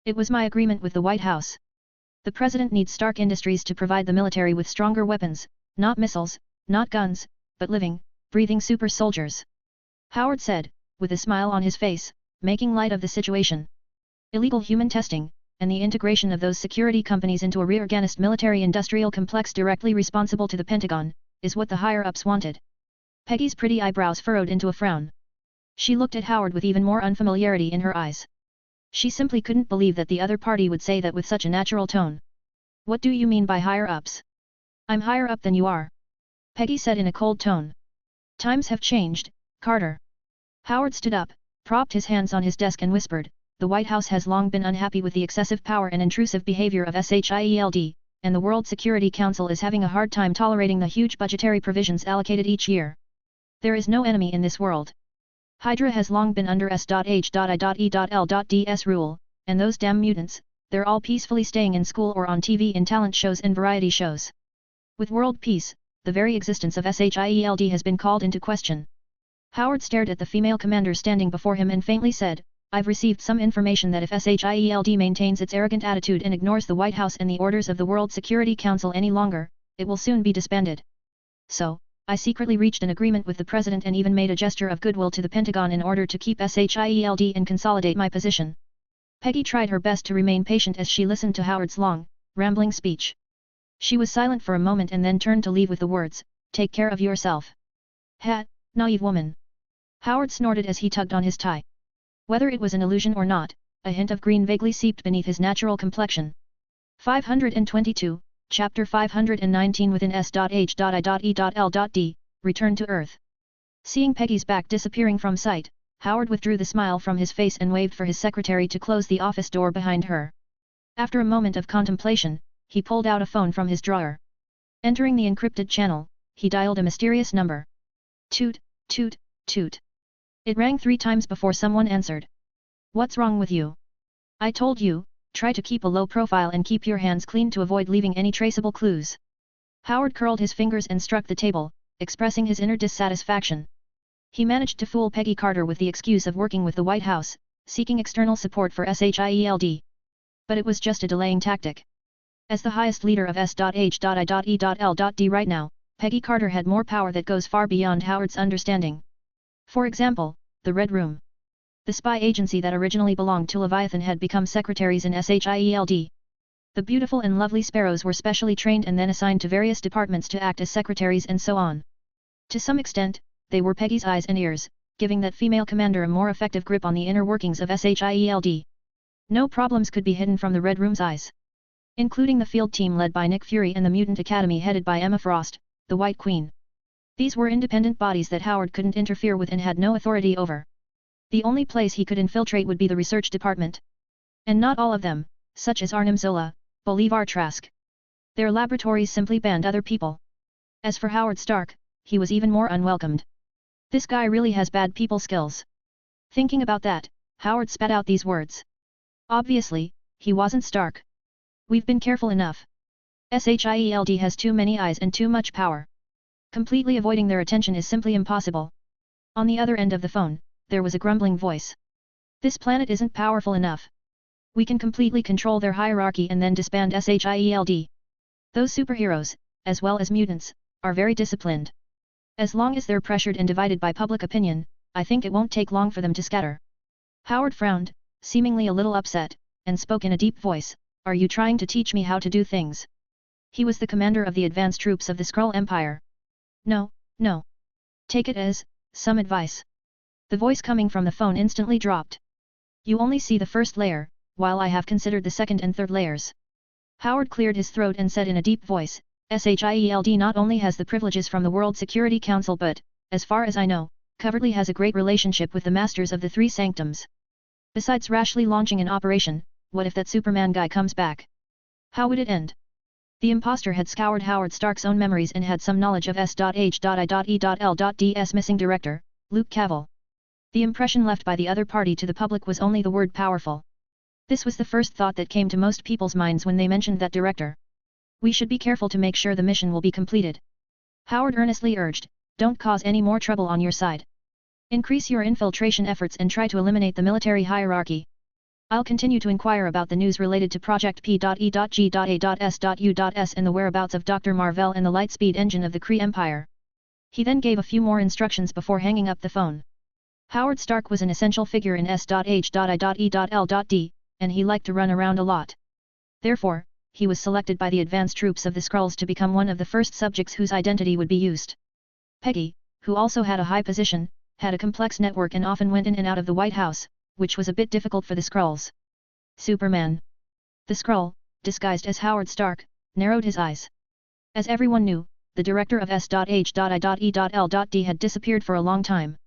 It was my agreement with the White House. The president needs Stark Industries to provide the military with stronger weapons, not missiles, not guns, but living, breathing super soldiers. Howard said, with a smile on his face, making light of the situation. Illegal human testing, and the integration of those security companies into a reorganized military-industrial complex directly responsible to the Pentagon, is what the higher-ups wanted. Peggy's pretty eyebrows furrowed into a frown. She looked at Howard with even more unfamiliarity in her eyes. She simply couldn't believe that the other party would say that with such a natural tone. What do you mean by higher-ups? I'm higher up than you are. Peggy said in a cold tone. Times have changed, Carter. Howard stood up, propped his hands on his desk and whispered, the White House has long been unhappy with the excessive power and intrusive behavior of SHIELD, and the World Security Council is having a hard time tolerating the huge budgetary provisions allocated each year. There is no enemy in this world. Hydra has long been under S.H.I.E.L.'s rule, and those damn mutants, they're all peacefully staying in school or on TV in talent shows and variety shows. With world peace, the very existence of SHIELD has been called into question. Howard stared at the female commander standing before him and faintly said, I've received some information that if SHIELD maintains its arrogant attitude and ignores the White House and the orders of the World Security Council any longer, it will soon be disbanded. So, I secretly reached an agreement with the President and even made a gesture of goodwill to the Pentagon in order to keep SHIELD and consolidate my position. Peggy tried her best to remain patient as she listened to Howard's long, rambling speech. She was silent for a moment and then turned to leave with the words, take care of yourself. Ha, naive woman. Howard snorted as he tugged on his tie. Whether it was an illusion or not, a hint of green vaguely seeped beneath his natural complexion. 522, Chapter 519 within S.H.I.E.L.D. Return to Earth. Seeing Peggy's back disappearing from sight, Howard withdrew the smile from his face and waved for his secretary to close the office door behind her. After a moment of contemplation, he pulled out a phone from his drawer. Entering the encrypted channel, he dialed a mysterious number. Toot, toot, toot. It rang 3 times before someone answered. What's wrong with you? I told you, try to keep a low profile and keep your hands clean to avoid leaving any traceable clues. Howard curled his fingers and struck the table, expressing his inner dissatisfaction. He managed to fool Peggy Carter with the excuse of working with the White House, seeking external support for SHIELD. But it was just a delaying tactic. As the highest leader of S.H.I.E.L.D. right now, Peggy Carter had more power that goes far beyond Howard's understanding. For example, the Red Room. The spy agency that originally belonged to Leviathan had become secretaries in SHIELD. The beautiful and lovely sparrows were specially trained and then assigned to various departments to act as secretaries and so on. To some extent, they were Peggy's eyes and ears, giving that female commander a more effective grip on the inner workings of SHIELD. No problems could be hidden from the Red Room's eyes. Including the field team led by Nick Fury and the Mutant Academy headed by Emma Frost, the White Queen. These were independent bodies that Howard couldn't interfere with and had no authority over. The only place he could infiltrate would be the research department. And not all of them, such as Arnim Zola, Bolivar Trask. Their laboratories simply banned other people. As for Howard Stark, he was even more unwelcomed. This guy really has bad people skills. Thinking about that, Howard spat out these words. Obviously, he wasn't Stark. We've been careful enough. SHIELD has too many eyes and too much power. Completely avoiding their attention is simply impossible. On the other end of the phone, there was a grumbling voice. This planet isn't powerful enough. We can completely control their hierarchy and then disband SHIELD. Those superheroes, as well as mutants, are very disciplined. As long as they're pressured and divided by public opinion, I think it won't take long for them to scatter. Howard frowned, seemingly a little upset, and spoke in a deep voice, Are you trying to teach me how to do things? He was the commander of the advanced troops of the Skrull Empire. No, no. Take it as some advice. The voice coming from the phone instantly dropped. You only see the first layer, while I have considered the second and third layers. Howard cleared his throat and said in a deep voice, SHIELD not only has the privileges from the World Security Council but, as far as I know, covertly has a great relationship with the Masters of the Three Sanctums. Besides rashly launching an operation, what if that Superman guy comes back? How would it end? The imposter had scoured Howard Stark's own memories and had some knowledge of S.H.I.E.L.D.'s missing director, Luke Cavill. The impression left by the other party to the public was only the word powerful. This was the first thought that came to most people's minds when they mentioned that director. We should be careful to make sure the mission will be completed. Howard earnestly urged, don't cause any more trouble on your side. Increase your infiltration efforts and try to eliminate the military hierarchy. I'll continue to inquire about the news related to Project P.E.G.A.S.U.S. and the whereabouts of Dr. Marvell and the Lightspeed engine of the Kree Empire. He then gave a few more instructions before hanging up the phone. Howard Stark was an essential figure in S.H.I.E.L.D., and he liked to run around a lot. Therefore, he was selected by the advanced troops of the Skrulls to become one of the first subjects whose identity would be used. Peggy, who also had a high position, had a complex network and often went in and out of the White House, which was a bit difficult for the Skrulls. Superman. The Skrull, disguised as Howard Stark, narrowed his eyes. As everyone knew, the director of S.H.I.E.L.D. had disappeared for a long time.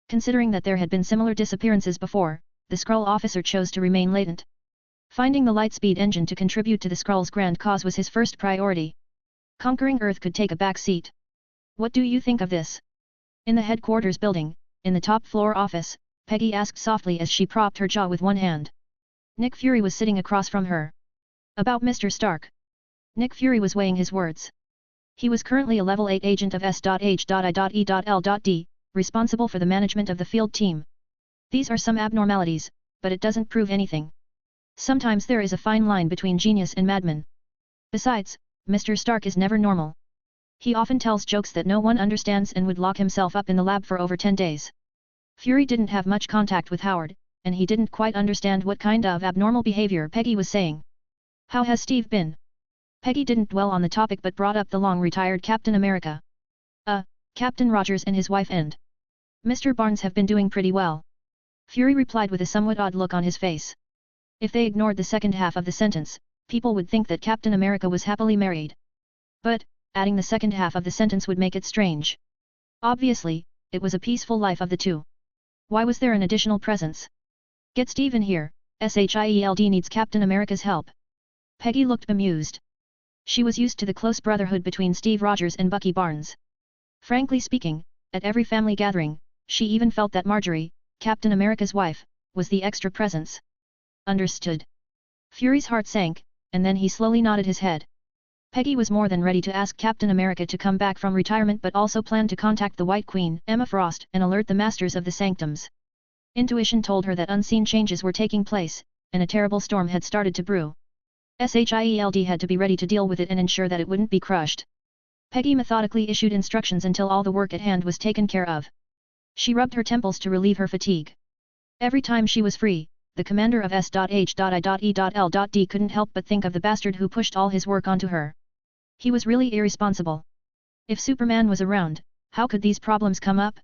Considering that there had been similar disappearances before, the Skrull officer chose to remain latent. Finding the Lightspeed engine to contribute to the Skrulls' grand cause was his first priority. Conquering Earth could take a back seat. What do you think of this? In the headquarters building, in the top floor office, Peggy asked softly as she propped her jaw with one hand. Nick Fury was sitting across from her. About Mr. Stark. Nick Fury was weighing his words. He was currently a level 8 agent of S.H.I.E.L.D, responsible for the management of the field team. These are some abnormalities, but it doesn't prove anything. Sometimes there is a fine line between genius and madman. Besides, Mr. Stark is never normal. He often tells jokes that no one understands and would lock himself up in the lab for over 10 days. Fury didn't have much contact with Howard, and he didn't quite understand what kind of abnormal behavior Peggy was saying. How has Steve been? Peggy didn't dwell on the topic but brought up the long-retired Captain America. Captain Rogers and his wife and Mr. Barnes have been doing pretty well. Fury replied with a somewhat odd look on his face. If they ignored the second half of the sentence, people would think that Captain America was happily married. But, adding the second half of the sentence would make it strange. Obviously, it was a peaceful life of the two. Why was there an additional presence? Get Steve in here, SHIELD needs Captain America's help. Peggy looked bemused. She was used to the close brotherhood between Steve Rogers and Bucky Barnes. Frankly speaking, at every family gathering, she even felt that Marjorie, Captain America's wife, was the extra presence. Understood. Fury's heart sank, and then he slowly nodded his head. Peggy was more than ready to ask Captain America to come back from retirement but also planned to contact the White Queen, Emma Frost, and alert the Masters of the Sanctums. Intuition told her that unseen changes were taking place, and a terrible storm had started to brew. SHIELD had to be ready to deal with it and ensure that it wouldn't be crushed. Peggy methodically issued instructions until all the work at hand was taken care of. She rubbed her temples to relieve her fatigue. Every time she was free, the commander of S.H.I.E.L.D. couldn't help but think of the bastard who pushed all his work onto her. He was really irresponsible. If Superman was around, how could these problems come up?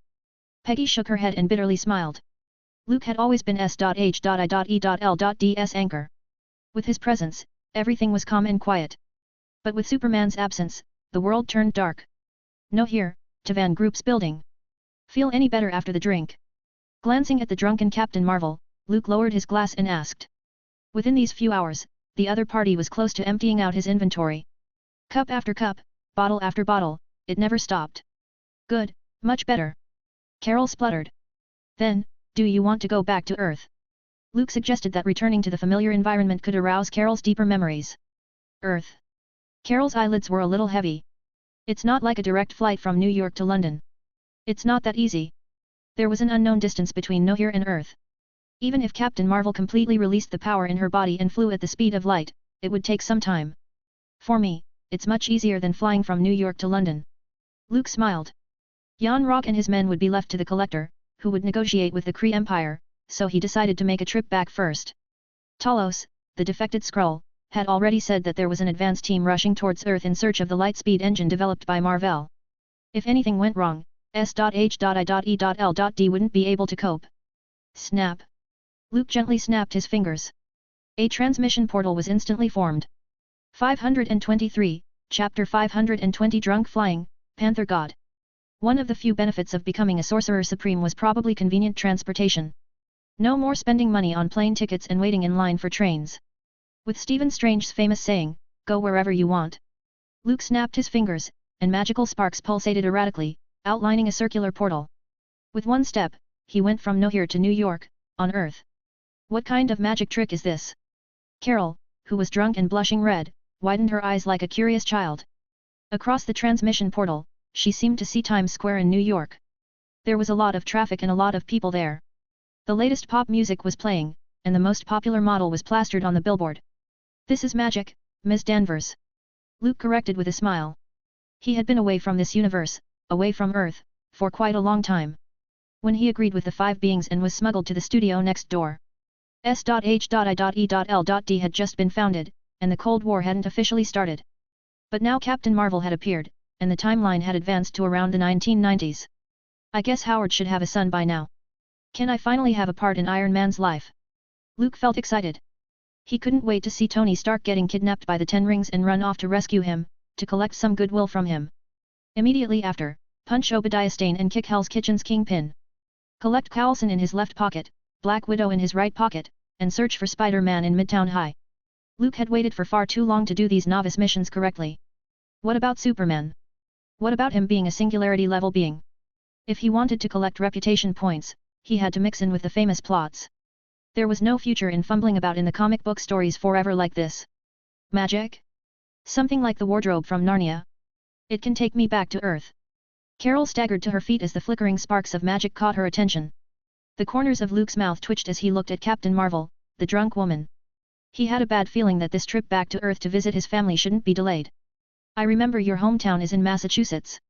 Peggy shook her head and bitterly smiled. Luke had always been S.H.I.E.L.D.'s anchor. With his presence, everything was calm and quiet. But with Superman's absence, the world turned dark. No here, Tavan Group's building. Feel any better after the drink? Glancing at the drunken Captain Marvel, Luke lowered his glass and asked. Within these few hours, the other party was close to emptying out his inventory. Cup after cup, bottle after bottle, it never stopped. Good, much better. Carol spluttered. Then, do you want to go back to Earth? Luke suggested that returning to the familiar environment could arouse Carol's deeper memories. Earth. Carol's eyelids were a little heavy. It's not like a direct flight from New York to London. It's not that easy. There was an unknown distance between Nohir and Earth. Even if Captain Marvel completely released the power in her body and flew at the speed of light, it would take some time. For me, it's much easier than flying from New York to London. Luke smiled. Jan Rock and his men would be left to the Collector, who would negotiate with the Kree Empire, so he decided to make a trip back first. Talos, the defected Skrull, had already said that there was an advance team rushing towards Earth in search of the Lightspeed engine developed by Marvel. If anything went wrong, S.H.I.E.L.D. wouldn't be able to cope. Snap. Luke gently snapped his fingers. A transmission portal was instantly formed. 523, Chapter 520 Drunk Flying, Panther God. One of the few benefits of becoming a Sorcerer Supreme was probably convenient transportation. No more spending money on plane tickets and waiting in line for trains. With Stephen Strange's famous saying, go wherever you want. Luke snapped his fingers, and magical sparks pulsated erratically, outlining a circular portal. With one step, he went from Nohir to New York, on Earth. What kind of magic trick is this? Carol, who was drunk and blushing red, widened her eyes like a curious child. Across the transmission portal, she seemed to see Times Square in New York. There was a lot of traffic and a lot of people there. The latest pop music was playing, and the most popular model was plastered on the billboard. This is magic, Ms. Danvers. Luke corrected with a smile. He had been away from this universe, away from Earth, for quite a long time. When he agreed with the 5 beings and was smuggled to the studio next door. S.H.I.E.L.D. had just been founded, and the Cold War hadn't officially started. But now Captain Marvel had appeared, and the timeline had advanced to around the 1990s. I guess Howard should have a son by now. Can I finally have a part in Iron Man's life? Luke felt excited. He couldn't wait to see Tony Stark getting kidnapped by the Ten Rings and run off to rescue him, to collect some goodwill from him. Immediately after, punch Obadiah Stane and kick Hell's Kitchen's kingpin. Collect Coulson in his left pocket, Black Widow in his right pocket, and search for Spider-Man in Midtown High. Luke had waited for far too long to do these novice missions correctly. What about Superman? What about him being a singularity-level being? If he wanted to collect reputation points, he had to mix in with the famous plots. There was no future in fumbling about in the comic book stories forever like this. Magic? Something like the wardrobe from Narnia. It can take me back to Earth. Carol staggered to her feet as the flickering sparks of magic caught her attention. The corners of Luke's mouth twitched as he looked at Captain Marvel, the drunk woman. He had a bad feeling that this trip back to Earth to visit his family shouldn't be delayed. I remember your hometown is in Massachusetts.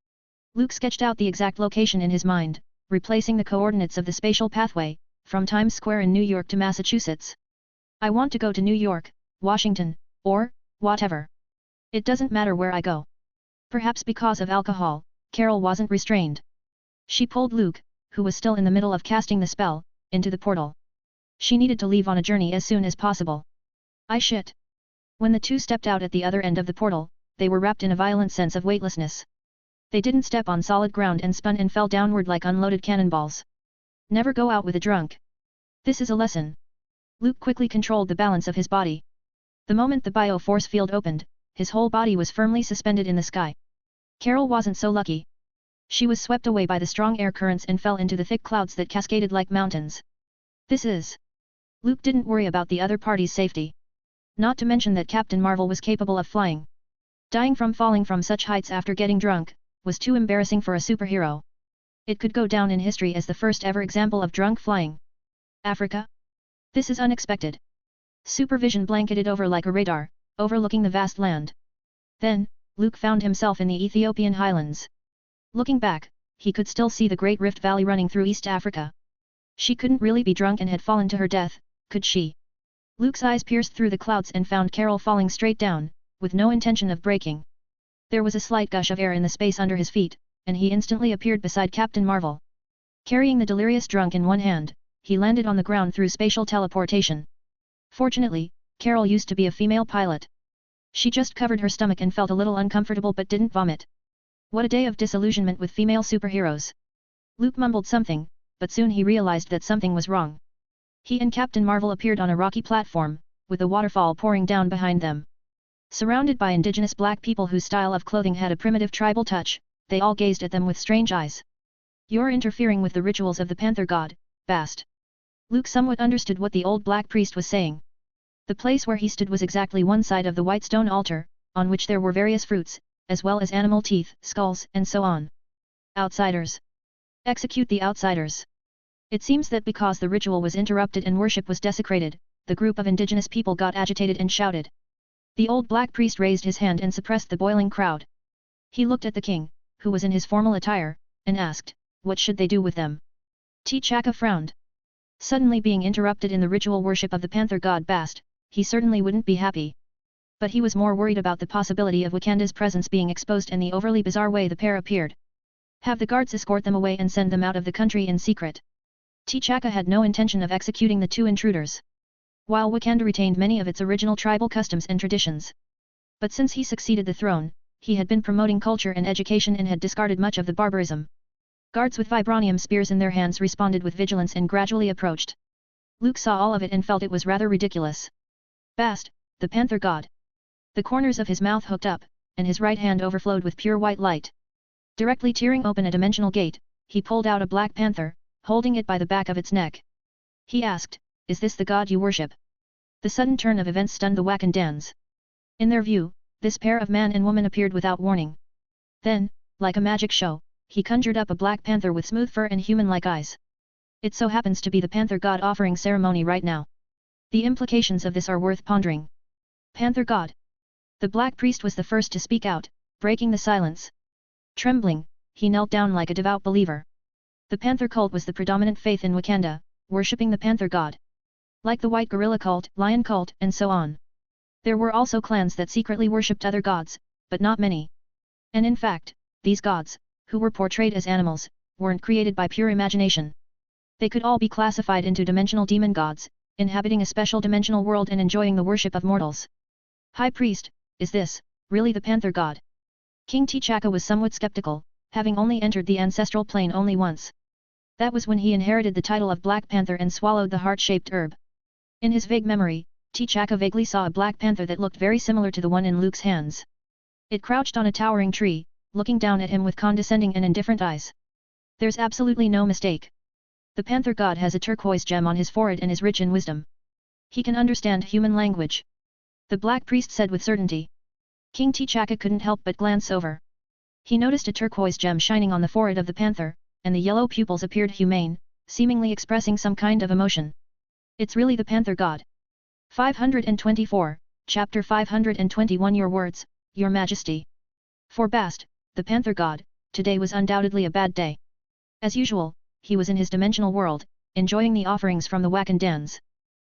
Luke sketched out the exact location in his mind, replacing the coordinates of the spatial pathway, from Times Square in New York to Massachusetts. I want to go to New York, Washington, or, whatever. It doesn't matter where I go. Perhaps because of alcohol, Carol wasn't restrained. She pulled Luke, who was still in the middle of casting the spell, into the portal. She needed to leave on a journey as soon as possible. Shit. When the two stepped out at the other end of the portal, they were wrapped in a violent sense of weightlessness. They didn't step on solid ground and spun and fell downward like unloaded cannonballs. Never go out with a drunk. This is a lesson. Luke quickly controlled the balance of his body. The moment the bio-force field opened, his whole body was firmly suspended in the sky. Carol wasn't so lucky. She was swept away by the strong air currents and fell into the thick clouds that cascaded like mountains. Luke didn't worry about the other party's safety. Not to mention that Captain Marvel was capable of flying. Dying from falling from such heights after getting drunk, was too embarrassing for a superhero. It could go down in history as the first ever example of drunk flying. Africa? This is unexpected. Supervision blanketed over like a radar, overlooking the vast land. Then, Luke found himself in the Ethiopian highlands. Looking back, he could still see the Great Rift Valley running through East Africa. She couldn't really be drunk and had fallen to her death, could she? Luke's eyes pierced through the clouds and found Carol falling straight down, with no intention of braking. There was a slight gush of air in the space under his feet, and he instantly appeared beside Captain Marvel. Carrying the delirious drunk in one hand, he landed on the ground through spatial teleportation. Fortunately, Carol used to be a female pilot. She just covered her stomach and felt a little uncomfortable but didn't vomit. What a day of disillusionment with female superheroes. Luke mumbled something, but soon he realized that something was wrong. He and Captain Marvel appeared on a rocky platform, with a waterfall pouring down behind them. Surrounded by indigenous black people whose style of clothing had a primitive tribal touch, they all gazed at them with strange eyes. You're interfering with the rituals of the Panther God, Bast. Luke somewhat understood what the old black priest was saying. The place where he stood was exactly one side of the white stone altar, on which there were various fruits, as well as animal teeth, skulls, and so on. Outsiders. Execute the outsiders. It seems that because the ritual was interrupted and worship was desecrated, the group of indigenous people got agitated and shouted. The old black priest raised his hand and suppressed the boiling crowd. He looked at the king, who was in his formal attire, and asked, what should they do with them? T'Chaka frowned. Suddenly being interrupted in the ritual worship of the Panther God Bast, he certainly wouldn't be happy. But he was more worried about the possibility of Wakanda's presence being exposed and the overly bizarre way the pair appeared. Have the guards escort them away and send them out of the country in secret. T'Chaka had no intention of executing the two intruders. While Wakanda retained many of its original tribal customs and traditions. But since he succeeded the throne, he had been promoting culture and education and had discarded much of the barbarism. Guards with vibranium spears in their hands responded with vigilance and gradually approached. Luke saw all of it and felt it was rather ridiculous. Bast, the Panther God. The corners of his mouth hooked up, and his right hand overflowed with pure white light. Directly tearing open a dimensional gate, he pulled out a black panther, holding it by the back of its neck. He asked, is this the god you worship? The sudden turn of events stunned the Wakandans. In their view, this pair of man and woman appeared without warning. Then, like a magic show, he conjured up a black panther with smooth fur and human-like eyes. It so happens to be the Panther God offering ceremony right now. The implications of this are worth pondering. Panther God. The black priest was the first to speak out, breaking the silence. Trembling, he knelt down like a devout believer. The Panther cult was the predominant faith in Wakanda, worshipping the Panther God. Like the White Gorilla cult, Lion cult, and so on. There were also clans that secretly worshipped other gods, but not many. And in fact, these gods, who were portrayed as animals, weren't created by pure imagination. They could all be classified into dimensional demon gods, inhabiting a special dimensional world and enjoying the worship of mortals. High Priest, is this, really the Panther God? King T'Chaka was somewhat skeptical, having only entered the ancestral plane only once. That was when he inherited the title of Black Panther and swallowed the heart-shaped herb. In his vague memory, T'Chaka vaguely saw a black panther that looked very similar to the one in Luke's hands. It crouched on a towering tree, looking down at him with condescending and indifferent eyes. There's absolutely no mistake. The Panther God has a turquoise gem on his forehead and is rich in wisdom. He can understand human language. The Black Priest said with certainty. King T'Chaka couldn't help but glance over. He noticed a turquoise gem shining on the forehead of the panther, and the yellow pupils appeared humane, seemingly expressing some kind of emotion. It's really the Panther God. 524, Chapter 521. Your words, Your Majesty. For Bast, the Panther God, today was undoubtedly a bad day. As usual, he was in his dimensional world, enjoying the offerings from the Wakandans.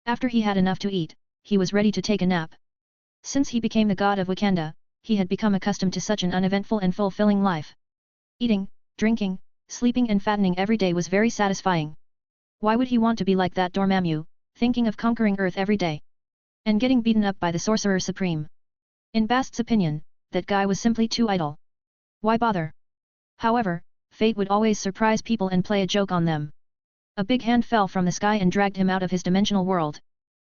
After he had enough to eat, he was ready to take a nap. Since he became the god of Wakanda, he had become accustomed to such an uneventful and fulfilling life. Eating, drinking, sleeping and fattening every day was very satisfying. Why would he want to be like that Dormammu, thinking of conquering Earth every day? And getting beaten up by the Sorcerer Supreme? In Bast's opinion, that guy was simply too idle. Why bother? However, fate would always surprise people and play a joke on them. A big hand fell from the sky and dragged him out of his dimensional world.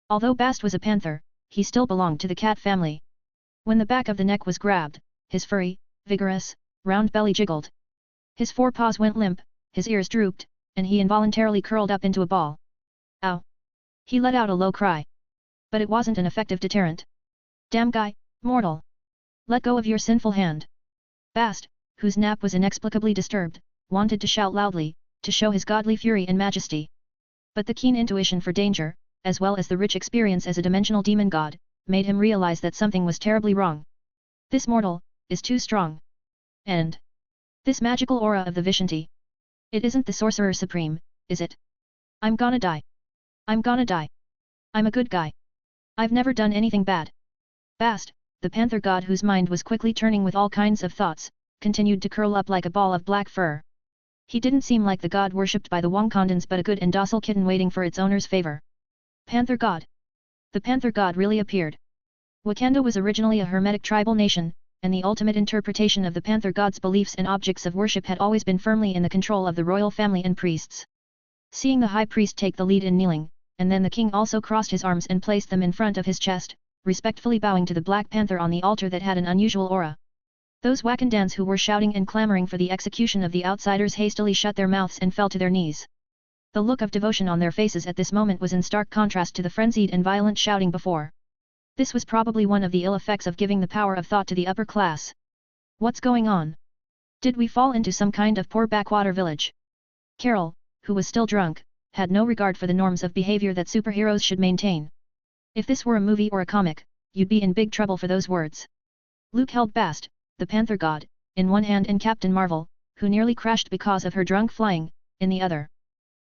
Although Bast was a panther, he still belonged to the cat family. When the back of the neck was grabbed, his furry, vigorous, round belly jiggled. His forepaws went limp, his ears drooped, and he involuntarily curled up into a ball. Ow! He let out a low cry. But it wasn't an effective deterrent. Damn guy, mortal! Let go of your sinful hand. Bast, whose nap was inexplicably disturbed, wanted to shout loudly, to show his godly fury and majesty. But the keen intuition for danger, as well as the rich experience as a dimensional demon god, made him realize that something was terribly wrong. This mortal, is too strong. And this magical aura of the Vishanti. It isn't the Sorcerer Supreme, is it? I'm gonna die. I'm gonna die. I'm a good guy. I've never done anything bad. Bast, the Panther God whose mind was quickly turning with all kinds of thoughts, continued to curl up like a ball of black fur. He didn't seem like the god worshipped by the Wakandans but a good and docile kitten waiting for its owner's favor. Panther God. The Panther God really appeared. Wakanda was originally a hermetic tribal nation, and the ultimate interpretation of the Panther God's beliefs and objects of worship had always been firmly in the control of the royal family and priests. Seeing the high priest take the lead in kneeling, and then the king also crossed his arms and placed them in front of his chest, respectfully bowing to the Black Panther on the altar that had an unusual aura. Those Wakandans who were shouting and clamoring for the execution of the outsiders hastily shut their mouths and fell to their knees. The look of devotion on their faces at this moment was in stark contrast to the frenzied and violent shouting before. This was probably one of the ill effects of giving the power of thought to the upper class. What's going on? Did we fall into some kind of poor backwater village? Carol, who was still drunk, had no regard for the norms of behavior that superheroes should maintain. If this were a movie or a comic, you'd be in big trouble for those words. Luke held Bast, the Panther God, in one hand and Captain Marvel, who nearly crashed because of her drunk flying, in the other.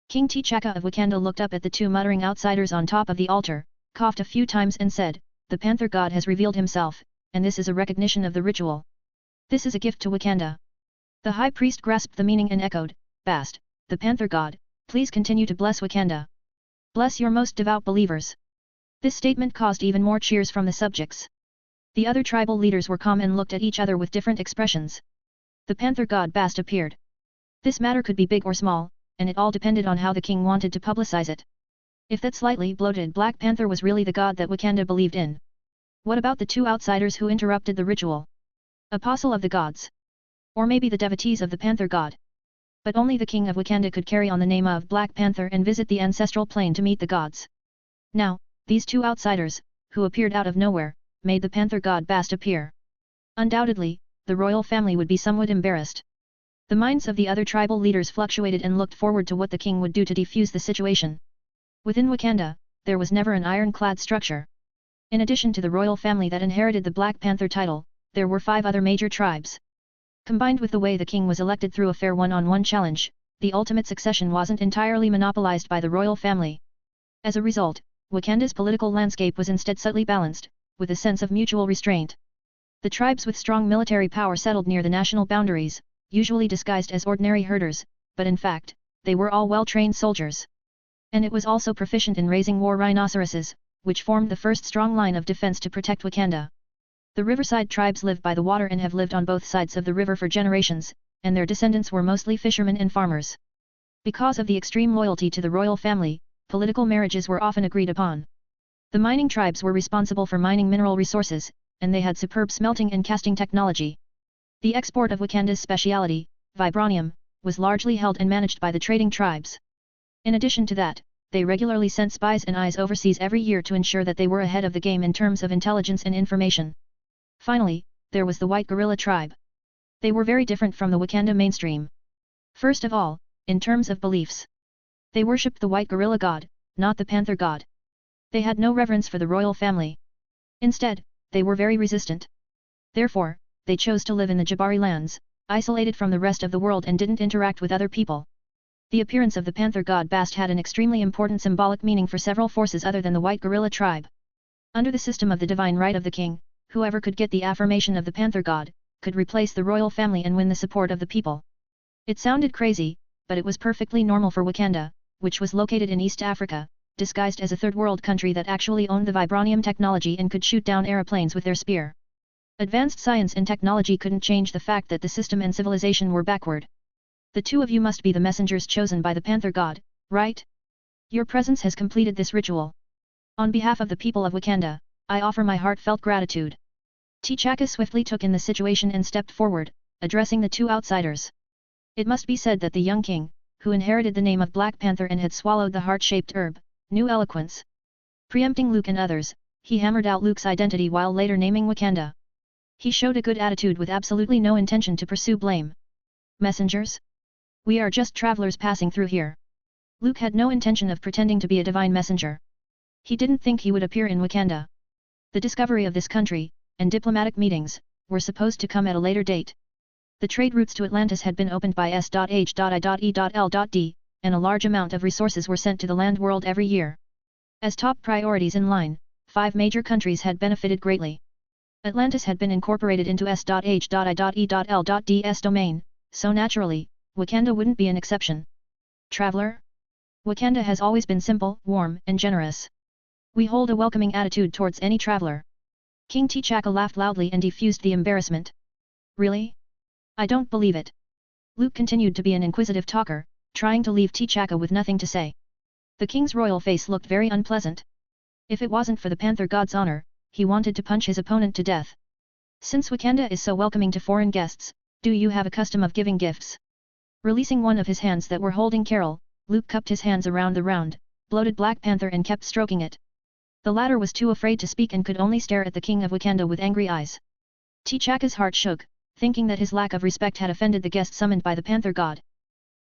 King T'Chaka of Wakanda looked up at the two muttering outsiders on top of the altar, coughed a few times and said, "The Panther God has revealed himself, and this is a recognition of the ritual. This is a gift to Wakanda." The High Priest grasped the meaning and echoed, "Bast, the Panther God, please continue to bless Wakanda. Bless your most devout believers." This statement caused even more cheers from the subjects. The other tribal leaders were calm and looked at each other with different expressions. The Panther God Bast appeared. This matter could be big or small, and it all depended on how the king wanted to publicize it. If that slightly bloated Black Panther was really the god that Wakanda believed in. What about the two outsiders who interrupted the ritual? Apostle of the gods. Or maybe the devotees of the Panther God. But only the king of Wakanda could carry on the name of Black Panther and visit the ancestral plane to meet the gods. Now, these two outsiders, who appeared out of nowhere, made the Panther God Bast appear. Undoubtedly, the royal family would be somewhat embarrassed. The minds of the other tribal leaders fluctuated and looked forward to what the king would do to defuse the situation. Within Wakanda, there was never an ironclad structure. In addition to the royal family that inherited the Black Panther title, there were 5 other major tribes. Combined with the way the king was elected through a fair one-on-one challenge, the ultimate succession wasn't entirely monopolized by the royal family. As a result, Wakanda's political landscape was instead subtly balanced, with a sense of mutual restraint. The tribes with strong military power settled near the national boundaries, usually disguised as ordinary herders, but in fact, they were all well-trained soldiers. And it was also proficient in raising war rhinoceroses, which formed the first strong line of defense to protect Wakanda. The riverside tribes live by the water and have lived on both sides of the river for generations, and their descendants were mostly fishermen and farmers. Because of the extreme loyalty to the royal family, political marriages were often agreed upon. The mining tribes were responsible for mining mineral resources, and they had superb smelting and casting technology. The export of Wakanda's speciality, vibranium, was largely held and managed by the trading tribes. In addition to that, they regularly sent spies and eyes overseas every year to ensure that they were ahead of the game in terms of intelligence and information. Finally, there was the White Gorilla tribe. They were very different from the Wakanda mainstream. First of all, in terms of beliefs. They worshipped the White Gorilla god, not the Panther god. They had no reverence for the royal family. Instead, they were very resistant. Therefore, they chose to live in the Jabari lands, isolated from the rest of the world and didn't interact with other people. The appearance of the Panther god Bast had an extremely important symbolic meaning for several forces other than the White Gorilla tribe. Under the system of the divine right of the king, whoever could get the affirmation of the Panther god, could replace the royal family and win the support of the people. It sounded crazy, but it was perfectly normal for Wakanda, which was located in East Africa, disguised as a third world country that actually owned the vibranium technology and could shoot down aeroplanes with their spear. Advanced science and technology couldn't change the fact that the system and civilization were backward. The two of you must be the messengers chosen by the Panther god, right? Your presence has completed this ritual. On behalf of the people of Wakanda, I offer my heartfelt gratitude. T'Chaka swiftly took in the situation and stepped forward, addressing the two outsiders. It must be said that the young king, who inherited the name of Black Panther and had swallowed the heart-shaped herb, knew eloquence. Preempting Luke and others, he hammered out Luke's identity while later naming Wakanda. He showed a good attitude with absolutely no intention to pursue blame. Messengers? We are just travelers passing through here. Luke had no intention of pretending to be a divine messenger. He didn't think he would appear in Wakanda. The discovery of this country, and diplomatic meetings, were supposed to come at a later date. The trade routes to Atlantis had been opened by S.H.I.E.L.D, and a large amount of resources were sent to the land world every year. As top priorities in line, 5 major countries had benefited greatly. Atlantis had been incorporated into S.H.I.E.L.D's domain, so naturally, Wakanda wouldn't be an exception. Traveler? Wakanda has always been simple, warm, and generous. We hold a welcoming attitude towards any traveler. King T'Chaka laughed loudly and diffused the embarrassment. Really? I don't believe it. Luke continued to be an inquisitive talker, trying to leave T'Chaka with nothing to say. The king's royal face looked very unpleasant. If it wasn't for the Panther god's honor, he wanted to punch his opponent to death. Since Wakanda is so welcoming to foreign guests, do you have a custom of giving gifts? Releasing one of his hands that were holding Carol, Luke cupped his hands around the round, bloated Black Panther and kept stroking it. The latter was too afraid to speak and could only stare at the king of Wakanda with angry eyes. T'Chaka's heart shook, thinking that his lack of respect had offended the guest summoned by the Panther god.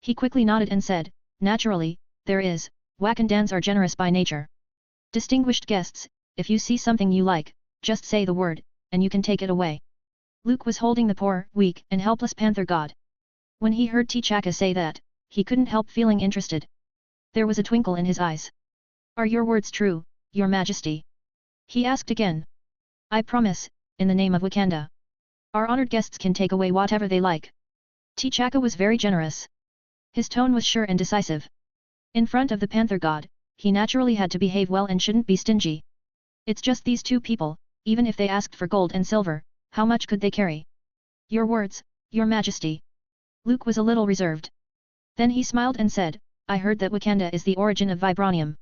He quickly nodded and said, naturally, there is, Wakandans are generous by nature. Distinguished guests, if you see something you like, just say the word, and you can take it away. Luke was holding the poor, weak, and helpless Panther god. When he heard T'Chaka say that, he couldn't help feeling interested. There was a twinkle in his eyes. Are your words true, Your Majesty? He asked again. I promise, in the name of Wakanda. Our honored guests can take away whatever they like. T'Chaka was very generous. His tone was sure and decisive. In front of the Panther god, he naturally had to behave well and shouldn't be stingy. It's just these two people, even if they asked for gold and silver, how much could they carry? Your words, Your Majesty. Luke was a little reserved. Then he smiled and said, I heard that Wakanda is the origin of vibranium.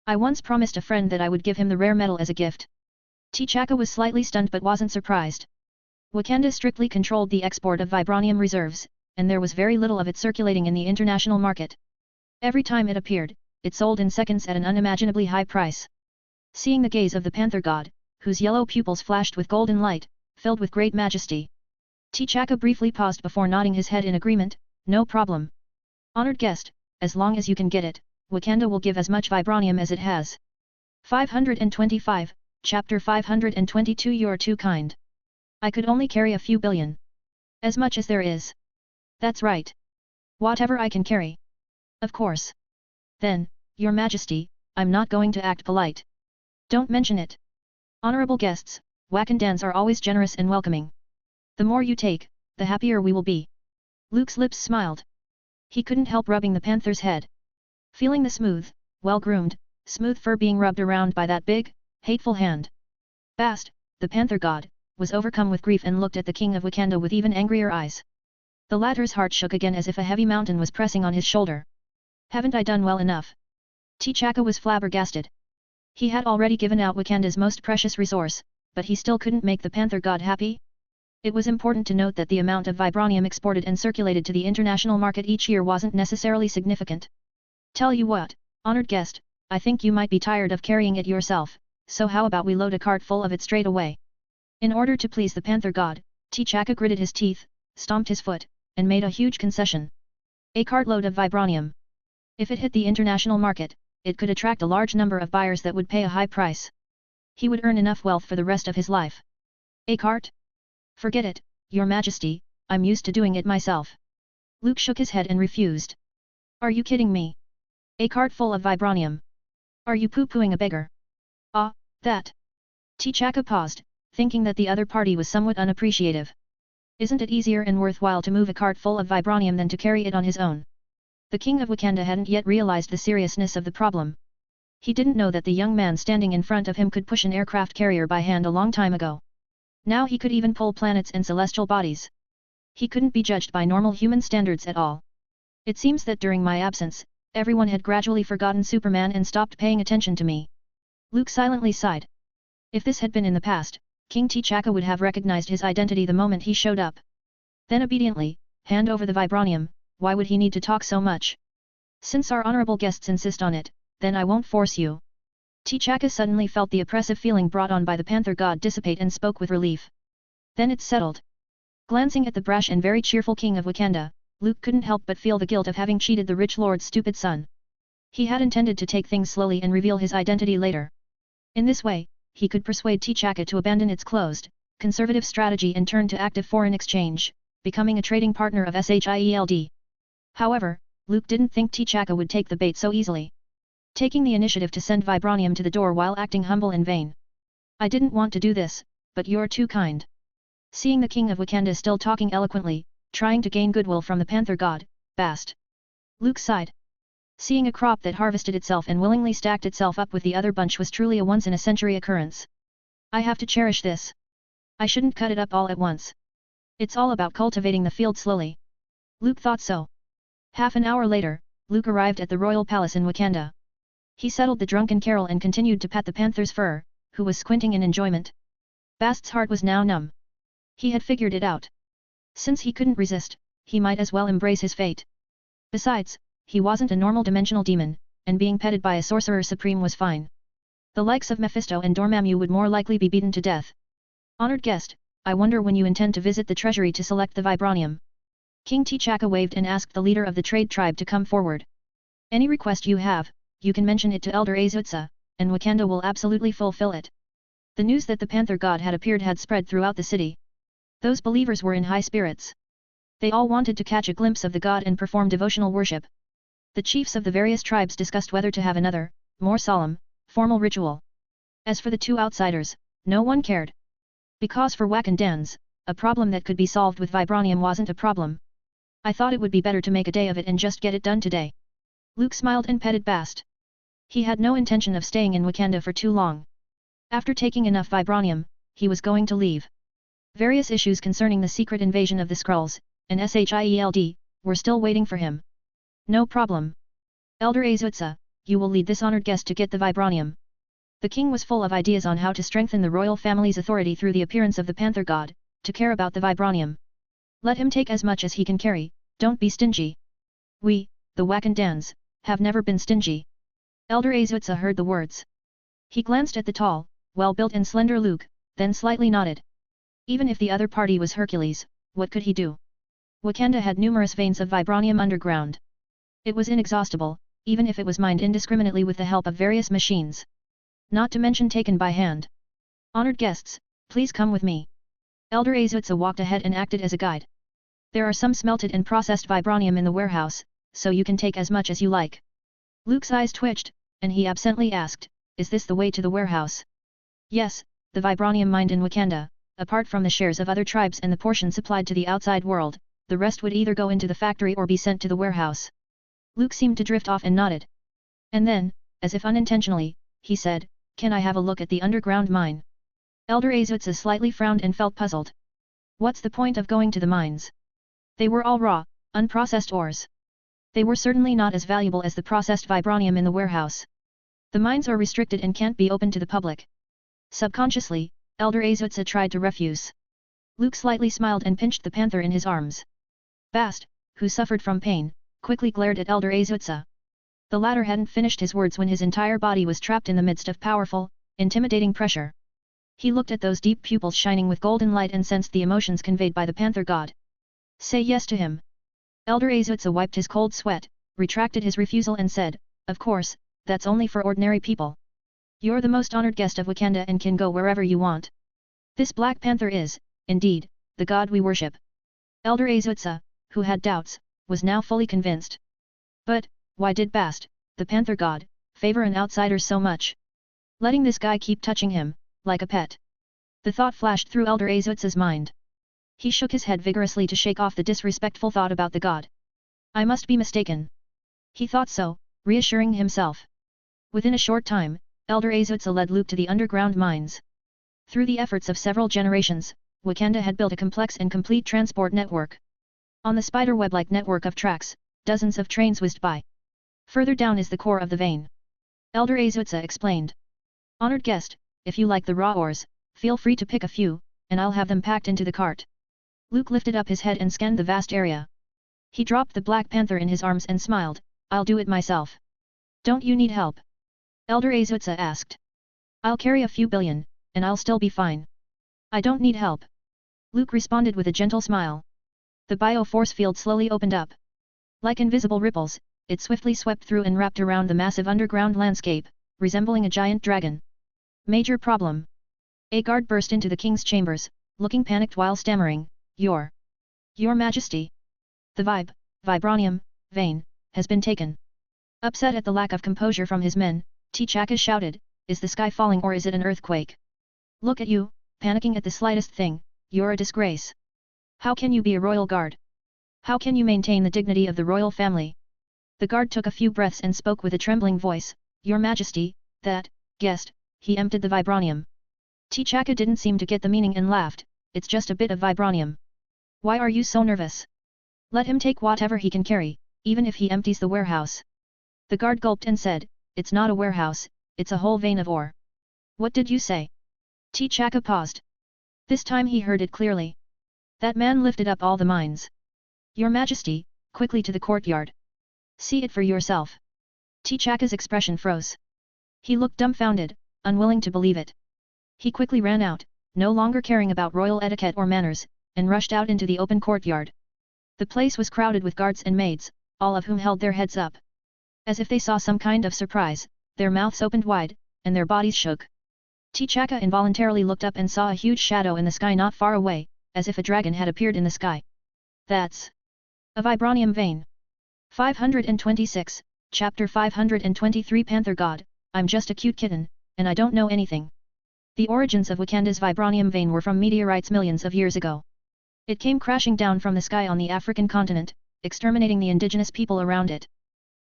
I once promised a friend that I would give him the rare metal as a gift. T'Chaka was slightly stunned but wasn't surprised. Wakanda strictly controlled the export of vibranium reserves, and there was very little of it circulating in the international market. Every time it appeared, it sold in seconds at an unimaginably high price. Seeing the gaze of the Panther god, whose yellow pupils flashed with golden light, filled with great majesty. T'Chaka briefly paused before nodding his head in agreement, no problem. Honored guest, as long as you can get it, Wakanda will give as much vibranium as it has. 525, Chapter 522 You're too kind. I could only carry a few billion. As much as there is. That's right. Whatever I can carry. Of course. Then, Your Majesty, I'm not going to act polite. Don't mention it. Honorable guests, Wakandans are always generous and welcoming. The more you take, the happier we will be. Luke's lips smiled. He couldn't help rubbing the panther's head. Feeling the smooth, well-groomed, smooth fur being rubbed around by that big, hateful hand. Bast, the panther god, was overcome with grief and looked at the king of Wakanda with even angrier eyes. The latter's heart shook again as if a heavy mountain was pressing on his shoulder. Haven't I done well enough? T'Chaka was flabbergasted. He had already given out Wakanda's most precious resource, but he still couldn't make the panther god happy? It was important to note that the amount of vibranium exported and circulated to the international market each year wasn't necessarily significant. Tell you what, honored guest, I think you might be tired of carrying it yourself, so how about we load a cart full of it straight away? In order to please the panther god, T'Chaka gritted his teeth, stomped his foot, and made a huge concession. A cartload of vibranium. If it hit the international market, it could attract a large number of buyers that would pay a high price. He would earn enough wealth for the rest of his life. A cart? Forget it, Your Majesty, I'm used to doing it myself. Luke shook his head and refused. Are you kidding me? A cart full of vibranium? Are you poo-pooing a beggar? Ah, that. T'Chaka paused, thinking that the other party was somewhat unappreciative. Isn't it easier and worthwhile to move a cart full of vibranium than to carry it on his own? The king of Wakanda hadn't yet realized the seriousness of the problem. He didn't know that the young man standing in front of him could push an aircraft carrier by hand a long time ago. Now he could even pull planets and celestial bodies. He couldn't be judged by normal human standards at all. It seems that during my absence, everyone had gradually forgotten Superman and stopped paying attention to me. Luke silently sighed. If this had been in the past, King T'Chaka would have recognized his identity the moment he showed up. Then obediently, hand over the vibranium. Why would he need to talk so much? Since our honorable guests insist on it, then I won't force you. T'Chaka suddenly felt the oppressive feeling brought on by the panther god dissipate and spoke with relief. Then it's settled. Glancing at the brash and very cheerful king of Wakanda, Luke couldn't help but feel the guilt of having cheated the rich lord's stupid son. He had intended to take things slowly and reveal his identity later. In this way, he could persuade T'Chaka to abandon its closed, conservative strategy and turn to active foreign exchange, becoming a trading partner of SHIELD. However, Luke didn't think T'Chaka would take the bait so easily. Taking the initiative to send vibranium to the door while acting humble and vain. I didn't want to do this, but you're too kind. Seeing the king of Wakanda still talking eloquently, trying to gain goodwill from the panther god, Bast. Luke sighed. Seeing a crop that harvested itself and willingly stacked itself up with the other bunch was truly a once-in-a-century occurrence. I have to cherish this. I shouldn't cut it up all at once. It's all about cultivating the field slowly. Luke thought so. Half an hour later, Luke arrived at the royal palace in Wakanda. He settled the drunken Carol and continued to pat the panther's fur, who was squinting in enjoyment. Bast's heart was now numb. He had figured it out. Since he couldn't resist, he might as well embrace his fate. Besides, he wasn't a normal dimensional demon, and being petted by a sorcerer supreme was fine. The likes of Mephisto and Dormammu would more likely be beaten to death. Honored guest, I wonder when you intend to visit the treasury to select the vibranium. King T'Chaka waved and asked the leader of the trade tribe to come forward. Any request you have, you can mention it to Elder Azutsa, and Wakanda will absolutely fulfill it. The news that the panther god had appeared had spread throughout the city. Those believers were in high spirits. They all wanted to catch a glimpse of the god and perform devotional worship. The chiefs of the various tribes discussed whether to have another, more solemn, formal ritual. As for the two outsiders, no one cared. Because for Wakandans, a problem that could be solved with vibranium wasn't a problem. I thought it would be better to make a day of it and just get it done today. Luke smiled and petted Bast. He had no intention of staying in Wakanda for too long. After taking enough vibranium, he was going to leave. Various issues concerning the secret invasion of the Skrulls, and SHIELD, were still waiting for him. No problem. Elder Azutsa, you will lead this honored guest to get the vibranium. The king was full of ideas on how to strengthen the royal family's authority through the appearance of the panther god, to care about the vibranium. Let him take as much as he can carry, don't be stingy. We, the Wakandans, have never been stingy. Elder Azutsa heard the words. He glanced at the tall, well-built and slender Luke, then slightly nodded. Even if the other party was Hercules, what could he do? Wakanda had numerous veins of vibranium underground. It was inexhaustible, even if it was mined indiscriminately with the help of various machines. Not to mention taken by hand. Honored guests, please come with me. Elder Azutsa walked ahead and acted as a guide. There are some smelted and processed vibranium in the warehouse, so you can take as much as you like. Luke's eyes twitched, and he absently asked, is this the way to the warehouse? Yes, the vibranium mined in Wakanda, apart from the shares of other tribes and the portion supplied to the outside world, the rest would either go into the factory or be sent to the warehouse. Luke seemed to drift off and nodded. And then, as if unintentionally, he said, can I have a look at the underground mine? Elder Azutsa slightly frowned and felt puzzled. What's the point of going to the mines? They were all raw, unprocessed ores. They were certainly not as valuable as the processed vibranium in the warehouse. The mines are restricted and can't be open to the public. Subconsciously, Elder Azutsa tried to refuse. Luke slightly smiled and pinched the panther in his arms. Bast, who suffered from pain, quickly glared at Elder Azutsa. The latter hadn't finished his words when his entire body was trapped in the midst of powerful, intimidating pressure. He looked at those deep pupils shining with golden light and sensed the emotions conveyed by the Panther God. Say yes to him. Elder Azutza wiped his cold sweat, retracted his refusal and said, of course, that's only for ordinary people. You're the most honored guest of Wakanda and can go wherever you want. This Black Panther is, indeed, the god we worship. Elder Azutza, who had doubts, was now fully convinced. But, why did Bast, the Panther God, favor an outsider so much? Letting this guy keep touching him, like a pet. The thought flashed through Elder Azutza's mind. He shook his head vigorously to shake off the disrespectful thought about the god. I must be mistaken. He thought so, reassuring himself. Within a short time, Elder Azutza led Luke to the underground mines. Through the efforts of several generations, Wakanda had built a complex and complete transport network. On the spiderweb-like network of tracks, dozens of trains whizzed by. Further down is the core of the vein. Elder Azutza explained. Honored guest, if you like the raw ores, feel free to pick a few, and I'll have them packed into the cart. Luke lifted up his head and scanned the vast area. He dropped the Black Panther in his arms and smiled, I'll do it myself. Don't you need help? Elder Azutza asked. I'll carry a few billion, and I'll still be fine. I don't need help. Luke responded with a gentle smile. The bio-force field slowly opened up. Like invisible ripples, it swiftly swept through and wrapped around the massive underground landscape, resembling a giant dragon. Major problem. A guard burst into the king's chambers, looking panicked while stammering, Your Majesty. The vibranium, vein, has been taken. Upset at the lack of composure from his men, T'Chaka shouted, is the sky falling or is it an earthquake? Look at you, panicking at the slightest thing, you're a disgrace. How can you be a royal guard? How can you maintain the dignity of the royal family? The guard took a few breaths and spoke with a trembling voice, Your Majesty, that guest, he emptied the vibranium. T'Chaka didn't seem to get the meaning and laughed, it's just a bit of vibranium. Why are you so nervous? Let him take whatever he can carry, even if he empties the warehouse. The guard gulped and said, it's not a warehouse, it's a whole vein of ore. What did you say? T'Chaka paused. This time he heard it clearly. That man lifted up all the mines. Your Majesty, quickly to the courtyard. See it for yourself. T'Chaka's expression froze. He looked dumbfounded, unwilling to believe it. He quickly ran out, no longer caring about royal etiquette or manners, and rushed out into the open courtyard. The place was crowded with guards and maids, all of whom held their heads up. As if they saw some kind of surprise, their mouths opened wide, and their bodies shook. T'Chaka involuntarily looked up and saw a huge shadow in the sky not far away, as if a dragon had appeared in the sky. That's a vibranium vein. 526, Chapter 523 Panther God, I'm just a cute kitten, and I don't know anything. The origins of Wakanda's vibranium vein were from meteorites millions of years ago. It came crashing down from the sky on the African continent, exterminating the indigenous people around it.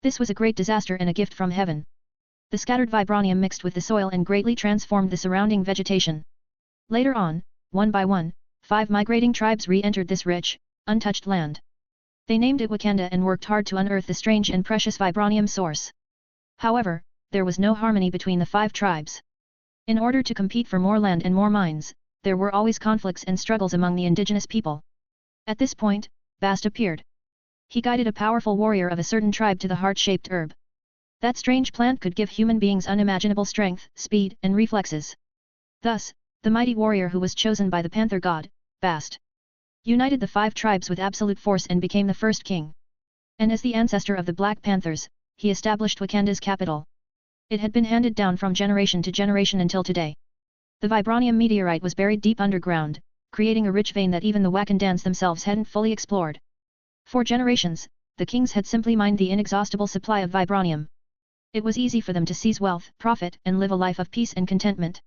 This was a great disaster and a gift from heaven. The scattered vibranium mixed with the soil and greatly transformed the surrounding vegetation. Later on, one by one, 5 migrating tribes re-entered this rich, untouched land. They named it Wakanda and worked hard to unearth the strange and precious vibranium source. However, there was no harmony between the 5 tribes. In order to compete for more land and more mines, there were always conflicts and struggles among the indigenous people. At this point, Bast appeared. He guided a powerful warrior of a certain tribe to the heart-shaped herb. That strange plant could give human beings unimaginable strength, speed, and reflexes. Thus, the mighty warrior who was chosen by the Panther God, Bast, united the 5 tribes with absolute force and became the first king. And as the ancestor of the Black Panthers, he established Wakanda's capital. It had been handed down from generation to generation until today. The vibranium meteorite was buried deep underground, creating a rich vein that even the Wakandans themselves hadn't fully explored. For generations, the kings had simply mined the inexhaustible supply of vibranium. It was easy for them to seize wealth, profit, and live a life of peace and contentment.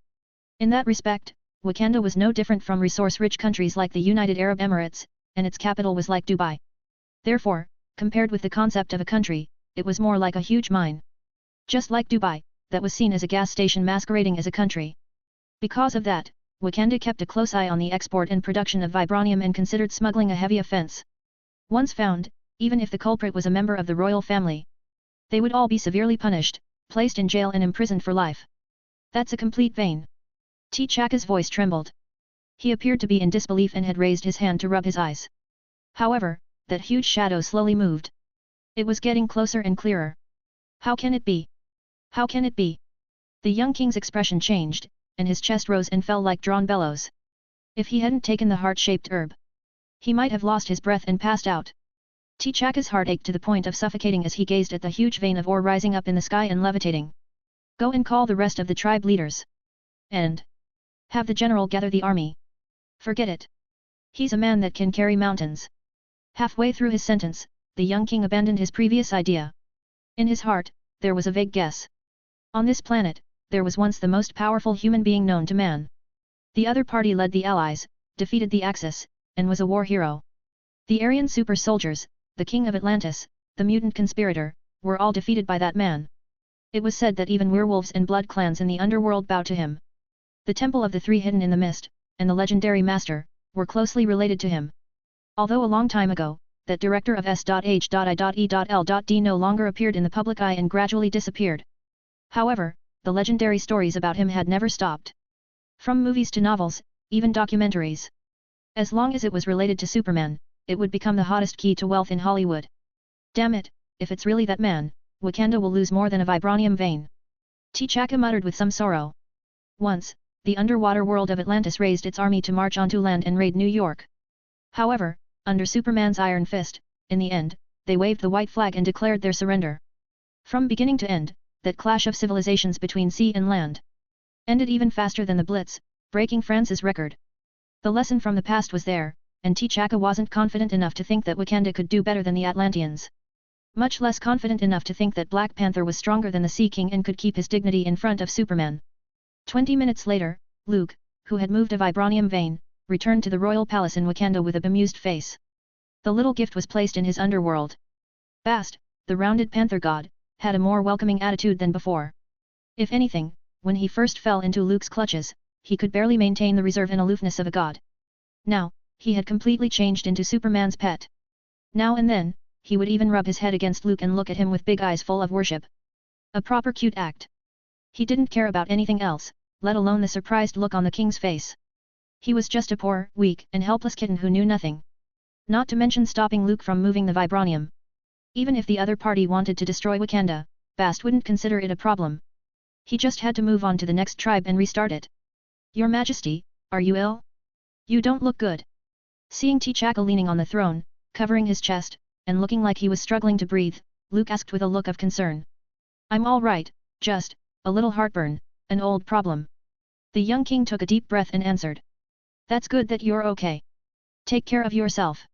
In that respect, Wakanda was no different from resource-rich countries like the United Arab Emirates, and its capital was like Dubai. Therefore, compared with the concept of a country, it was more like a huge mine. Just like Dubai, that was seen as a gas station masquerading as a country. Because of that, Wakanda kept a close eye on the export and production of vibranium and considered smuggling a heavy offense. Once found, even if the culprit was a member of the royal family, they would all be severely punished, placed in jail and imprisoned for life. That's a complete vein. T'Chaka's voice trembled. He appeared to be in disbelief and had raised his hand to rub his eyes. However, that huge shadow slowly moved. It was getting closer and clearer. How can it be? How can it be? The young king's expression changed, and his chest rose and fell like drawn bellows. If he hadn't taken the heart-shaped herb, he might have lost his breath and passed out. T'Chaka's heart ached to the point of suffocating as he gazed at the huge vein of ore rising up in the sky and levitating. Go and call the rest of the tribe leaders. And have the general gather the army. Forget it. He's a man that can carry mountains. Halfway through his sentence, the young king abandoned his previous idea. In his heart, there was a vague guess. On this planet, there was once the most powerful human being known to man. The other party led the Allies, defeated the Axis, and was a war hero. The Aryan super soldiers, the king of Atlantis, the mutant conspirator, were all defeated by that man. It was said that even werewolves and blood clans in the underworld bowed to him. The Temple of the Three hidden in the mist, and the legendary master, were closely related to him. Although a long time ago, that director of S.H.I.E.L.D. no longer appeared in the public eye and gradually disappeared. However, the legendary stories about him had never stopped. From movies to novels, even documentaries. As long as it was related to Superman, it would become the hottest key to wealth in Hollywood. Damn it, if it's really that man, Wakanda will lose more than a vibranium vein. T'Chaka muttered with some sorrow. Once, the underwater world of Atlantis raised its army to march onto land and raid New York. However, under Superman's iron fist, in the end, they waved the white flag and declared their surrender. From beginning to end, that clash of civilizations between sea and land ended even faster than the Blitz, breaking France's record. The lesson from the past was there, and T'Chaka wasn't confident enough to think that Wakanda could do better than the Atlanteans. Much less confident enough to think that Black Panther was stronger than the Sea King and could keep his dignity in front of Superman. 20 minutes later, Luke, who had moved a vibranium vein, returned to the royal palace in Wakanda with a bemused face. The little gift was placed in his underworld. Bast, the rounded panther god, had a more welcoming attitude than before. If anything, when he first fell into Luke's clutches, he could barely maintain the reserve and aloofness of a god. Now, he had completely changed into Superman's pet. Now and then, he would even rub his head against Luke and look at him with big eyes full of worship. A proper cute act. He didn't care about anything else, let alone the surprised look on the king's face. He was just a poor, weak and helpless kitten who knew nothing. Not to mention stopping Luke from moving the vibranium. Even if the other party wanted to destroy Wakanda, Bast wouldn't consider it a problem. He just had to move on to the next tribe and restart it. Your Majesty, are you ill? You don't look good. Seeing T'Chaka leaning on the throne, covering his chest, and looking like he was struggling to breathe, Luke asked with a look of concern. I'm all right, just a little heartburn, an old problem. The young king took a deep breath and answered. That's good that you're okay. Take care of yourself.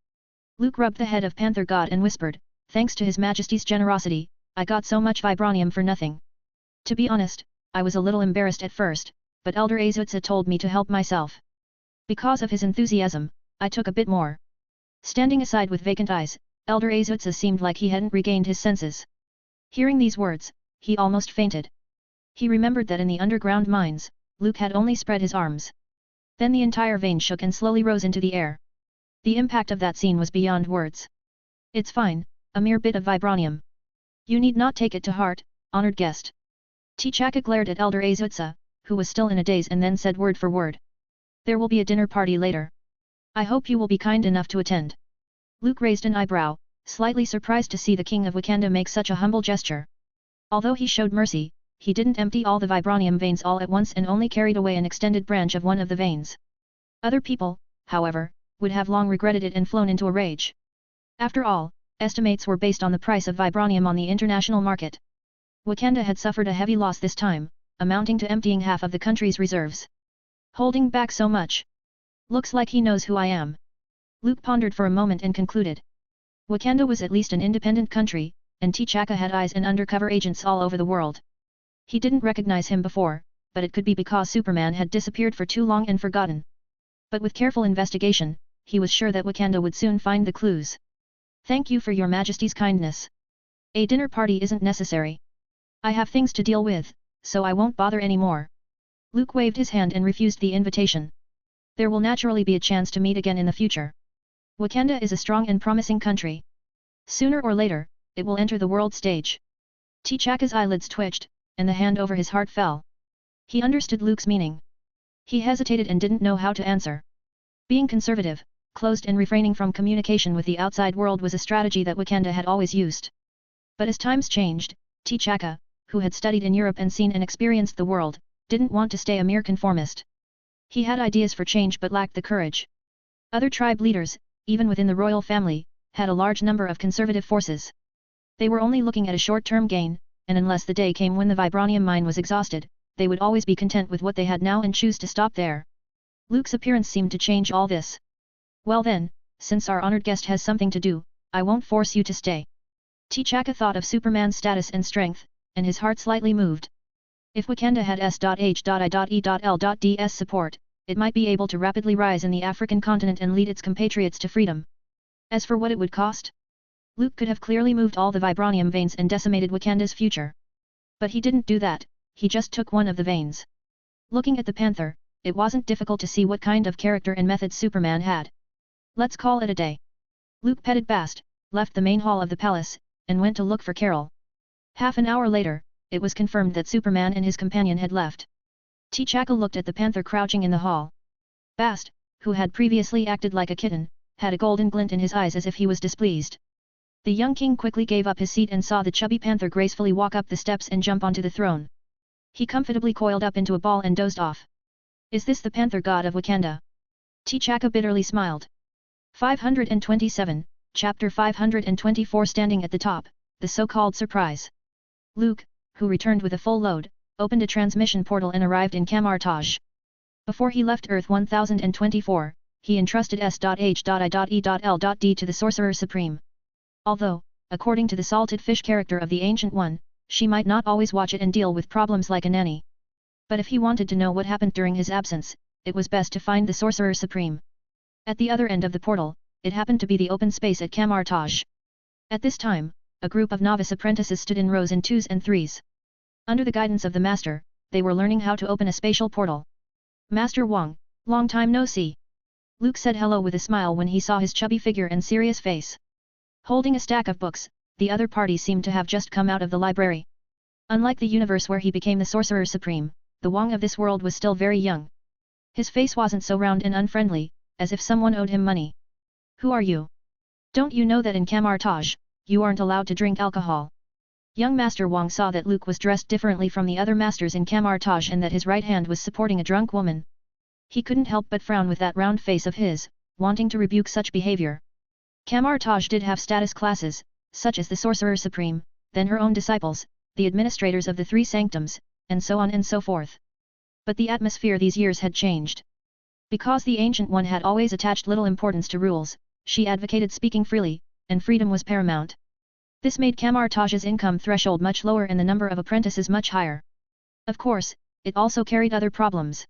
Luke rubbed the head of Panther God and whispered, thanks to His Majesty's generosity, I got so much vibranium for nothing. To be honest, I was a little embarrassed at first, but Elder Azutza told me to help myself. Because of his enthusiasm, I took a bit more. Standing aside with vacant eyes, Elder Azutza seemed like he hadn't regained his senses. Hearing these words, he almost fainted. He remembered that in the underground mines, Luke had only spread his arms. Then the entire vein shook and slowly rose into the air. The impact of that scene was beyond words. It's fine, a mere bit of vibranium. You need not take it to heart, honored guest. T'Chaka glared at Elder Azutza, who was still in a daze, and then said word for word. There will be a dinner party later. I hope you will be kind enough to attend. Luke raised an eyebrow, slightly surprised to see the king of Wakanda make such a humble gesture. Although he showed mercy, he didn't empty all the vibranium veins all at once and only carried away an extended branch of one of the veins. Other people, however, would have long regretted it and flown into a rage. After all, estimates were based on the price of vibranium on the international market. Wakanda had suffered a heavy loss this time, amounting to emptying half of the country's reserves. Holding back so much. Looks like he knows who I am. Luke pondered for a moment and concluded. Wakanda was at least an independent country, and T'Chaka had eyes and undercover agents all over the world. He didn't recognize him before, but it could be because Superman had disappeared for too long and forgotten. But with careful investigation, he was sure that Wakanda would soon find the clues. Thank you for your Majesty's kindness. A dinner party isn't necessary. I have things to deal with, so I won't bother anymore. Luke waved his hand and refused the invitation. There will naturally be a chance to meet again in the future. Wakanda is a strong and promising country. Sooner or later, it will enter the world stage. T'Chaka's eyelids twitched, and the hand over his heart fell. He understood Luke's meaning. He hesitated and didn't know how to answer. Being conservative, closed and refraining from communication with the outside world was a strategy that Wakanda had always used. But as times changed, T'Chaka, who had studied in Europe and seen and experienced the world, didn't want to stay a mere conformist. He had ideas for change but lacked the courage. Other tribe leaders, even within the royal family, had a large number of conservative forces. They were only looking at a short-term gain, and unless the day came when the vibranium mine was exhausted, they would always be content with what they had now and choose to stop there. Luke's appearance seemed to change all this. Well then, since our honored guest has something to do, I won't force you to stay. T'Chaka thought of Superman's status and strength, and his heart slightly moved. If Wakanda had S.H.I.E.L.D's support, it might be able to rapidly rise in the African continent and lead its compatriots to freedom. As for what it would cost, Luke could have clearly moved all the vibranium veins and decimated Wakanda's future. But he didn't do that, he just took one of the veins. Looking at the panther, it wasn't difficult to see what kind of character and methods Superman had. Let's call it a day. Luke petted Bast, left the main hall of the palace, and went to look for Carol. Half an hour later, it was confirmed that Superman and his companion had left. T'Chaka looked at the panther crouching in the hall. Bast, who had previously acted like a kitten, had a golden glint in his eyes as if he was displeased. The young king quickly gave up his seat and saw the chubby panther gracefully walk up the steps and jump onto the throne. He comfortably coiled up into a ball and dozed off. Is this the panther god of Wakanda? T'Chaka bitterly smiled. 527, Chapter 524. Standing at the top, the so-called surprise. Luke, who returned with a full load, opened a transmission portal and arrived in Kamar-Taj. Before he left Earth 1024, he entrusted S.H.I.E.L.D to the Sorcerer Supreme. Although, according to the salted fish character of the Ancient One, she might not always watch it and deal with problems like a nanny. But if he wanted to know what happened during his absence, it was best to find the Sorcerer Supreme. At the other end of the portal, it happened to be the open space at Kamar-Taj. At this time, a group of novice apprentices stood in rows in 2s and 3s. Under the guidance of the master, they were learning how to open a spatial portal. Master Wang, long time no see. Luke said hello with a smile when he saw his chubby figure and serious face. Holding a stack of books, the other party seemed to have just come out of the library. Unlike the universe where he became the Sorcerer Supreme, the Wang of this world was still very young. His face wasn't so round and unfriendly, as if someone owed him money. Who are you? Don't you know that in Kamar-Taj, you aren't allowed to drink alcohol? Young Master Wang saw that Luke was dressed differently from the other masters in Kamar-Taj and that his right hand was supporting a drunk woman. He couldn't help but frown with that round face of his, wanting to rebuke such behavior. Kamar-Taj did have status classes, such as the Sorcerer Supreme, then her own disciples, the administrators of the three sanctums, and so on and so forth. But the atmosphere these years had changed. Because the Ancient One had always attached little importance to rules, she advocated speaking freely, and freedom was paramount. This made Kamar-Taj's income threshold much lower and the number of apprentices much higher. Of course, it also carried other problems.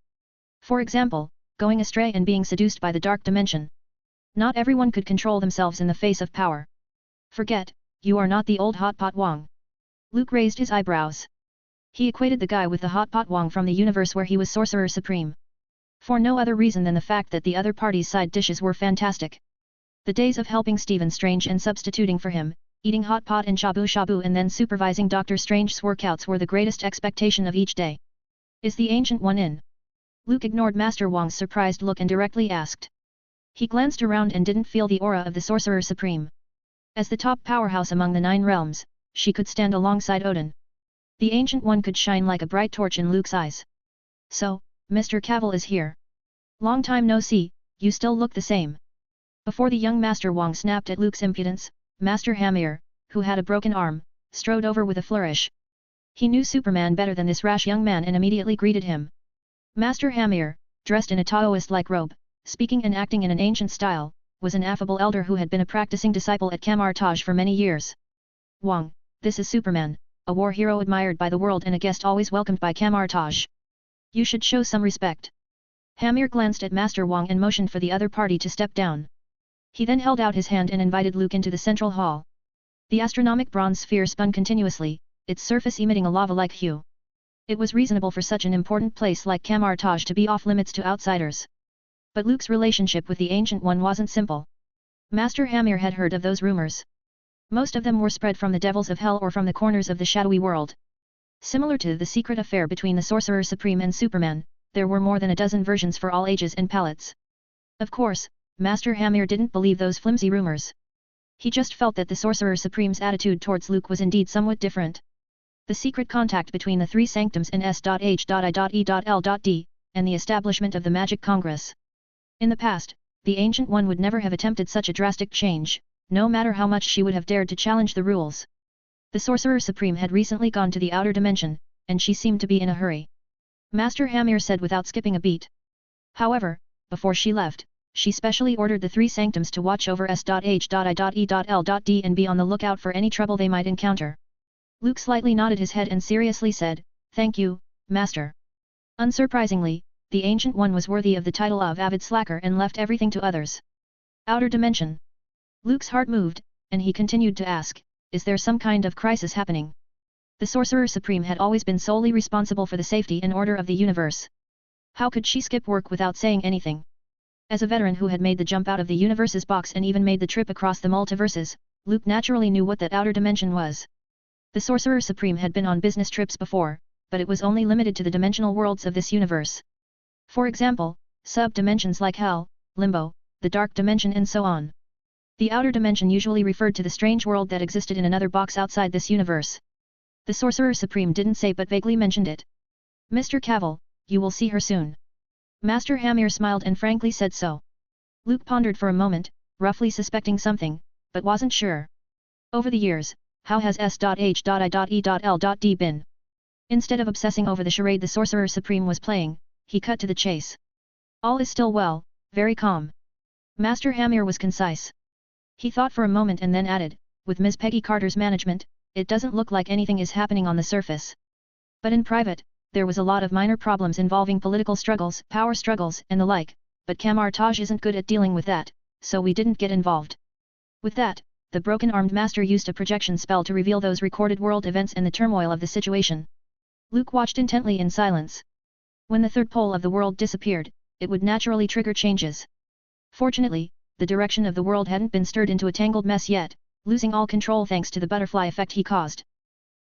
For example, going astray and being seduced by the dark dimension. Not everyone could control themselves in the face of power. Forget, you are not the old hot pot Wang. Luke raised his eyebrows. He equated the guy with the hot pot Wang from the universe where he was Sorcerer Supreme. For no other reason than the fact that the other party's side dishes were fantastic. The days of helping Stephen Strange and substituting for him, eating hot pot and shabu-shabu and then supervising Doctor Strange's workouts were the greatest expectation of each day. Is the Ancient One in? Luke ignored Master Wang's surprised look and directly asked. He glanced around and didn't feel the aura of the Sorcerer Supreme. As the top powerhouse among the 9 realms, she could stand alongside Odin. The Ancient One could shine like a bright torch in Luke's eyes. So, Mr. Cavill is here. Long time no see, you still look the same. Before the young Master Wang snapped at Luke's impudence, Master Hamir, who had a broken arm, strode over with a flourish. He knew Superman better than this rash young man and immediately greeted him. Master Hamir, dressed in a Taoist-like robe, speaking and acting in an ancient style, was an affable elder who had been a practicing disciple at Kamar-Taj for many years. Wang, this is Superman, a war hero admired by the world and a guest always welcomed by Kamar-Taj. You should show some respect. Hamir glanced at Master Wang and motioned for the other party to step down. He then held out his hand and invited Luke into the central hall. The astronomic bronze sphere spun continuously, its surface emitting a lava-like hue. It was reasonable for such an important place like Kamar-Taj to be off-limits to outsiders. But Luke's relationship with the Ancient One wasn't simple. Master Hamir had heard of those rumors. Most of them were spread from the devils of hell or from the corners of the shadowy world. Similar to the secret affair between the Sorcerer Supreme and Superman, there were more than a dozen versions for all ages and palates. Of course, Master Hamir didn't believe those flimsy rumors. He just felt that the Sorcerer Supreme's attitude towards Luke was indeed somewhat different. The secret contact between the three sanctums and S.H.I.E.L.D, and the establishment of the Magic Congress. In the past, the Ancient One would never have attempted such a drastic change, no matter how much she would have dared to challenge the rules. The Sorcerer Supreme had recently gone to the outer dimension, and she seemed to be in a hurry. Master Hamir said without skipping a beat. However, before she left, she specially ordered the three sanctums to watch over S.H.I.E.L.D and be on the lookout for any trouble they might encounter. Luke slightly nodded his head and seriously said, "Thank you, Master." Unsurprisingly, the Ancient One was worthy of the title of avid slacker and left everything to others. Outer dimension. Luke's heart moved, and he continued to ask, "Is there some kind of crisis happening?" The Sorcerer Supreme had always been solely responsible for the safety and order of the universe. How could she skip work without saying anything? As a veteran who had made the jump out of the universe's box and even made the trip across the multiverses, Luke naturally knew what that outer dimension was. The Sorcerer Supreme had been on business trips before, but it was only limited to the dimensional worlds of this universe. For example, sub-dimensions like Hell, Limbo, the Dark Dimension and so on. The outer dimension usually referred to the strange world that existed in another box outside this universe. The Sorcerer Supreme didn't say but vaguely mentioned it. "Mr. Cavill, you will see her soon." Master Hamir smiled and frankly said so. Luke pondered for a moment, roughly suspecting something, but wasn't sure. Over the years, how has S.H.I.E.L.D been? Instead of obsessing over the charade the Sorcerer Supreme was playing, he cut to the chase. "All is still well, very calm." Master Hamir was concise. He thought for a moment and then added, "With Ms. Peggy Carter's management, it doesn't look like anything is happening on the surface. But in private, there was a lot of minor problems involving political struggles, power struggles and the like, but Kamar-Taj isn't good at dealing with that, so we didn't get involved." With that, the broken-armed master used a projection spell to reveal those recorded world events and the turmoil of the situation. Luke watched intently in silence. When the third pole of the world disappeared, it would naturally trigger changes. Fortunately, the direction of the world hadn't been stirred into a tangled mess yet, losing all control thanks to the butterfly effect he caused.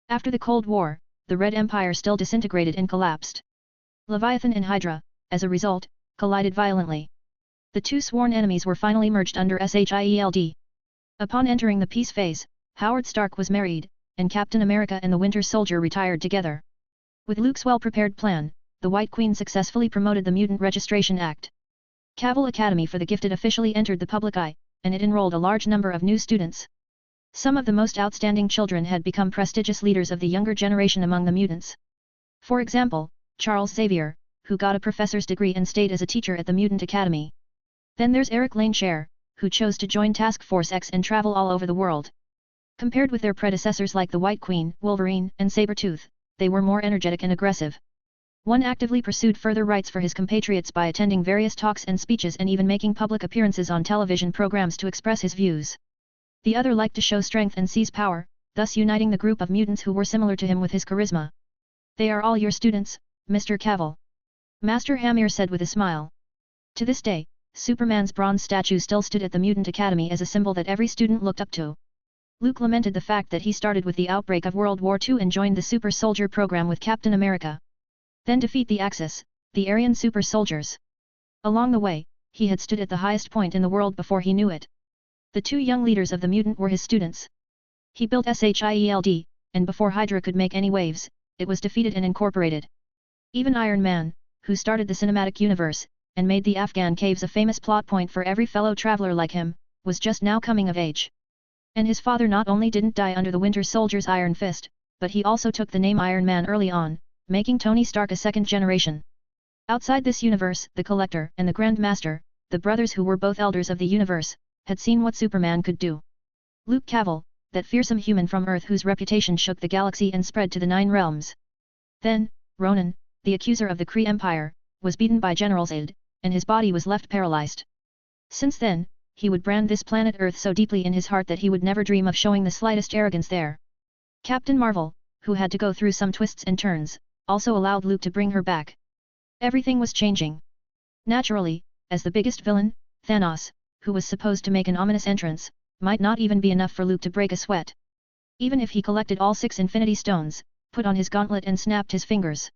After the Cold War, the Red Empire still disintegrated and collapsed. Leviathan and Hydra, as a result, collided violently. The two sworn enemies were finally merged under SHIELD. Upon entering the peace phase, Howard Stark was married, and Captain America and the Winter Soldier retired together. With Luke's well-prepared plan, the White Queen successfully promoted the Mutant Registration Act. Cavill Academy for the Gifted officially entered the public eye, and it enrolled a large number of new students. Some of the most outstanding children had become prestigious leaders of the younger generation among the mutants. For example, Charles Xavier, who got a professor's degree and stayed as a teacher at the Mutant Academy. Then there's Eric Lane Scher, who chose to join Task Force X and travel all over the world. Compared with their predecessors like the White Queen, Wolverine, and Sabretooth, they were more energetic and aggressive. One actively pursued further rights for his compatriots by attending various talks and speeches and even making public appearances on television programs to express his views. The other liked to show strength and seize power, thus uniting the group of mutants who were similar to him with his charisma. "They are all your students, Mr. Cavill," Master Hamir said with a smile. To this day, Superman's bronze statue still stood at the Mutant Academy as a symbol that every student looked up to. Luke lamented the fact that he started with the outbreak of World War II and joined the Super Soldier program with Captain America. Then defeat the Axis, the Aryan super soldiers. Along the way, he had stood at the highest point in the world before he knew it. The two young leaders of the mutant were his students. He built SHIELD, and before Hydra could make any waves, it was defeated and incorporated. Even Iron Man, who started the cinematic universe, and made the Afghan caves a famous plot point for every fellow traveler like him, was just now coming of age. And his father not only didn't die under the Winter Soldier's iron fist, but he also took the name Iron Man early on, making Tony Stark a second generation. Outside this universe, the Collector and the Grand Master, the brothers who were both elders of the universe, had seen what Superman could do. Luke Cavill, that fearsome human from Earth whose reputation shook the galaxy and spread to the 9 realms. Then, Ronan, the accuser of the Kree Empire, was beaten by General Zod, and his body was left paralyzed. Since then, he would brand this planet Earth so deeply in his heart that he would never dream of showing the slightest arrogance there. Captain Marvel, who had to go through some twists and turns, also allowed Luke to bring her back. Everything was changing. Naturally, as the biggest villain, Thanos, who was supposed to make an ominous entrance, might not even be enough for Luke to break a sweat. Even if he collected all 6 Infinity Stones, put on his gauntlet and snapped his fingers.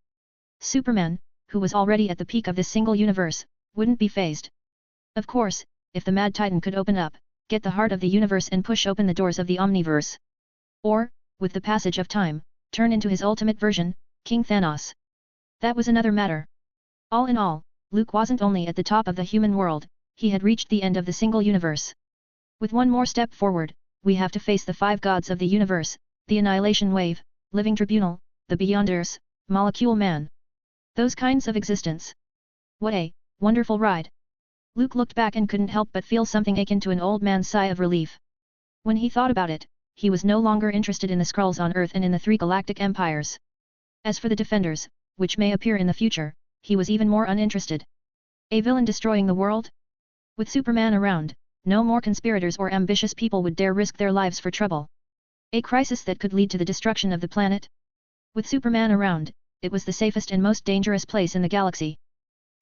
Superman, who was already at the peak of this single universe, wouldn't be fazed. Of course, if the Mad Titan could open up, get the heart of the universe and push open the doors of the Omniverse. Or, with the passage of time, turn into his ultimate version, King Thanos. That was another matter. All in all, Luke wasn't only at the top of the human world, he had reached the end of the single universe. With one more step forward, we have to face the five gods of the universe, the Annihilation Wave, Living Tribunal, the Beyonders, Molecule Man. Those kinds of existence. What a wonderful ride. Luke looked back and couldn't help but feel something akin to an old man's sigh of relief. When he thought about it, he was no longer interested in the Skrulls on Earth and in the three galactic empires. As for the Defenders, which may appear in the future, he was even more uninterested. A villain destroying the world? With Superman around, no more conspirators or ambitious people would dare risk their lives for trouble. A crisis that could lead to the destruction of the planet? With Superman around, it was the safest and most dangerous place in the galaxy.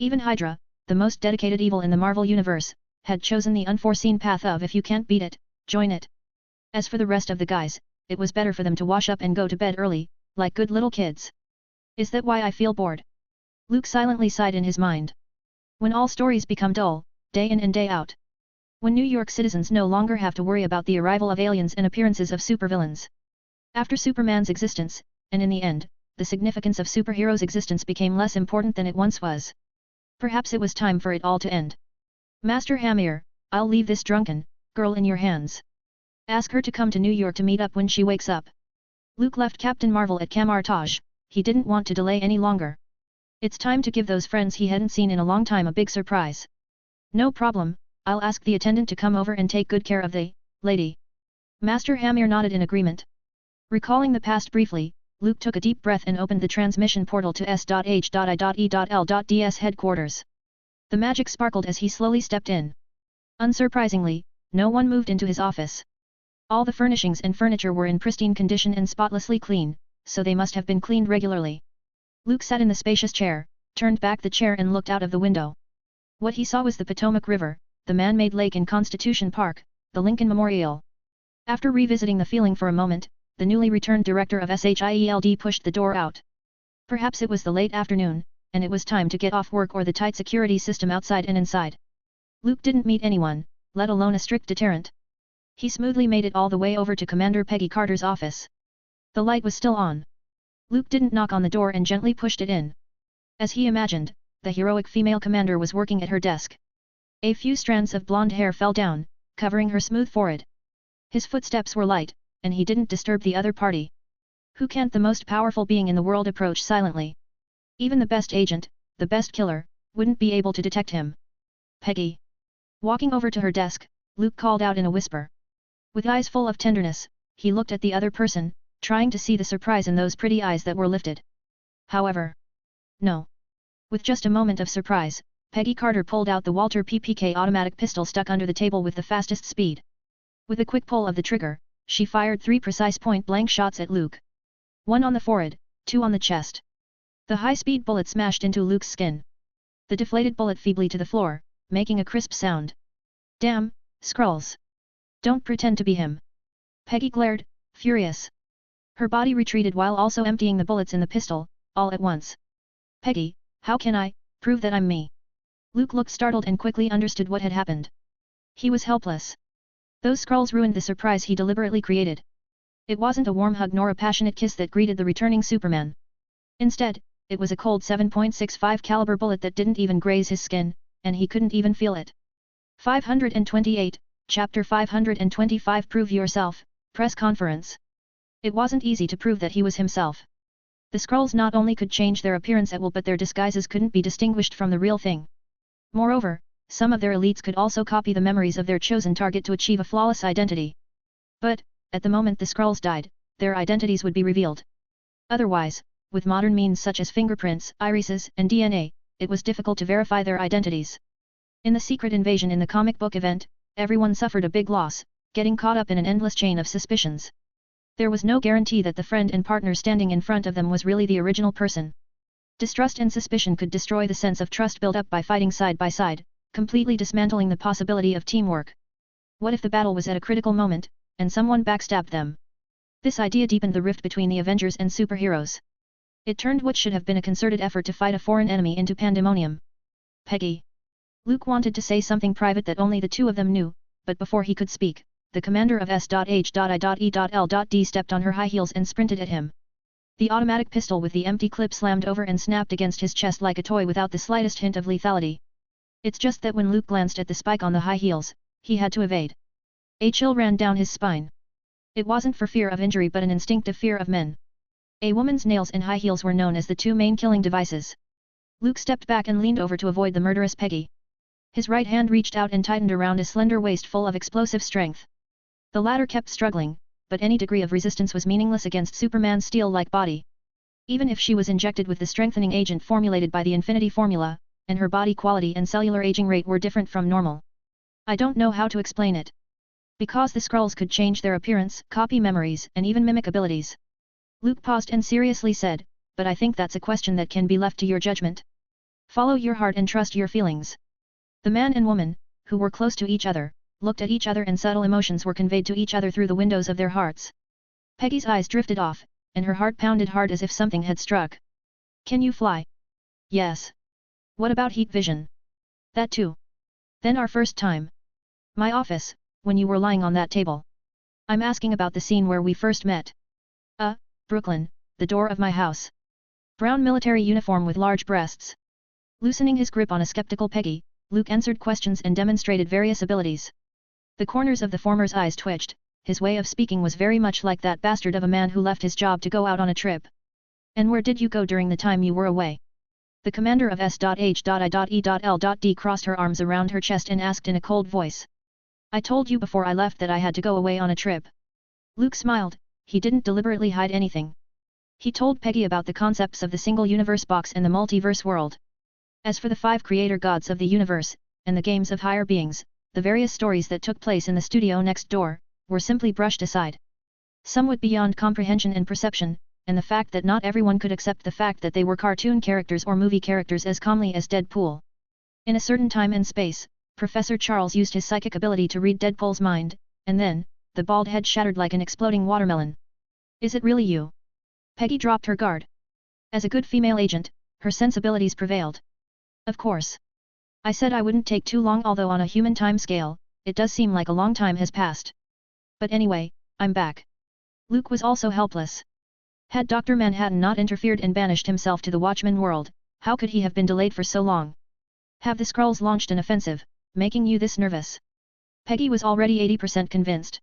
Even Hydra, the most dedicated evil in the Marvel Universe, had chosen the unforeseen path of if you can't beat it, join it. As for the rest of the guys, it was better for them to wash up and go to bed early, like good little kids. Is that why I feel bored? Luke silently sighed in his mind. When all stories become dull, day in and day out. When New York citizens no longer have to worry about the arrival of aliens and appearances of supervillains. After Superman's existence, and in the end, the significance of superheroes' existence became less important than it once was. Perhaps it was time for it all to end. Master Hamir, I'll leave this drunken girl in your hands. Ask her to come to New York to meet up when she wakes up. Luke left Captain Marvel at Kamar-Taj. He didn't want to delay any longer. It's time to give those friends he hadn't seen in a long time a big surprise. No problem, I'll ask the attendant to come over and take good care of the lady. Master Hamir nodded in agreement. Recalling the past briefly, Luke took a deep breath and opened the transmission portal to S.H.I.E.L.D's headquarters. The magic sparkled as he slowly stepped in. Unsurprisingly, no one moved into his office. All the furnishings and furniture were in pristine condition and spotlessly clean, so they must have been cleaned regularly. Luke sat in the spacious chair, turned back the chair and looked out of the window. What he saw was the Potomac River, the man-made lake in Constitution Park, the Lincoln Memorial. After revisiting the feeling for a moment, the newly returned director of SHIELD pushed the door out. Perhaps it was the late afternoon, and it was time to get off work or the tight security system outside and inside. Luke didn't meet anyone, let alone a strict deterrent. He smoothly made it all the way over to Commander Peggy Carter's office. The light was still on. Luke didn't knock on the door and gently pushed it in. As he imagined, the heroic female commander was working at her desk. A few strands of blonde hair fell down, covering her smooth forehead. His footsteps were light, and he didn't disturb the other party. Who can't the most powerful being in the world approach silently? Even the best agent, the best killer, wouldn't be able to detect him. Peggy. Walking over to her desk, Luke called out in a whisper. With eyes full of tenderness, he looked at the other person, trying to see the surprise in those pretty eyes that were lifted. However. No. With just a moment of surprise, Peggy Carter pulled out the Walter PPK automatic pistol stuck under the table with the fastest speed. With a quick pull of the trigger, she fired 3 precise point-blank shots at Luke. 1 on the forehead, 2 on the chest. The high-speed bullet smashed into Luke's skin. The deflated bullet feebly to the floor, making a crisp sound. Damn, Skrulls. Don't pretend to be him. Peggy glared, furious. Her body retreated while also emptying the bullets in the pistol, all at once. Peggy, how can I prove that I'm me? Luke looked startled and quickly understood what had happened. He was helpless. Those Skrulls ruined the surprise he deliberately created. It wasn't a warm hug nor a passionate kiss that greeted the returning Superman. Instead, it was a cold 7.65 caliber bullet that didn't even graze his skin, and he couldn't even feel it. 528, Chapter 525 Prove Yourself, Press Conference. It wasn't easy to prove that he was himself. The Skrulls not only could change their appearance at will but their disguises couldn't be distinguished from the real thing. Moreover, some of their elites could also copy the memories of their chosen target to achieve a flawless identity. But, at the moment the Skrulls died, their identities would be revealed. Otherwise, with modern means such as fingerprints, irises, and DNA, it was difficult to verify their identities. In the secret invasion in the comic book event, everyone suffered a big loss, getting caught up in an endless chain of suspicions. There was no guarantee that the friend and partner standing in front of them was really the original person. Distrust and suspicion could destroy the sense of trust built up by fighting side by side, completely dismantling the possibility of teamwork. What if the battle was at a critical moment, and someone backstabbed them? This idea deepened the rift between the Avengers and superheroes. It turned what should have been a concerted effort to fight a foreign enemy into pandemonium. Peggy. Luke wanted to say something private that only the two of them knew, but before he could speak, the commander of S.H.I.E.L.D. stepped on her high heels and sprinted at him. The automatic pistol with the empty clip slammed over and snapped against his chest like a toy without the slightest hint of lethality. It's just that when Luke glanced at the spike on the high heels, he had to evade. A chill ran down his spine. It wasn't for fear of injury but an instinctive fear of men. A woman's nails and high heels were known as the two main killing devices. Luke stepped back and leaned over to avoid the murderous Peggy. His right hand reached out and tightened around a slender waist full of explosive strength. The latter kept struggling, but any degree of resistance was meaningless against Superman's steel-like body. Even if she was injected with the strengthening agent formulated by the Infinity Formula, and her body quality and cellular aging rate were different from normal. I don't know how to explain it. Because the Skrulls could change their appearance, copy memories, and even mimic abilities. Luke paused and seriously said, but I think that's a question that can be left to your judgment. Follow your heart and trust your feelings. The man and woman, who were close to each other, looked at each other and subtle emotions were conveyed to each other through the windows of their hearts. Peggy's eyes drifted off, and her heart pounded hard as if something had struck. Can you fly? Yes. What about heat vision? That too. Then our first time. My office, when you were lying on that table. I'm asking about the scene where we first met. Brooklyn, the door of my house. Brown military uniform with large breasts. Loosening his grip on a skeptical Peggy, Luke answered questions and demonstrated various abilities. The corners of the former's eyes twitched, his way of speaking was very much like that bastard of a man who left his job to go out on a trip. And where did you go during the time you were away? The commander of S.H.I.E.L.D. crossed her arms around her chest and asked in a cold voice. I told you before I left that I had to go away on a trip. Luke smiled, he didn't deliberately hide anything. He told Peggy about the concepts of the single universe box and the multiverse world. As for the 5 creator gods of the universe, and the games of higher beings, the various stories that took place in the studio next door, were simply brushed aside. Somewhat beyond comprehension and perception, and the fact that not everyone could accept the fact that they were cartoon characters or movie characters as calmly as Deadpool. In a certain time and space, Professor Charles used his psychic ability to read Deadpool's mind, and then, the bald head shattered like an exploding watermelon. Is it really you? Peggy dropped her guard. As a good female agent, her sensibilities prevailed. Of course. I said I wouldn't take too long, although on a human time scale, it does seem like a long time has passed. But anyway, I'm back. Luke was also helpless. Had Dr. Manhattan not interfered and banished himself to the Watchmen world, how could he have been delayed for so long? Have the Skrulls launched an offensive, making you this nervous? Peggy was already 80% convinced.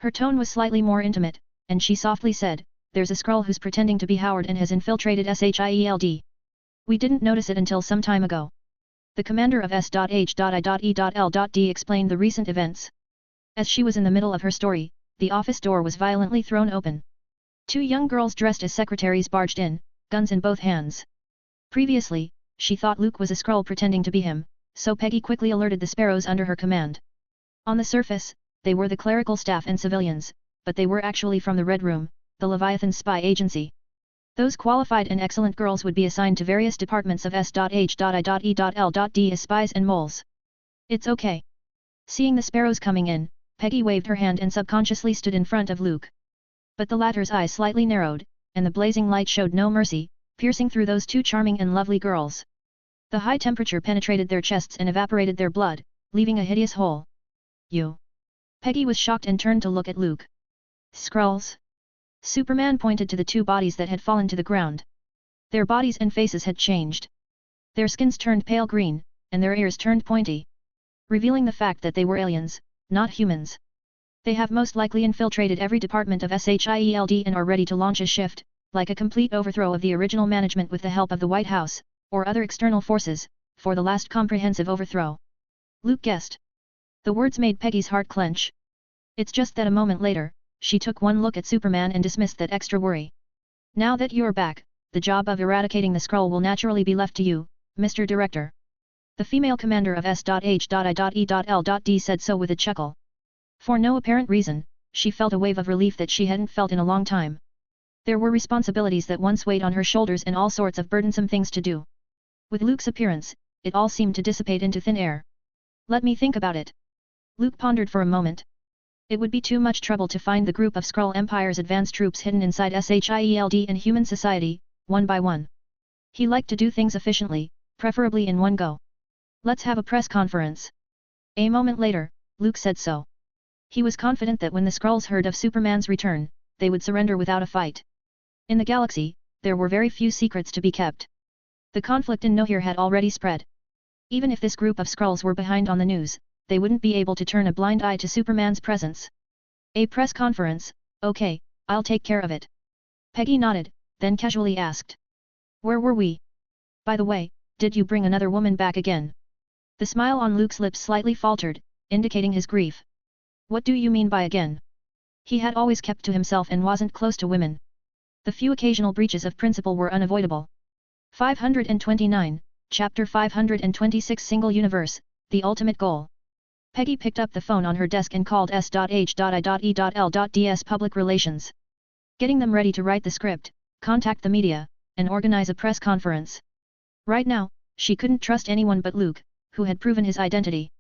Her tone was slightly more intimate, and she softly said, there's a Skrull who's pretending to be Howard and has infiltrated SHIELD. We didn't notice it until some time ago. The commander of S.H.I.E.L.D. explained the recent events. As she was in the middle of her story, the office door was violently thrown open. 2 young girls dressed as secretaries barged in, guns in both hands. Previously, she thought Luke was a Skrull pretending to be him, so Peggy quickly alerted the sparrows under her command. On the surface, they were the clerical staff and civilians, but they were actually from the Red Room, the Leviathan spy agency. Those qualified and excellent girls would be assigned to various departments of S.H.I.E.L.D. as spies and moles. It's okay. Seeing the sparrows coming in, Peggy waved her hand and subconsciously stood in front of Luke. But the latter's eyes slightly narrowed, and the blazing light showed no mercy, piercing through those 2 charming and lovely girls. The high temperature penetrated their chests and evaporated their blood, leaving a hideous hole. You. Peggy was shocked and turned to look at Luke. Skrulls? Superman pointed to the 2 bodies that had fallen to the ground. Their bodies and faces had changed. Their skins turned pale green, and their ears turned pointy, revealing the fact that they were aliens, not humans. They have most likely infiltrated every department of SHIELD and are ready to launch a shift, like a complete overthrow of the original management with the help of the White House, or other external forces, for the last comprehensive overthrow. Luke guessed. The words made Peggy's heart clench. It's just that a moment later, she took one look at Superman and dismissed that extra worry. Now that you're back, the job of eradicating the Skrull will naturally be left to you, Mr. Director. The female commander of S.H.I.E.L.D. said so with a chuckle. For no apparent reason, she felt a wave of relief that she hadn't felt in a long time. There were responsibilities that once weighed on her shoulders and all sorts of burdensome things to do. With Luke's appearance, it all seemed to dissipate into thin air. Let me think about it. Luke pondered for a moment. It would be too much trouble to find the group of Skrull Empire's advanced troops hidden inside SHIELD and human society, one by one. He liked to do things efficiently, preferably in one go. Let's have a press conference. A moment later, Luke said so. He was confident that when the Skrulls heard of Superman's return, they would surrender without a fight. In the galaxy, there were very few secrets to be kept. The conflict in Nohir had already spread. Even if this group of Skrulls were behind on the news, they wouldn't be able to turn a blind eye to Superman's presence. A press conference, okay, I'll take care of it. Peggy nodded, then casually asked. Where were we? By the way, did you bring another woman back again? The smile on Luke's lips slightly faltered, indicating his grief. What do you mean by again? He had always kept to himself and wasn't close to women. The few occasional breaches of principle were unavoidable. 529, Chapter 526 Single Universe, The Ultimate Goal. Peggy picked up the phone on her desk and called S.H.I.E.L.D.S Public Relations. Getting them ready to write the script, contact the media, and organize a press conference. Right now, she couldn't trust anyone but Luke, who had proven his identity.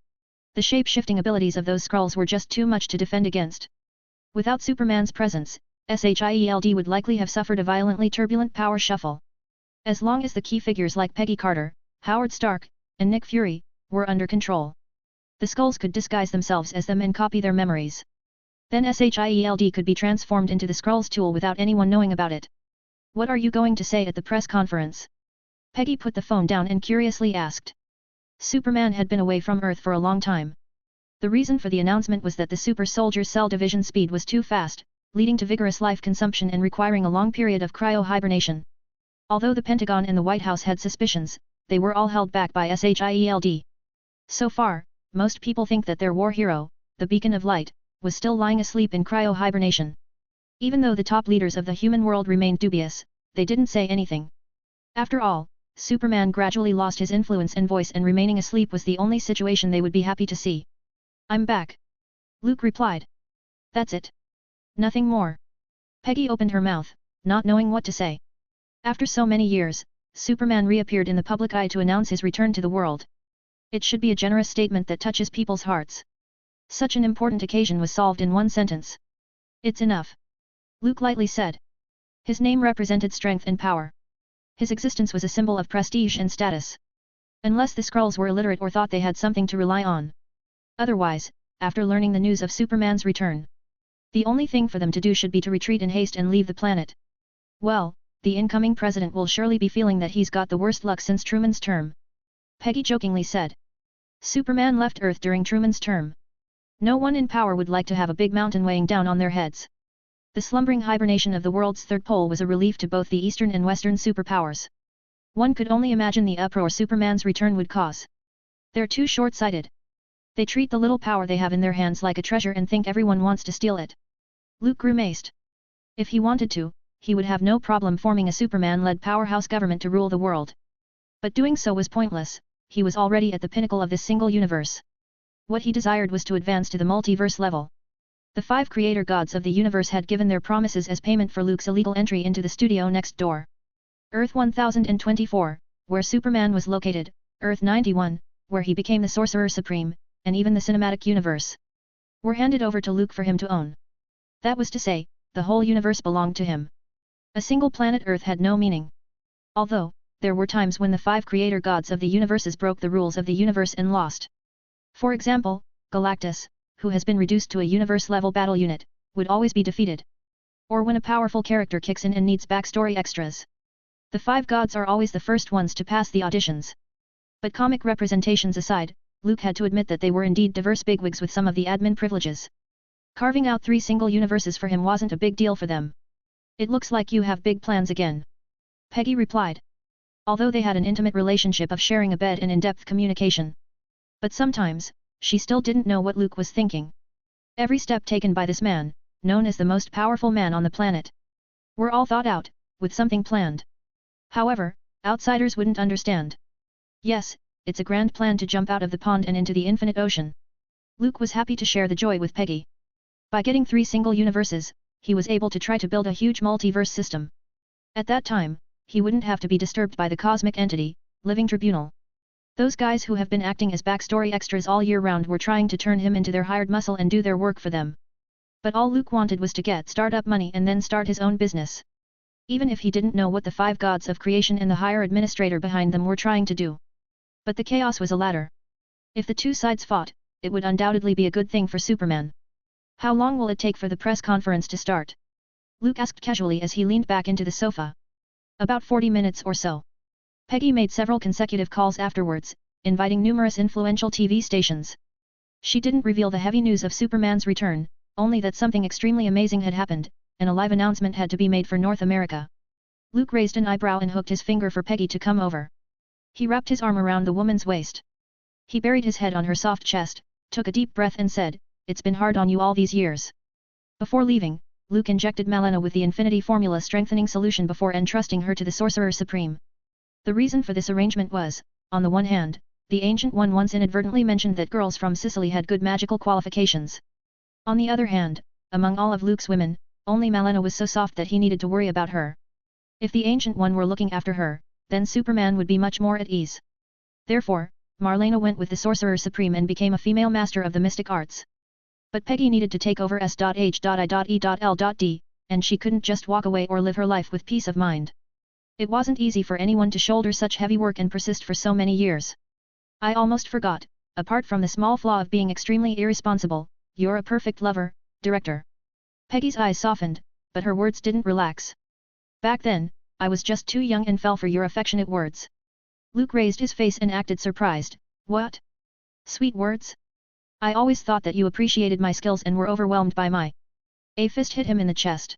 The shape-shifting abilities of those Skrulls were just too much to defend against. Without Superman's presence, SHIELD would likely have suffered a violently turbulent power shuffle. As long as the key figures like Peggy Carter, Howard Stark, and Nick Fury were under control, the Skrulls could disguise themselves as them and copy their memories. Then SHIELD could be transformed into the Skrulls' tool without anyone knowing about it. What are you going to say at the press conference? Peggy put the phone down and curiously asked. Superman had been away from Earth for a long time. The reason for the announcement was that the super soldier's cell division speed was too fast, leading to vigorous life consumption and requiring a long period of cryo-hibernation. Although the Pentagon and the White House had suspicions, they were all held back by SHIELD. So far, most people think that their war hero, the Beacon of Light, was still lying asleep in cryo-hibernation. Even though the top leaders of the human world remained dubious, they didn't say anything. After all, Superman gradually lost his influence and voice, and remaining asleep was the only situation they would be happy to see. I'm back. Luke replied. That's it. Nothing more. Peggy opened her mouth, not knowing what to say. After so many years, Superman reappeared in the public eye to announce his return to the world. It should be a generous statement that touches people's hearts. Such an important occasion was solved in one sentence. It's enough. Luke lightly said. His name represented strength and power. His existence was a symbol of prestige and status. Unless the Skrulls were illiterate or thought they had something to rely on. Otherwise, after learning the news of Superman's return, the only thing for them to do should be to retreat in haste and leave the planet. Well, the incoming president will surely be feeling that he's got the worst luck since Truman's term. Peggy jokingly said. Superman left Earth during Truman's term. No one in power would like to have a big mountain weighing down on their heads. The slumbering hibernation of the world's third pole was a relief to both the Eastern and Western superpowers. One could only imagine the uproar Superman's return would cause. They're too short-sighted. They treat the little power they have in their hands like a treasure and think everyone wants to steal it. Luke grimaced. If he wanted to, he would have no problem forming a Superman-led powerhouse government to rule the world. But doing so was pointless, he was already at the pinnacle of this single universe. What he desired was to advance to the multiverse level. The 5 creator gods of the universe had given their promises as payment for Luke's illegal entry into the studio next door. Earth 1024, where Superman was located, Earth 91, where he became the Sorcerer Supreme, and even the cinematic universe were handed over to Luke for him to own. That was to say, the whole universe belonged to him. A single planet Earth had no meaning. Although, there were times when the 5 creator gods of the universes broke the rules of the universe and lost. For example, Galactus, who has been reduced to a universe-level battle unit, would always be defeated. Or when a powerful character kicks in and needs backstory extras. The 5 gods are always the first ones to pass the auditions. But comic representations aside, Luke had to admit that they were indeed diverse bigwigs with some of the admin privileges. Carving out 3 single universes for him wasn't a big deal for them. It looks like you have big plans again. Peggy replied. Although they had an intimate relationship of sharing a bed and in-depth communication. But sometimes, she still didn't know what Luke was thinking. Every step taken by this man, known as the most powerful man on the planet, were all thought out, with something planned. However, outsiders wouldn't understand. Yes, it's a grand plan to jump out of the pond and into the infinite ocean. Luke was happy to share the joy with Peggy. By getting 3 single universes, he was able to try to build a huge multiverse system. At that time, he wouldn't have to be disturbed by the cosmic entity, Living Tribunal. Those guys who have been acting as backstory extras all year round were trying to turn him into their hired muscle and do their work for them. But all Luke wanted was to get startup money and then start his own business. Even if he didn't know what the 5 gods of creation and the higher administrator behind them were trying to do. But the chaos was a ladder. If the 2 sides fought, it would undoubtedly be a good thing for Superman. How long will it take for the press conference to start? Luke asked casually as he leaned back into the sofa. About 40 minutes or so. Peggy made several consecutive calls afterwards, inviting numerous influential TV stations. She didn't reveal the heavy news of Superman's return, only that something extremely amazing had happened, and a live announcement had to be made for North America. Luke raised an eyebrow and hooked his finger for Peggy to come over. He wrapped his arm around the woman's waist. He buried his head on her soft chest, took a deep breath and said, "It's been hard on you all these years." Before leaving, Luke injected Malena with the Infinity Formula strengthening solution before entrusting her to the Sorcerer Supreme. The reason for this arrangement was, on the one hand, the Ancient One once inadvertently mentioned that girls from Sicily had good magical qualifications. On the other hand, among all of Luke's women, only Malena was so soft that he needed to worry about her. If the Ancient One were looking after her, then Superman would be much more at ease. Therefore, Marlena went with the Sorcerer Supreme and became a female master of the mystic arts. But Peggy needed to take over S.H.I.E.L.D, and she couldn't just walk away or live her life with peace of mind. It wasn't easy for anyone to shoulder such heavy work and persist for so many years. "I almost forgot, apart from the small flaw of being extremely irresponsible, you're a perfect lover, Director." Peggy's eyes softened, but her words didn't relax. "Back then, I was just too young and fell for your affectionate words." Luke raised his face and acted surprised. "What? Sweet words? I always thought that you appreciated my skills and were overwhelmed by my..." A fist hit him in the chest.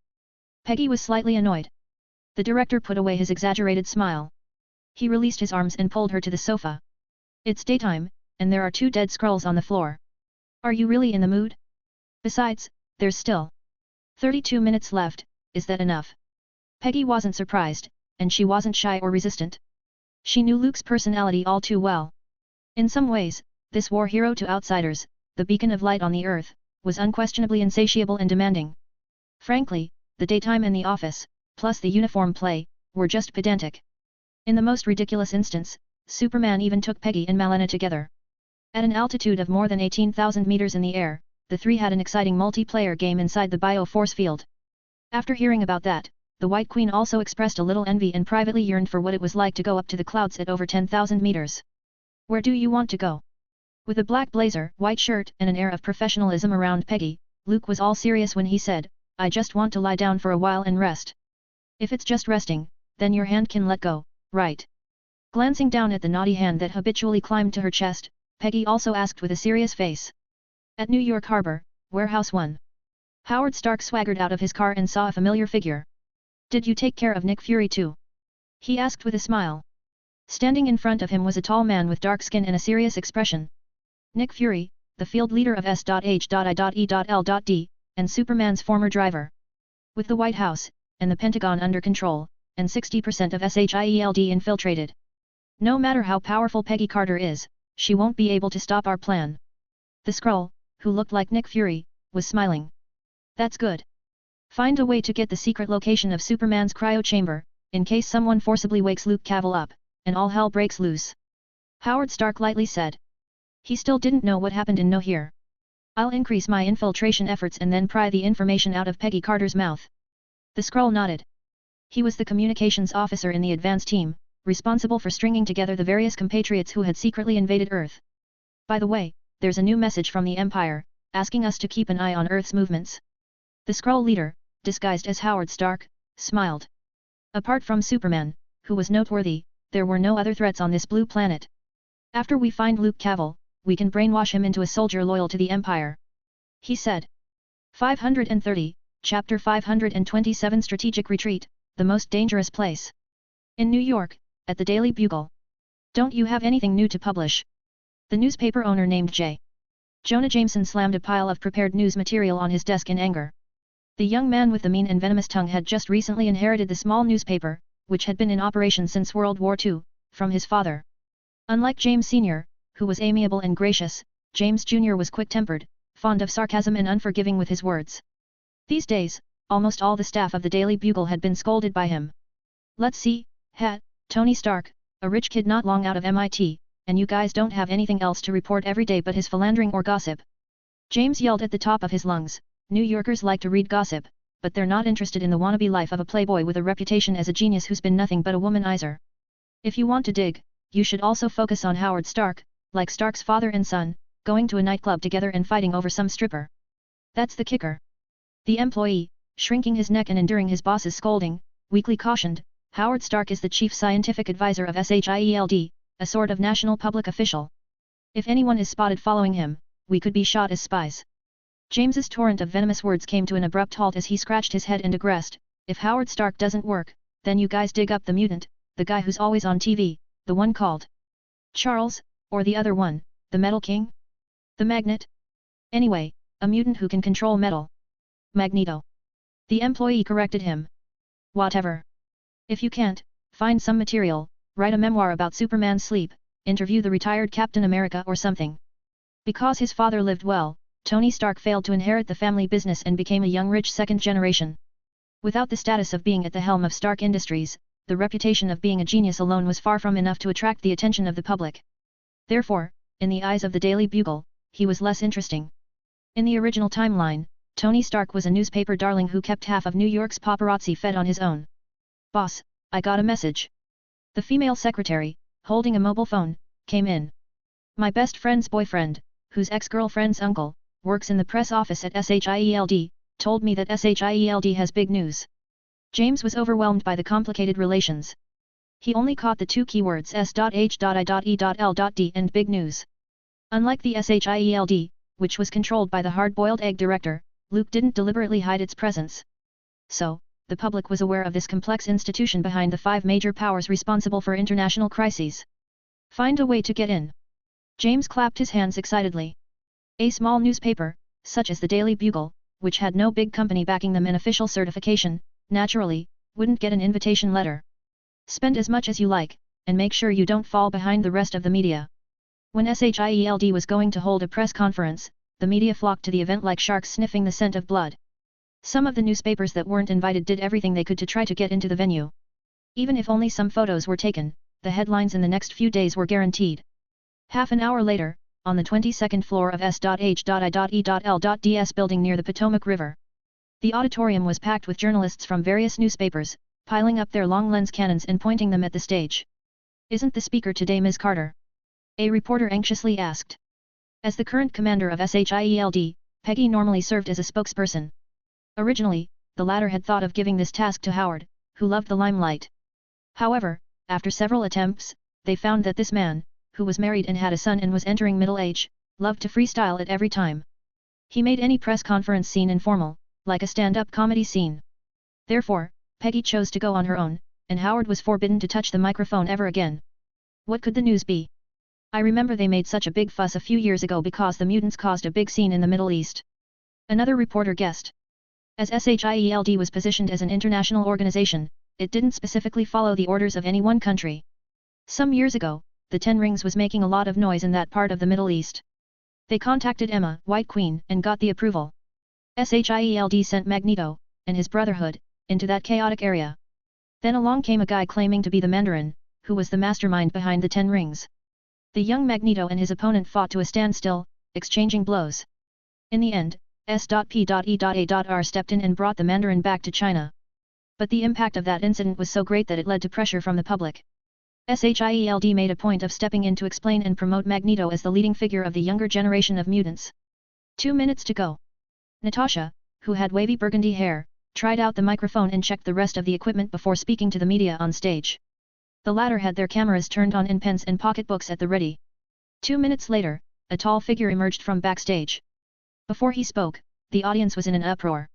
Peggy was slightly annoyed. The director put away his exaggerated smile. He released his arms and pulled her to the sofa. "It's daytime, and there are 2 dead Skrulls on the floor. Are you really in the mood? Besides, there's still 32 minutes left, is that enough?" Peggy wasn't surprised, and she wasn't shy or resistant. She knew Luke's personality all too well. In some ways, this war hero to outsiders, the beacon of light on the earth, was unquestionably insatiable and demanding. Frankly, the daytime and the office, plus the uniform play, were just pedantic. In the most ridiculous instance, Superman even took Peggy and Malena together. At an altitude of more than 18,000 meters in the air, the 3 had an exciting multiplayer game inside the Bio-Force field. After hearing about that, the White Queen also expressed a little envy and privately yearned for what it was like to go up to the clouds at over 10,000 meters. "Where do you want to go?" With a black blazer, white shirt and an air of professionalism around Peggy, Luke was all serious when he said, "I just want to lie down for a while and rest." "If it's just resting, then your hand can let go, right?" Glancing down at the naughty hand that habitually climbed to her chest, Peggy also asked with a serious face. At New York Harbor, Warehouse 1. Howard Stark swaggered out of his car and saw a familiar figure. "Did you take care of Nick Fury too?" he asked with a smile. Standing in front of him was a tall man with dark skin and a serious expression. Nick Fury, the field leader of S.H.I.E.L.D, and Superman's former driver. With the White House, and the Pentagon under control, and 60% of SHIELD infiltrated. No matter how powerful Peggy Carter is, she won't be able to stop our plan. The Skrull, who looked like Nick Fury, was smiling. "That's good. Find a way to get the secret location of Superman's cryo chamber, in case someone forcibly wakes Luke Cavill up, and all hell breaks loose," Howard Stark lightly said. He still didn't know what happened in No Here. "I'll increase my infiltration efforts and then pry the information out of Peggy Carter's mouth." The Skrull nodded. He was the communications officer in the advance team, responsible for stringing together the various compatriots who had secretly invaded Earth. "By the way, there's a new message from the Empire, asking us to keep an eye on Earth's movements." The Skrull leader, disguised as Howard Stark, smiled. Apart from Superman, who was noteworthy, there were no other threats on this blue planet. "After we find Luke Cavill, we can brainwash him into a soldier loyal to the Empire," he said. 530, Chapter 527 Strategic Retreat, the most dangerous place. In New York, at the Daily Bugle. "Don't you have anything new to publish?" The newspaper owner named J. Jonah Jameson slammed a pile of prepared news material on his desk in anger. The young man with the mean and venomous tongue had just recently inherited the small newspaper, which had been in operation since World War II, from his father. Unlike James Sr., who was amiable and gracious, James Jr. was quick-tempered, fond of sarcasm and unforgiving with his words. These days, almost all the staff of the Daily Bugle had been scolded by him. "Let's see, Tony Stark, a rich kid not long out of MIT, and you guys don't have anything else to report every day but his philandering or gossip." James yelled at the top of his lungs. New Yorkers like to read gossip, but they're not interested in the wannabe life of a playboy with a reputation as a genius who's been nothing but a womanizer. If you want to dig, you should also focus on Howard Stark, like Stark's father and son, going to a nightclub together and fighting over some stripper. That's the kicker. The employee, shrinking his neck and enduring his boss's scolding, weakly cautioned, Howard Stark is the chief scientific advisor of SHIELD, a sort of national public official. If anyone is spotted following him, we could be shot as spies. James's torrent of venomous words came to an abrupt halt as he scratched his head and digressed, if Howard Stark doesn't work, then you guys dig up the mutant, the guy who's always on TV, the one called Charles, or the other one, the Metal King? The Magnet? Anyway, a mutant who can control metal. Magneto. The employee corrected him. Whatever. If you can't, find some material, write a memoir about Superman's sleep, interview the retired Captain America or something. Because his father lived well, Tony Stark failed to inherit the family business and became a young rich second generation. Without the status of being at the helm of Stark Industries, the reputation of being a genius alone was far from enough to attract the attention of the public. Therefore, in the eyes of the Daily Bugle, he was less interesting. In the original timeline, Tony Stark was a newspaper darling who kept half of New York's paparazzi fed on his own. Boss, I got a message. The female secretary, holding a mobile phone, came in. My best friend's boyfriend, whose ex-girlfriend's uncle, works in the press office at SHIELD, told me that SHIELD has big news. James was overwhelmed by the complicated relations. He only caught the two keywords S.H.I.E.L.D. and big news. Unlike the SHIELD, which was controlled by the hard-boiled egg director, Luke didn't deliberately hide its presence. So, the public was aware of this complex institution behind the 5 major powers responsible for international crises. Find a way to get in. James clapped his hands excitedly. A small newspaper, such as the Daily Bugle, which had no big company backing them in official certification, naturally, wouldn't get an invitation letter. Spend as much as you like, and make sure you don't fall behind the rest of the media. When SHIELD was going to hold a press conference, the media flocked to the event like sharks sniffing the scent of blood. Some of the newspapers that weren't invited did everything they could to try to get into the venue. Even if only some photos were taken, the headlines in the next few days were guaranteed. Half an hour later, on the 22nd floor of S.H.I.E.L.D.'s building near the Potomac River. The auditorium was packed with journalists from various newspapers, piling up their long lens cannons and pointing them at the stage. Isn't the speaker today Ms. Carter? A reporter anxiously asked. As the current commander of SHIELD, Peggy normally served as a spokesperson. Originally, the latter had thought of giving this task to Howard, who loved the limelight. However, after several attempts, they found that this man, who was married and had a son and was entering middle age, loved to freestyle it every time. He made any press conference scene informal, like a stand-up comedy scene. Therefore, Peggy chose to go on her own, and Howard was forbidden to touch the microphone ever again. What could the news be? I remember they made such a big fuss a few years ago because the mutants caused a big scene in the Middle East. Another reporter guessed. As SHIELD was positioned as an international organization, it didn't specifically follow the orders of any one country. Some years ago, the Ten Rings was making a lot of noise in that part of the Middle East. They contacted Emma, White Queen, and got the approval. SHIELD sent Magneto, and his Brotherhood, into that chaotic area. Then along came a guy claiming to be the Mandarin, who was the mastermind behind the Ten Rings. The young Magneto and his opponent fought to a standstill, exchanging blows. In the end, S.P.E.A.R. stepped in and brought the Mandarin back to China. But the impact of that incident was so great that it led to pressure from the public. SHIELD made a point of stepping in to explain and promote Magneto as the leading figure of the younger generation of mutants. 2 minutes to go. Natasha, who had wavy burgundy hair, tried out the microphone and checked the rest of the equipment before speaking to the media on stage. The latter had their cameras turned on and pens and pocketbooks at the ready. 2 minutes later, a tall figure emerged from backstage. Before he spoke, the audience was in an uproar.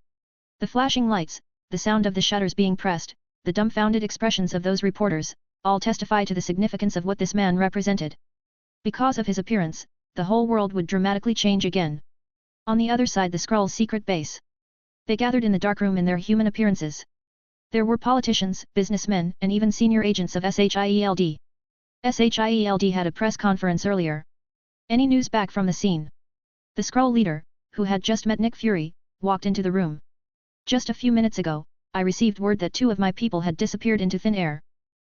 The flashing lights, the sound of the shutters being pressed, the dumbfounded expressions of those reporters, all testify to the significance of what this man represented. Because of his appearance, the whole world would dramatically change again. On the other side the Skrull's secret base. They gathered in the darkroom in their human appearances. There were politicians, businessmen, and even senior agents of SHIELD. SHIELD had a press conference earlier. Any news back from the scene? The Skrull leader, who had just met Nick Fury, walked into the room. Just a few minutes ago, I received word that 2 of my people had disappeared into thin air.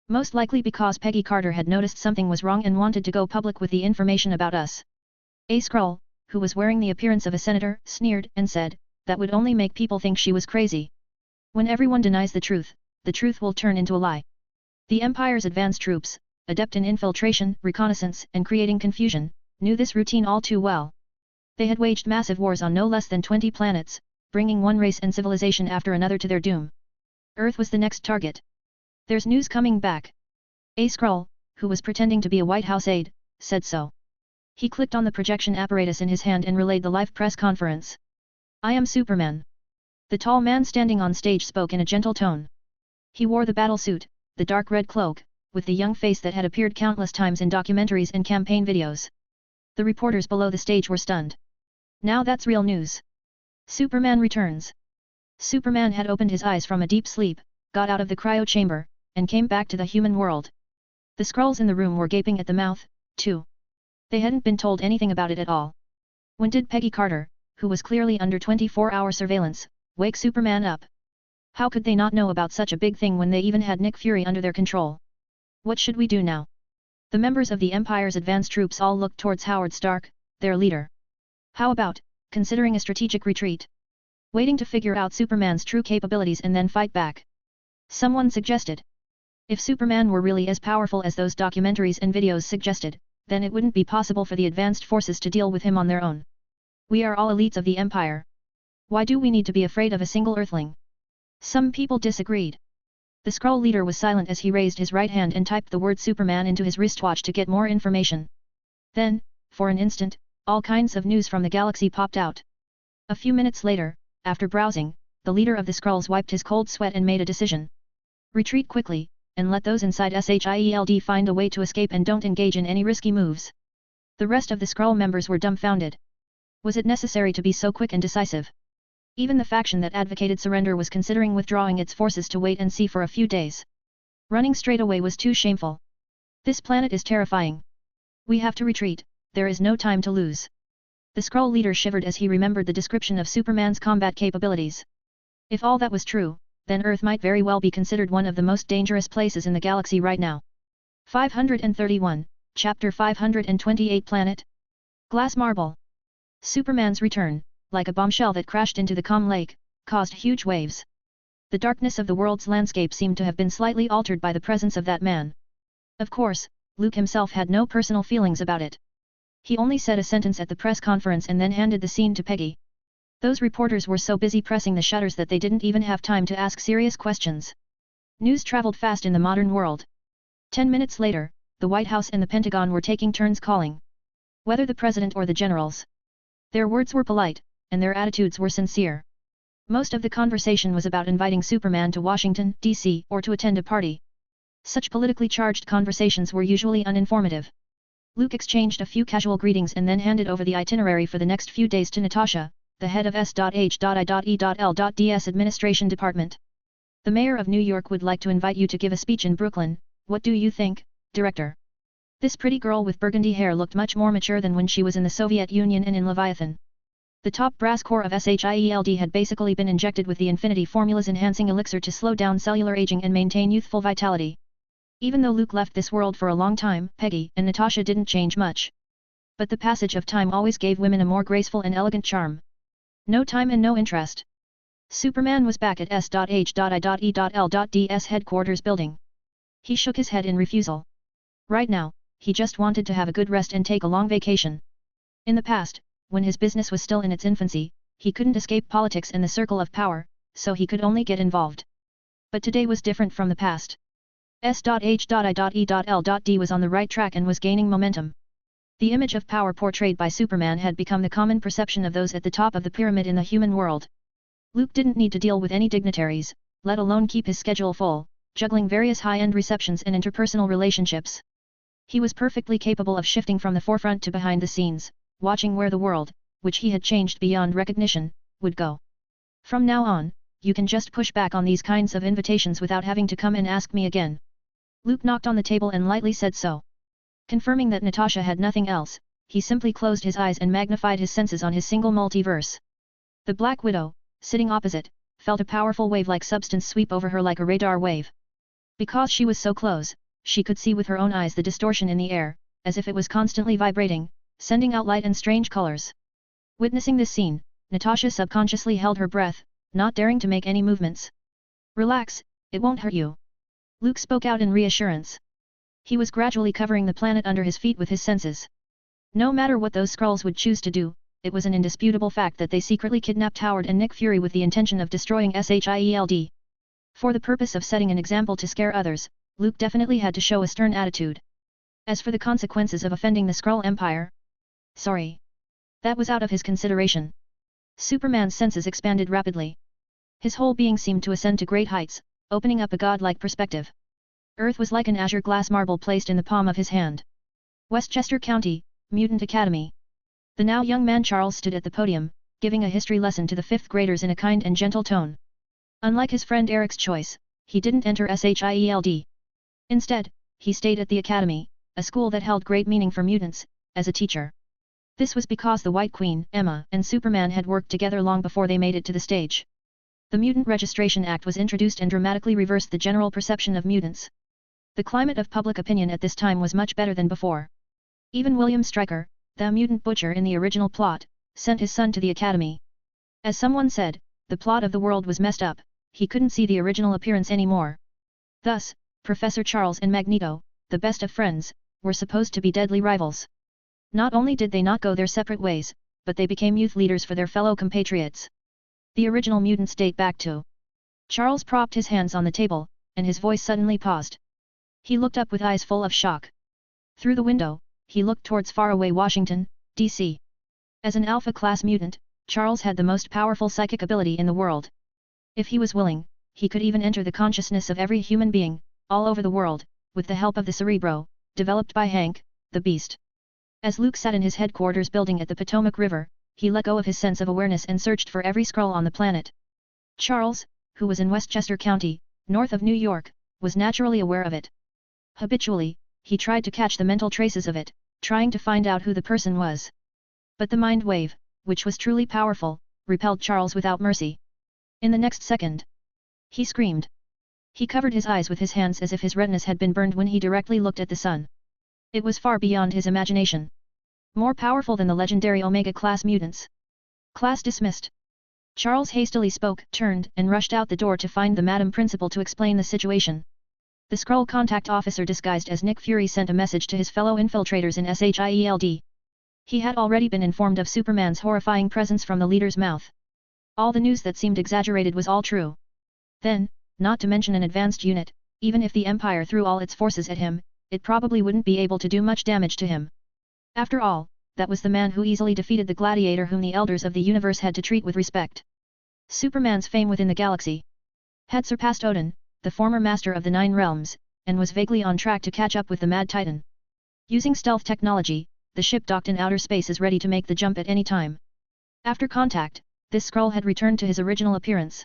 Most likely because Peggy Carter had noticed something was wrong and wanted to go public with the information about us. A Skrull, who was wearing the appearance of a senator, sneered and said, that would only make people think she was crazy. When everyone denies the truth will turn into a lie. The Empire's advance troops, adept in infiltration, reconnaissance, and creating confusion, knew this routine all too well. They had waged massive wars on no less than 20 planets, bringing one race and civilization after another to their doom. Earth was the next target. There's news coming back. A Skrull, who was pretending to be a White House aide, said so. He clicked on the projection apparatus in his hand and relayed the live press conference. I am Superman. The tall man standing on stage spoke in a gentle tone. He wore the battle suit, the dark red cloak, with the young face that had appeared countless times in documentaries and campaign videos. The reporters below the stage were stunned. Now that's real news. Superman returns. Superman had opened his eyes from a deep sleep, got out of the cryo chamber, and came back to the human world. The Skrulls in the room were gaping at the mouth, too. They hadn't been told anything about it at all. When did Peggy Carter, who was clearly under 24-hour surveillance, wake Superman up? How could they not know about such a big thing when they even had Nick Fury under their control? What should we do now? The members of the Empire's advance troops all looked towards Howard Stark, their leader. How about considering a strategic retreat? Waiting to figure out Superman's true capabilities and then fight back? Someone suggested. If Superman were really as powerful as those documentaries and videos suggested, then it wouldn't be possible for the advanced forces to deal with him on their own. We are all elites of the Empire. Why do we need to be afraid of a single Earthling? Some people disagreed. The Skrull leader was silent as he raised his right hand and typed the word Superman into his wristwatch to get more information. Then, for an instant, all kinds of news from the galaxy popped out. A few minutes later, after browsing, the leader of the Skrulls wiped his cold sweat and made a decision. Retreat quickly, and let those inside SHIELD find a way to escape and don't engage in any risky moves. The rest of the Skrull members were dumbfounded. Was it necessary to be so quick and decisive? Even the faction that advocated surrender was considering withdrawing its forces to wait and see for a few days. Running straight away was too shameful. This planet is terrifying. We have to retreat, there is no time to lose. The Skrull leader shivered as he remembered the description of Superman's combat capabilities. If all that was true, then Earth might very well be considered one of the most dangerous places in the galaxy right now. 531, Chapter 528 Planet Glass Marble. Superman's return, like a bombshell that crashed into the calm lake, caused huge waves. The darkness of the world's landscape seemed to have been slightly altered by the presence of that man. Of course, Luke himself had no personal feelings about it. He only said a sentence at the press conference and then handed the scene to Peggy. Those reporters were so busy pressing the shutters that they didn't even have time to ask serious questions. News traveled fast in the modern world. 10 minutes later, the White House and the Pentagon were taking turns calling. Whether the president or the generals. Their words were polite, and their attitudes were sincere. Most of the conversation was about inviting Superman to Washington, D.C., or to attend a party. Such politically charged conversations were usually uninformative. Luke exchanged a few casual greetings and then handed over the itinerary for the next few days to Natasha, the head of S.H.I.E.L.D's administration department. The mayor of New York would like to invite you to give a speech in Brooklyn. What do you think, Director? This pretty girl with burgundy hair looked much more mature than when she was in the Soviet Union and in Leviathan. The top brass core of SHIELD had basically been injected with the Infinity Formula's enhancing elixir to slow down cellular aging and maintain youthful vitality. Even though Luke left this world for a long time, Peggy and Natasha didn't change much. But the passage of time always gave women a more graceful and elegant charm. No time and no interest. Superman was back at S.H.I.E.L.D's headquarters building. He shook his head in refusal. Right now, he just wanted to have a good rest and take a long vacation. In the past, when his business was still in its infancy, he couldn't escape politics and the circle of power, so he could only get involved. But today was different from the past. S.H.I.E.L.D was on the right track and was gaining momentum. The image of power portrayed by Superman had become the common perception of those at the top of the pyramid in the human world. Luke didn't need to deal with any dignitaries, let alone keep his schedule full, juggling various high-end receptions and interpersonal relationships. He was perfectly capable of shifting from the forefront to behind the scenes, watching where the world, which he had changed beyond recognition, would go. From now on, you can just push back on these kinds of invitations without having to come and ask me again. Luke knocked on the table and lightly said so. Confirming that Natasha had nothing else, he simply closed his eyes and magnified his senses on his single multiverse. The Black Widow, sitting opposite, felt a powerful wave-like substance sweep over her like a radar wave. Because she was so close, she could see with her own eyes the distortion in the air, as if it was constantly vibrating, sending out light and strange colors. Witnessing this scene, Natasha subconsciously held her breath, not daring to make any movements. Relax, it won't hurt you. Luke spoke out in reassurance. He was gradually covering the planet under his feet with his senses. No matter what those Skrulls would choose to do, it was an indisputable fact that they secretly kidnapped Howard and Nick Fury with the intention of destroying SHIELD. For the purpose of setting an example to scare others, Luke definitely had to show a stern attitude. As for the consequences of offending the Skrull Empire, sorry. That was out of his consideration. Superman's senses expanded rapidly. His whole being seemed to ascend to great heights, opening up a godlike perspective. Earth was like an azure glass marble placed in the palm of his hand. Westchester County, Mutant Academy. The now young man Charles stood at the podium, giving a history lesson to the 5th graders in a kind and gentle tone. Unlike his friend Eric's choice, he didn't enter SHIELD. Instead, he stayed at the Academy, a school that held great meaning for mutants, as a teacher. This was because the White Queen, Emma, and Superman had worked together long before they made it to the stage. The Mutant Registration Act was introduced and dramatically reversed the general perception of mutants. The climate of public opinion at this time was much better than before. Even William Stryker, the mutant butcher in the original plot, sent his son to the Academy. As someone said, the plot of the world was messed up, he couldn't see the original appearance anymore. Thus, Professor Charles and Magneto, the best of friends, were supposed to be deadly rivals. Not only did they not go their separate ways, but they became youth leaders for their fellow compatriots. The original mutants date back to. Charles propped his hands on the table, and his voice suddenly paused. He looked up with eyes full of shock. Through the window, he looked towards faraway Washington, D.C. As an Alpha-class mutant, Charles had the most powerful psychic ability in the world. If he was willing, he could even enter the consciousness of every human being, all over the world, with the help of the Cerebro, developed by Hank, the Beast. As Luke sat in his headquarters building at the Potomac River, he let go of his sense of awareness and searched for every Skrull on the planet. Charles, who was in Westchester County, north of New York, was naturally aware of it. Habitually, he tried to catch the mental traces of it, trying to find out who the person was. But the mind wave, which was truly powerful, repelled Charles without mercy. In the next second, he screamed. He covered his eyes with his hands as if his retinas had been burned when he directly looked at the sun. It was far beyond his imagination. More powerful than the legendary Omega-class mutants. Class dismissed. Charles hastily spoke, turned, and rushed out the door to find the Madam Principal to explain the situation. The Skrull contact officer disguised as Nick Fury sent a message to his fellow infiltrators in SHIELD. He had already been informed of Superman's horrifying presence from the leader's mouth. All the news that seemed exaggerated was all true. Then, not to mention an advanced unit, even if the Empire threw all its forces at him, it probably wouldn't be able to do much damage to him. After all, that was the man who easily defeated the Gladiator whom the Elders of the Universe had to treat with respect. Superman's fame within the galaxy had surpassed Odin, the former master of the Nine Realms, and was vaguely on track to catch up with the Mad Titan. Using stealth technology, the ship docked in outer space is ready to make the jump at any time. After contact, this Skrull had returned to his original appearance.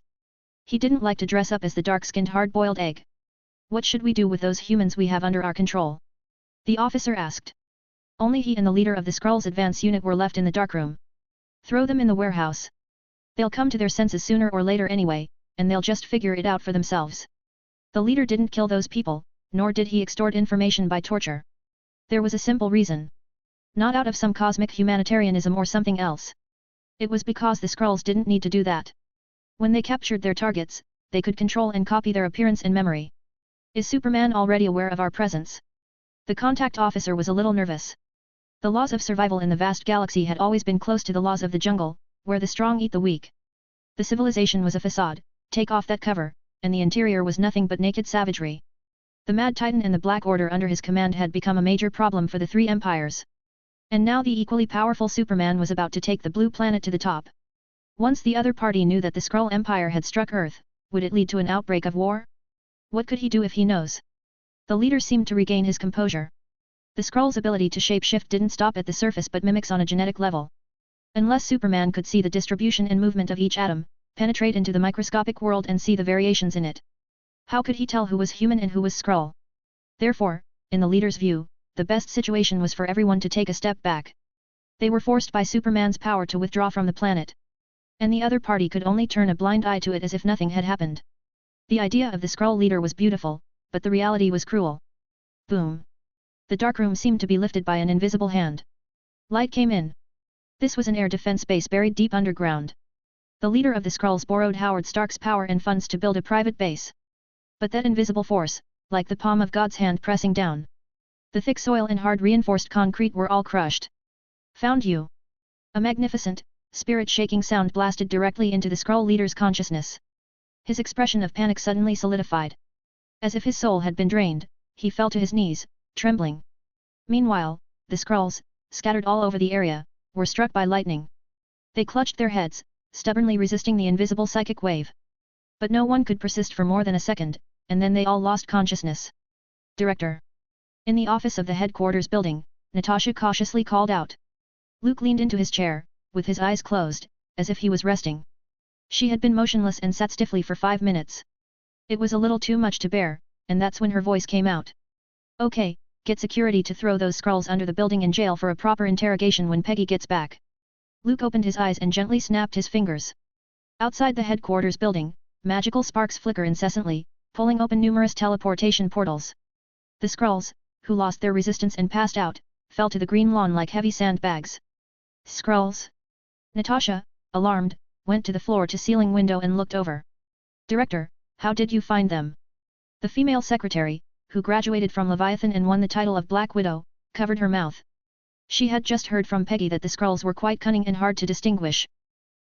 He didn't like to dress up as the dark-skinned hard-boiled egg. What should we do with those humans we have under our control? The officer asked. Only he and the leader of the Skrull's advance unit were left in the darkroom. Throw them in the warehouse. They'll come to their senses sooner or later anyway, and they'll just figure it out for themselves. The leader didn't kill those people, nor did he extort information by torture. There was a simple reason. Not out of some cosmic humanitarianism or something else. It was because the Skrulls didn't need to do that. When they captured their targets, they could control and copy their appearance and memory. Is Superman already aware of our presence? The contact officer was a little nervous. The laws of survival in the vast galaxy had always been close to the laws of the jungle, where the strong eat the weak. The civilization was a facade, take off that cover, and the interior was nothing but naked savagery. The Mad Titan and the Black Order under his command had become a major problem for the three empires. And now the equally powerful Superman was about to take the blue planet to the top. Once the other party knew that the Skrull Empire had struck Earth, would it lead to an outbreak of war? What could he do if he knows? The leader seemed to regain his composure. The Skrull's ability to shape-shift didn't stop at the surface but mimics on a genetic level. Unless Superman could see the distribution and movement of each atom, penetrate into the microscopic world and see the variations in it, how could he tell who was human and who was Skrull? Therefore, in the leader's view, the best situation was for everyone to take a step back. They were forced by Superman's power to withdraw from the planet. And the other party could only turn a blind eye to it as if nothing had happened. The idea of the Skrull leader was beautiful, but the reality was cruel. Boom. The darkroom seemed to be lifted by an invisible hand. Light came in. This was an air defense base buried deep underground. The leader of the Skrulls borrowed Howard Stark's power and funds to build a private base. But that invisible force, like the palm of God's hand pressing down. The thick soil and hard reinforced concrete were all crushed. Found you. A magnificent, spirit-shaking sound blasted directly into the Skrull leader's consciousness. His expression of panic suddenly solidified. As if his soul had been drained, he fell to his knees, trembling. Meanwhile, the Skrulls, scattered all over the area, were struck by lightning. They clutched their heads, stubbornly resisting the invisible psychic wave. But no one could persist for more than a second, and then they all lost consciousness. Director. In the office of the headquarters building, Natasha cautiously called out. Luke leaned into his chair, with his eyes closed, as if he was resting. She had been motionless and sat stiffly for 5 minutes. It was a little too much to bear, and that's when her voice came out. Okay, get security to throw those Skrulls under the building in jail for a proper interrogation when Peggy gets back. Luke opened his eyes and gently snapped his fingers. Outside the headquarters building, magical sparks flicker incessantly, pulling open numerous teleportation portals. The Skrulls, who lost their resistance and passed out, fell to the green lawn like heavy sandbags. Skrulls? Natasha, alarmed, went to the floor-to-ceiling window and looked over. Director, how did you find them? The female secretary, who graduated from Leviathan and won the title of Black Widow, covered her mouth. She had just heard from Peggy that the Skrulls were quite cunning and hard to distinguish.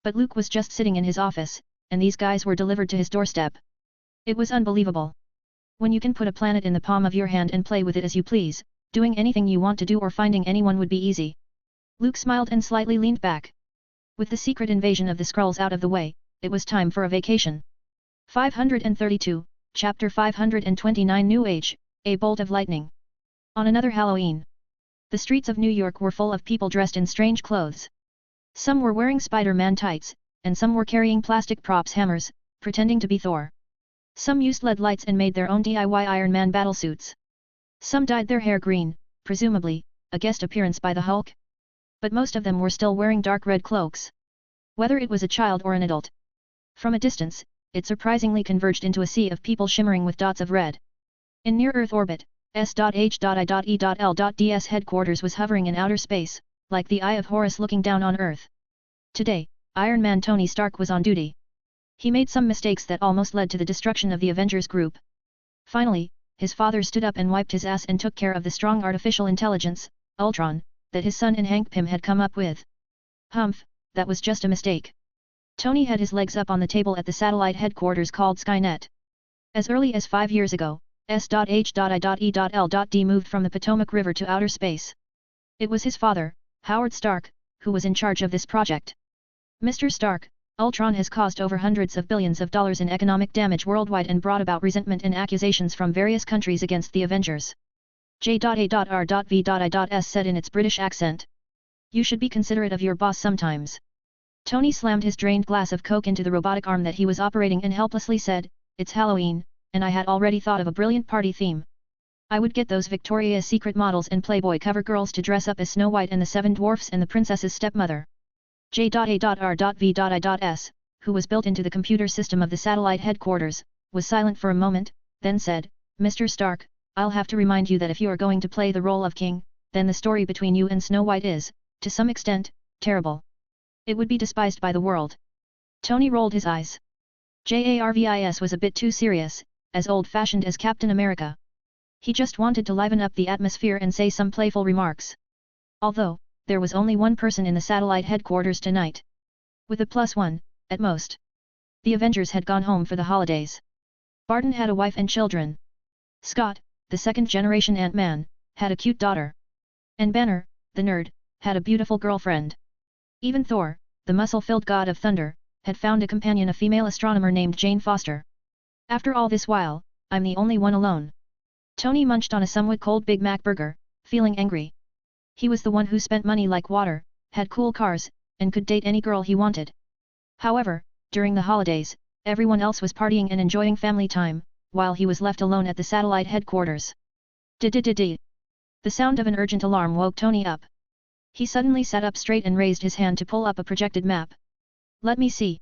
But Luke was just sitting in his office, and these guys were delivered to his doorstep. It was unbelievable. When you can put a planet in the palm of your hand and play with it as you please, doing anything you want to do or finding anyone would be easy. Luke smiled and slightly leaned back. With the secret invasion of the Skrulls out of the way, it was time for a vacation. 532, Chapter 529 New Age, A Bolt of Lightning. On another Halloween. The streets of New York were full of people dressed in strange clothes. Some were wearing Spider-Man tights, and some were carrying plastic props hammers, pretending to be Thor. Some used LED lights and made their own DIY Iron Man battlesuits. Some dyed their hair green, presumably, a guest appearance by the Hulk. But most of them were still wearing dark red cloaks. Whether it was a child or an adult. From a distance, it surprisingly converged into a sea of people shimmering with dots of red. In near-Earth orbit, S.H.I.E.L.D's headquarters was hovering in outer space, like the Eye of Horus looking down on Earth. Today, Iron Man Tony Stark was on duty. He made some mistakes that almost led to the destruction of the Avengers group. Finally, his father stood up and wiped his ass and took care of the strong artificial intelligence, Ultron, that his son and Hank Pym had come up with. Humph, that was just a mistake. Tony had his legs up on the table at the satellite headquarters called Skynet. As early as 5 years ago, S.H.I.E.L.D moved from the Potomac River to outer space. It was his father, Howard Stark, who was in charge of this project. Mr. Stark, Ultron has caused over hundreds of billions of dollars in economic damage worldwide and brought about resentment and accusations from various countries against the Avengers. J.A.R.V.I.S said in its British accent. You should be considerate of your boss sometimes. Tony slammed his drained glass of Coke into the robotic arm that he was operating and helplessly said, It's Halloween, and I had already thought of a brilliant party theme. I would get those Victoria's Secret models and Playboy cover girls to dress up as Snow White and the Seven Dwarfs and the princess's stepmother. J.A.R.V.S, who was built into the computer system of the satellite headquarters, was silent for a moment, then said, Mr. Stark, I'll have to remind you that if you are going to play the role of king, then the story between you and Snow White is, to some extent, terrible. It would be despised by the world. Tony rolled his eyes. Jarvis was a bit too serious, as old-fashioned as Captain America. He just wanted to liven up the atmosphere and say some playful remarks. Although, there was only one person in the satellite headquarters tonight. With a +1, at most. The Avengers had gone home for the holidays. Barton had a wife and children. Scott, the second-generation Ant-Man, had a cute daughter. And Banner, the nerd, had a beautiful girlfriend. Even Thor, the muscle-filled god of thunder, had found a companion, a female astronomer named Jane Foster. After all this while, I'm the only one alone. Tony munched on a somewhat cold Big Mac burger, feeling angry. He was the one who spent money like water, had cool cars, and could date any girl he wanted. However, during the holidays, everyone else was partying and enjoying family time, while he was left alone at the satellite headquarters. D-d-d-d. The sound of an urgent alarm woke Tony up. He suddenly sat up straight and raised his hand to pull up a projected map. Let me see.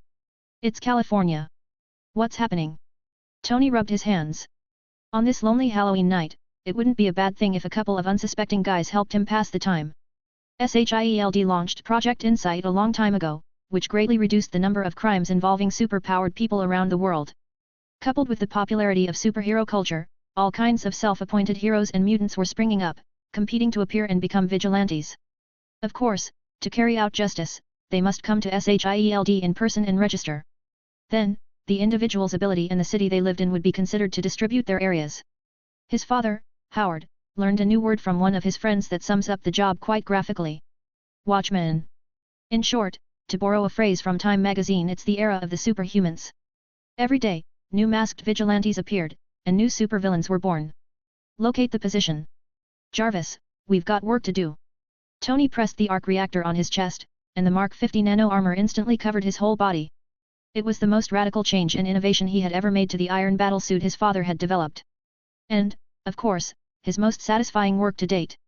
It's California. What's happening? Tony rubbed his hands. On this lonely Halloween night, it wouldn't be a bad thing if a couple of unsuspecting guys helped him pass the time. SHIELD launched Project Insight a long time ago, which greatly reduced the number of crimes involving super-powered people around the world. Coupled with the popularity of superhero culture, all kinds of self-appointed heroes and mutants were springing up, competing to appear and become vigilantes. Of course, To carry out justice, they must come to SHIELD in person and register. Then, the individual's ability and the city they lived in would be considered to distribute their areas. His father, Howard, learned a new word from one of his friends that sums up the job quite graphically. Watchman. In short, to borrow a phrase from Time magazine, it's the era of the superhumans. Every day, new masked vigilantes appeared, and new supervillains were born. Locate the position. Jarvis, we've got work to do. Tony pressed the arc reactor on his chest, and the Mark 50 nano armor instantly covered his whole body. It was the most radical change and innovation he had ever made to the iron battlesuit his father had developed. And, of course, his most satisfying work to date.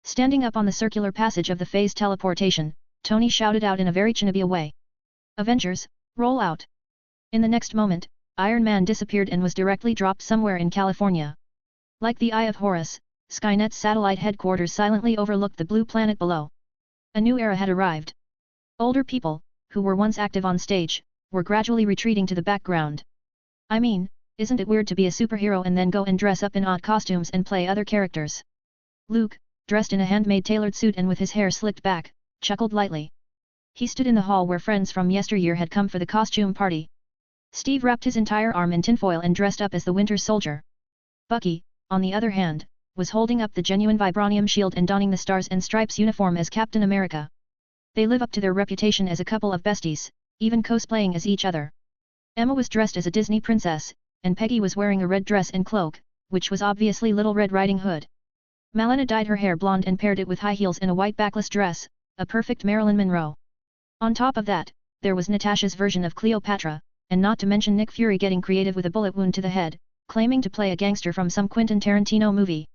Standing up on the circular passage of the phase teleportation, Tony shouted out in a very Shinobi way. Avengers, roll out! In the next moment, Iron Man disappeared and was directly dropped somewhere in California. Like the Eye of Horus, Skynet's satellite headquarters silently overlooked the blue planet below. A new era had arrived. Older people, who were once active on stage, were gradually retreating to the background. I mean, isn't it weird to be a superhero and then go and dress up in odd costumes and play other characters? Luke, dressed in a handmade tailored suit and with his hair slicked back, chuckled lightly. He stood in the hall where friends from yesteryear had come for the costume party. Steve wrapped his entire arm in tinfoil and dressed up as the Winter Soldier. Bucky, on the other hand, was holding up the genuine vibranium shield and donning the Stars and Stripes uniform as Captain America. They live up to their reputation as a couple of besties, even cosplaying as each other. Emma was dressed as a Disney princess, and Peggy was wearing a red dress and cloak, which was obviously Little Red Riding Hood. Malena dyed her hair blonde and paired it with high heels and a white backless dress, a perfect Marilyn Monroe. On top of that, there was Natasha's version of Cleopatra, and not to mention Nick Fury getting creative with a bullet wound to the head, claiming to play a gangster from some Quentin Tarantino movie.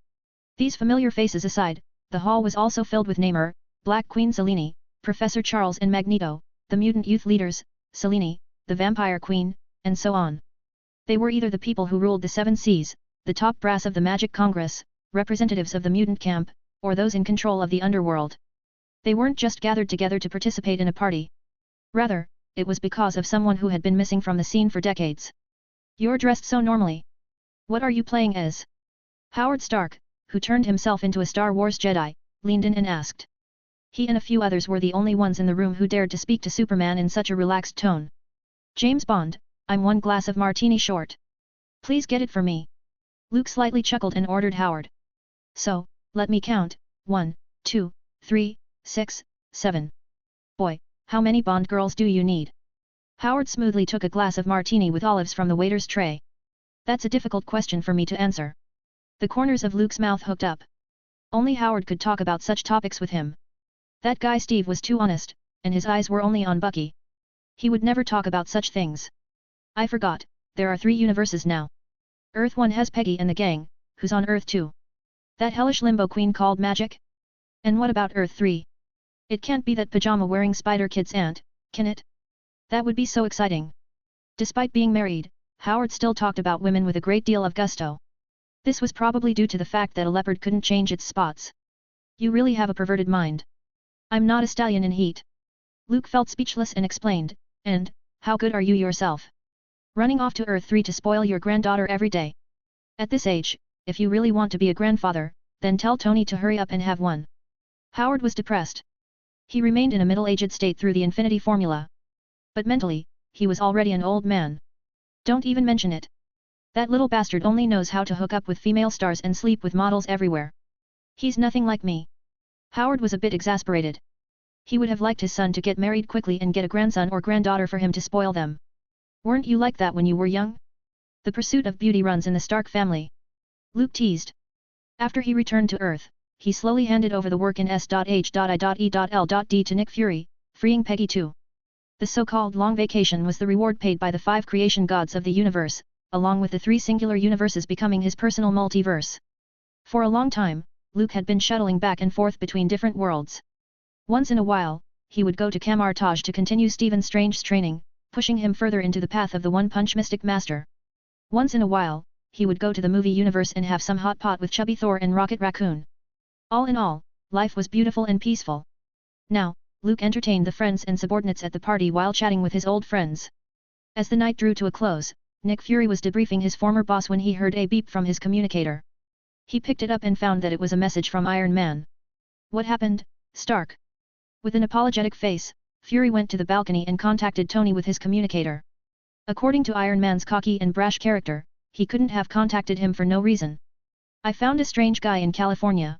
These familiar faces aside, the hall was also filled with Namor, Black Queen Selene, Professor Charles and Magneto, the mutant youth leaders, Selene, the Vampire Queen, and so on. They were either the people who ruled the Seven Seas, the top brass of the Magic Congress, representatives of the mutant camp, or those in control of the underworld. They weren't just gathered together to participate in a party. Rather, it was because of someone who had been missing from the scene for decades. You're dressed so normally. What are you playing as? Howard Stark, who turned himself into a Star Wars Jedi, leaned in and asked. He and a few others were the only ones in the room who dared to speak to Superman in such a relaxed tone. James Bond, I'm one glass of martini short. Please get it for me. Luke slightly chuckled and ordered Howard. So, let me count, 1, 2, 3, 6, 7. Boy, how many Bond girls do you need? Howard smoothly took a glass of martini with olives from the waiter's tray. That's a difficult question for me to answer. The corners of Luke's mouth hooked up. Only Howard could talk about such topics with him. That guy Steve was too honest, and his eyes were only on Bucky. He would never talk about such things. I forgot, there are 3 universes now. Earth 1 has Peggy and the gang, who's on Earth 2? That hellish limbo queen called Magic? And what about Earth 3? It can't be that pajama-wearing Spider-Kid's aunt, can it? That would be so exciting. Despite being married, Howard still talked about women with a great deal of gusto. This was probably due to the fact that a leopard couldn't change its spots. You really have a perverted mind. I'm not a stallion in heat. Luke felt speechless and explained, and, how good are you yourself? Running off to Earth 3 to spoil your granddaughter every day. At this age, if you really want to be a grandfather, then tell Tony to hurry up and have one. Howard was depressed. He remained in a middle-aged state through the infinity formula. But mentally, he was already an old man. Don't even mention it. That little bastard only knows how to hook up with female stars and sleep with models everywhere. He's nothing like me. Howard was a bit exasperated. He would have liked his son to get married quickly and get a grandson or granddaughter for him to spoil them. Weren't you like that when you were young? The pursuit of beauty runs in the Stark family. Luke teased. After he returned to Earth, he slowly handed over the work in S.H.I.E.L.D. to Nick Fury, freeing Peggy too. The so-called long vacation was the reward paid by the 5 creation gods of the universe, along with the 3 singular universes becoming his personal multiverse. For a long time, Luke had been shuttling back and forth between different worlds. Once in a while, he would go to Kamar-Taj to continue Stephen Strange's training, pushing him further into the path of the One-Punch Mystic Master. Once in a while, he would go to the movie universe and have some hot pot with Chubby Thor and Rocket Raccoon. All in all, life was beautiful and peaceful. Now, Luke entertained the friends and subordinates at the party while chatting with his old friends. As the night drew to a close, Nick Fury was debriefing his former boss when he heard a beep from his communicator. He picked it up and found that it was a message from Iron Man. What happened, Stark? With an apologetic face, Fury went to the balcony and contacted Tony with his communicator. According to Iron Man's cocky and brash character, he couldn't have contacted him for no reason. I found a strange guy in California.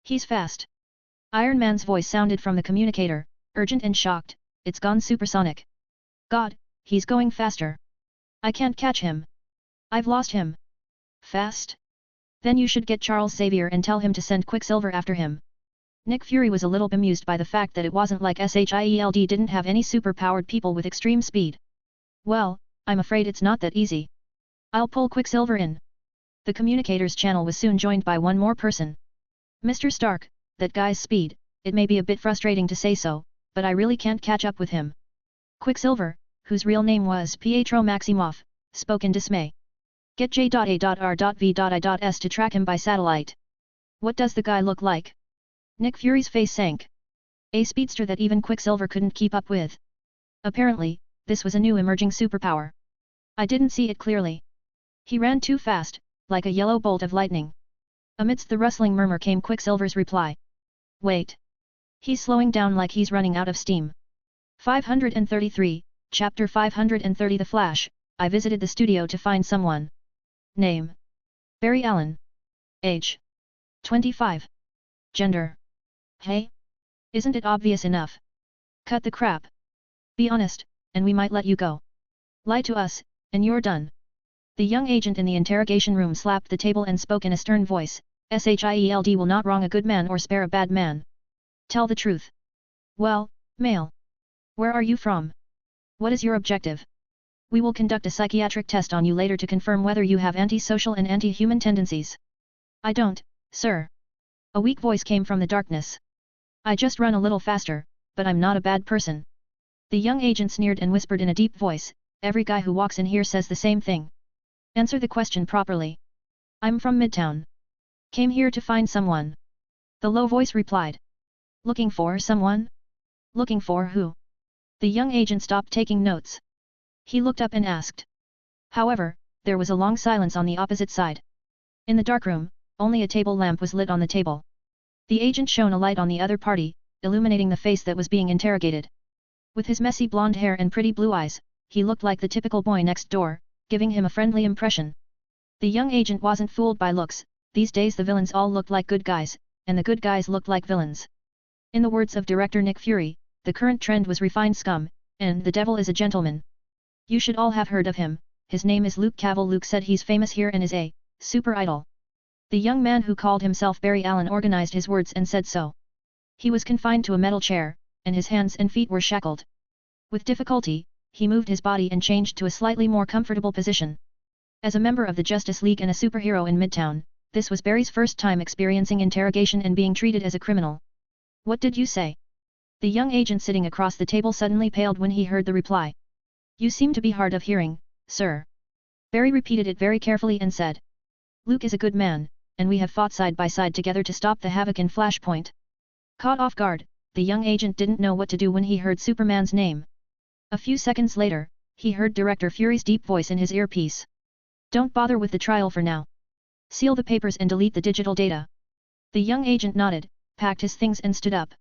He's fast. Iron Man's voice sounded from the communicator, urgent and shocked. It's gone supersonic. God, he's going faster. I can't catch him. I've lost him. Fast? Then you should get Charles Xavier and tell him to send Quicksilver after him. Nick Fury was a little bemused by the fact that it wasn't like SHIELD didn't have any super-powered people with extreme speed. Well, I'm afraid it's not that easy. I'll pull Quicksilver in. The communicator's channel was soon joined by one more person. Mr. Stark, that guy's speed, it may be a bit frustrating to say so, but I really can't catch up with him. Quicksilver, whose real name was Pietro Maximoff, spoke in dismay. Get J.A.R.V.I.S to track him by satellite. What does the guy look like? Nick Fury's face sank. A speedster that even Quicksilver couldn't keep up with. Apparently, this was a new emerging superpower. I didn't see it clearly. He ran too fast, like a yellow bolt of lightning. Amidst the rustling murmur came Quicksilver's reply. Wait. He's slowing down like he's running out of steam. 533, Chapter 530 The Flash, I visited the studio to find someone. Name. Barry Allen. Age. 25. Gender. Hey? Isn't it obvious enough? Cut the crap. Be honest, and we might let you go. Lie to us, and you're done. The young agent in the interrogation room slapped the table and spoke in a stern voice, SHIELD will not wrong a good man or spare a bad man. Tell the truth. Well, male. Where are you from? What is your objective? We will conduct a psychiatric test on you later to confirm whether you have antisocial and anti-human tendencies. I don't, sir. A weak voice came from the darkness. I just run a little faster, but I'm not a bad person. The young agent sneered and whispered in a deep voice, every guy who walks in here says the same thing. Answer the question properly. I'm from Midtown. Came here to find someone. The low voice replied. Looking for someone? Looking for who? The young agent stopped taking notes. He looked up and asked. However, there was a long silence on the opposite side. In the dark room, only a table lamp was lit on the table. The agent shone a light on the other party, illuminating the face that was being interrogated. With his messy blonde hair and pretty blue eyes, he looked like the typical boy next door, giving him a friendly impression. The young agent wasn't fooled by looks, these days the villains all looked like good guys, and the good guys looked like villains. In the words of director Nick Fury, the current trend was refined scum, and the devil is a gentleman. You should all have heard of him, his name is Luke Cavill. Luke said he's famous here and is a super idol. The young man who called himself Barry Allen organized his words and said so. He was confined to a metal chair, and his hands and feet were shackled. With difficulty, he moved his body and changed to a slightly more comfortable position. As a member of the Justice League and a superhero in Midtown, this was Barry's first time experiencing interrogation and being treated as a criminal. What did you say? The young agent sitting across the table suddenly paled when he heard the reply. You seem to be hard of hearing, sir. Barry repeated it very carefully and said. Luke is a good man, and we have fought side by side together to stop the havoc in Flashpoint. Caught off guard, the young agent didn't know what to do when he heard Superman's name. A few seconds later, he heard Director Fury's deep voice in his earpiece. Don't bother with the trial for now. Seal the papers and delete the digital data. The young agent nodded, packed his things and stood up.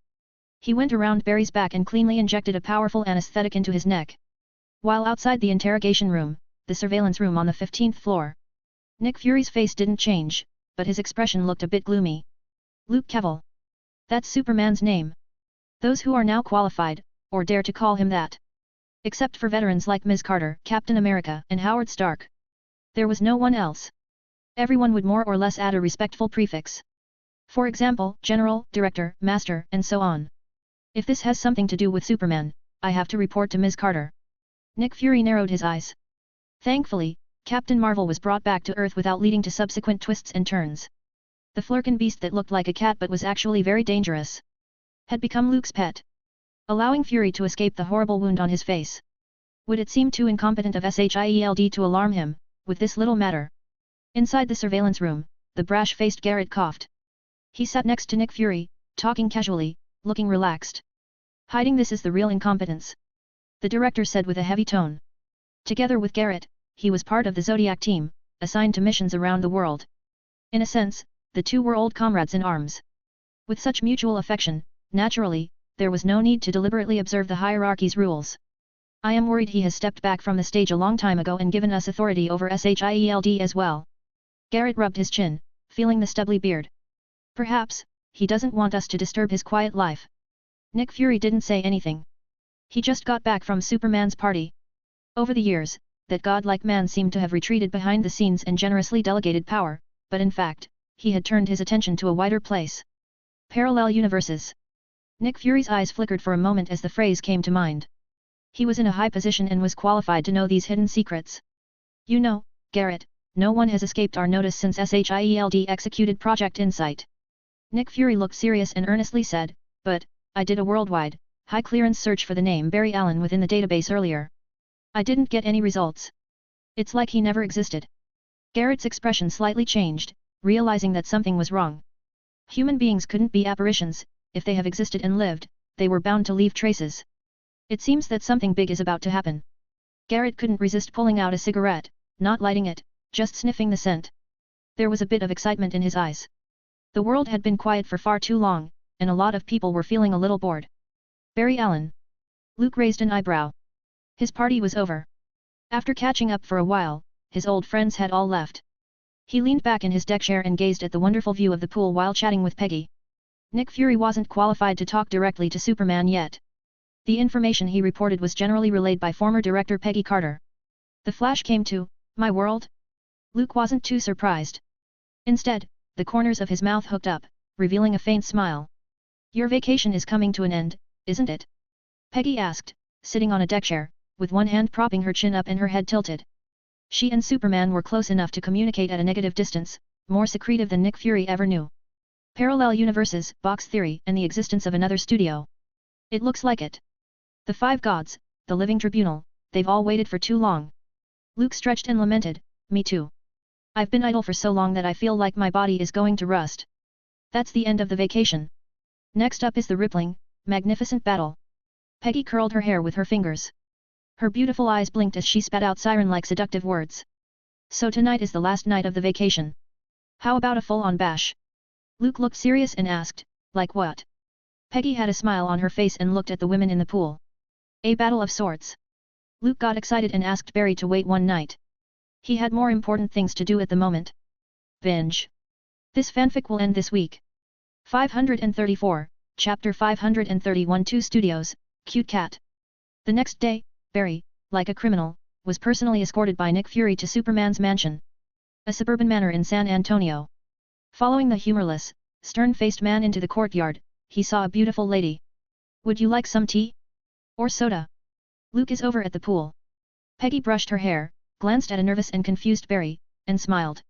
He went around Barry's back and cleanly injected a powerful anesthetic into his neck. While outside the interrogation room, the surveillance room on the 15th floor. Nick Fury's face didn't change, but his expression looked a bit gloomy. Luke Cavill. That's Superman's name. Those who are now qualified, or dare to call him that. Except for veterans like Ms. Carter, Captain America, and Howard Stark. There was no one else. Everyone would more or less add a respectful prefix. For example, General, Director, Master, and so on. If this has something to do with Superman, I have to report to Ms. Carter. Nick Fury narrowed his eyes. Thankfully, Captain Marvel was brought back to Earth without leading to subsequent twists and turns. The Flerken beast that looked like a cat but was actually very dangerous had become Luke's pet, allowing Fury to escape the horrible wound on his face. Would it seem too incompetent of SHIELD to alarm him with this little matter? Inside the surveillance room, the brash-faced Garrett coughed. He sat next to Nick Fury, talking casually, looking relaxed. Hiding this is the real incompetence, the director said with a heavy tone. Together with Garrett, he was part of the Zodiac team, assigned to missions around the world. In a sense, the two were old comrades in arms. With such mutual affection, naturally, there was no need to deliberately observe the hierarchy's rules. I am worried he has stepped back from the stage a long time ago and given us authority over Shield as well. Garrett rubbed his chin, feeling the stubbly beard. Perhaps, he doesn't want us to disturb his quiet life. Nick Fury didn't say anything. He just got back from Superman's party. Over the years, that godlike man seemed to have retreated behind the scenes and generously delegated power, but in fact, he had turned his attention to a wider place. Parallel universes. Nick Fury's eyes flickered for a moment as the phrase came to mind. He was in a high position and was qualified to know these hidden secrets. You know, Garrett, no one has escaped our notice since Shield executed Project Insight. Nick Fury looked serious and earnestly said, but, I did a worldwide, high-clearance search for the name Barry Allen within the database earlier. I didn't get any results. It's like he never existed. Garrett's expression slightly changed, realizing that something was wrong. Human beings couldn't be apparitions, if they have existed and lived, they were bound to leave traces. It seems that something big is about to happen. Garrett couldn't resist pulling out a cigarette, not lighting it, just sniffing the scent. There was a bit of excitement in his eyes. The world had been quiet for far too long, and a lot of people were feeling a little bored. Barry Allen. Luke raised an eyebrow. His party was over. After catching up for a while, his old friends had all left. He leaned back in his deck chair and gazed at the wonderful view of the pool while chatting with Peggy. Nick Fury wasn't qualified to talk directly to Superman yet. The information he reported was generally relayed by former director Peggy Carter. The Flash came to my world? Luke wasn't too surprised. Instead, the corners of his mouth hooked up, revealing a faint smile. Your vacation is coming to an end, isn't it? Peggy asked, sitting on a deck chair, with one hand propping her chin up and her head tilted. She and Superman were close enough to communicate at a negative distance, more secretive than Nick Fury ever knew. Parallel universes, box theory, and the existence of another studio. It looks like it. The five gods, the living tribunal, they've all waited for too long. Luke stretched and lamented, me too. I've been idle for so long that I feel like my body is going to rust. That's the end of the vacation. Next up is the rippling, magnificent battle. Peggy curled her hair with her fingers. Her beautiful eyes blinked as she spat out siren-like seductive words. So tonight is the last night of the vacation. How about a full-on bash? Luke looked serious and asked, like what? Peggy had a smile on her face and looked at the women in the pool. A battle of sorts. Luke got excited and asked Barry to wait one night. He had more important things to do at the moment. Binge. This fanfic will end this week. 534, Chapter 531. 2 Studios, Cute Cat. The next day, Barry, like a criminal, was personally escorted by Nick Fury to Superman's mansion. A suburban manor in San Antonio. Following the humorless, stern-faced man into the courtyard, he saw a beautiful lady. Would you like some tea? Or soda? Luke is over at the pool. Peggy brushed her hair, glanced at a nervous and confused Barry, and smiled.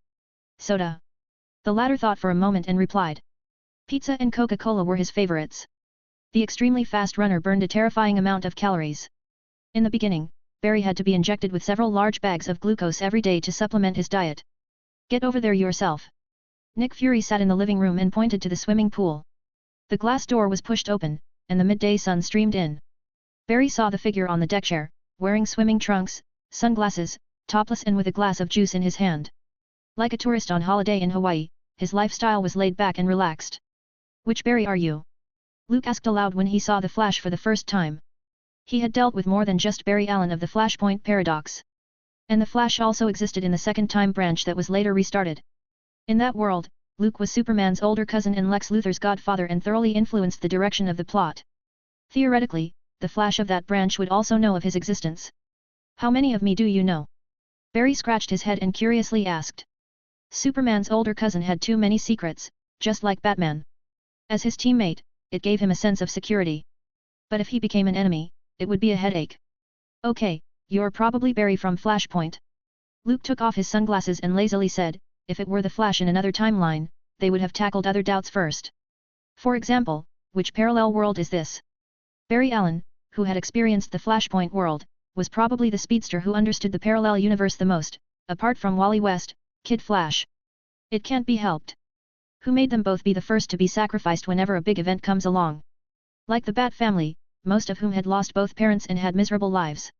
Soda. The latter thought for a moment and replied. Pizza and Coca-Cola were his favorites. The extremely fast runner burned a terrifying amount of calories. In the beginning, Barry had to be injected with several large bags of glucose every day to supplement his diet. Get over there yourself. Nick Fury sat in the living room and pointed to the swimming pool. The glass door was pushed open, and the midday sun streamed in. Barry saw the figure on the deck chair, wearing swimming trunks, sunglasses, topless and with a glass of juice in his hand. Like a tourist on holiday in Hawaii, his lifestyle was laid back and relaxed. Which Barry are you? Luke asked aloud when he saw the Flash for the first time. He had dealt with more than just Barry Allen of the Flashpoint Paradox. And the Flash also existed in the second time branch that was later restarted. In that world, Luke was Superman's older cousin and Lex Luthor's godfather and thoroughly influenced the direction of the plot. Theoretically, the Flash of that branch would also know of his existence. How many of me do you know? Barry scratched his head and curiously asked. Superman's older cousin had too many secrets, just like Batman. As his teammate, it gave him a sense of security. But if he became an enemy, it would be a headache. Okay, you're probably Barry from Flashpoint. Luke took off his sunglasses and lazily said, if it were the Flash in another timeline, they would have tackled other doubts first. For example, which parallel world is this? Barry Allen, who had experienced the Flashpoint world, was probably the speedster who understood the parallel universe the most, apart from Wally West, Kid Flash. It can't be helped. Who made them both be the first to be sacrificed whenever a big event comes along? Like the Bat family, most of whom had lost both parents and had miserable lives.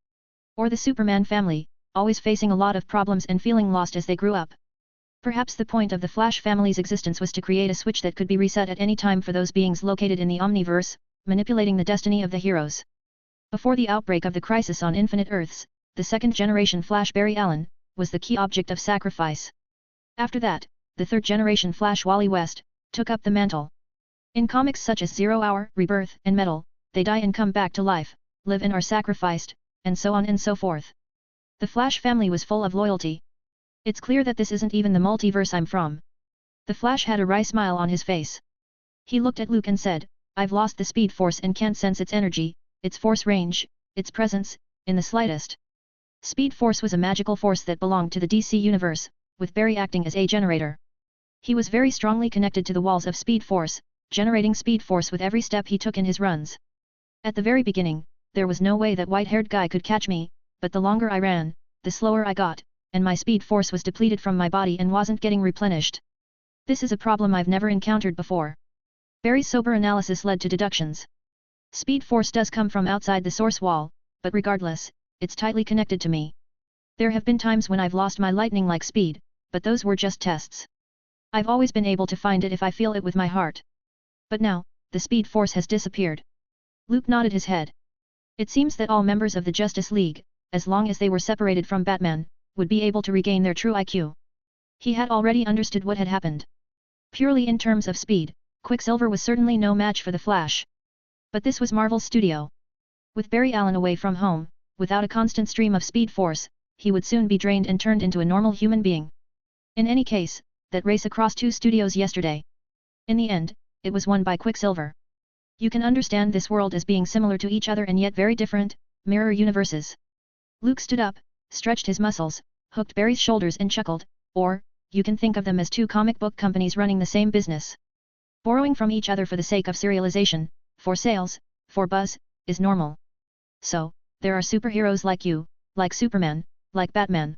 Or the Superman family, always facing a lot of problems and feeling lost as they grew up. Perhaps the point of the Flash family's existence was to create a switch that could be reset at any time for those beings located in the Omniverse, manipulating the destiny of the heroes. Before the outbreak of the crisis on Infinite Earths, the second-generation Flash Barry Allen was the key object of sacrifice. After that, the third-generation Flash Wally West took up the mantle. In comics such as Zero Hour, Rebirth, and Metal, they die and come back to life, live and are sacrificed, and so on and so forth. The Flash family was full of loyalty. It's clear that this isn't even the multiverse I'm from. The Flash had a wry smile on his face. He looked at Luke and said, I've lost the Speed Force and can't sense its energy, its force range, its presence, in the slightest. Speed Force was a magical force that belonged to the DC Universe, with Barry acting as a generator. He was very strongly connected to the walls of Speed Force, generating Speed Force with every step he took in his runs. At the very beginning, there was no way that white-haired guy could catch me, but the longer I ran, the slower I got, and my Speed Force was depleted from my body and wasn't getting replenished. This is a problem I've never encountered before. Barry's sober analysis led to deductions. Speed Force does come from outside the source wall, but regardless, it's tightly connected to me. There have been times when I've lost my lightning-like speed, but those were just tests. I've always been able to find it if I feel it with my heart. But now, the Speed Force has disappeared. Luke nodded his head. It seems that all members of the Justice League, as long as they were separated from Batman, would be able to regain their true IQ. He had already understood what had happened. Purely in terms of speed, Quicksilver was certainly no match for the Flash. But this was Marvel's studio. With Barry Allen away from home, without a constant stream of Speed Force, he would soon be drained and turned into a normal human being. In any case, that race across two studios yesterday. In the end, it was won by Quicksilver. You can understand this world as being similar to each other and yet very different, mirror universes. Luke stood up, stretched his muscles, hooked Barry's shoulders and chuckled, or, you can think of them as two comic book companies running the same business. Borrowing from each other for the sake of serialization, for sales, for buzz, is normal. So, there are superheroes like you, like Superman, like Batman.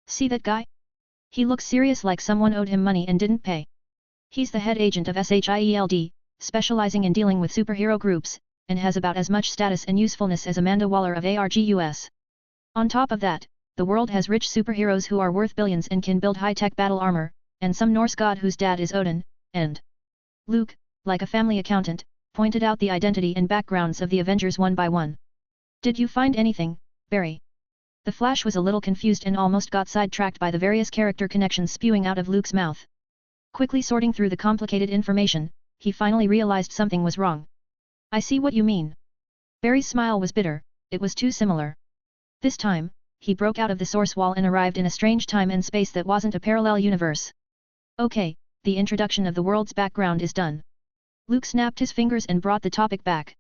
See that guy? He looks serious like someone owed him money and didn't pay. He's the head agent of SHIELD, specializing in dealing with superhero groups, and has about as much status and usefulness as Amanda Waller of ARGUS. On top of that, the world has rich superheroes who are worth billions and can build high-tech battle armor, and some Norse god whose dad is Odin, and Luke, like a family accountant, pointed out the identity and backgrounds of the Avengers one by one. Did you find anything, Barry? The Flash was a little confused and almost got sidetracked by the various character connections spewing out of Luke's mouth. Quickly sorting through the complicated information, he finally realized something was wrong. I see what you mean. Barry's smile was bitter, it was too similar. This time, he broke out of the source wall and arrived in a strange time and space that wasn't a parallel universe. Okay, the introduction of the world's background is done. Luke snapped his fingers and brought the topic back.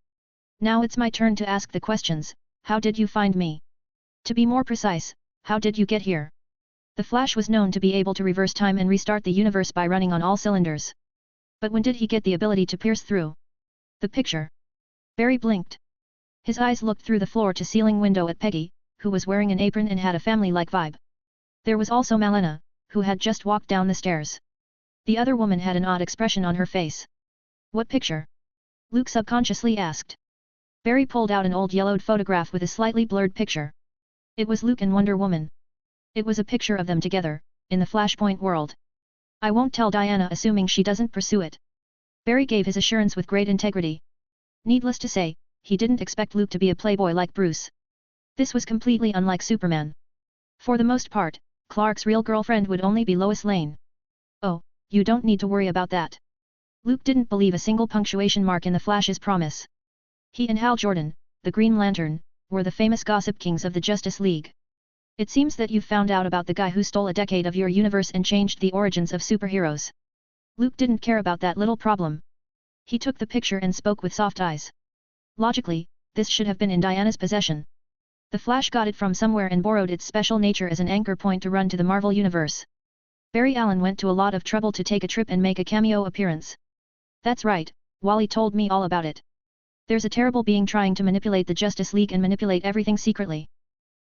Now it's my turn to ask the questions. How did you find me? To be more precise, how did you get here? The Flash was known to be able to reverse time and restart the universe by running on all cylinders. But when did he get the ability to pierce through the picture? Barry blinked. His eyes looked through the floor-to-ceiling window at Peggy, who was wearing an apron and had a family-like vibe. There was also Malena, who had just walked down the stairs. The other woman had an odd expression on her face. What picture? Luke subconsciously asked. Barry pulled out an old yellowed photograph with a slightly blurred picture. It was Luke and Wonder Woman. It was a picture of them together, in the Flashpoint world. I won't tell Diana, assuming she doesn't pursue it. Barry gave his assurance with great integrity. Needless to say, he didn't expect Luke to be a playboy like Bruce. This was completely unlike Superman. For the most part, Clark's real girlfriend would only be Lois Lane. Oh, you don't need to worry about that. Luke didn't believe a single punctuation mark in the Flash's promise. He and Hal Jordan, the Green Lantern, were the famous gossip kings of the Justice League. It seems that you've found out about the guy who stole a decade of your universe and changed the origins of superheroes. Luke didn't care about that little problem. He took the picture and spoke with soft eyes. Logically, this should have been in Diana's possession. The Flash got it from somewhere and borrowed its special nature as an anchor point to run to the Marvel Universe. Barry Allen went to a lot of trouble to take a trip and make a cameo appearance. That's right, Wally told me all about it. There's a terrible being trying to manipulate the Justice League and manipulate everything secretly.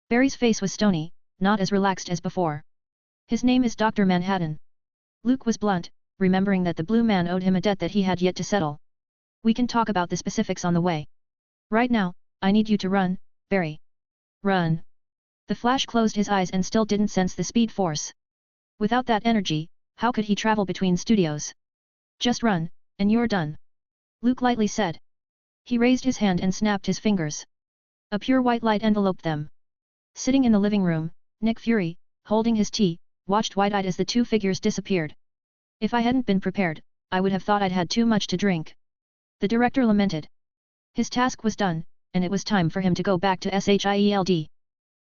Barry's face was stony, not as relaxed as before. His name is Dr. Manhattan. Luke was blunt, remembering that the Blue Man owed him a debt that he had yet to settle. We can talk about the specifics on the way. Right now, I need you to run, Barry. Run. The Flash closed his eyes and still didn't sense the Speed Force. Without that energy, how could he travel between studios? Just run, and you're done. Luke lightly said. He raised his hand and snapped his fingers. A pure white light enveloped them. Sitting in the living room, Nick Fury, holding his tea, watched wide-eyed as the two figures disappeared. If I hadn't been prepared, I would have thought I'd had too much to drink. The director lamented. His task was done, and it was time for him to go back to SHIELD.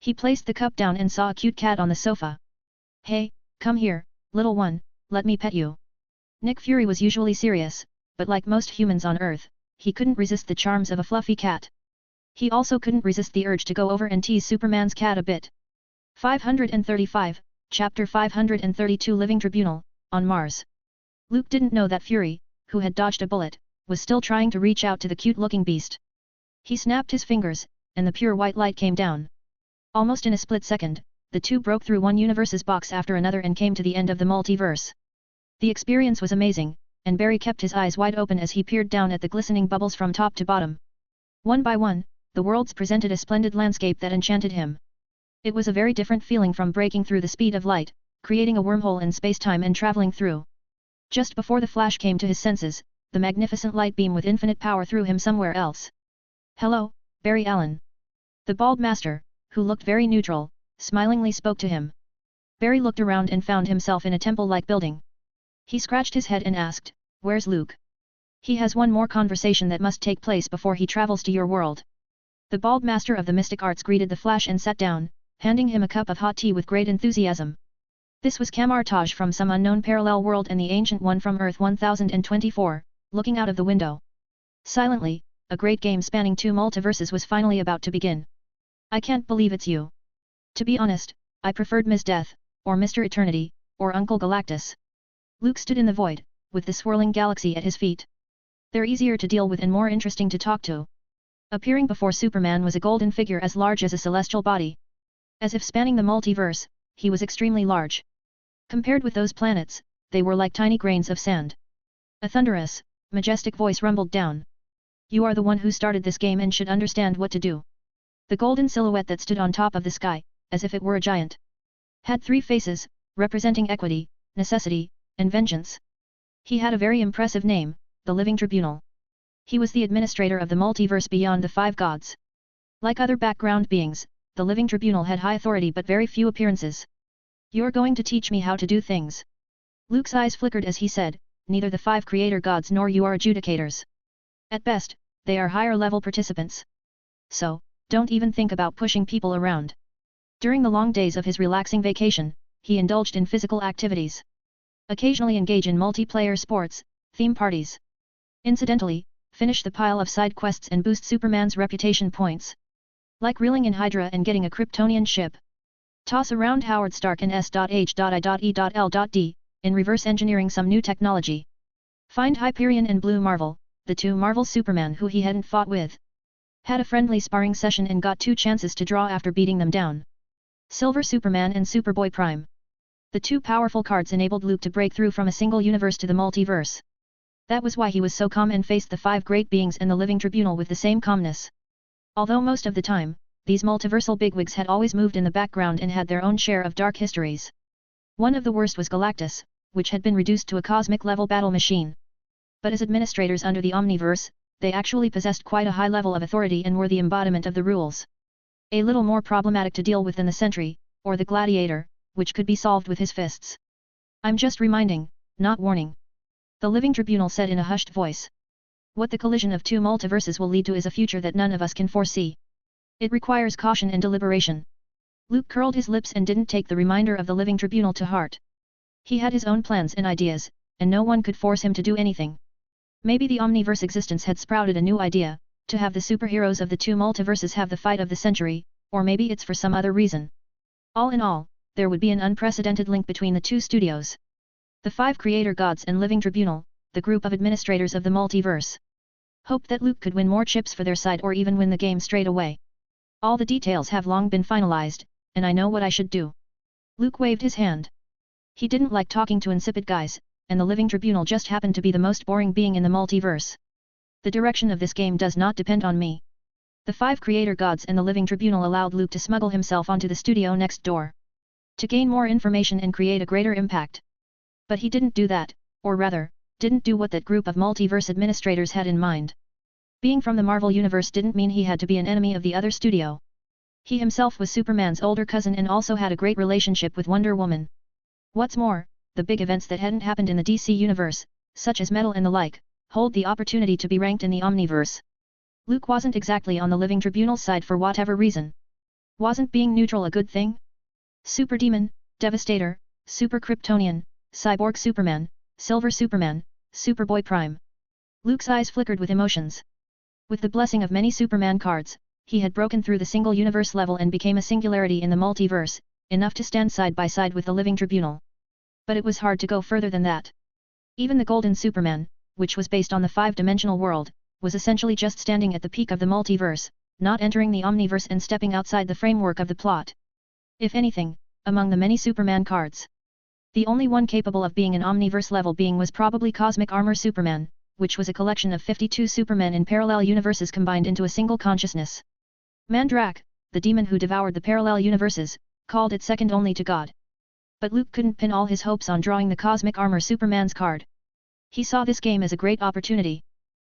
He placed the cup down and saw a cute cat on the sofa. Hey, come here, little one, let me pet you. Nick Fury was usually serious, but like most humans on Earth, he couldn't resist the charms of a fluffy cat. He also couldn't resist the urge to go over and tease Superman's cat a bit. 535, Chapter 532 Living Tribunal, on Mars. Luke didn't know that Fury, who had dodged a bullet, was still trying to reach out to the cute-looking beast. He snapped his fingers, and the pure white light came down. Almost in a split second, the two broke through one universe's box after another and came to the end of the multiverse. The experience was amazing, and Barry kept his eyes wide open as he peered down at the glistening bubbles from top to bottom. One by one, the worlds presented a splendid landscape that enchanted him. It was a very different feeling from breaking through the speed of light, creating a wormhole in space-time and traveling through. Just before the Flash came to his senses, the magnificent light beam with infinite power threw him somewhere else. Hello, Barry Allen. The bald master, who looked very neutral, smilingly spoke to him. Barry looked around and found himself in a temple-like building. He scratched his head and asked, "Where's Luke? He has one more conversation that must take place before he travels to your world." The bald master of the mystic arts greeted the Flash and sat down, handing him a cup of hot tea with great enthusiasm. This was Kamar-Taj from some unknown parallel world and the Ancient One from Earth 1024, looking out of the window. Silently, a great game spanning two multiverses was finally about to begin. "I can't believe it's you. To be honest, I preferred Ms. Death, or Mr. Eternity, or Uncle Galactus." Luke stood in the void, with the swirling galaxy at his feet. "They're easier to deal with and more interesting to talk to." Appearing before Superman was a golden figure as large as a celestial body. As if spanning the multiverse, he was extremely large. Compared with those planets, they were like tiny grains of sand. A thunderous, majestic voice rumbled down. "You are the one who started this game and should understand what to do." The golden silhouette that stood on top of the sky, as if it were a giant, had three faces, representing equity, necessity, and vengeance. He had a very impressive name, the Living Tribunal. He was the administrator of the multiverse beyond the five gods. Like other background beings, the Living Tribunal had high authority but very few appearances. "You're going to teach me how to do things." Luke's eyes flickered as he said, "Neither the five creator gods nor you are adjudicators. At best, they are higher-level participants. So, don't even think about pushing people around." During the long days of his relaxing vacation, he indulged in physical activities. Occasionally engage in multiplayer sports, theme parties. Incidentally, finish the pile of side quests and boost Superman's reputation points. Like reeling in Hydra and getting a Kryptonian ship. Toss around Howard Stark and S.H.I.E.L.D, in reverse engineering some new technology. Find Hyperion and Blue Marvel, the two Marvel Superman who he hadn't fought with. Had a friendly sparring session and got 2 chances to draw after beating them down. Silver Superman and Superboy Prime. The two powerful cards enabled Luke to break through from a single universe to the multiverse. That was why he was so calm and faced the five great beings and the Living Tribunal with the same calmness. Although most of the time, these multiversal bigwigs had always moved in the background and had their own share of dark histories. One of the worst was Galactus, which had been reduced to a cosmic-level battle machine. But as administrators under the Omniverse, they actually possessed quite a high level of authority and were the embodiment of the rules. A little more problematic to deal with than the Sentry, or the Gladiator, which could be solved with his fists. "I'm just reminding, not warning," the Living Tribunal said in a hushed voice. "What the collision of two multiverses will lead to is a future that none of us can foresee. It requires caution and deliberation." Luke curled his lips and didn't take the reminder of the Living Tribunal to heart. He had his own plans and ideas, and no one could force him to do anything. Maybe the Omniverse existence had sprouted a new idea, to have the superheroes of the two multiverses have the fight of the century, or maybe it's for some other reason. All in all, there would be an unprecedented link between the two studios. The five creator gods and Living Tribunal, the group of administrators of the multiverse. Hoped that Luke could win more chips for their side or even win the game straight away. "All the details have long been finalized, and I know what I should do." Luke waved his hand. He didn't like talking to insipid guys, and the Living Tribunal just happened to be the most boring being in the multiverse. "The direction of this game does not depend on me." The five creator gods and the Living Tribunal allowed Luke to smuggle himself onto the studio next door. To gain more information and create a greater impact. But he didn't do that, or rather, didn't do what that group of multiverse administrators had in mind. Being from the Marvel Universe didn't mean he had to be an enemy of the other studio. He himself was Superman's older cousin and also had a great relationship with Wonder Woman. What's more, the big events that hadn't happened in the DC Universe, such as Metal and the like, hold the opportunity to be ranked in the Omniverse. Luke wasn't exactly on the Living Tribunal's side for whatever reason. Wasn't being neutral a good thing? Super Demon, Devastator, Super Kryptonian, Cyborg Superman, Silver Superman, Superboy Prime. Luke's eyes flickered with emotions. With the blessing of many Superman cards, he had broken through the single universe level and became a singularity in the multiverse, enough to stand side by side with the Living Tribunal. But it was hard to go further than that. Even the Golden Superman, which was based on the five-dimensional world, was essentially just standing at the peak of the multiverse, not entering the Omniverse and stepping outside the framework of the plot. If anything, among the many Superman cards, the only one capable of being an Omniverse-level being was probably Cosmic Armor Superman, which was a collection of 52 Supermen in parallel universes combined into a single consciousness. Mandrak, the demon who devoured the parallel universes, called it second only to God. But Luke couldn't pin all his hopes on drawing the Cosmic Armor Superman's card. He saw this game as a great opportunity.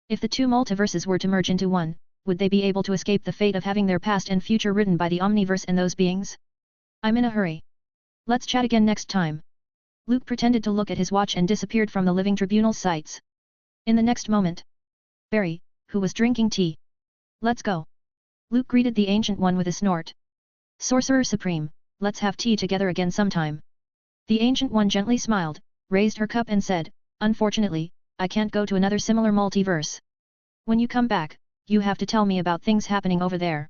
If the two multiverses were to merge into one, would they be able to escape the fate of having their past and future written by the Omniverse and those beings? I'm in a hurry. Let's chat again next time. Luke pretended to look at his watch and disappeared from the Living Tribunal's sights. In the next moment, Barry, who was drinking tea. Let's go. Luke greeted the Ancient One with a snort. Sorcerer Supreme, let's have tea together again sometime. The Ancient One gently smiled, raised her cup and said, unfortunately, I can't go to another similar multiverse. When you come back, you have to tell me about things happening over there.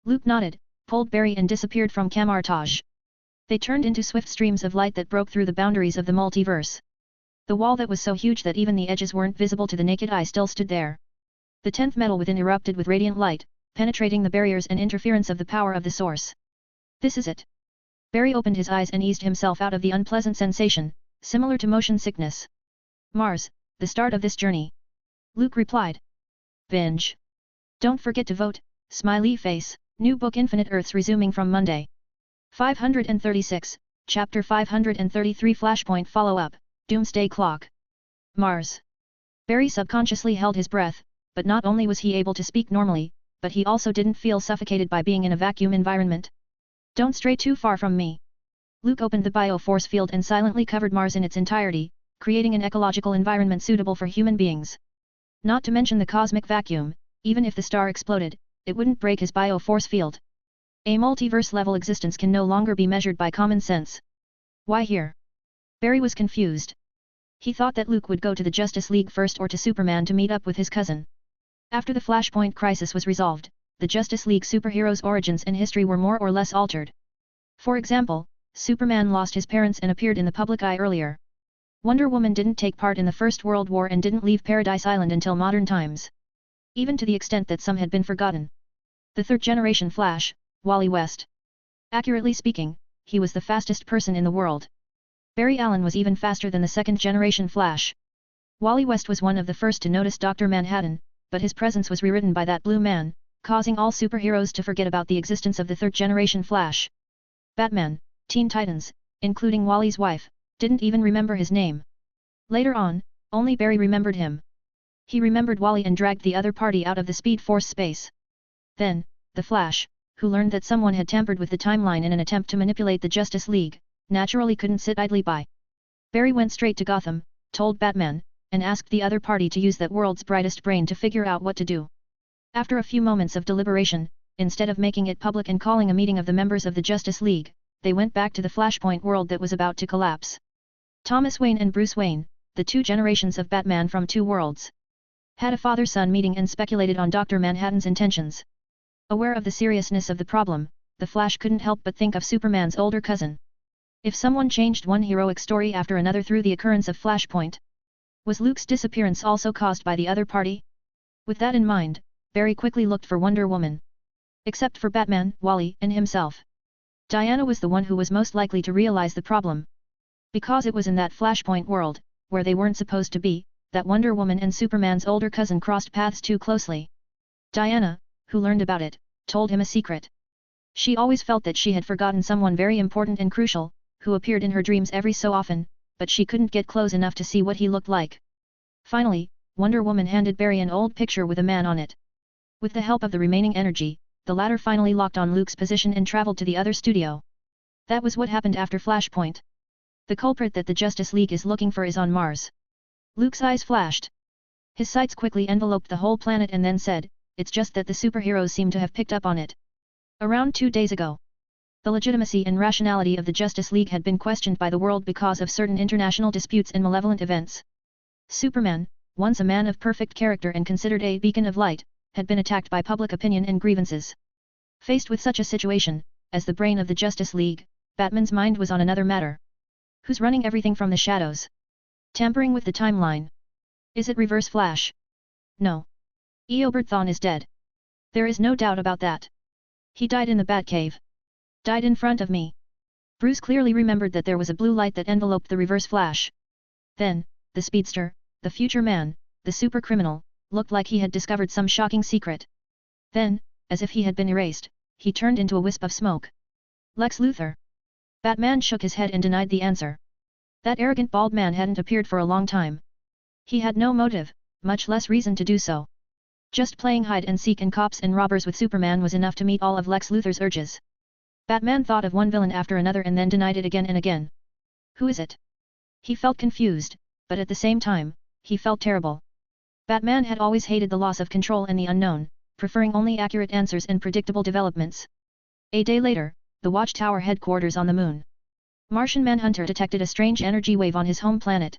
Luke nodded, pulled Barry and disappeared from Kamar-Taj. They turned into swift streams of light that broke through the boundaries of the multiverse. The wall that was so huge that even the edges weren't visible to the naked eye still stood there. The 10th metal within erupted with radiant light, penetrating the barriers and interference of the power of the source. This is it. Barry opened his eyes and eased himself out of the unpleasant sensation, similar to motion sickness. Mars, the start of this journey. Luke replied. Binge. Don't forget to vote, smiley face, new book Infinite Earths resuming from Monday. 536, Chapter 533 Flashpoint Follow-up, Doomsday Clock. Mars. Barry subconsciously held his breath, but not only was he able to speak normally, but he also didn't feel suffocated by being in a vacuum environment. Don't stray too far from me. Luke opened the bioforce field and silently covered Mars in its entirety, creating an ecological environment suitable for human beings. Not to mention the cosmic vacuum, even if the star exploded, it wouldn't break his bioforce field. A multiverse-level existence can no longer be measured by common sense. Why here? Barry was confused. He thought that Luke would go to the Justice League first or to Superman to meet up with his cousin. After the Flashpoint crisis was resolved, the Justice League superheroes' origins and history were more or less altered. For example, Superman lost his parents and appeared in the public eye earlier. Wonder Woman didn't take part in the First World War and didn't leave Paradise Island until modern times. Even to the extent that some had been forgotten. The third-generation Flash, Wally West. Accurately speaking, he was the fastest person in the world. Barry Allen was even faster than the second-generation Flash. Wally West was one of the first to notice Dr. Manhattan, but his presence was rewritten by that blue man, causing all superheroes to forget about the existence of the third-generation Flash. Batman, Teen Titans, including Wally's wife, didn't even remember his name. Later on, only Barry remembered him. He remembered Wally and dragged the other party out of the Speed Force space. Then, the Flash, who learned that someone had tampered with the timeline in an attempt to manipulate the Justice League, naturally couldn't sit idly by. Barry went straight to Gotham, told Batman, and asked the other party to use that world's brightest brain to figure out what to do. After a few moments of deliberation, instead of making it public and calling a meeting of the members of the Justice League, they went back to the Flashpoint world that was about to collapse. Thomas Wayne and Bruce Wayne, the two generations of Batman from two worlds, had a father-son meeting and speculated on Dr. Manhattan's intentions. Aware of the seriousness of the problem, the Flash couldn't help but think of Superman's older cousin. If someone changed one heroic story after another through the occurrence of Flashpoint, was Luke's disappearance also caused by the other party? With that in mind, Barry quickly looked for Wonder Woman. Except for Batman, Wally, and himself, Diana was the one who was most likely to realize the problem. Because it was in that Flashpoint world, where they weren't supposed to be, that Wonder Woman and Superman's older cousin crossed paths too closely. Diana, who learned about it, told him a secret. She always felt that she had forgotten someone very important and crucial, who appeared in her dreams every so often, but she couldn't get close enough to see what he looked like. Finally, Wonder Woman handed Barry an old picture with a man on it. With the help of the remaining energy, the latter finally locked on Luke's position and traveled to the other studio. That was what happened after Flashpoint. The culprit that the Justice League is looking for is on Mars. Luke's eyes flashed. His sights quickly enveloped the whole planet and then said, "It's just that the superheroes seem to have picked up on it." Around 2 days ago, the legitimacy and rationality of the Justice League had been questioned by the world because of certain international disputes and malevolent events. Superman, once a man of perfect character and considered a beacon of light, had been attacked by public opinion and grievances. Faced with such a situation, as the brain of the Justice League, Batman's mind was on another matter. Who's running everything from the shadows? Tampering with the timeline? Is it Reverse Flash? No. Eobard Thawne is dead. There is no doubt about that. He died in the Batcave. Died in front of me. Bruce clearly remembered that there was a blue light that enveloped the Reverse Flash. Then, the speedster, the future man, the super criminal, looked like he had discovered some shocking secret. Then, as if he had been erased, he turned into a wisp of smoke. Lex Luthor. Batman shook his head and denied the answer. That arrogant bald man hadn't appeared for a long time. He had no motive, much less reason to do so. Just playing hide and seek and cops and robbers with Superman was enough to meet all of Lex Luthor's urges. Batman thought of one villain after another and then denied it again and again. Who is it? He felt confused, but at the same time, he felt terrible. Batman had always hated the loss of control and the unknown, preferring only accurate answers and predictable developments. A day later, the Watchtower headquarters on the moon. Martian Manhunter detected a strange energy wave on his home planet.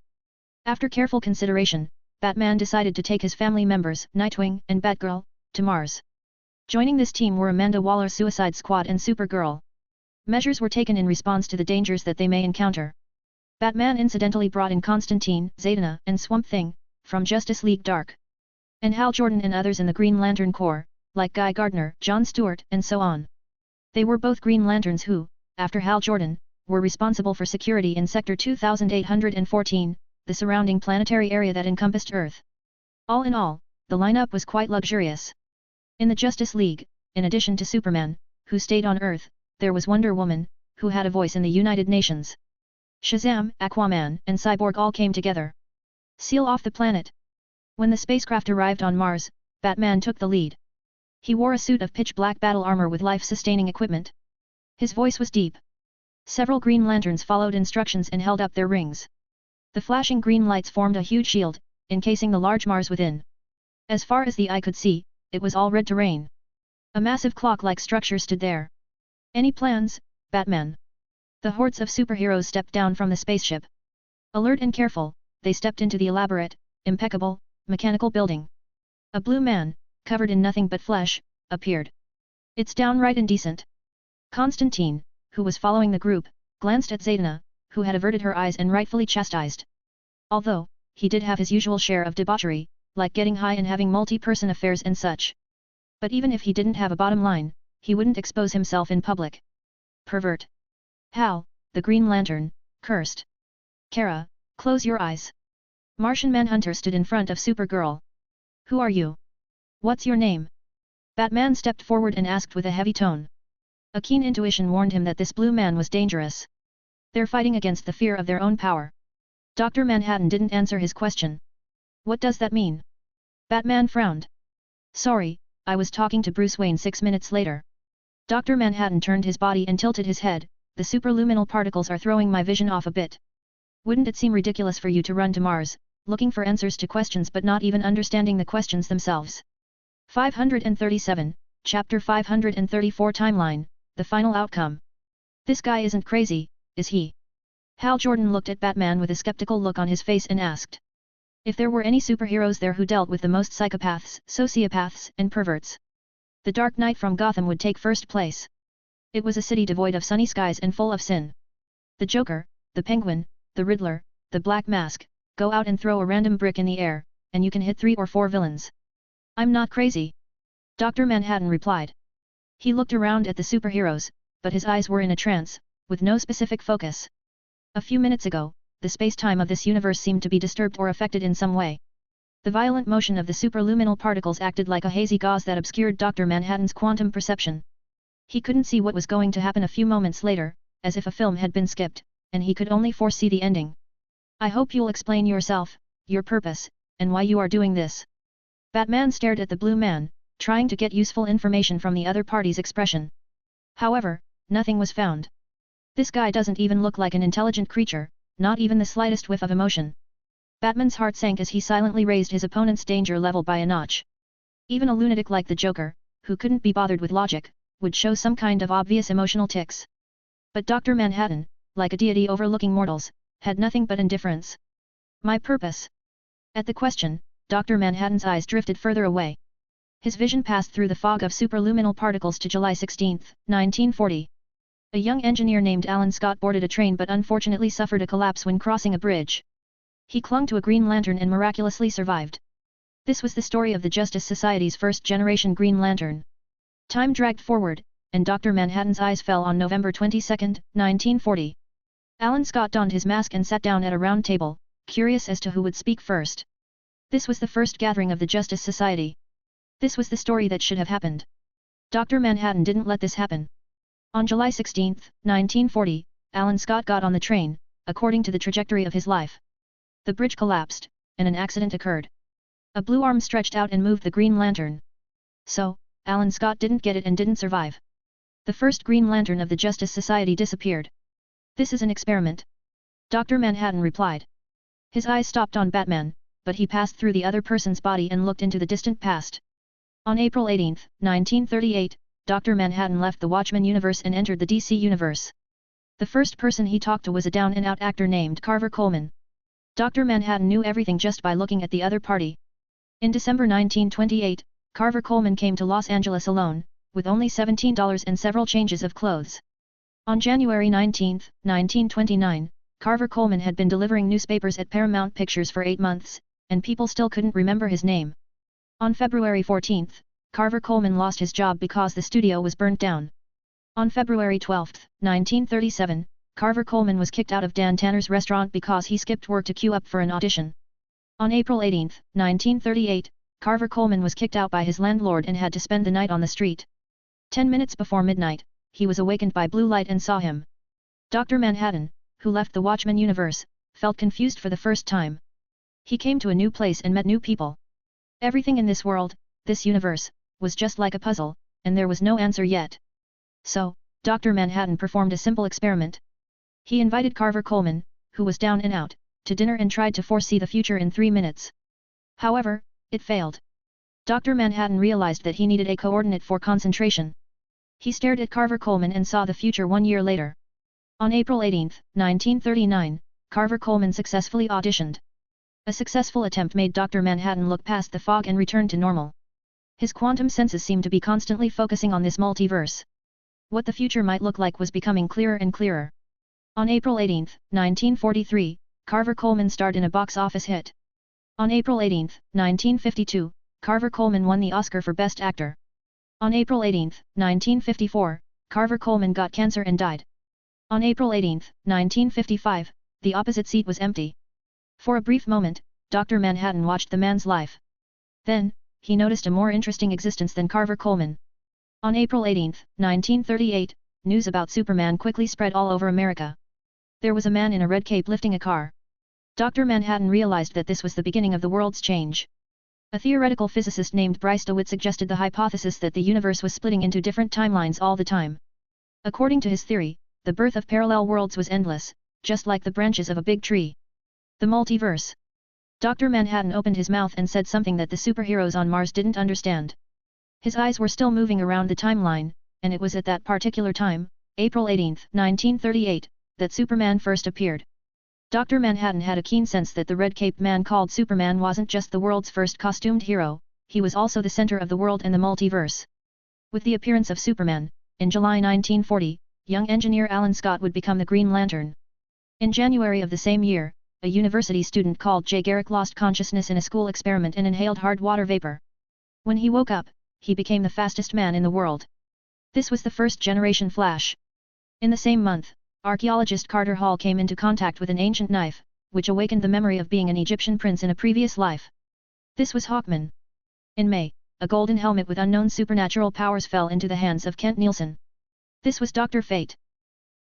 After careful consideration, Batman decided to take his family members, Nightwing and Batgirl, to Mars. Joining this team were Amanda Waller's Suicide Squad and Supergirl. Measures were taken in response to the dangers that they may encounter. Batman incidentally brought in Constantine, Zatanna, and Swamp Thing, from Justice League Dark. And Hal Jordan and others in the Green Lantern Corps, like Guy Gardner, John Stewart, and so on. They were both Green Lanterns who, after Hal Jordan, were responsible for security in Sector 2814, the surrounding planetary area that encompassed Earth. All in all, the lineup was quite luxurious. In the Justice League, in addition to Superman, who stayed on Earth, there was Wonder Woman, who had a voice in the United Nations. Shazam, Aquaman, and Cyborg all came together. Seal off the planet. When the spacecraft arrived on Mars, Batman took the lead. He wore a suit of pitch-black battle armor with life-sustaining equipment. His voice was deep. Several Green Lanterns followed instructions and held up their rings. The flashing green lights formed a huge shield, encasing the large Mars within. As far as the eye could see, it was all red terrain. A massive clock-like structure stood there. Any plans, Batman? The hordes of superheroes stepped down from the spaceship. Alert and careful, they stepped into the elaborate, impeccable, mechanical building. A blue man, covered in nothing but flesh, appeared. It's downright indecent. Constantine, who was following the group, glanced at Zatanna, who had averted her eyes and rightfully chastised. Although, he did have his usual share of debauchery, like getting high and having multi-person affairs and such. But even if he didn't have a bottom line, he wouldn't expose himself in public. Pervert. Hal, the Green Lantern, cursed. Kara, close your eyes. Martian Manhunter stood in front of Supergirl. Who are you? What's your name? Batman stepped forward and asked with a heavy tone. A keen intuition warned him that this blue man was dangerous. They're fighting against the fear of their own power. Dr. Manhattan didn't answer his question. What does that mean? Batman frowned. Sorry, I was talking to Bruce Wayne 6 minutes later. Dr. Manhattan turned his body and tilted his head. The superluminal particles are throwing my vision off a bit. Wouldn't it seem ridiculous for you to run to Mars, looking for answers to questions but not even understanding the questions themselves? 537, Chapter 534 Timeline, the final outcome. This guy isn't crazy, is he? Hal Jordan looked at Batman with a skeptical look on his face and asked. If there were any superheroes there who dealt with the most psychopaths, sociopaths, and perverts, the Dark Knight from Gotham would take first place. It was a city devoid of sunny skies and full of sin. The Joker, the Penguin, the Riddler, the Black Mask, go out and throw a random brick in the air, and you can hit 3 or 4 villains. I'm not crazy. Dr. Manhattan replied. He looked around at the superheroes, but his eyes were in a trance, with no specific focus. A few minutes ago, the space-time of this universe seemed to be disturbed or affected in some way. The violent motion of the superluminal particles acted like a hazy gauze that obscured Dr. Manhattan's quantum perception. He couldn't see what was going to happen a few moments later, as if a film had been skipped, and he could only foresee the ending. I hope you'll explain yourself, your purpose, and why you are doing this. Batman stared at the blue man, trying to get useful information from the other party's expression. However, nothing was found. This guy doesn't even look like an intelligent creature, not even the slightest whiff of emotion. Batman's heart sank as he silently raised his opponent's danger level by a notch. Even a lunatic like the Joker, who couldn't be bothered with logic, would show some kind of obvious emotional tics. But Dr. Manhattan, like a deity overlooking mortals, had nothing but indifference. My purpose? At the question, Dr. Manhattan's eyes drifted further away. His vision passed through the fog of superluminal particles to July 16, 1940. A young engineer named Alan Scott boarded a train but unfortunately suffered a collapse when crossing a bridge. He clung to a Green Lantern and miraculously survived. This was the story of the Justice Society's first-generation Green Lantern. Time dragged forward, and Dr. Manhattan's eyes fell on November 22, 1940. Alan Scott donned his mask and sat down at a round table, curious as to who would speak first. This was the first gathering of the Justice Society. This was the story that should have happened. Dr. Manhattan didn't let this happen. On July 16, 1940, Alan Scott got on the train, according to the trajectory of his life. The bridge collapsed, and an accident occurred. A blue arm stretched out and moved the Green Lantern. So, Alan Scott didn't get it and didn't survive. The first Green Lantern of the Justice Society disappeared. This is an experiment. Dr. Manhattan replied. His eyes stopped on Batman, but he passed through the other person's body and looked into the distant past. On April 18, 1938, Dr. Manhattan left the Watchmen universe and entered the DC universe. The first person he talked to was a down-and-out actor named Carver Coleman. Dr. Manhattan knew everything just by looking at the other party. In December 1928, Carver Coleman came to Los Angeles alone, with only $17 and several changes of clothes. On January 19, 1929, Carver Coleman had been delivering newspapers at Paramount Pictures for 8 months, and people still couldn't remember his name. On February 14, Carver Coleman lost his job because the studio was burnt down. On February 12, 1937, Carver Coleman was kicked out of Dan Tanner's restaurant because he skipped work to queue up for an audition. On April 18, 1938, Carver Coleman was kicked out by his landlord and had to spend the night on the street. 10 minutes before midnight, he was awakened by blue light and saw him. Dr. Manhattan, who left the Watchmen universe, felt confused for the first time. He came to a new place and met new people. Everything in this world, this universe, was just like a puzzle, and there was no answer yet. So, Dr. Manhattan performed a simple experiment. He invited Carver Coleman, who was down and out, to dinner and tried to foresee the future in 3 minutes. However, it failed. Dr. Manhattan realized that he needed a coordinate for concentration. He stared at Carver Coleman and saw the future 1 year later. On April 18, 1939, Carver Coleman successfully auditioned. A successful attempt made Dr. Manhattan look past the fog and return to normal. His quantum senses seemed to be constantly focusing on this multiverse. What the future might look like was becoming clearer and clearer. On April 18, 1943, Carver Coleman starred in a box office hit. On April 18, 1952, Carver Coleman won the Oscar for Best Actor. On April 18, 1954, Carver Coleman got cancer and died. On April 18, 1955, the opposite seat was empty. For a brief moment, Dr. Manhattan watched the man's life. Then, he noticed a more interesting existence than Carver Coleman. On April 18, 1938, news about Superman quickly spread all over America. There was a man in a red cape lifting a car. Dr. Manhattan realized that this was the beginning of the world's change. A theoretical physicist named Bryce DeWitt suggested the hypothesis that the universe was splitting into different timelines all the time. According to his theory, the birth of parallel worlds was endless, just like the branches of a big tree. The multiverse. Dr. Manhattan opened his mouth and said something that the superheroes on Mars didn't understand. His eyes were still moving around the timeline, and it was at that particular time, April 18, 1938, that Superman first appeared. Dr. Manhattan had a keen sense that the red-caped man called Superman wasn't just the world's first costumed hero, he was also the center of the world and the multiverse. With the appearance of Superman, in July 1940, young engineer Alan Scott would become the Green Lantern. In January of the same year, a university student called Jay Garrick lost consciousness in a school experiment and inhaled hard water vapor. When he woke up, he became the fastest man in the world. This was the first-generation Flash. In the same month, archaeologist Carter Hall came into contact with an ancient knife, which awakened the memory of being an Egyptian prince in a previous life. This was Hawkman. In May, a golden helmet with unknown supernatural powers fell into the hands of Kent Nielsen. This was Dr. Fate.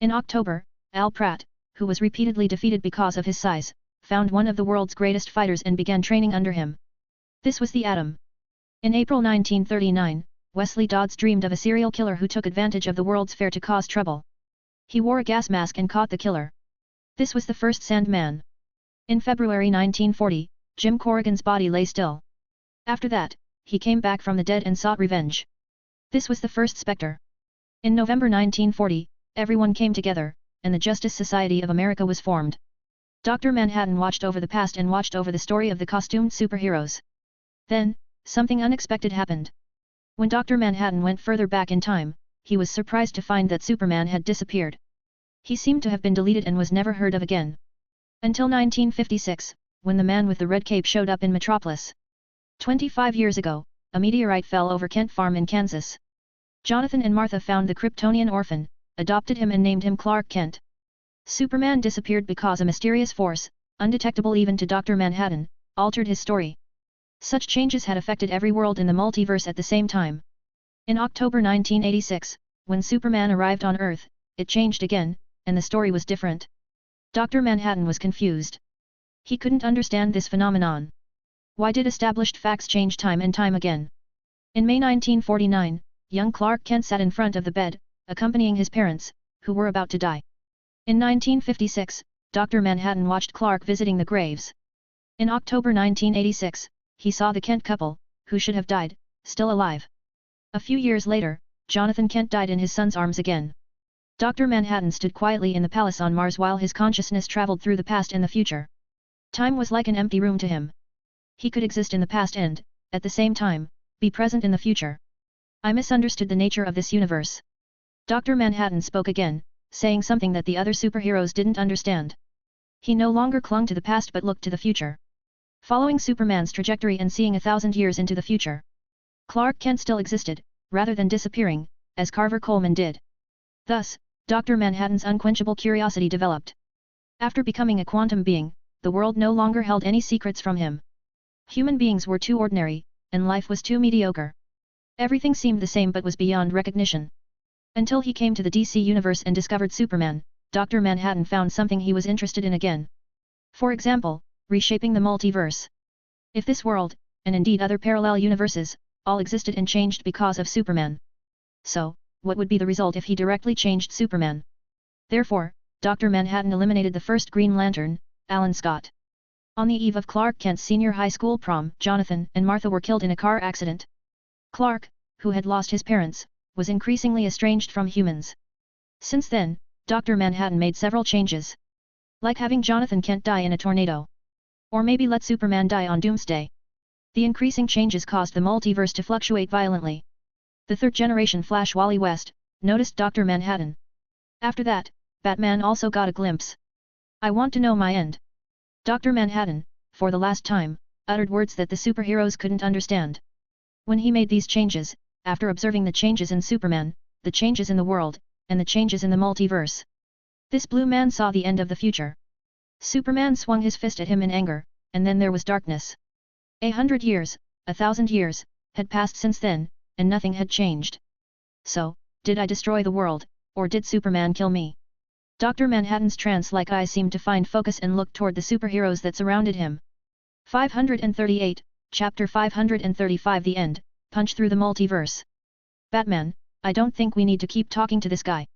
In October, Al Pratt, who was repeatedly defeated because of his size, found one of the world's greatest fighters and began training under him. This was the Atom. In April 1939, Wesley Dodds dreamed of a serial killer who took advantage of the World's Fair to cause trouble. He wore a gas mask and caught the killer. This was the first Sandman. In February 1940, Jim Corrigan's body lay still. After that, he came back from the dead and sought revenge. This was the first Spectre. In November 1940, everyone came together, and the Justice Society of America was formed. Dr. Manhattan watched over the past and watched over the story of the costumed superheroes. Then, something unexpected happened. When Dr. Manhattan went further back in time, he was surprised to find that Superman had disappeared. He seemed to have been deleted and was never heard of again. Until 1956, when the man with the red cape showed up in Metropolis. 25 years ago, a meteorite fell over Kent Farm in Kansas. Jonathan and Martha found the Kryptonian orphan, adopted him and named him Clark Kent. Superman disappeared because a mysterious force, undetectable even to Dr. Manhattan, altered his story. Such changes had affected every world in the multiverse at the same time. In October 1986, when Superman arrived on Earth, it changed again, and the story was different. Dr. Manhattan was confused. He couldn't understand this phenomenon. Why did established facts change time and time again? In May 1949, young Clark Kent sat in front of the bed, accompanying his parents, who were about to die. In 1956, Dr. Manhattan watched Clark visiting the graves. In October 1986, he saw the Kent couple, who should have died, still alive. A few years later, Jonathan Kent died in his son's arms again. Dr. Manhattan stood quietly in the palace on Mars while his consciousness traveled through the past and the future. Time was like an empty room to him. He could exist in the past and, at the same time, be present in the future. I misunderstood the nature of this universe. Dr. Manhattan spoke again, saying something that the other superheroes didn't understand. He no longer clung to the past but looked to the future. Following Superman's trajectory and seeing 1,000 years into the future. Clark Kent still existed, rather than disappearing, as Carver Coleman did. Thus, Dr. Manhattan's unquenchable curiosity developed. After becoming a quantum being, the world no longer held any secrets from him. Human beings were too ordinary, and life was too mediocre. Everything seemed the same but was beyond recognition. Until he came to the DC universe and discovered Superman, Dr. Manhattan found something he was interested in again. For example, reshaping the multiverse. If this world, and indeed other parallel universes, all existed and changed because of Superman. So, what would be the result if he directly changed Superman? Therefore, Dr. Manhattan eliminated the first Green Lantern, Alan Scott. On the eve of Clark Kent's senior high school prom, Jonathan and Martha were killed in a car accident. Clark, who had lost his parents, was increasingly estranged from humans. Since then, Dr. Manhattan made several changes. Like having Jonathan Kent die in a tornado. Or maybe let Superman die on Doomsday. The increasing changes caused the multiverse to fluctuate violently. The third-generation Flash Wally West noticed Dr. Manhattan. After that, Batman also got a glimpse. I want to know my end. Dr. Manhattan, for the last time, uttered words that the superheroes couldn't understand. When he made these changes, after observing the changes in Superman, the changes in the world, and the changes in the multiverse, this blue man saw the end of the future. Superman swung his fist at him in anger, and then there was darkness. 100 years, 1,000 years, had passed since then, and nothing had changed. So, did I destroy the world, or did Superman kill me? Dr. Manhattan's trance-like eyes seemed to find focus and looked toward the superheroes that surrounded him. 538, Chapter 535 The End, Punch Through the Multiverse. Batman, I don't think we need to keep talking to this guy.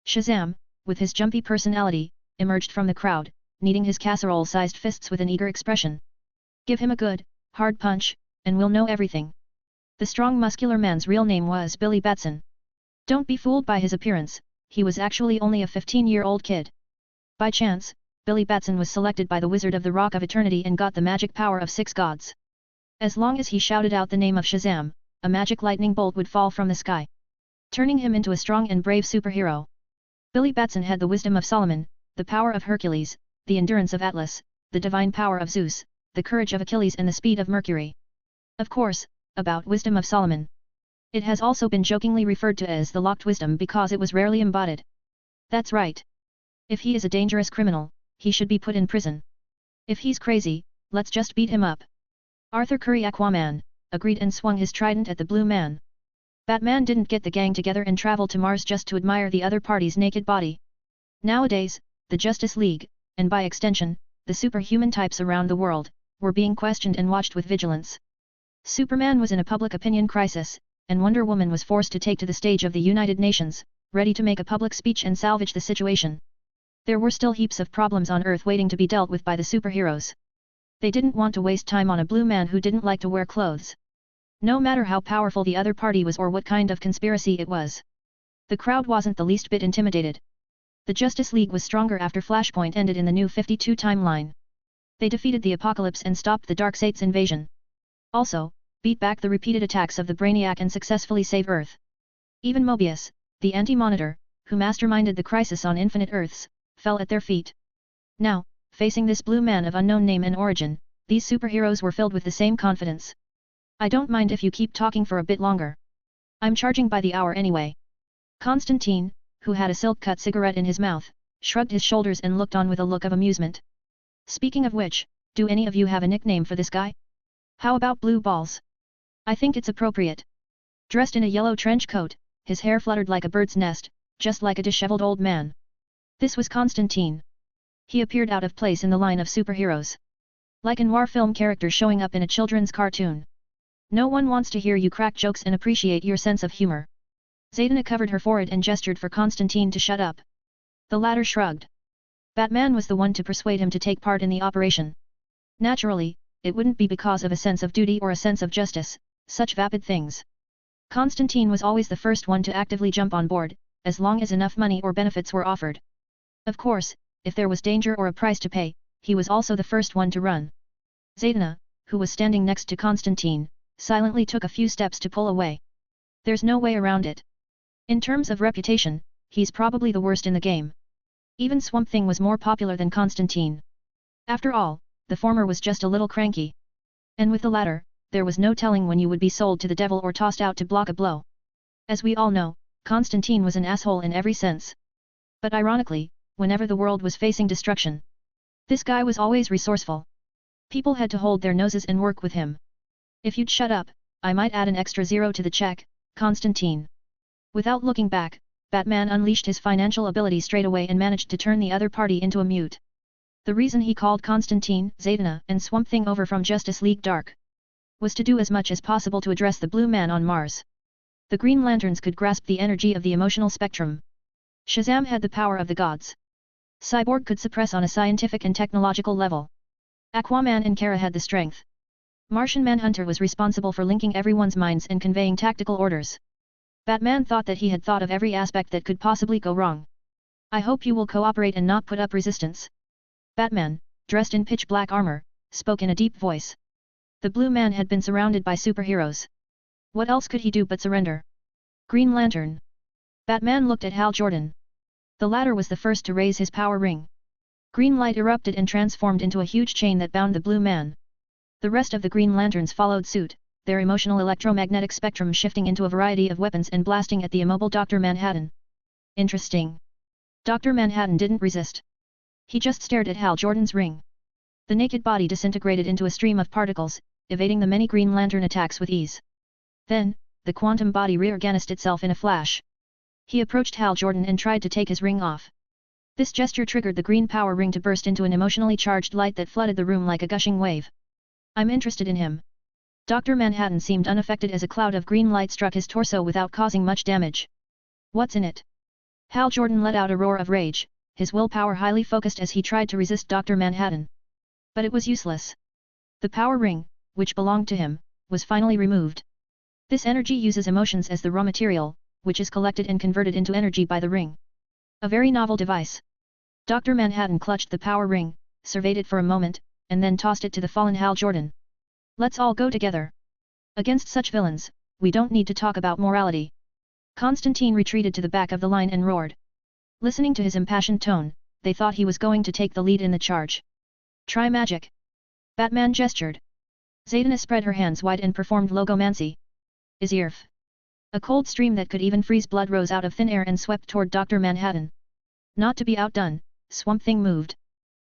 Shazam, with his jumpy personality, emerged from the crowd, kneading his casserole-sized fists with an eager expression. Give him a good, hard punch, and we'll know everything. The strong muscular man's real name was Billy Batson. Don't be fooled by his appearance, he was actually only a 15-year-old kid. By chance, Billy Batson was selected by the Wizard of the Rock of Eternity and got the magic power of 6 gods. As long as he shouted out the name of Shazam, a magic lightning bolt would fall from the sky, turning him into a strong and brave superhero. Billy Batson had the wisdom of Solomon, the power of Hercules, the endurance of Atlas, the divine power of Zeus, the courage of Achilles and the speed of Mercury. Of course, about wisdom of Solomon. It has also been jokingly referred to as the locked wisdom because it was rarely embodied. That's right. If he is a dangerous criminal, he should be put in prison. If he's crazy, let's just beat him up. Arthur Curry Aquaman, agreed and swung his trident at the blue man. Batman didn't get the gang together and travel to Mars just to admire the other party's naked body. Nowadays, the Justice League, and by extension, the superhuman types around the world, were being questioned and watched with vigilance. Superman was in a public opinion crisis, and Wonder Woman was forced to take to the stage of the United Nations, ready to make a public speech and salvage the situation. There were still heaps of problems on Earth waiting to be dealt with by the superheroes. They didn't want to waste time on a blue man who didn't like to wear clothes. No matter how powerful the other party was or what kind of conspiracy it was. The crowd wasn't the least bit intimidated. The Justice League was stronger after Flashpoint ended in the New 52 timeline. They defeated the Apocalypse and stopped the Darkseid's invasion. Also, beat back the repeated attacks of the Brainiac and successfully save Earth. Even Mobius, the Anti-Monitor, who masterminded the crisis on Infinite Earths, fell at their feet. Now, facing this blue man of unknown name and origin, these superheroes were filled with the same confidence. I don't mind if you keep talking for a bit longer. I'm charging by the hour anyway. Constantine, who had a silk-cut cigarette in his mouth, shrugged his shoulders and looked on with a look of amusement. Speaking of which, do any of you have a nickname for this guy? How about Blue Balls? I think it's appropriate. Dressed in a yellow trench coat, his hair fluttered like a bird's nest, just like a disheveled old man. This was Constantine. He appeared out of place in the line of superheroes. Like a noir film character showing up in a children's cartoon. No one wants to hear you crack jokes and appreciate your sense of humor. Zatanna covered her forehead and gestured for Constantine to shut up. The latter shrugged. Batman was the one to persuade him to take part in the operation. Naturally, it wouldn't be because of a sense of duty or a sense of justice, such vapid things. Constantine was always the first one to actively jump on board, as long as enough money or benefits were offered. Of course, if there was danger or a price to pay, he was also the first one to run. Zatanna, who was standing next to Constantine, silently took a few steps to pull away. There's no way around it. In terms of reputation, he's probably the worst in the game. Even Swamp Thing was more popular than Constantine. After all, the former was just a little cranky. And with the latter, there was no telling when you would be sold to the devil or tossed out to block a blow. As we all know, Constantine was an asshole in every sense. But ironically, whenever the world was facing destruction, this guy was always resourceful. People had to hold their noses and work with him. If you'd shut up, I might add an extra zero to the check, Constantine. Without looking back, Batman unleashed his financial ability straight away and managed to turn the other party into a mute. The reason he called Constantine, Zatanna, and Swamp Thing over from Justice League Dark was to do as much as possible to address the Blue Man on Mars. The Green Lanterns could grasp the energy of the emotional spectrum. Shazam had the power of the gods. Cyborg could suppress on a scientific and technological level. Aquaman and Kara had the strength. Martian Manhunter was responsible for linking everyone's minds and conveying tactical orders. Batman thought that he had thought of every aspect that could possibly go wrong. I hope you will cooperate and not put up resistance. Batman, dressed in pitch-black armor, spoke in a deep voice. The Blue Man had been surrounded by superheroes. What else could he do but surrender? Green Lantern. Batman looked at Hal Jordan. The latter was the first to raise his power ring. Green light erupted and transformed into a huge chain that bound the Blue Man. The rest of the Green Lanterns followed suit, their emotional electromagnetic spectrum shifting into a variety of weapons and blasting at the immobile Dr. Manhattan. Interesting. Dr. Manhattan didn't resist. He just stared at Hal Jordan's ring. The naked body disintegrated into a stream of particles, evading the many Green Lantern attacks with ease. Then, the quantum body reorganized itself in a flash. He approached Hal Jordan and tried to take his ring off. This gesture triggered the green power ring to burst into an emotionally charged light that flooded the room like a gushing wave. I'm interested in him. Dr. Manhattan seemed unaffected as a cloud of green light struck his torso without causing much damage. What's in it? Hal Jordan let out a roar of rage, his willpower highly focused as he tried to resist Dr. Manhattan. But it was useless. The power ring, which belonged to him, was finally removed. This energy uses emotions as the raw material, which is collected and converted into energy by the ring. A very novel device. Dr. Manhattan clutched the power ring, surveyed it for a moment, and then tossed it to the fallen Hal Jordan. Let's all go together. Against such villains, we don't need to talk about morality. Constantine retreated to the back of the line and roared. Listening to his impassioned tone, they thought he was going to take the lead in the charge. Try magic. Batman gestured. Zatanna spread her hands wide and performed logomancy. Izirf. A cold stream that could even freeze blood rose out of thin air and swept toward Dr. Manhattan. Not to be outdone, Swamp Thing moved.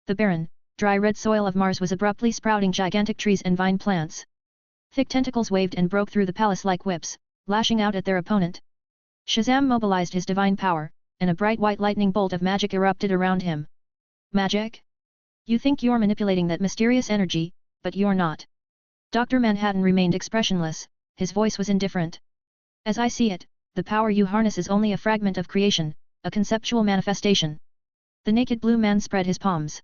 The barren, dry red soil of Mars was abruptly sprouting gigantic trees and vine plants. Thick tentacles waved and broke through the palace like whips, lashing out at their opponent. Shazam mobilized his divine power, and a bright white lightning bolt of magic erupted around him. Magic? You think you're manipulating that mysterious energy, but you're not. Dr. Manhattan remained expressionless, his voice was indifferent. As I see it, the power you harness is only a fragment of creation, a conceptual manifestation. The naked blue man spread his palms.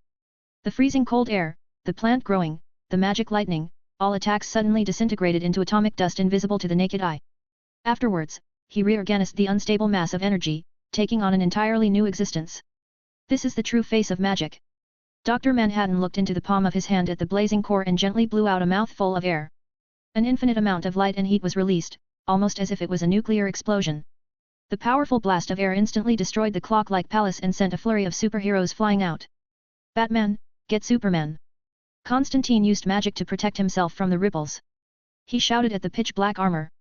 The freezing cold air, the plant growing, the magic lightning, all attacks suddenly disintegrated into atomic dust invisible to the naked eye. Afterwards, he reorganized the unstable mass of energy, taking on an entirely new existence. This is the true face of magic. Dr. Manhattan looked into the palm of his hand at the blazing core and gently blew out a mouthful of air. An infinite amount of light and heat was released, almost as if it was a nuclear explosion. The powerful blast of air instantly destroyed the clock-like palace and sent a flurry of superheroes flying out. Batman, get Superman! Constantine used magic to protect himself from the ripples. He shouted at the pitch-black armor.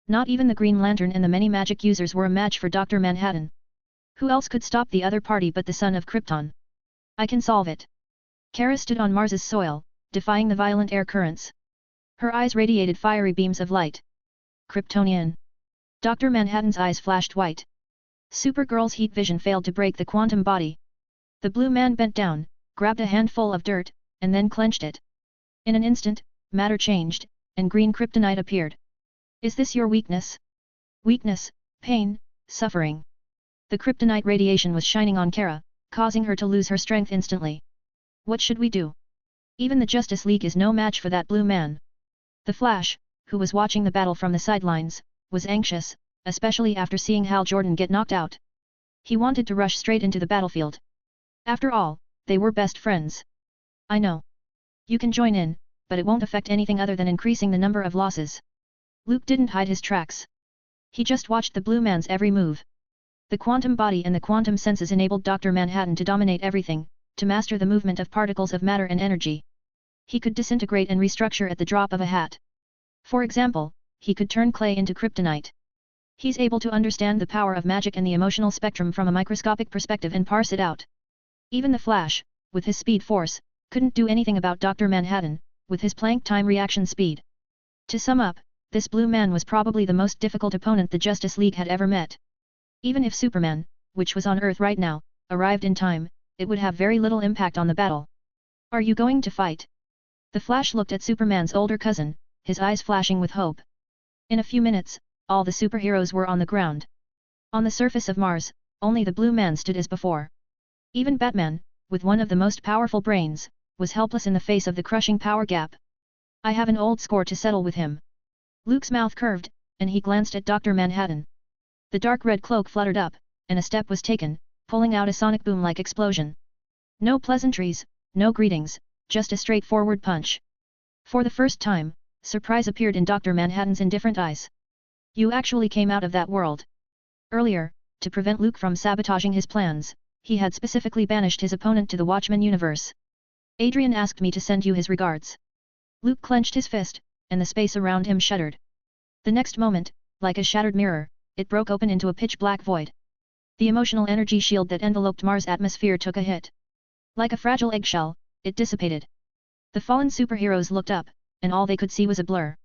Not even the Green Lantern and the many magic users were a match for Dr. Manhattan. Who else could stop the other party but the son of Krypton? I can solve it. Kara stood on Mars's soil, defying the violent air currents. Her eyes radiated fiery beams of light. Kryptonian. Dr. Manhattan's eyes flashed white. Supergirl's heat vision failed to break the quantum body. The blue man bent down, grabbed a handful of dirt, and then clenched it. In an instant, matter changed, and green kryptonite appeared. Is this your weakness? Weakness, pain, suffering. The kryptonite radiation was shining on Kara, causing her to lose her strength instantly. What should we do? Even the Justice League is no match for that blue man. The Flash, who was watching the battle from the sidelines, was anxious, especially after seeing Hal Jordan get knocked out. He wanted to rush straight into the battlefield. After all, they were best friends. I know. You can join in, but it won't affect anything other than increasing the number of losses. Luke didn't hide his tracks. He just watched the blue man's every move. The quantum body and the quantum senses enabled Dr. Manhattan to dominate everything, to master the movement of particles of matter and energy. He could disintegrate and restructure at the drop of a hat. For example, he could turn clay into kryptonite. He's able to understand the power of magic and the emotional spectrum from a microscopic perspective and parse it out. Even the Flash, with his speed force, couldn't do anything about Dr. Manhattan, with his Planck time reaction speed. To sum up, this blue man was probably the most difficult opponent the Justice League had ever met. Even if Superman, which was on Earth right now, arrived in time, it would have very little impact on the battle. Are you going to fight? The Flash looked at Superman's older cousin, his eyes flashing with hope. In a few minutes, all the superheroes were on the ground. On the surface of Mars, only the blue man stood as before. Even Batman, with one of the most powerful brains, was helpless in the face of the crushing power gap. I have an old score to settle with him. Luke's mouth curved, and he glanced at Dr. Manhattan. The dark red cloak fluttered up, and a step was taken, pulling out a sonic boom-like explosion. No pleasantries, no greetings, just a straightforward punch. For the first time, surprise appeared in Dr. Manhattan's indifferent eyes. You actually came out of that world. Earlier, to prevent Luke from sabotaging his plans, he had specifically banished his opponent to the Watchmen universe. Adrian asked me to send you his regards. Luke clenched his fist, and the space around him shuddered. The next moment, like a shattered mirror, it broke open into a pitch-black void. The emotional energy shield that enveloped Mars' atmosphere took a hit. Like a fragile eggshell, it dissipated. The fallen superheroes looked up, and all they could see was a blur.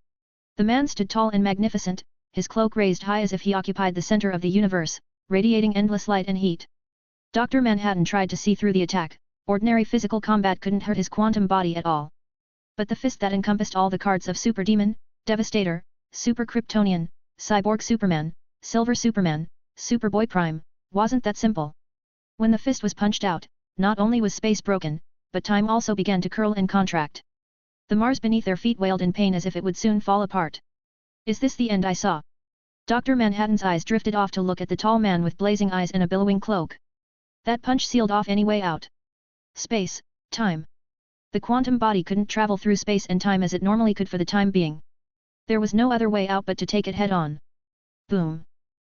The man stood tall and magnificent, his cloak raised high as if he occupied the center of the universe, radiating endless light and heat. Dr. Manhattan tried to see through the attack. Ordinary physical combat couldn't hurt his quantum body at all. But the fist that encompassed all the cards of Super Demon, Devastator, Super Kryptonian, Cyborg Superman, Silver Superman, Superboy Prime, wasn't that simple. When the fist was punched out, not only was space broken, but time also began to curl and contract. The Mars beneath their feet wailed in pain as if it would soon fall apart. Is this the end I saw? Dr. Manhattan's eyes drifted off to look at the tall man with blazing eyes and a billowing cloak. That punch sealed off any way out. Space, time. The quantum body couldn't travel through space and time as it normally could for the time being. There was no other way out but to take it head-on. Boom.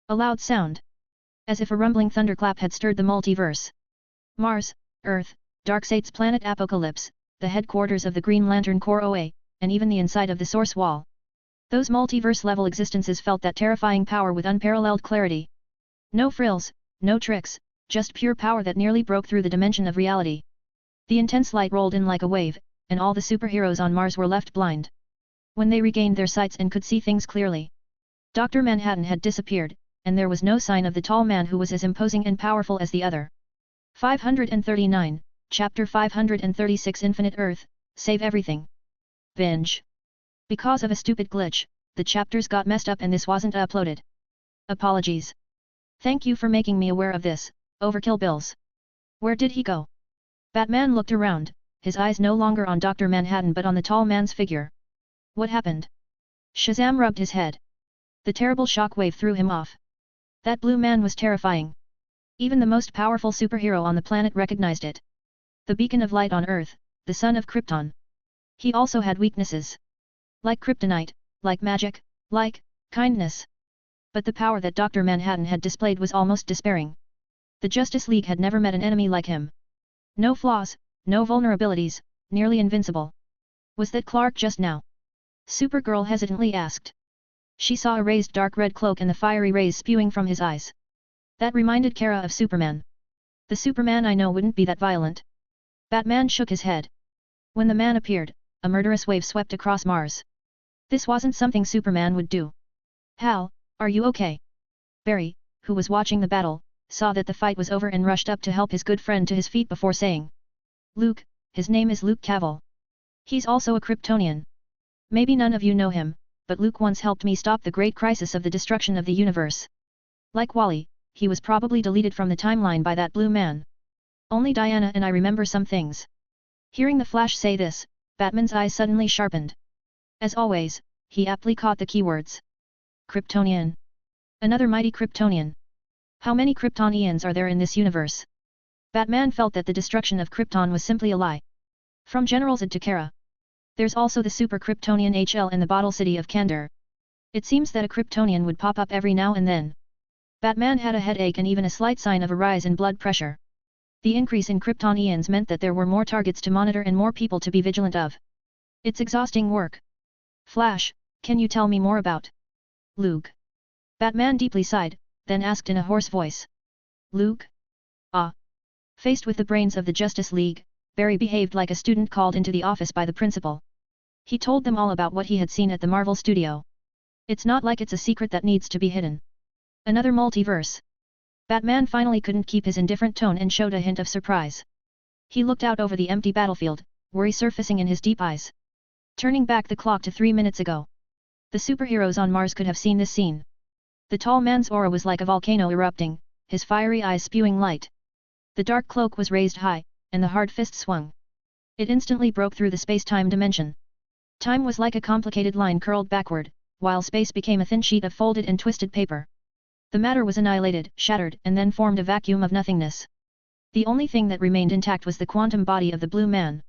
A loud sound. As if a rumbling thunderclap had stirred the multiverse. Mars, Earth, Darkseid's planet Apocalypse, the headquarters of the Green Lantern Corps OA, and even the inside of the Source Wall. Those multiverse-level existences felt that terrifying power with unparalleled clarity. No frills, no tricks, just pure power that nearly broke through the dimension of reality. The intense light rolled in like a wave, and all the superheroes on Mars were left blind. When they regained their sights and could see things clearly, Dr. Manhattan had disappeared, and there was no sign of the tall man who was as imposing and powerful as the other. 539, Chapter 536 Infinite Earth, Save Everything. Binge. Because of a stupid glitch, the chapters got messed up and this wasn't uploaded. Apologies. Thank you for making me aware of this, Overkill Bills. Where did he go? Batman looked around, his eyes no longer on Dr. Manhattan but on the tall man's figure. What happened? Shazam rubbed his head. The terrible shockwave threw him off. That blue man was terrifying. Even the most powerful superhero on the planet recognized it. The beacon of light on Earth, the son of Krypton. He also had weaknesses. Like kryptonite, like magic, like kindness. But the power that Dr. Manhattan had displayed was almost despairing. The Justice League had never met an enemy like him. No flaws, no vulnerabilities, nearly invincible. Was that Clark just now? Supergirl hesitantly asked. She saw a raised dark red cloak and the fiery rays spewing from his eyes. That reminded Kara of Superman. The Superman I know wouldn't be that violent. Batman shook his head. When the man appeared, a murderous wave swept across Mars. This wasn't something Superman would do. Hal, are you okay? Barry, who was watching the battle, saw that the fight was over and rushed up to help his good friend to his feet before saying. Luke, his name is Luke Cavill. He's also a Kryptonian. Maybe none of you know him, but Luke once helped me stop the great crisis of the destruction of the universe. Like Wally, he was probably deleted from the timeline by that blue man. Only Diana and I remember some things. Hearing the Flash say this, Batman's eyes suddenly sharpened. As always, he aptly caught the keywords. Kryptonian. Another mighty Kryptonian. How many Kryptonians are there in this universe? Batman felt that the destruction of Krypton was simply a lie. From General Zod to Kara. There's also the super Kryptonian HL in the bottle city of Kandor. It seems that a Kryptonian would pop up every now and then. Batman had a headache and even a slight sign of a rise in blood pressure. The increase in Kryptonians meant that there were more targets to monitor and more people to be vigilant of. It's exhausting work. Flash, can you tell me more about Luke? Batman deeply sighed, then asked in a hoarse voice. Luke? Ah. Faced with the brains of the Justice League, Barry behaved like a student called into the office by the principal. He told them all about what he had seen at the Marvel studio. It's not like it's a secret that needs to be hidden. Another multiverse. Batman finally couldn't keep his indifferent tone and showed a hint of surprise. He looked out over the empty battlefield, worry surfacing in his deep eyes. Turning back the clock to 3 minutes ago. The superheroes on Mars could have seen this scene. The tall man's aura was like a volcano erupting, his fiery eyes spewing light. The dark cloak was raised high, and the hard fist swung. It instantly broke through the space-time dimension. Time was like a complicated line curled backward, while space became a thin sheet of folded and twisted paper. The matter was annihilated, shattered, and then formed a vacuum of nothingness. The only thing that remained intact was the quantum body of the blue man.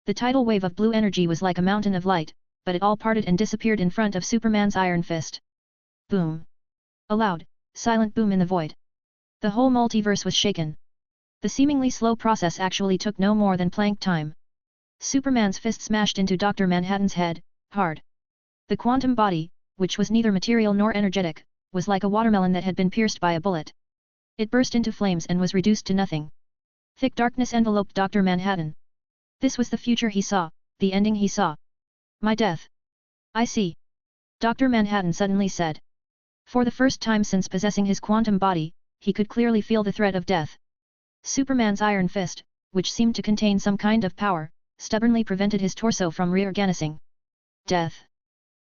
The tidal wave of blue energy was like a mountain of light, but it all parted and disappeared in front of Superman's iron fist. Boom. A loud, silent boom in the void. The whole multiverse was shaken. The seemingly slow process actually took no more than Planck time. Superman's fist smashed into Dr. Manhattan's head, hard. The quantum body, which was neither material nor energetic, was like a watermelon that had been pierced by a bullet. It burst into flames and was reduced to nothing. Thick darkness enveloped Dr. Manhattan. This was the future he saw, the ending he saw. My death. I see. Dr. Manhattan suddenly said. For the first time since possessing his quantum body, he could clearly feel the threat of death. Superman's iron fist, which seemed to contain some kind of power, stubbornly prevented his torso from reorganizing. Death.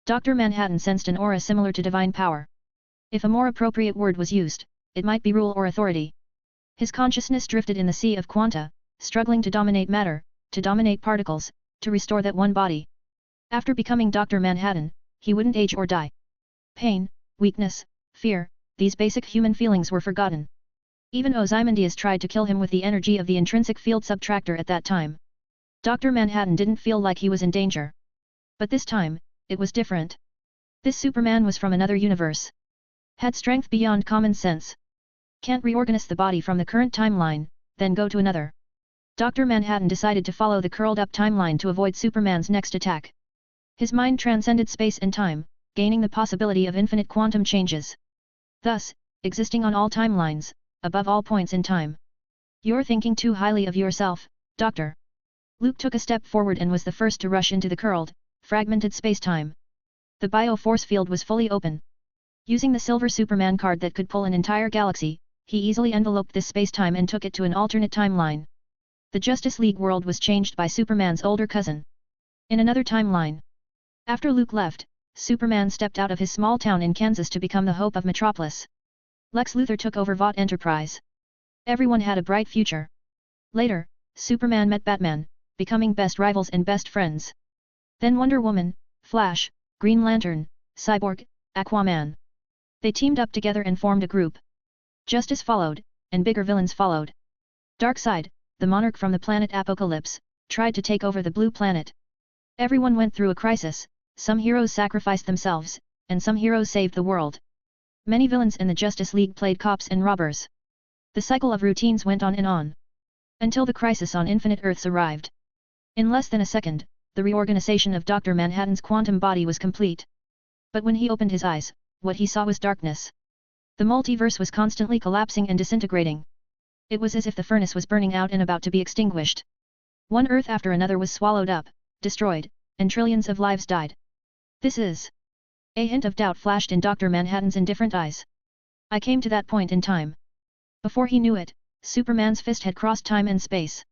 Dr. Manhattan sensed an aura similar to divine power. If a more appropriate word was used, it might be rule or authority. His consciousness drifted in the sea of quanta, struggling to dominate matter, to dominate particles, to restore that one body. After becoming Dr. Manhattan, he wouldn't age or die. Pain, weakness, fear, these basic human feelings were forgotten. Even Ozymandias tried to kill him with the energy of the intrinsic field subtractor at that time. Dr. Manhattan didn't feel like he was in danger. But this time, it was different. This Superman was from another universe. Had strength beyond common sense. Can't reorganize the body from the current timeline, then go to another. Dr. Manhattan decided to follow the curled-up timeline to avoid Superman's next attack. His mind transcended space and time, gaining the possibility of infinite quantum changes. Thus, existing on all timelines, above all points in time. You're thinking too highly of yourself, Doctor. Luke took a step forward and was the first to rush into the curled, fragmented space-time. The bio-force field was fully open. Using the silver Superman card that could pull an entire galaxy, he easily enveloped this space-time and took it to an alternate timeline. The Justice League world was changed by Superman's older cousin. In another timeline. After Luke left, Superman stepped out of his small town in Kansas to become the hope of Metropolis. Lex Luthor took over Vought Enterprise. Everyone had a bright future. Later, Superman met Batman, becoming best rivals and best friends. Then Wonder Woman, Flash, Green Lantern, Cyborg, Aquaman. They teamed up together and formed a group. Justice followed, and bigger villains followed. Darkseid, the monarch from the planet Apocalypse, tried to take over the Blue Planet. Everyone went through a crisis, some heroes sacrificed themselves, and some heroes saved the world. Many villains in the Justice League played cops and robbers. The cycle of routines went on and on. Until the crisis on Infinite Earths arrived. In less than a second, the reorganization of Dr. Manhattan's quantum body was complete. But when he opened his eyes, what he saw was darkness. The multiverse was constantly collapsing and disintegrating. It was as if the furnace was burning out and about to be extinguished. One Earth after another was swallowed up, destroyed, and trillions of lives died. This is... A hint of doubt flashed in Dr. Manhattan's indifferent eyes. I came to that point in time. Before he knew it, Superman's fist had crossed time and space.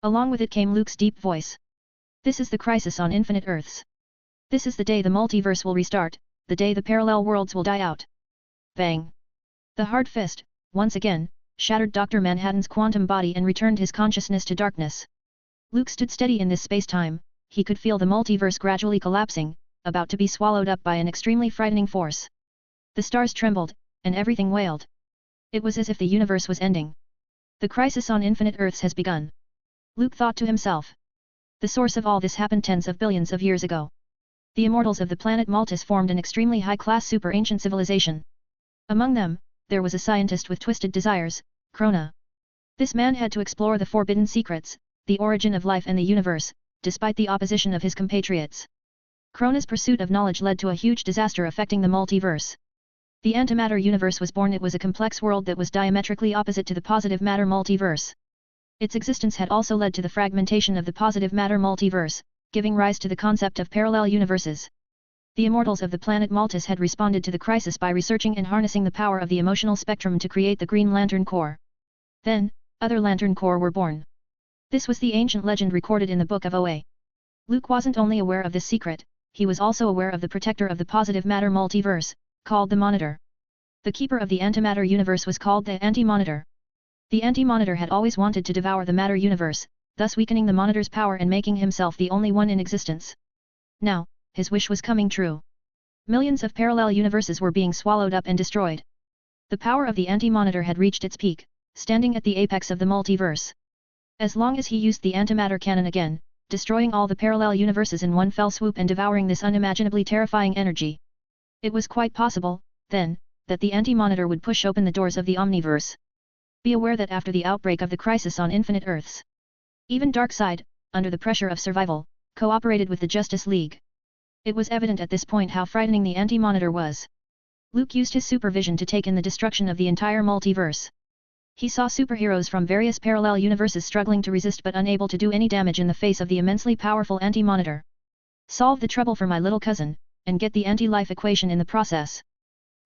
Along with it came Luke's deep voice. This is the crisis on Infinite Earths. This is the day the multiverse will restart, the day the parallel worlds will die out. Bang! The hard fist, once again, shattered Dr. Manhattan's quantum body and returned his consciousness to darkness. Luke stood steady in this space-time. He could feel the multiverse gradually collapsing, about to be swallowed up by an extremely frightening force. The stars trembled, and everything wailed. It was as if the universe was ending. The crisis on Infinite Earths has begun. Luke thought to himself. The source of all this happened tens of billions of years ago. The immortals of the planet Maltus formed an extremely high-class super-ancient civilization. Among them, there was a scientist with twisted desires, Krona. This man had to explore the forbidden secrets, the origin of life and the universe, despite the opposition of his compatriots. Krona's pursuit of knowledge led to a huge disaster affecting the multiverse. The antimatter universe was born. It was a complex world that was diametrically opposite to the positive matter multiverse. Its existence had also led to the fragmentation of the positive matter multiverse, giving rise to the concept of parallel universes. The immortals of the planet Maltus had responded to the crisis by researching and harnessing the power of the emotional spectrum to create the Green Lantern Corps. Then, other Lantern Corps were born. This was the ancient legend recorded in the Book of Oa. Luke wasn't only aware of this secret, he was also aware of the protector of the positive matter multiverse, called the Monitor. The keeper of the antimatter universe was called the Anti-Monitor. The Anti-Monitor had always wanted to devour the matter universe, thus weakening the Monitor's power and making himself the only one in existence. Now, his wish was coming true. Millions of parallel universes were being swallowed up and destroyed. The power of the Anti-Monitor had reached its peak, standing at the apex of the multiverse. As long as he used the antimatter cannon again, destroying all the parallel universes in one fell swoop and devouring this unimaginably terrifying energy. It was quite possible, then, that the Anti-Monitor would push open the doors of the Omniverse. Be aware that after the outbreak of the crisis on Infinite Earths, even Darkseid, under the pressure of survival, cooperated with the Justice League. It was evident at this point how frightening the Anti-Monitor was. Luke used his supervision to take in the destruction of the entire multiverse. He saw superheroes from various parallel universes struggling to resist but unable to do any damage in the face of the immensely powerful Anti-Monitor. Solve the trouble for my little cousin, and get the anti-life equation in the process.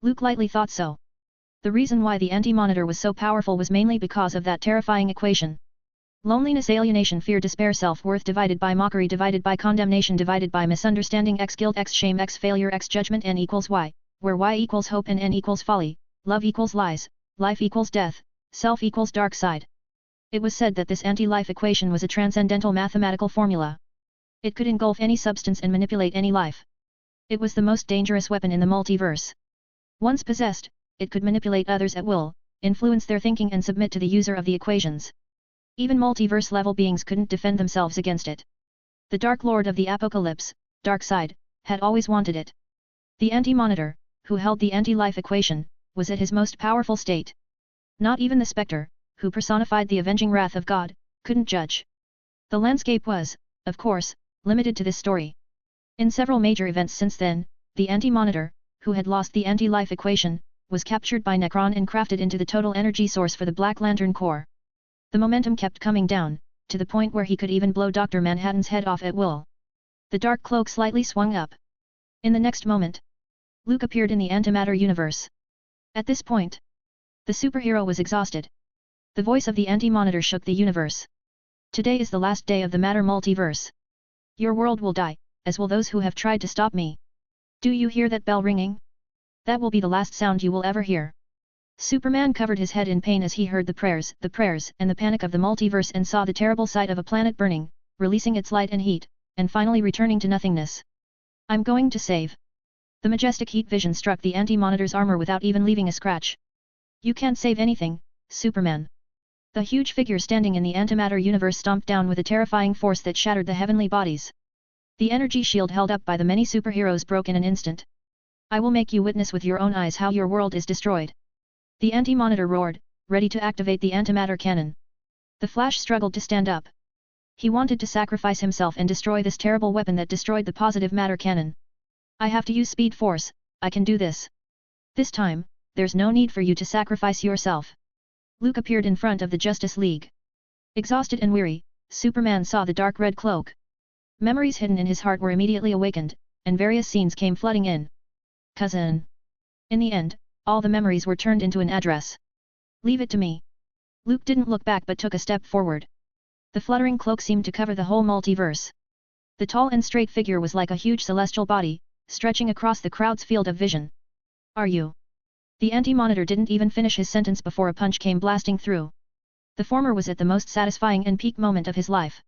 Luke lightly thought so. The reason why the Anti-Monitor was so powerful was mainly because of that terrifying equation. Loneliness, alienation, fear, despair, self-worth divided by mockery divided by condemnation divided by misunderstanding x guilt x shame x failure x judgment n equals y, where y equals hope and n equals folly, love equals lies, life equals death, self equals dark side. It was said that this anti-life equation was a transcendental mathematical formula. It could engulf any substance and manipulate any life. It was the most dangerous weapon in the multiverse. Once possessed, it could manipulate others at will, influence their thinking and submit to the user of the equations. Even multiverse-level beings couldn't defend themselves against it. The Dark Lord of the Apocalypse, Darkseid, had always wanted it. The Anti-Monitor, who held the anti-life equation, was at his most powerful state. Not even the Spectre, who personified the avenging wrath of God, couldn't judge. The landscape was, of course, limited to this story. In several major events since then, the Anti-Monitor, who had lost the anti-life equation, was captured by Necron and crafted into the total energy source for the Black Lantern Corps. The momentum kept coming down, to the point where he could even blow Dr. Manhattan's head off at will. The dark cloak slightly swung up. In the next moment, Luke appeared in the antimatter universe. At this point, the superhero was exhausted. The voice of the Anti-Monitor shook the universe. Today is the last day of the Matter Multiverse. Your world will die, as will those who have tried to stop me. Do you hear that bell ringing? That will be the last sound you will ever hear. Superman covered his head in pain as he heard the prayers, and the panic of the multiverse and saw the terrible sight of a planet burning, releasing its light and heat, and finally returning to nothingness. I'm going to save. The majestic heat vision struck the Anti-Monitor's armor without even leaving a scratch. You can't save anything, Superman. The huge figure standing in the antimatter universe stomped down with a terrifying force that shattered the heavenly bodies. The energy shield held up by the many superheroes broke in an instant. I will make you witness with your own eyes how your world is destroyed. The Anti-Monitor roared, ready to activate the antimatter cannon. The Flash struggled to stand up. He wanted to sacrifice himself and destroy this terrible weapon that destroyed the positive matter cannon. I have to use Speed Force, I can do this. This time, there's no need for you to sacrifice yourself. Luke appeared in front of the Justice League. Exhausted and weary, Superman saw the dark red cloak. Memories hidden in his heart were immediately awakened, and various scenes came flooding in. Cousin. In the end, all the memories were turned into an address. Leave it to me. Luke didn't look back but took a step forward. The fluttering cloak seemed to cover the whole multiverse. The tall and straight figure was like a huge celestial body, stretching across the crowd's field of vision. Are you? The Anti-Monitor didn't even finish his sentence before a punch came blasting through. The former was at the most satisfying and peak moment of his life.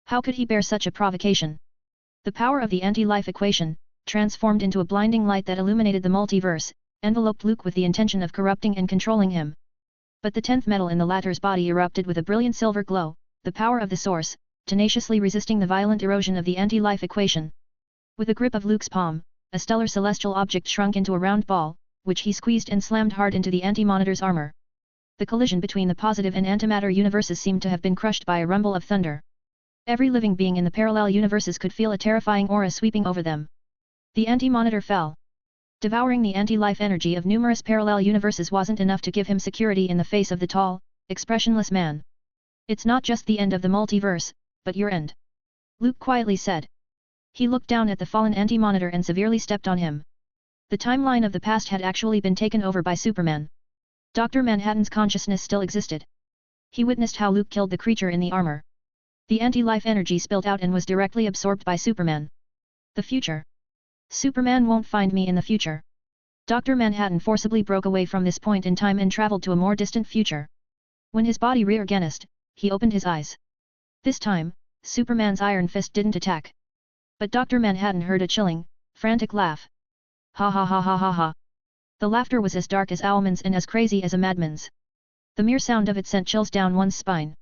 How could he bear such a provocation? The power of the anti-life equation, transformed into a blinding light that illuminated the multiverse, enveloped Luke with the intention of corrupting and controlling him. But the 10th metal in the latter's body erupted with a brilliant silver glow, the power of the source, tenaciously resisting the violent erosion of the anti-life equation. With a grip of Luke's palm, a stellar celestial object shrunk into a round ball, which he squeezed and slammed hard into the Anti-Monitor's armor. The collision between the positive and antimatter universes seemed to have been crushed by a rumble of thunder. Every living being in the parallel universes could feel a terrifying aura sweeping over them. The Anti-Monitor fell. Devouring the anti-life energy of numerous parallel universes wasn't enough to give him security in the face of the tall, expressionless man. It's not just the end of the multiverse, but your end. Luke quietly said. He looked down at the fallen Anti-Monitor and severely stepped on him. The timeline of the past had actually been taken over by Superman. Dr. Manhattan's consciousness still existed. He witnessed how Luke killed the creature in the armor. The anti-life energy spilled out and was directly absorbed by Superman. The future. Superman won't find me in the future. Dr. Manhattan forcibly broke away from this point in time and traveled to a more distant future. When his body reorganized, he opened his eyes. This time, Superman's iron fist didn't attack. But Dr. Manhattan heard a chilling, frantic laugh. Ha ha ha ha ha ha. The laughter was as dark as Owlman's and as crazy as a madman's. The mere sound of it sent chills down one's spine.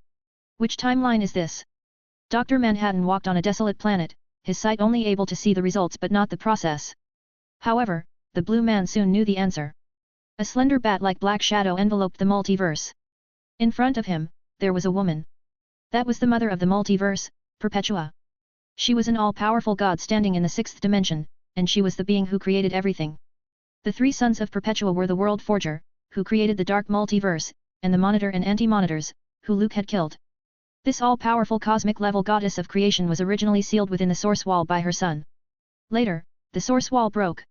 Which timeline is this? Dr. Manhattan walked on a desolate planet, his sight only able to see the results but not the process. However, the blue man soon knew the answer. A slender bat-like black shadow enveloped the multiverse. In front of him, there was a woman. That was the mother of the multiverse, Perpetua. She was an all-powerful god standing in the sixth dimension, and she was the being who created everything. The three sons of Perpetua were the World Forger, who created the Dark Multiverse, and the Monitor and Anti-Monitors, who Luke had killed. This all-powerful cosmic-level goddess of creation was originally sealed within the Source Wall by her son. Later, the Source Wall broke.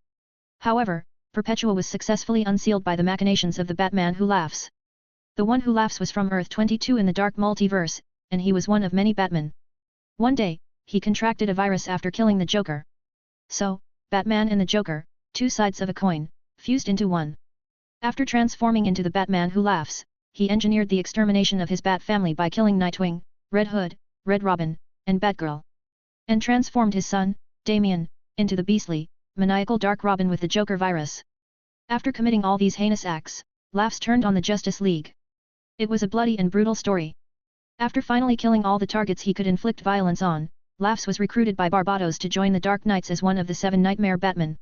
However, Perpetua was successfully unsealed by the machinations of the Batman who laughs. The one who laughs was from Earth 22 in the Dark Multiverse, and he was one of many Batmen. One day, he contracted a virus after killing the Joker. So, Batman and the Joker, two sides of a coin, fused into one. After transforming into the Batman who laughs, he engineered the extermination of his Bat family by killing Nightwing, Red Hood, Red Robin, and Batgirl. And transformed his son, Damian, into the beastly, maniacal Dark Robin with the Joker virus. After committing all these heinous acts, Laughs turned on the Justice League. It was a bloody and brutal story. After finally killing all the targets he could inflict violence on, Laughs was recruited by Barbados to join the Dark Knights as one of the 7 Nightmare Batmen.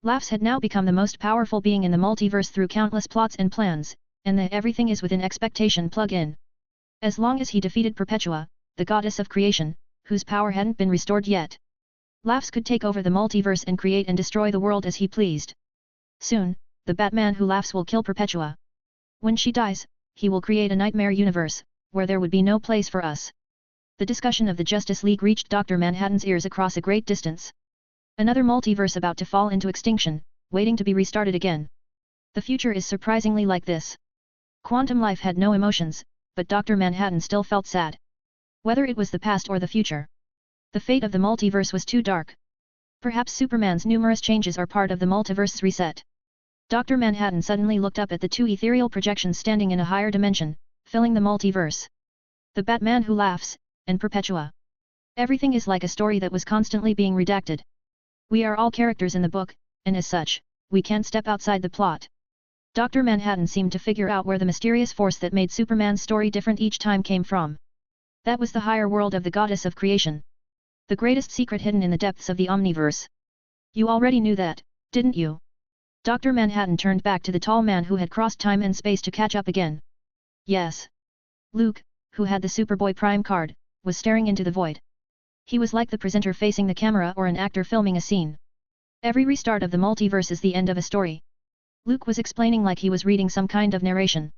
Laughs had now become the most powerful being in the multiverse through countless plots and plans, and the everything is within expectation plug-in. As long as he defeated Perpetua, the goddess of creation, whose power hadn't been restored yet. Laughs could take over the multiverse and create and destroy the world as he pleased. Soon, the Batman who laughs will kill Perpetua. When she dies, he will create a nightmare universe, where there would be no place for us. The discussion of the Justice League reached Dr. Manhattan's ears across a great distance. Another multiverse about to fall into extinction, waiting to be restarted again. The future is surprisingly like this. Quantum Life had no emotions, but Dr. Manhattan still felt sad. Whether it was the past or the future. The fate of the multiverse was too dark. Perhaps Superman's numerous changes are part of the multiverse's reset. Dr. Manhattan suddenly looked up at the two ethereal projections standing in a higher dimension, filling the multiverse. The Batman Who Laughs, and Perpetua. Everything is like a story that was constantly being redacted. We are all characters in the book, and as such, we can't step outside the plot. Dr. Manhattan seemed to figure out where the mysterious force that made Superman's story different each time came from. That was the higher world of the goddess of creation. The greatest secret hidden in the depths of the Omniverse. You already knew that, didn't you? Dr. Manhattan turned back to the tall man who had crossed time and space to catch up again. Yes. Luke, who had the Superboy Prime card, was staring into the void. He was like the presenter facing the camera or an actor filming a scene. Every restart of the multiverse is the end of a story. Luke was explaining like he was reading some kind of narration.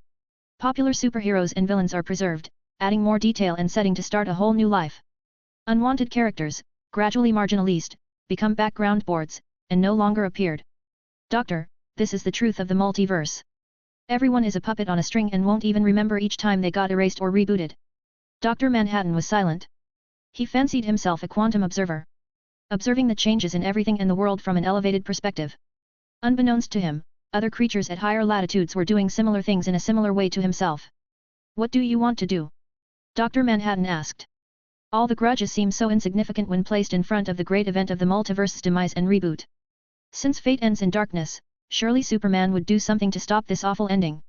Popular superheroes and villains are preserved, adding more detail and setting to start a whole new life. Unwanted characters, gradually marginalized, become background boards, and no longer appeared. Doctor, this is the truth of the multiverse. Everyone is a puppet on a string and won't even remember each time they got erased or rebooted. Dr. Manhattan was silent. He fancied himself a quantum observer. Observing the changes in everything in the world from an elevated perspective. Unbeknownst to him, other creatures at higher latitudes were doing similar things in a similar way to himself. What do you want to do? Dr. Manhattan asked. All the grudges seem so insignificant when placed in front of the great event of the multiverse's demise and reboot. Since fate ends in darkness, surely Superman would do something to stop this awful ending.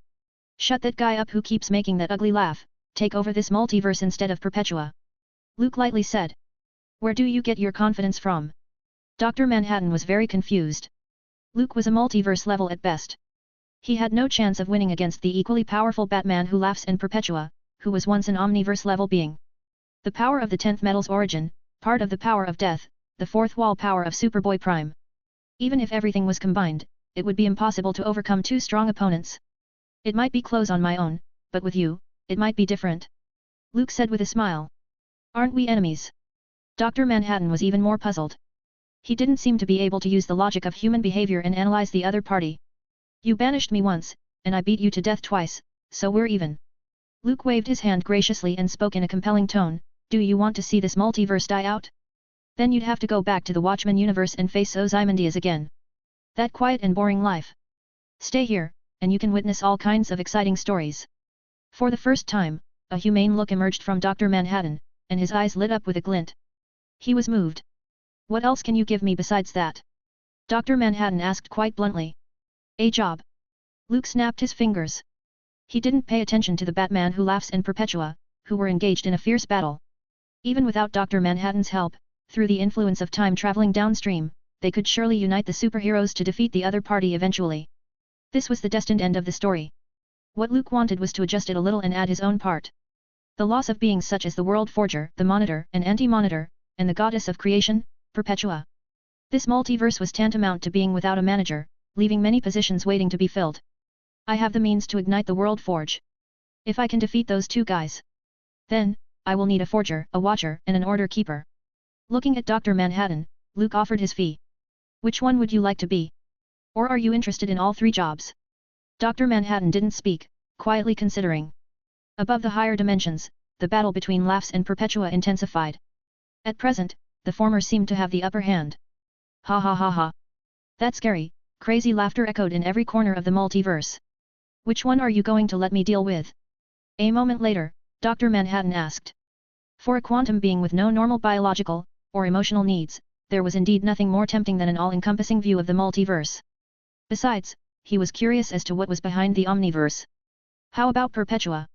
Shut that guy up who keeps making that ugly laugh, take over this multiverse instead of Perpetua. Luke lightly said. Where do you get your confidence from? Dr. Manhattan was very confused. Luke was a multiverse level at best. He had no chance of winning against the equally powerful Batman Who Laughs and Perpetua, who was once an omniverse level being. The power of the 10th metal's origin, part of the power of death, the fourth wall power of Superboy Prime. Even if everything was combined, it would be impossible to overcome two strong opponents. It might be close on my own, but with you, it might be different. Luke said with a smile. Aren't we enemies? Dr. Manhattan was even more puzzled. He didn't seem to be able to use the logic of human behavior and analyze the other party. You banished me once, and I beat you to death twice, so we're even. Luke waved his hand graciously and spoke in a compelling tone. Do you want to see this multiverse die out? Then you'd have to go back to the Watchmen universe and face Ozymandias again. That quiet and boring life. Stay here, and you can witness all kinds of exciting stories. For the first time, a humane look emerged from Dr. Manhattan, and his eyes lit up with a glint. He was moved. What else can you give me besides that? Dr. Manhattan asked quite bluntly. A job. Luke snapped his fingers. He didn't pay attention to the Batman Who Laughs and Perpetua, who were engaged in a fierce battle. Even without Dr. Manhattan's help, through the influence of time traveling downstream, they could surely unite the superheroes to defeat the other party eventually. This was the destined end of the story. What Luke wanted was to adjust it a little and add his own part. The loss of beings such as the World Forger, the Monitor and Anti-Monitor, and the Goddess of Creation, Perpetua. This multiverse was tantamount to being without a manager, leaving many positions waiting to be filled. I have the means to ignite the World Forge. If I can defeat those two guys, then, I will need a forger, a watcher, and an order keeper. Looking at Dr. Manhattan, Luke offered his fee. Which one would you like to be? Or are you interested in all three jobs? Dr. Manhattan didn't speak, quietly considering. Above the higher dimensions, the battle between Laughs and Perpetua intensified. At present, the former seemed to have the upper hand. Ha ha ha ha. That scary, crazy laughter echoed in every corner of the multiverse. Which one are you going to let me deal with? A moment later, Dr. Manhattan asked. For a quantum being with no normal biological, or emotional needs, there was indeed nothing more tempting than an all-encompassing view of the multiverse. Besides, he was curious as to what was behind the Omniverse. How about Perpetua?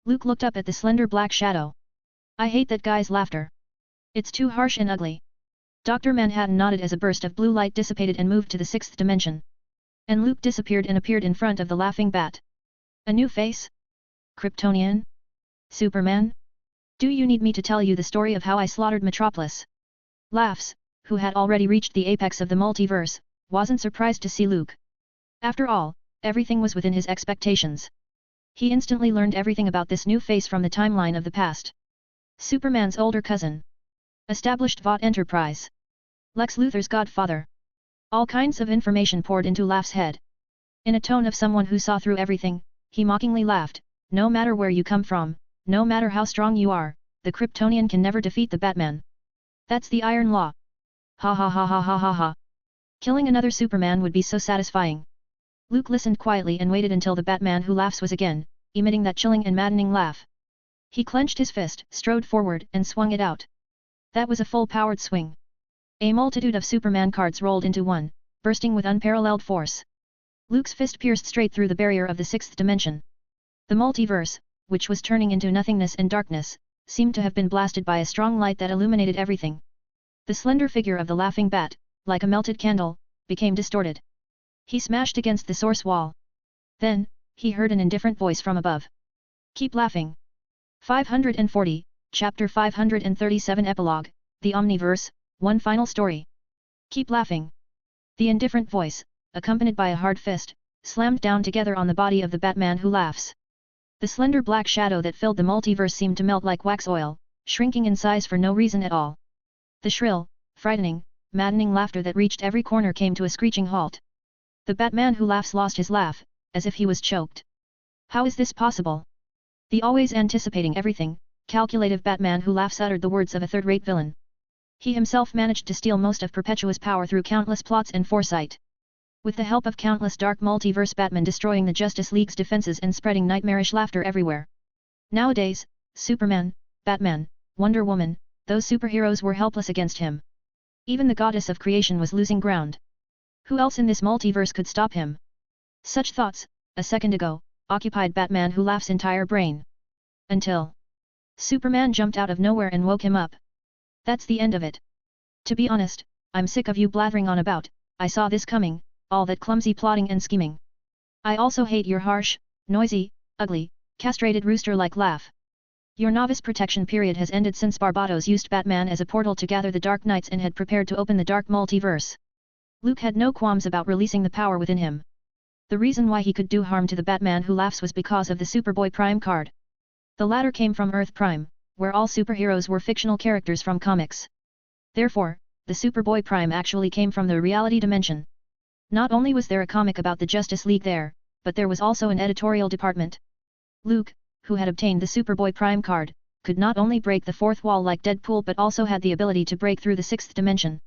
Luke looked up at the slender black shadow. I hate that guy's laughter. It's too harsh and ugly. Dr. Manhattan nodded as a burst of blue light dissipated and moved to the sixth dimension. And Luke disappeared and appeared in front of the laughing bat. A new face? Kryptonian? Superman? Do you need me to tell you the story of how I slaughtered Metropolis? Laughs, who had already reached the apex of the multiverse, wasn't surprised to see Luke. After all, everything was within his expectations. He instantly learned everything about this new face from the timeline of the past. Superman's older cousin. Established Vought Enterprise. Lex Luthor's godfather. All kinds of information poured into Laugh's head. In a tone of someone who saw through everything, he mockingly laughed, no matter where you come from, no matter how strong you are, the Kryptonian can never defeat the Batman. That's the Iron Law. Ha ha ha ha ha ha ha. Killing another Superman would be so satisfying. Luke listened quietly and waited until the Batman Who Laughs was again, emitting that chilling and maddening laugh. He clenched his fist, strode forward, and swung it out. That was a full-powered swing. A multitude of Superman cards rolled into one, bursting with unparalleled force. Luke's fist pierced straight through the barrier of the sixth dimension. The multiverse, which was turning into nothingness and darkness, seemed to have been blasted by a strong light that illuminated everything. The slender figure of the laughing bat, like a melted candle, became distorted. He smashed against the source wall. Then, he heard an indifferent voice from above. Keep laughing. 540, Chapter 537 Epilogue, The Omniverse, One Final Story. Keep laughing. The indifferent voice, accompanied by a hard fist, slammed down together on the body of the Batman Who Laughs. The slender black shadow that filled the multiverse seemed to melt like wax oil, shrinking in size for no reason at all. The shrill, frightening, maddening laughter that reached every corner came to a screeching halt. The Batman Who Laughs lost his laugh, as if he was choked. How is this possible? The always anticipating everything, calculative Batman Who Laughs uttered the words of a third-rate villain. He himself managed to steal most of Perpetua's power through countless plots and foresight. With the help of countless dark multiverse Batmen destroying the Justice League's defenses and spreading nightmarish laughter everywhere. Nowadays, Superman, Batman, Wonder Woman, those superheroes were helpless against him. Even the goddess of creation was losing ground. Who else in this multiverse could stop him? Such thoughts, a second ago, occupied Batman Who Laughs' entire brain. Until Superman jumped out of nowhere and woke him up. That's the end of it. To be honest, I'm sick of you blathering on about, I saw this coming, all that clumsy plotting and scheming. I also hate your harsh, noisy, ugly, castrated rooster-like laugh. Your novice protection period has ended since Barbatos used Batman as a portal to gather the Dark Knights and had prepared to open the Dark Multiverse. Luke had no qualms about releasing the power within him. The reason why he could do harm to the Batman Who Laughs was because of the Superboy Prime card. The latter came from Earth Prime, where all superheroes were fictional characters from comics. Therefore, the Superboy Prime actually came from the reality dimension. Not only was there a comic about the Justice League there, but there was also an editorial department. Luke, who had obtained the Superboy Prime card, could not only break the fourth wall like Deadpool but also had the ability to break through the sixth dimension.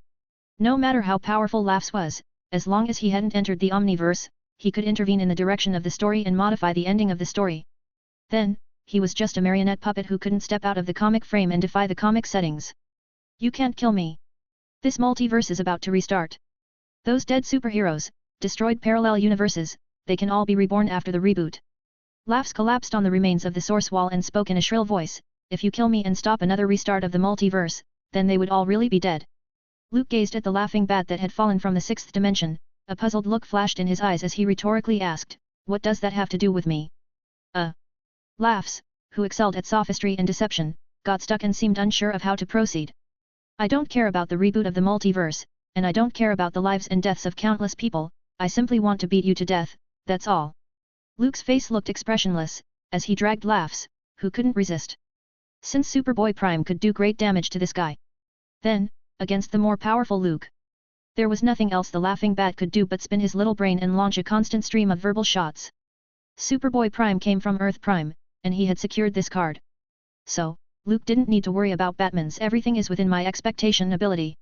No matter how powerful Laughs was, as long as he hadn't entered the Omniverse, he could intervene in the direction of the story and modify the ending of the story. Then, he was just a marionette puppet who couldn't step out of the comic frame and defy the comic settings. You can't kill me. This multiverse is about to restart. Those dead superheroes, destroyed parallel universes, they can all be reborn after the reboot. Laughs collapsed on the remains of the source wall and spoke in a shrill voice, if you kill me and stop another restart of the multiverse, then they would all really be dead. Luke gazed at the laughing bat that had fallen from the sixth dimension, a puzzled look flashed in his eyes as he rhetorically asked, what does that have to do with me? Laughs, who excelled at sophistry and deception, got stuck and seemed unsure of how to proceed. I don't care about the reboot of the multiverse, and I don't care about the lives and deaths of countless people, I simply want to beat you to death, that's all. Luke's face looked expressionless, as he dragged Laughs, who couldn't resist. Since Superboy Prime could do great damage to this guy. Then, against the more powerful Luke, there was nothing else the laughing bat could do but spin his little brain and launch a constant stream of verbal shots. Superboy Prime came from Earth Prime, and he had secured this card. So, Luke didn't need to worry about Batman's everything is within my expectation ability.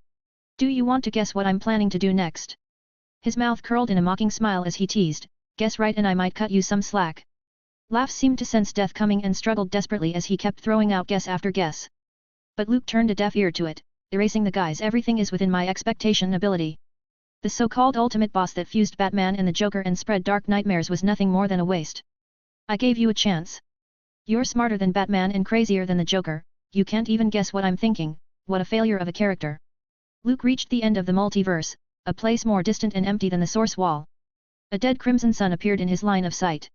Do you want to guess what I'm planning to do next? His mouth curled in a mocking smile as he teased, guess right and I might cut you some slack. Laughs seemed to sense death coming and struggled desperately as he kept throwing out guess after guess. But Luke turned a deaf ear to it, erasing the guy's everything is within my expectation ability. The so-called ultimate boss that fused Batman and the Joker and spread dark nightmares was nothing more than a waste. I gave you a chance. You're smarter than Batman and crazier than the Joker, you can't even guess what I'm thinking, what a failure of a character. Luke reached the end of the multiverse, a place more distant and empty than the source wall. A dead crimson sun appeared in his line of sight.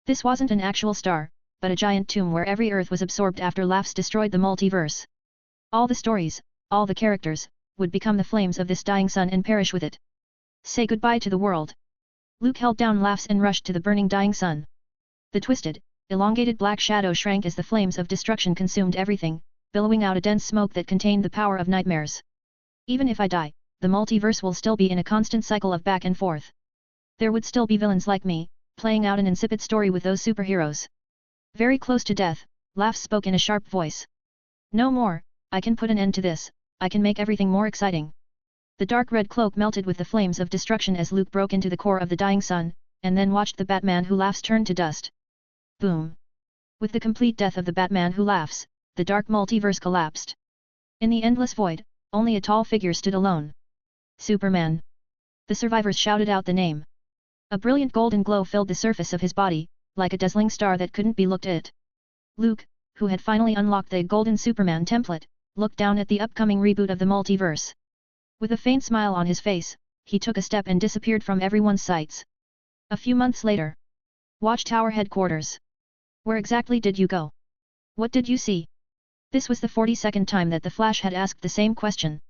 This wasn't an actual star, but a giant tomb where every Earth was absorbed after Laughs destroyed the multiverse. All the stories, all the characters, would become the flames of this dying sun and perish with it. Say goodbye to the world. Luke held down Laughs and rushed to the burning dying sun. The twisted, elongated black shadow shrank as the flames of destruction consumed everything, billowing out a dense smoke that contained the power of nightmares. Even if I die, the multiverse will still be in a constant cycle of back and forth. There would still be villains like me, playing out an insipid story with those superheroes. Very close to death, Laughs spoke in a sharp voice. No more, I can put an end to this, I can make everything more exciting. The dark red cloak melted with the flames of destruction as Luke broke into the core of the dying sun, and then watched the Batman who laughs turn to dust. Boom! With the complete death of the Batman who laughs, the dark multiverse collapsed. In the endless void, only a tall figure stood alone. Superman! The survivors shouted out the name. A brilliant golden glow filled the surface of his body, like a dazzling star that couldn't be looked at. Luke, who had finally unlocked the Golden Superman template, looked down at the upcoming reboot of the multiverse. With a faint smile on his face, he took a step and disappeared from everyone's sights. A few months later. Watchtower headquarters. Where exactly did you go? What did you see? This was the 42nd time that the Flash had asked the same question.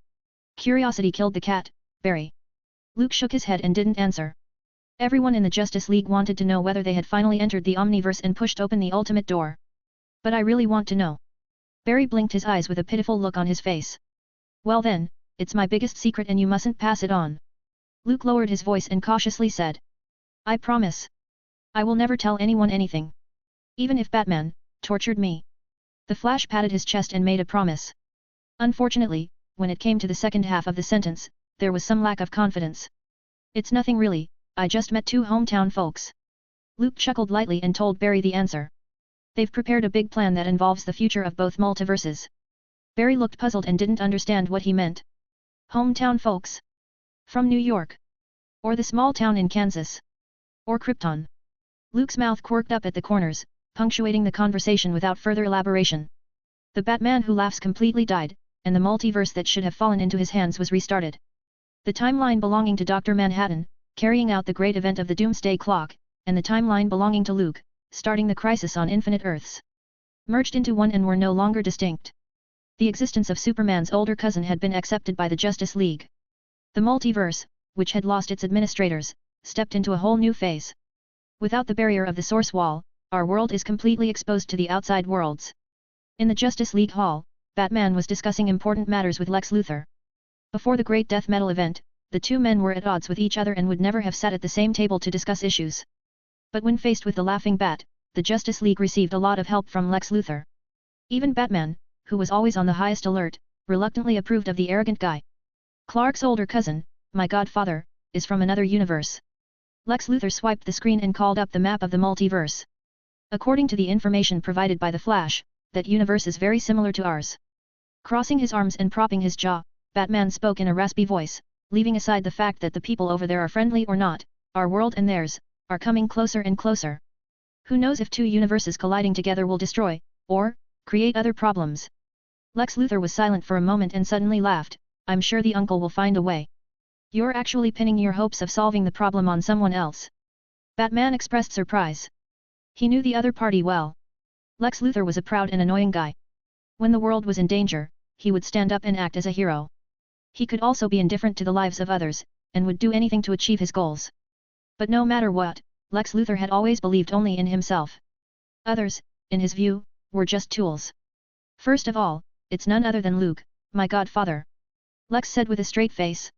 Curiosity killed the cat, Barry. Luke shook his head and didn't answer. Everyone in the Justice League wanted to know whether they had finally entered the Omniverse and pushed open the ultimate door. But I really want to know. Barry blinked his eyes with a pitiful look on his face. Well then, it's my biggest secret and you mustn't pass it on. Luke lowered his voice and cautiously said. I promise. I will never tell anyone anything. Even if Batman tortured me. The Flash patted his chest and made a promise. Unfortunately, when it came to the second half of the sentence, there was some lack of confidence. It's nothing really, I just met two hometown folks. Luke chuckled lightly and told Barry the answer. They've prepared a big plan that involves the future of both multiverses. Barry looked puzzled and didn't understand what he meant. Hometown folks? From New York? Or the small town in Kansas? Or Krypton? Luke's mouth quirked up at the corners, punctuating the conversation without further elaboration. The Batman who laughs completely died, and the multiverse that should have fallen into his hands was restarted. The timeline belonging to Dr. Manhattan, carrying out the great event of the Doomsday Clock, and the timeline belonging to Luke, starting the crisis on Infinite Earths, merged into one and were no longer distinct. The existence of Superman's older cousin had been accepted by the Justice League. The multiverse, which had lost its administrators, stepped into a whole new phase. Without the barrier of the Source Wall, our world is completely exposed to the outside worlds. In the Justice League Hall, Batman was discussing important matters with Lex Luthor. Before the Great Death Metal event, the two men were at odds with each other and would never have sat at the same table to discuss issues. But when faced with the Laughing Bat, the Justice League received a lot of help from Lex Luthor. Even Batman, who was always on the highest alert, reluctantly approved of the arrogant guy. Clark's older cousin, my godfather, is from another universe. Lex Luthor swiped the screen and called up the map of the multiverse. According to the information provided by the Flash, that universe is very similar to ours. Crossing his arms and propping his jaw, Batman spoke in a raspy voice, leaving aside the fact that the people over there are friendly or not, our world and theirs, are coming closer and closer. Who knows if two universes colliding together will destroy, or, create other problems. Lex Luthor was silent for a moment and suddenly laughed, I'm sure the uncle will find a way. You're actually pinning your hopes of solving the problem on someone else. Batman expressed surprise. He knew the other party well. Lex Luthor was a proud and annoying guy. When the world was in danger, he would stand up and act as a hero. He could also be indifferent to the lives of others, and would do anything to achieve his goals. But no matter what, Lex Luthor had always believed only in himself. Others, in his view, were just tools. First of all, it's none other than Luke, my godfather. Lex said with a straight face.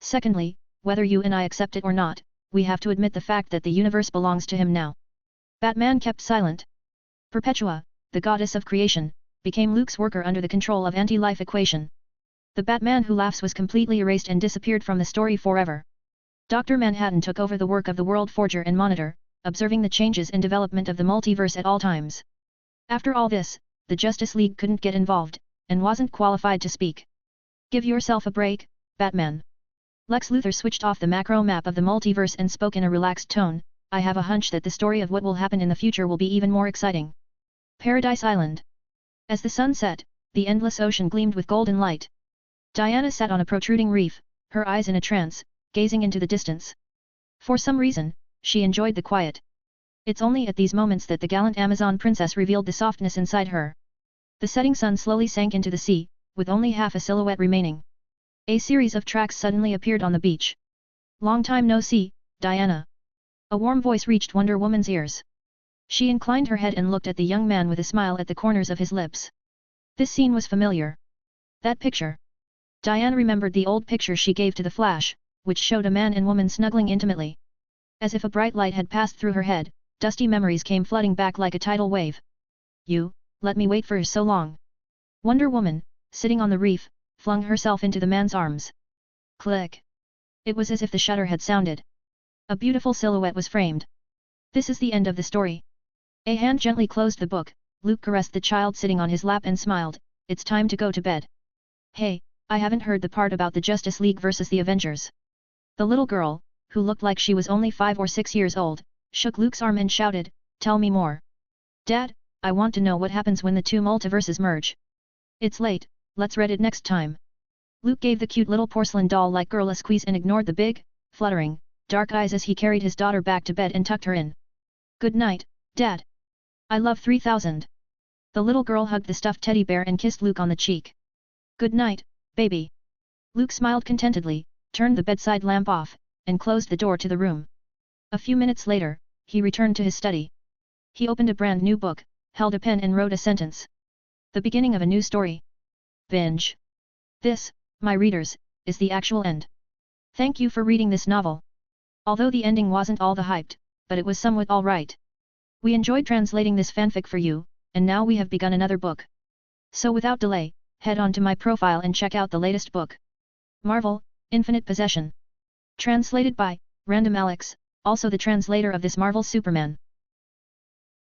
Secondly, whether you and I accept it or not, we have to admit the fact that the universe belongs to him now. Batman kept silent. Perpetua, the goddess of creation, became Luke's worker under the control of Anti-Life Equation. The Batman who laughs was completely erased and disappeared from the story forever. Dr. Manhattan took over the work of the World Forger and Monitor, observing the changes and development of the multiverse at all times. After all this, the Justice League couldn't get involved, and wasn't qualified to speak. Give yourself a break, Batman. Lex Luthor switched off the macro map of the multiverse and spoke in a relaxed tone, I have a hunch that the story of what will happen in the future will be even more exciting. Paradise Island. As the sun set, the endless ocean gleamed with golden light. Diana sat on a protruding reef, her eyes in a trance, gazing into the distance. For some reason, she enjoyed the quiet. It's only at these moments that the gallant Amazon princess revealed the softness inside her. The setting sun slowly sank into the sea, with only half a silhouette remaining. A series of tracks suddenly appeared on the beach. Long time no see, Diana. A warm voice reached Wonder Woman's ears. She inclined her head and looked at the young man with a smile at the corners of his lips. This scene was familiar. That picture. Diana remembered the old picture she gave to the Flash, which showed a man and woman snuggling intimately. As if a bright light had passed through her head, dusty memories came flooding back like a tidal wave. You, let me wait for so long. Wonder Woman, sitting on the reef, flung herself into the man's arms. Click! It was as if the shutter had sounded. A beautiful silhouette was framed. This is the end of the story. A hand gently closed the book. Luke caressed the child sitting on his lap and smiled, it's time to go to bed. Hey, I haven't heard the part about the Justice League versus the Avengers. The little girl, who looked like she was only 5 or 6 years old, shook Luke's arm and shouted, tell me more. Dad, I want to know what happens when the two multiverses merge. It's late, let's read it next time. Luke gave the cute little porcelain doll-like girl a squeeze and ignored the big, fluttering, dark eyes as he carried his daughter back to bed and tucked her in. Good night, Dad. I love 3000. The little girl hugged the stuffed teddy bear and kissed Luke on the cheek. Good night, baby. Luke smiled contentedly, turned the bedside lamp off, and closed the door to the room. A few minutes later, he returned to his study. He opened a brand new book, held a pen and wrote a sentence. The beginning of a new story. Binge. This, my readers, is the actual end. Thank you for reading this novel. Although the ending wasn't all the hyped, but it was somewhat alright. We enjoyed translating this fanfic for you, and now we have begun another book. So without delay, head on to my profile and check out the latest book. Marvel, Infinite Possession. Translated by, Random Alex, also the translator of this Marvel Superman.